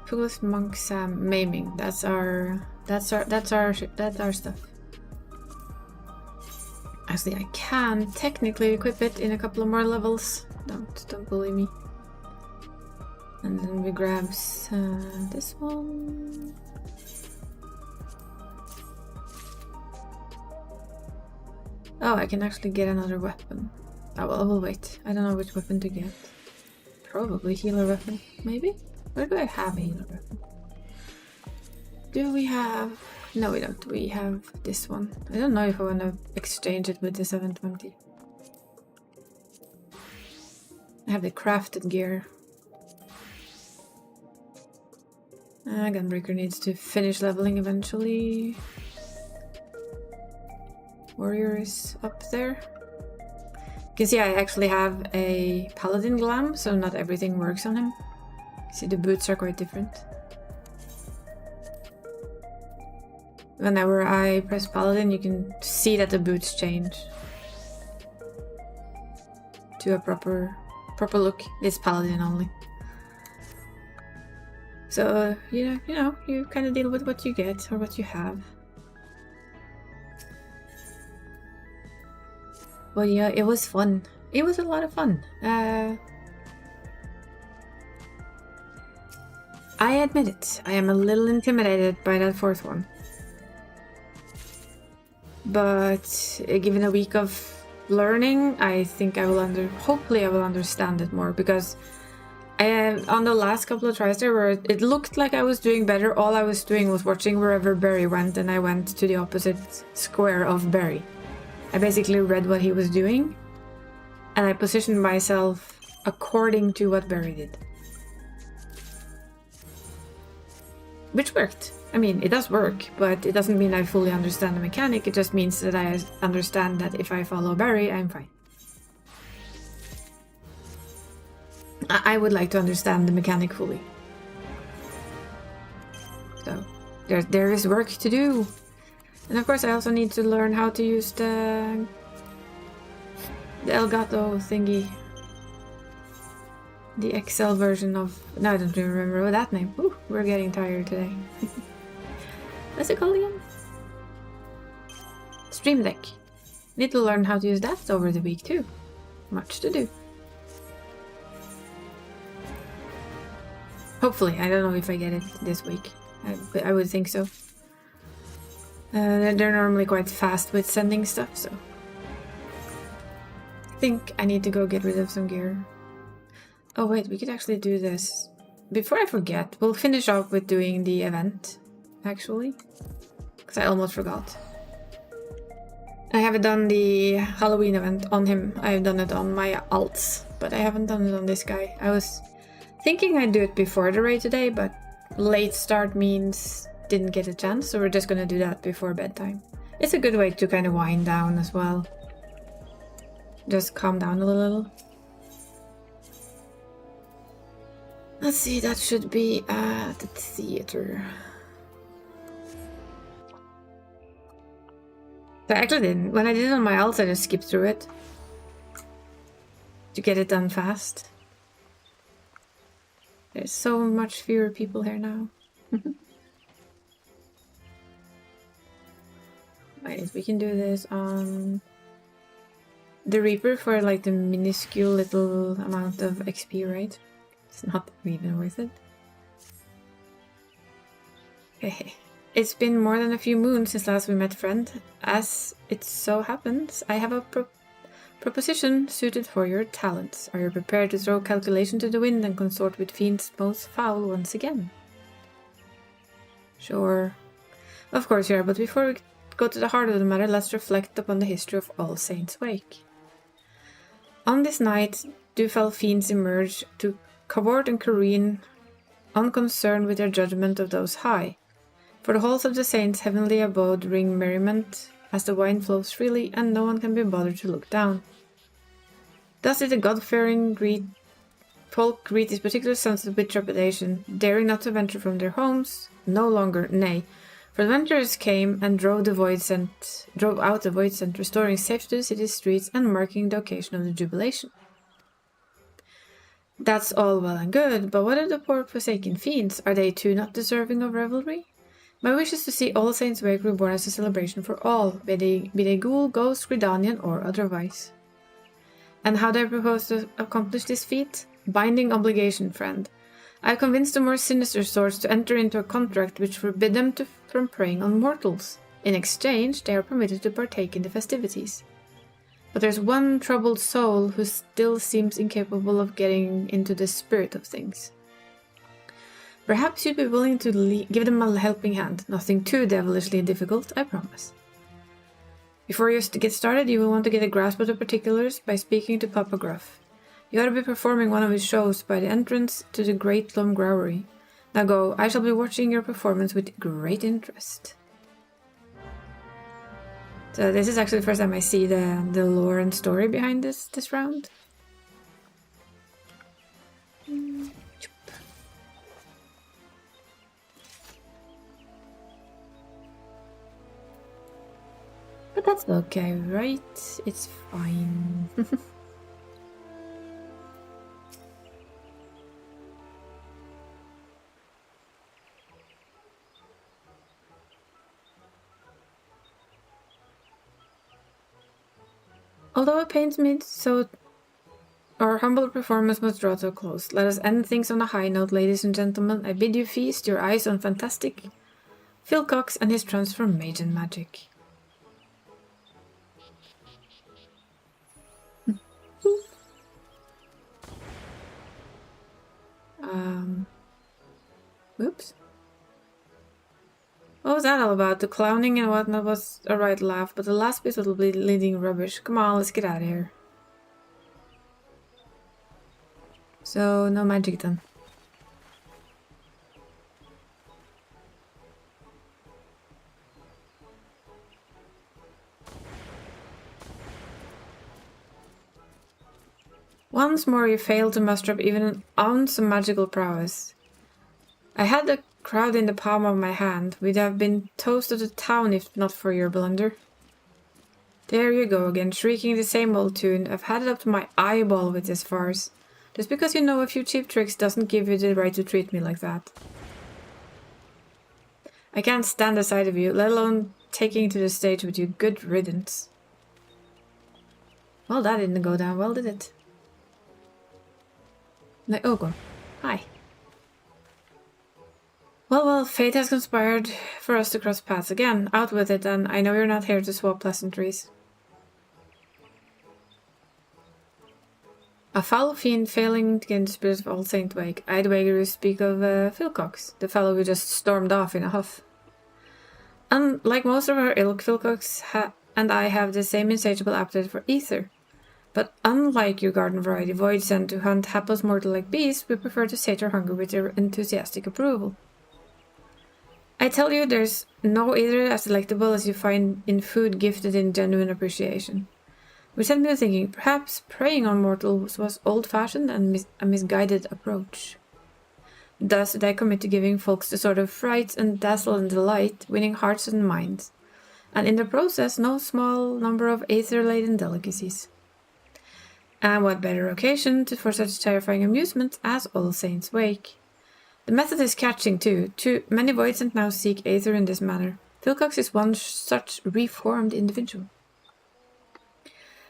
Pugless Monk Sam Maiming. That's our stuff. Actually, I can technically equip it in a couple of more levels. Don't bully me. And then we grab this one. Oh, I can actually get another weapon. Oh, well, I will wait. I don't know which weapon to get. Probably healer weapon, maybe? Where do I have a healer weapon? Do we have... No, we don't. We have this one. I don't know if I want to exchange it with the 720. I have the crafted gear. Gunbreaker needs to finish leveling eventually. Warrior is up there. You can see I actually have a paladin glam, so not everything works on him. See, the boots are quite different. Whenever I press paladin, you can see that the boots change to a proper look. It's paladin only. So, you know, you kind of deal with what you get or what you have. Well, yeah, it was fun. It was a lot of fun. I admit it. I am a little intimidated by that fourth one. But given a week of learning, I think I will hopefully I will understand it more, because on the last couple of tries there, where it looked like I was doing better, all I was doing was watching wherever Barry went, and I went to the opposite square of Barry. I basically read what he was doing, and I positioned myself according to what Barry did. Which worked. I mean, it does work, but it doesn't mean I fully understand the mechanic, it just means that I understand that if I follow Barry, I'm fine. I would like to understand the mechanic fully. So, there is work to do. And of course I also need to learn how to use the Elgato thingy. The Excel version of... No, I don't even remember that name. Ooh, we're getting tired today. What's it called again? Stream Deck. Need to learn how to use that over the week too. Much to do. Hopefully, I don't know if I get it this week. I would think so. They're normally quite fast with sending stuff, so... I think I need to go get rid of some gear. Oh wait, we could actually do this. Before I forget, we'll finish off with doing the event, actually. Because I almost forgot. I haven't done the Halloween event on him. I've done it on my alts, but I haven't done it on this guy. I was thinking I'd do it before the raid today, but late start means didn't get a chance, so we're just gonna do that before bedtime. It's a good way to kind of wind down as well. Just calm down a little. Let's see, that should be at the theater. So I actually didn't. When I did it on my alts, I just skipped through it. To get it done fast. There's so much fewer people here now. Wait, we can do this on the Reaper for like the minuscule little amount of XP, right? It's not even worth it. Hey, it's been more than a few moons since last we met, friend. As it so happens, I have a proposition suited for your talents. Are you prepared to throw calculation to the wind and consort with fiends most foul once again? Sure. Of course you are, but before we go to the heart of the matter, let's reflect upon the history of All Saints' Wake. On this night, do fell fiends emerge to cavort and careen, unconcerned with their judgment of those high. For the halls of the saints' heavenly abode ring merriment, as the wine flows freely, and no one can be bothered to look down. Thus did the God-fearing folk greet these particular sunset with trepidation, daring not to venture from their homes, no longer, nay, for the adventurers came and drove out the void sent, restoring safety to the city's streets and marking the occasion of the jubilation. That's all well and good, but what of the poor forsaken fiends? Are they too not deserving of revelry? My wish is to see All Saints' Wake reborn as a celebration for all, be they ghoul, ghost, Gridanian, or otherwise. And how do I propose to accomplish this feat? Binding obligation, friend. I have convinced the more sinister sorts to enter into a contract which forbid them from preying on mortals. In exchange, they are permitted to partake in the festivities. But there's one troubled soul who still seems incapable of getting into the spirit of things. Perhaps you'd be willing to give them a helping hand. Nothing too devilishly difficult, I promise. Before you get started, you will want to get a grasp of the particulars by speaking to Papa Gruff. You ought to be performing one of his shows by the entrance to the Great Lum Growery. Now go, I shall be watching your performance with great interest. So this is actually the first time I see the lore and story behind this round. But that's okay, right? It's fine. Although it pains me so our humble performance must draw to a close. Let us end things on a high note, ladies and gentlemen. I bid you feast your eyes on fantastic Phil Cox and his transformation magic. Oops. What was that all about? The clowning and whatnot was a right laugh, but the last bit will be leading rubbish. Come on, let's get out of here. So, no magic then. Once more you failed to muster up even an ounce of magical prowess. I had the crowd in the palm of my hand. We'd have been toast of the town if not for your blunder. There you go again, shrieking the same old tune. I've had it up to my eyeball with this farce. Just because you know a few cheap tricks doesn't give you the right to treat me like that. I can't stand the sight of you, let alone taking to the stage with you. Good riddance. Well, that didn't go down well, did it? Oh, go. Hi. Well, fate has conspired for us to cross paths again. Out with it, and I know you're not here to swap pleasantries. A foul fiend failing to gain the spirit of All Saint Wake. I'd wager you speak of Philcox, the fellow who just stormed off in a huff. Unlike most of our ilk, Philcox and I have the same insatiable appetite for ether. But unlike your garden variety void sent to hunt hapless mortal like beasts, we prefer to sate our hunger with your enthusiastic approval. I tell you, there's no either as delectable as you find in food gifted in genuine appreciation. Which set me to thinking, perhaps preying on mortals was old-fashioned and a misguided approach. Thus did I commit to giving folks the sort of fright and dazzle and delight, winning hearts and minds, and in the process no small number of aether-laden delicacies. And what better occasion for such terrifying amusement as All Saints' Wake? The method is catching too. Too many voidsent now seek aether in this manner. Philcox is one such reformed individual.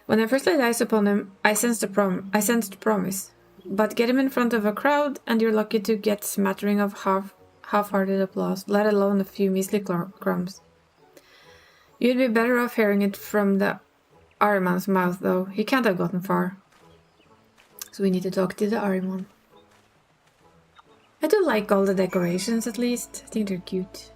When I first laid eyes upon him, I sensed promise. But get him in front of a crowd, and you're lucky to get smattering of half-hearted applause, let alone a few measly crumbs. You'd be better off hearing it from the Ahriman's mouth, though. He can't have gotten far. So we need to talk to the Ahriman. I do like all the decorations, at least. I think they're cute.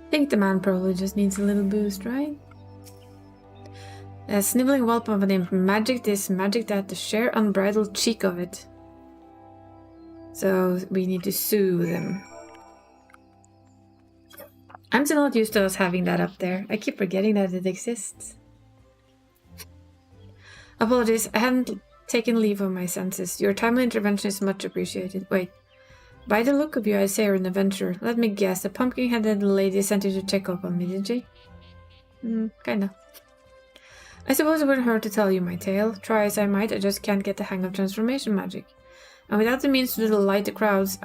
I think the man probably just needs a little boost, right? A sniveling whelp of an imp. Magic this, magic that, the sheer unbridled cheek of it. So we need to soothe him. I'm still not used to us having that up there. I keep forgetting that it exists. Apologies, I hadn't taken leave of my senses. Your timely intervention is much appreciated. Wait. By the look of you, I'd say you're an adventurer. Let me guess, the pumpkin-headed lady sent you to check up on me, did she? Kinda. I suppose it wouldn't hurt to tell you my tale. Try as I might, I just can't get the hang of transformation magic. And without the means to delight the crowds,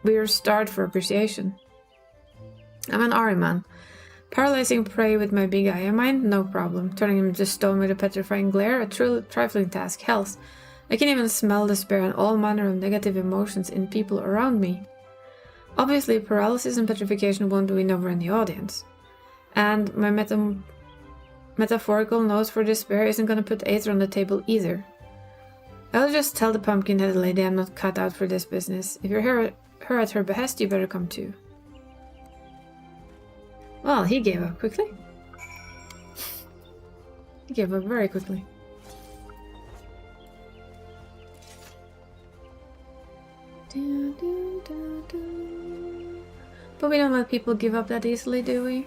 we're starved for appreciation. I'm an Ahriman. Paralyzing prey with my big eye of mine? No problem. Turning him into stone with a petrifying glare? A trifling task. Hells. I can even smell despair and all manner of negative emotions in people around me. Obviously, paralysis and petrification won't win over in the audience. And my metaphorical nose for despair isn't going to put aether on the table either. I'll just tell the pumpkin-headed lady I'm not cut out for this business. If you're her at her behest, you better come too. Well, he gave up quickly. He gave up very quickly. But we don't let people give up that easily, do we?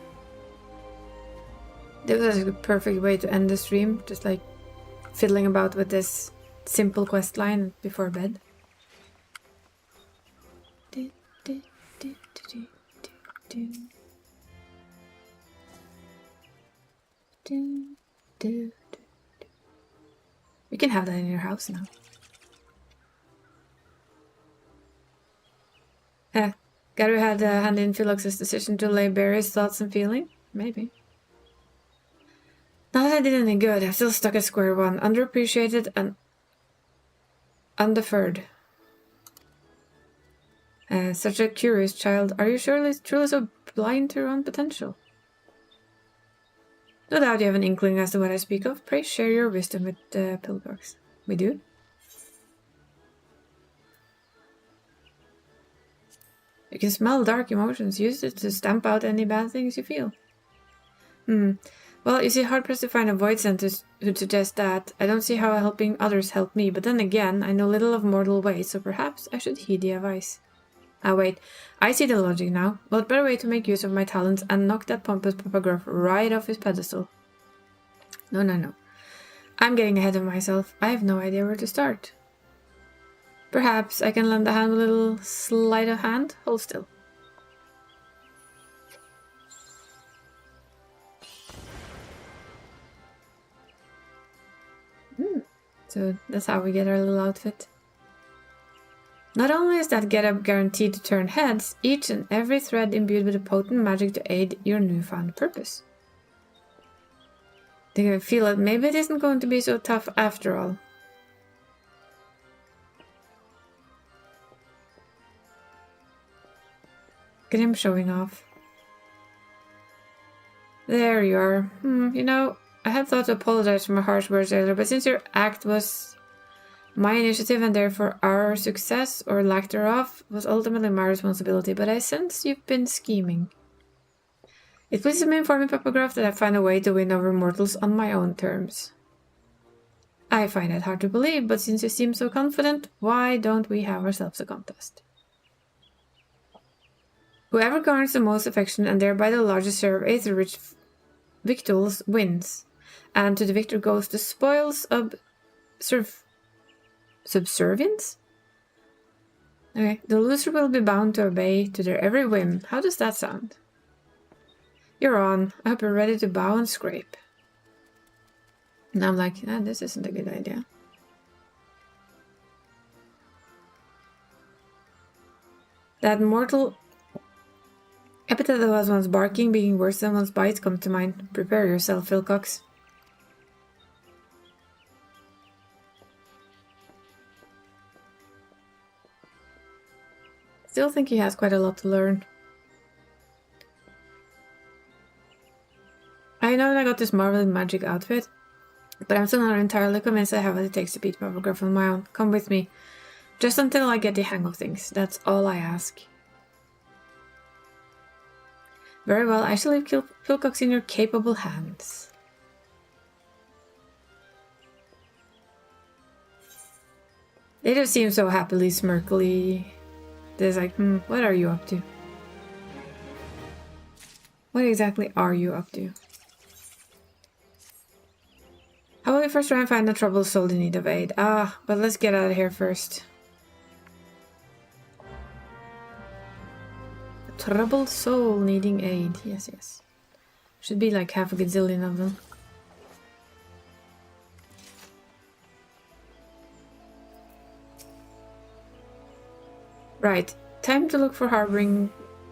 This was a perfect way to end the stream, just like fiddling about with this simple quest line before bed. You can have that in your house now. Garu had a hand in Philox's decision to lay bare his thoughts and feelings? Maybe. Not that I did any good, I'm still stuck at square one, underappreciated and undeferred. Such a curious child. Are you truly so blind to your own potential? No doubt you have an inkling as to what I speak of. Pray share your wisdom with the Pilgrims. We do? You can smell dark emotions. Use it to stamp out any bad things you feel. Well, you see, hard-pressed to find a void center who'd suggest that. I don't see how helping others help me, but then again, I know little of mortal ways, so perhaps I should heed the advice. Wait. I see the logic now. What better way to make use of my talents and knock that pompous Papagruff right off his pedestal? No. I'm getting ahead of myself. I have no idea where to start. Perhaps I can lend a hand with a little sleight of hand? Hold still. So that's how we get our little outfit. Not only is that getup guaranteed to turn heads, each and every thread imbued with a potent magic to aid your newfound purpose. They feel that maybe it isn't going to be so tough after all. Get him showing off. There you are. You know, I had thought to apologize for my harsh words earlier, but since your act was my initiative and therefore our success, or lack thereof, was ultimately my responsibility, but I sense you've been scheming. It pleases me, informing Papograph, that I find a way to win over mortals on my own terms. I find it hard to believe, but since you seem so confident, why don't we have ourselves a contest? Whoever garners the most affection and thereby the largest share of aether-rich victuals wins, and to the victor goes the spoils of subservience? Okay, the loser will be bound to obey to their every whim. How does that sound? You're on. I hope you're ready to bow and scrape. And I'm like, this isn't a good idea. That mortal epithet that was once barking being worse than one's bite come to mind. Prepare yourself, Philcox. Still think he has quite a lot to learn. I know that I got this marvelous magic outfit, but I'm still not entirely convinced I have what it takes to beat Papograph on my own. Come with me. Just until I get the hang of things. That's all I ask. Very well, I shall leave Philcox in your capable hands. They just seem so happily smirkly. They're like, what are you up to? What exactly are you up to? How will we first try and find a troubled soul in need of aid? But let's get out of here first. A troubled soul needing aid. Yes, yes. Should be like half a gazillion of them. Right. Time to look for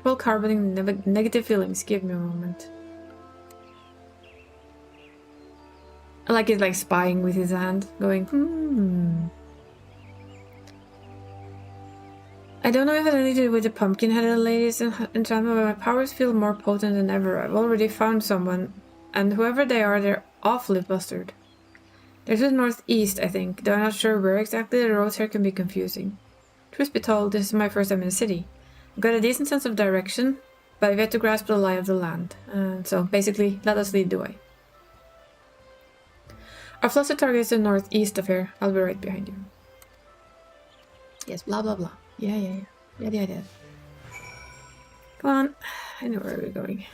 folk harboring negative feelings. Give me a moment. I like it, like spying with his hand, going, I don't know if it related with the pumpkin-headed ladies in enchantment, but my powers feel more potent than ever. I've already found someone, and whoever they are, they're awfully flustered. They're to the northeast, I think, though I'm not sure where exactly. The roads here can be confusing. Truth be told, this is my first time in the city. I've got a decent sense of direction, but I've yet to grasp the lie of the land. So basically, let us lead the way. Our flustered target is the northeast of here. I'll be right behind you. Yes, blah blah blah. Yeah. Come on. I know where we're going.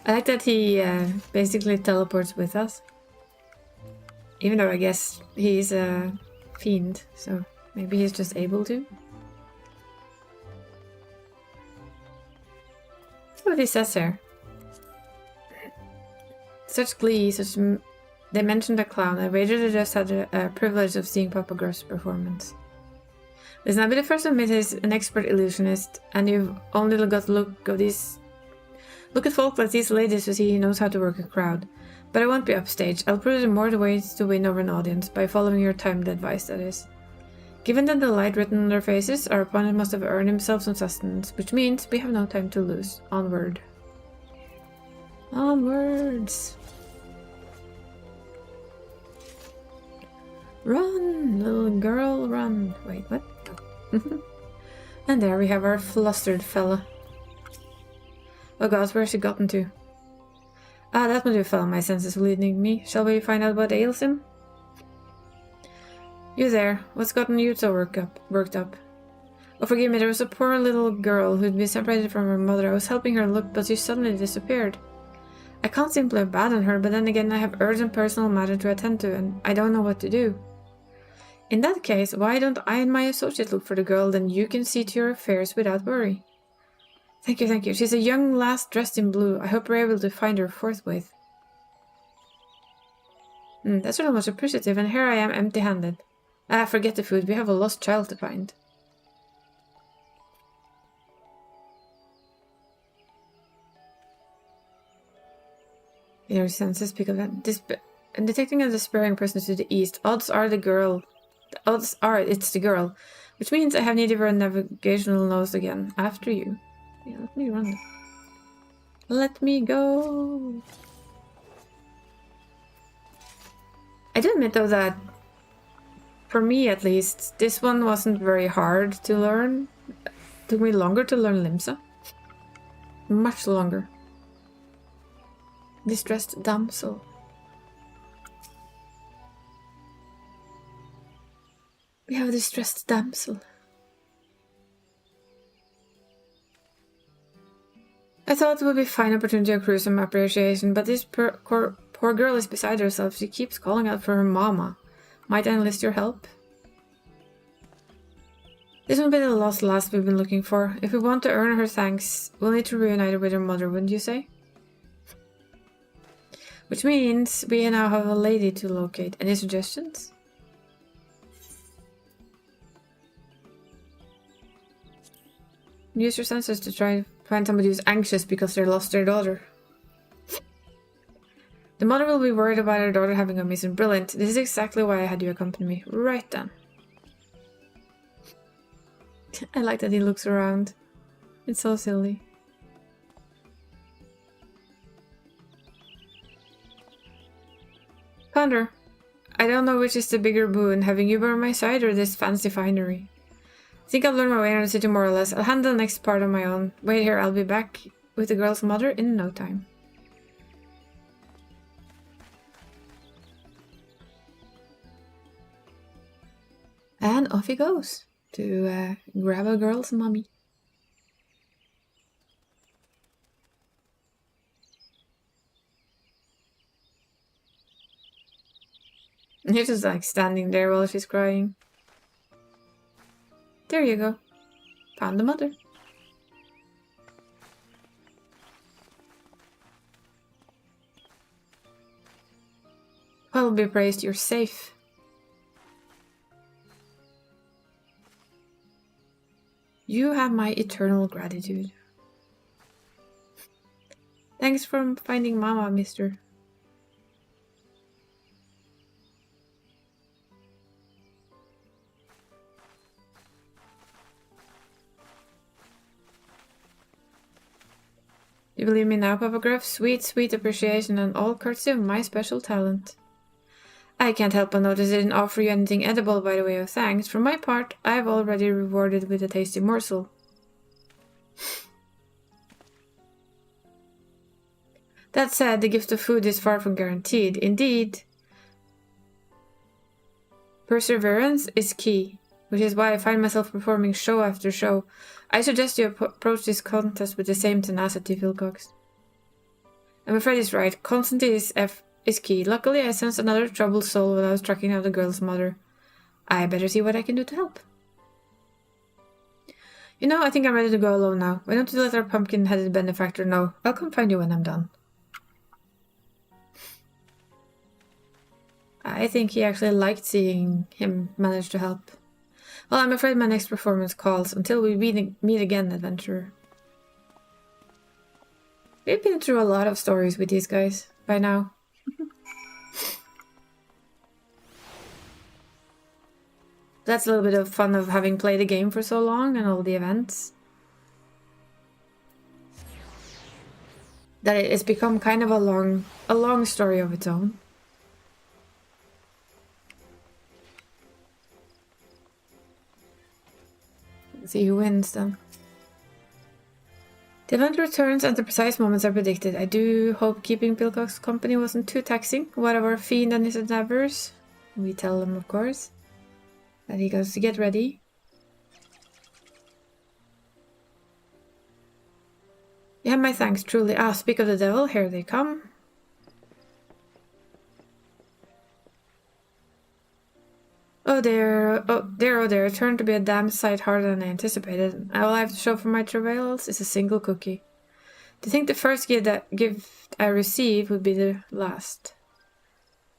I like that he basically teleports with us. Even though I guess he's a fiend, so maybe he's just able to. What he says here. Such glee, such... They mentioned a clown. I wagered I just had a privilege of seeing Papagraph's performance. Listen, I'll be the first to admit he's an expert illusionist, and you've only got to look at folk like these ladies to see he knows how to work a crowd. But I won't be upstaged. I'll prove there are more ways to win over an audience, by following your timed advice, that is. Given the delight written on their faces, our opponent must have earned himself some sustenance, which means we have no time to lose. Onward. Onwards. Run, little girl, run. Wait, what? And there we have our flustered fella. Oh god, where's she gotten to? That must be a fella, my senses leading me. Shall we find out what ails him? You there, what's gotten you so worked up? Oh, forgive me, there was a poor little girl who'd been separated from her mother. I was helping her look, but she suddenly disappeared. I can't simply abandon her, but then again I have urgent personal matter to attend to, and I don't know what to do. In that case, why don't I and my associate look for the girl, then you can see to your affairs without worry. Thank you. She's a young lass dressed in blue. I hope we're able to find her forthwith. That's really much appreciative, and here I am empty-handed. Forget the food, we have a lost child to find. Your senses pick up that. Detecting a despairing person to the east. Odds are it's the girl. Which means I have need for a navigational nose again. After you. Yeah, let me run. Let me go. I do admit though that, for me at least, this one wasn't very hard to learn. It took me longer to learn Limsa. Much longer. Distressed damsel. We have a distressed damsel. I thought it would be a fine opportunity to accrue some appreciation, but this poor girl is beside herself. She keeps calling out for her mama. Might I enlist your help? This won't be the last we've been looking for. If we want to earn her thanks, we'll need to reunite her with her mother, wouldn't you say? Which means we now have a lady to locate. Any suggestions? Use your senses to try to find somebody who's anxious because they lost their daughter. The mother will be worried about her daughter having a mission. Brilliant. This is exactly why I had you accompany me. Right then. I like that he looks around. It's so silly. Ponder. I don't know which is the bigger boon, having you by my side or this fancy finery. I think I'll learn my way around the city more or less. I'll handle the next part on my own. Wait here, I'll be back with the girl's mother in no time. And off he goes to grab a girl's mommy. And he's just like standing there while she's crying. There you go. Found the mother. Well, be praised, you're safe. You have my eternal gratitude. Thanks for finding Mama, mister. You believe me now, Papa Gruff? Sweet, sweet appreciation and all courtesy of my special talent. I can't help but notice I didn't offer you anything edible by the way of thanks. For my part, I've already rewarded with a tasty morsel. That said, the gift of food is far from guaranteed. Indeed, perseverance is key, which is why I find myself performing show after show. I suggest you approach this contest with the same tenacity, Wilcox. I'm afraid he's right. Constancy is key. Luckily, I sensed another troubled soul when I was tracking down the girl's mother. I better see what I can do to help. You know, I think I'm ready to go alone now. Why don't you let our pumpkin-headed benefactor know? I'll come find you when I'm done. I think he actually liked seeing him manage to help. Well, I'm afraid my next performance calls. Until we meet again, adventurer. We've been through a lot of stories with these guys by now. That's a little bit of fun of having played the game for so long and all the events. That it's become kind of a long story of its own. Let's see who wins then. The event returns at the precise moments I predicted. I do hope keeping Pilcock's company wasn't too taxing. Whatever fiend and his endeavors. We tell them, of course, that he goes to get ready. You have my thanks, truly. Ah, speak of the devil, here they come. Oh dear, oh dear, it turned to be a damn sight harder than I anticipated. All I have to show for my travails is a single cookie. To think the first gift I received would be the last.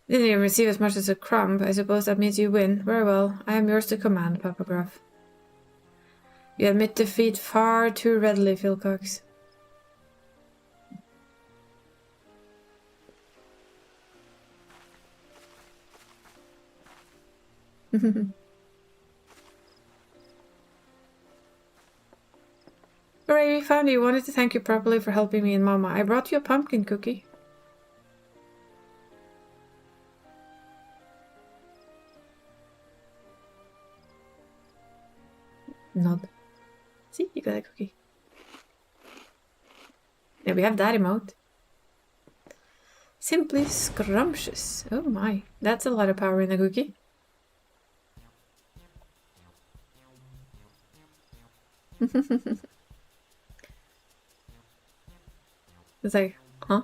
Didn't even receive as much as a crumb. I suppose that means you win. Very well, I am yours to command, Papa Gruff. You admit defeat far too readily, Wilcox. Hooray, we found you. Wanted to thank you properly for helping me and Mama. I brought you a pumpkin cookie. Nod. See, you got a cookie. Yeah, we have that emote. Simply scrumptious. Oh my, that's a lot of power in a cookie. It's like, huh?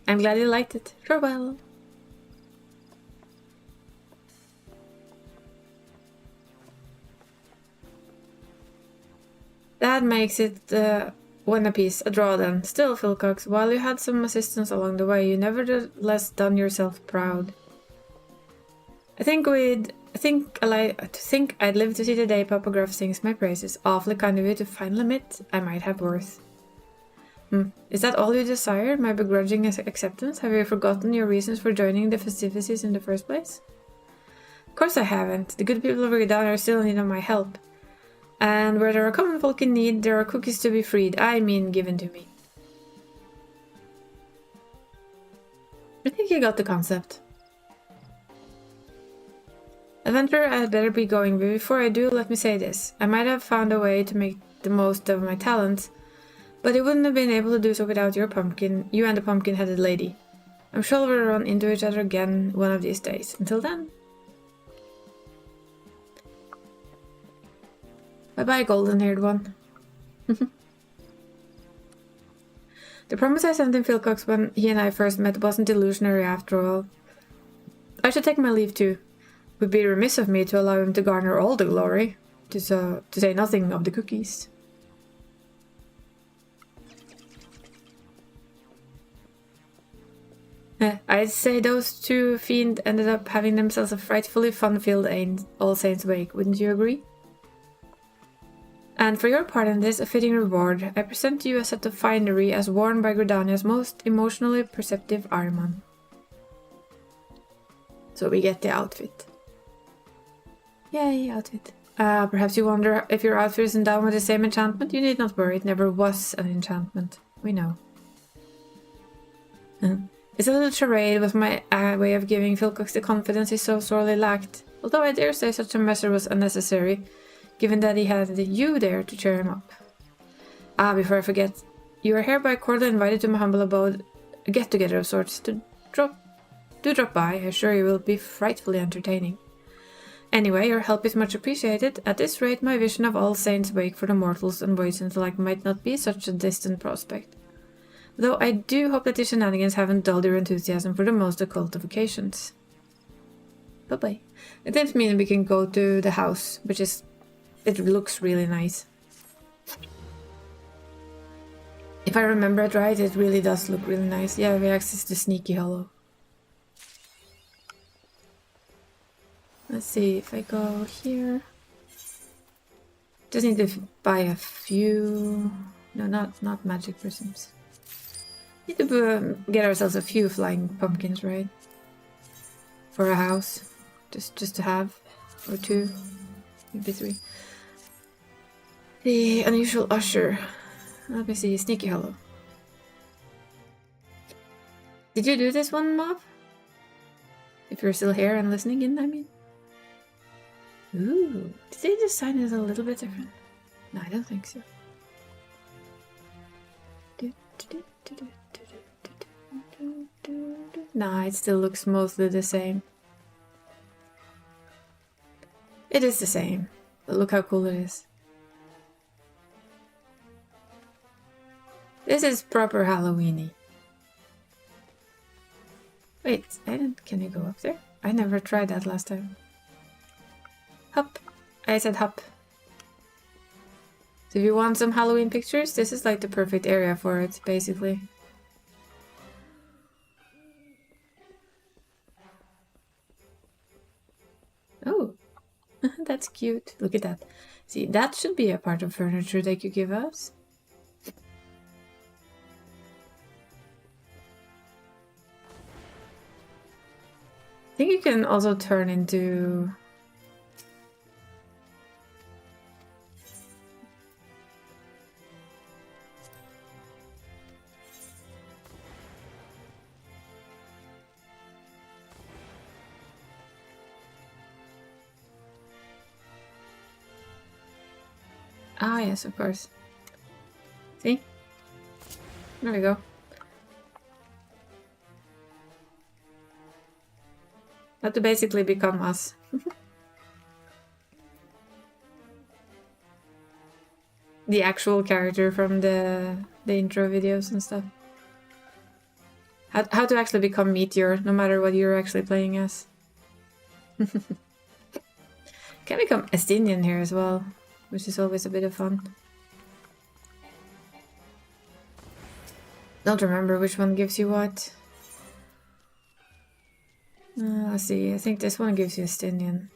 I'm glad you liked it. Farewell. That makes it one apiece, a draw then. Still, Philcox, while you had some assistance along the way, you nevertheless done yourself proud. I think I'd live to see the day Papa Gruff sings my praises. Awfully kind of you to finally admit I might have worth. Is that all you desire? My begrudging acceptance? Have you forgotten your reasons for joining the festivities in the first place? Of course I haven't. The good people of Ridan are still in need of my help. And where there are common folk in need, there are cookies to be freed. I mean, given to me. I think you got the concept. Adventurer, I had better be going, but before I do, let me say this. I might have found a way to make the most of my talents, but I wouldn't have been able to do so without you and the pumpkin-headed lady. I'm sure we'll run into each other again one of these days. Until then. Bye-bye, golden-haired one. The promise I sent him Philcox when he and I first met wasn't illusionary after all. I should take my leave too. It would be remiss of me to allow him to garner all the glory, to say nothing of the cookies. I'd say those two fiends ended up having themselves a frightfully fun-filled All Saints Wake, wouldn't you agree? And for your part in this, a fitting reward, I present to you a set of finery as worn by Gridania's most emotionally perceptive Ahriman. So we get the outfit. Yay, outfit. Perhaps you wonder if your outfit is endowed with the same enchantment? You need not worry, it never was an enchantment. We know. It's a little charade with my way of giving Philcox the confidence he so sorely lacked, although I dare say such a measure was unnecessary, given that he had you there to cheer him up. Before I forget, you are hereby cordially invited to my humble abode, a get-together of sorts. Do drop by, I assure you will be frightfully entertaining. Anyway, your help is much appreciated. At this rate, my vision of All Saints Wake for the mortals and voidsons alike might not be such a distant prospect. Though I do hope that the shenanigans haven't dulled your enthusiasm for the most occult of occasions. Bye-bye. It doesn't mean we can go to the house, which is... it looks really nice. If I remember it right, it really does look really nice. Yeah, we access the Sneaky Hollow. Let's see if I go here. Just need to buy a few... no, not magic prisms. Need to get ourselves a few flying pumpkins, right? For a house. Just to have. Or two. Maybe three. The unusual usher. Let me see. Sneaky Hollow. Did you do this one, Mob? If you're still here and listening in, I mean. Ooh. Did they design it a little bit different? No, I don't think so. Nah, it still looks mostly the same. It is the same, but look how cool it is. This is proper Halloween-y. Wait, can you go up there? I never tried that last time. Hop. I said hop. So if you want some Halloween pictures, this is like the perfect area for it, basically. Oh, that's cute. Look at that. See, that should be a part of furniture they could give us. I think you can also turn into... Ah, yes, of course. See? There we go. Have to basically become us. The actual character from the intro videos and stuff. How to actually become Meteor, no matter what you're actually playing as. Can become Estinian here as well, which is always a bit of fun. Don't remember which one gives you what. Let's see, I think this one gives you Estinian.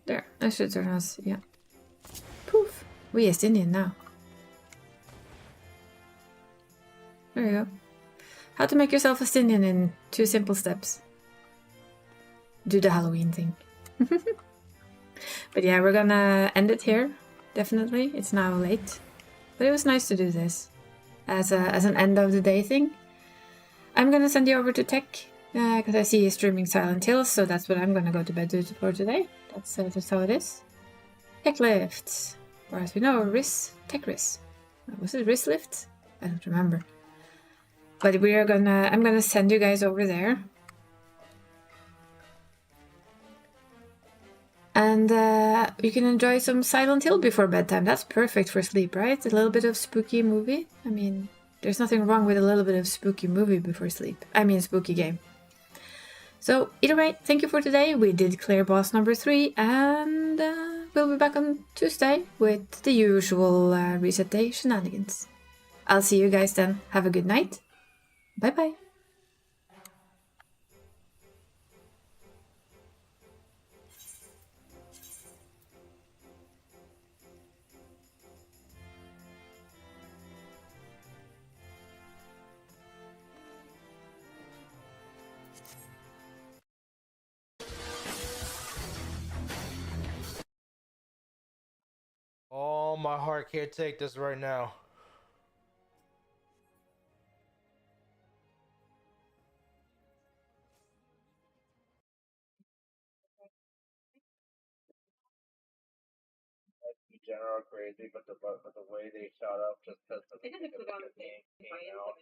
There, that should turn us, yeah. Poof! We Estinian now. There you go. How to make yourself Estinian in 2 simple steps. Do the Halloween thing. But yeah, we're gonna end it here. Definitely. It's now late. But it was nice to do this. As an end of the day thing. I'm gonna send you over to Tech. Because I see you streaming Silent Hills, so that's what I'm gonna go to bed for today. That's how it is. Tech lifts. Or as we know, RIS. Tech RIS. Was it RIS lift? I don't remember. But I'm gonna send you guys over there. And you can enjoy some Silent Hill before bedtime. That's perfect for sleep, right? A little bit of spooky movie. I mean, there's nothing wrong with a little bit of spooky movie before sleep. I mean, spooky game. So, either way, thank you for today. We did clear boss number 3, and we'll be back on Tuesday with the usual reset day shenanigans. I'll see you guys then. Have a good night. Bye-bye. Oh, my heart can't take this right now. General crazy, but the way they shot up just because of the game came out.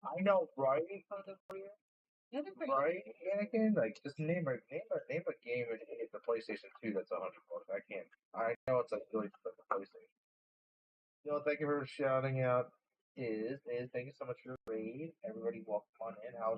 I know, right? Right, Anakin? Like, just name a game in the PlayStation 2 that's $100. I can't. I know it's like really for the PlayStation. Thank you for shouting out. Thank you so much for your raid. Everybody, welcome on in. How's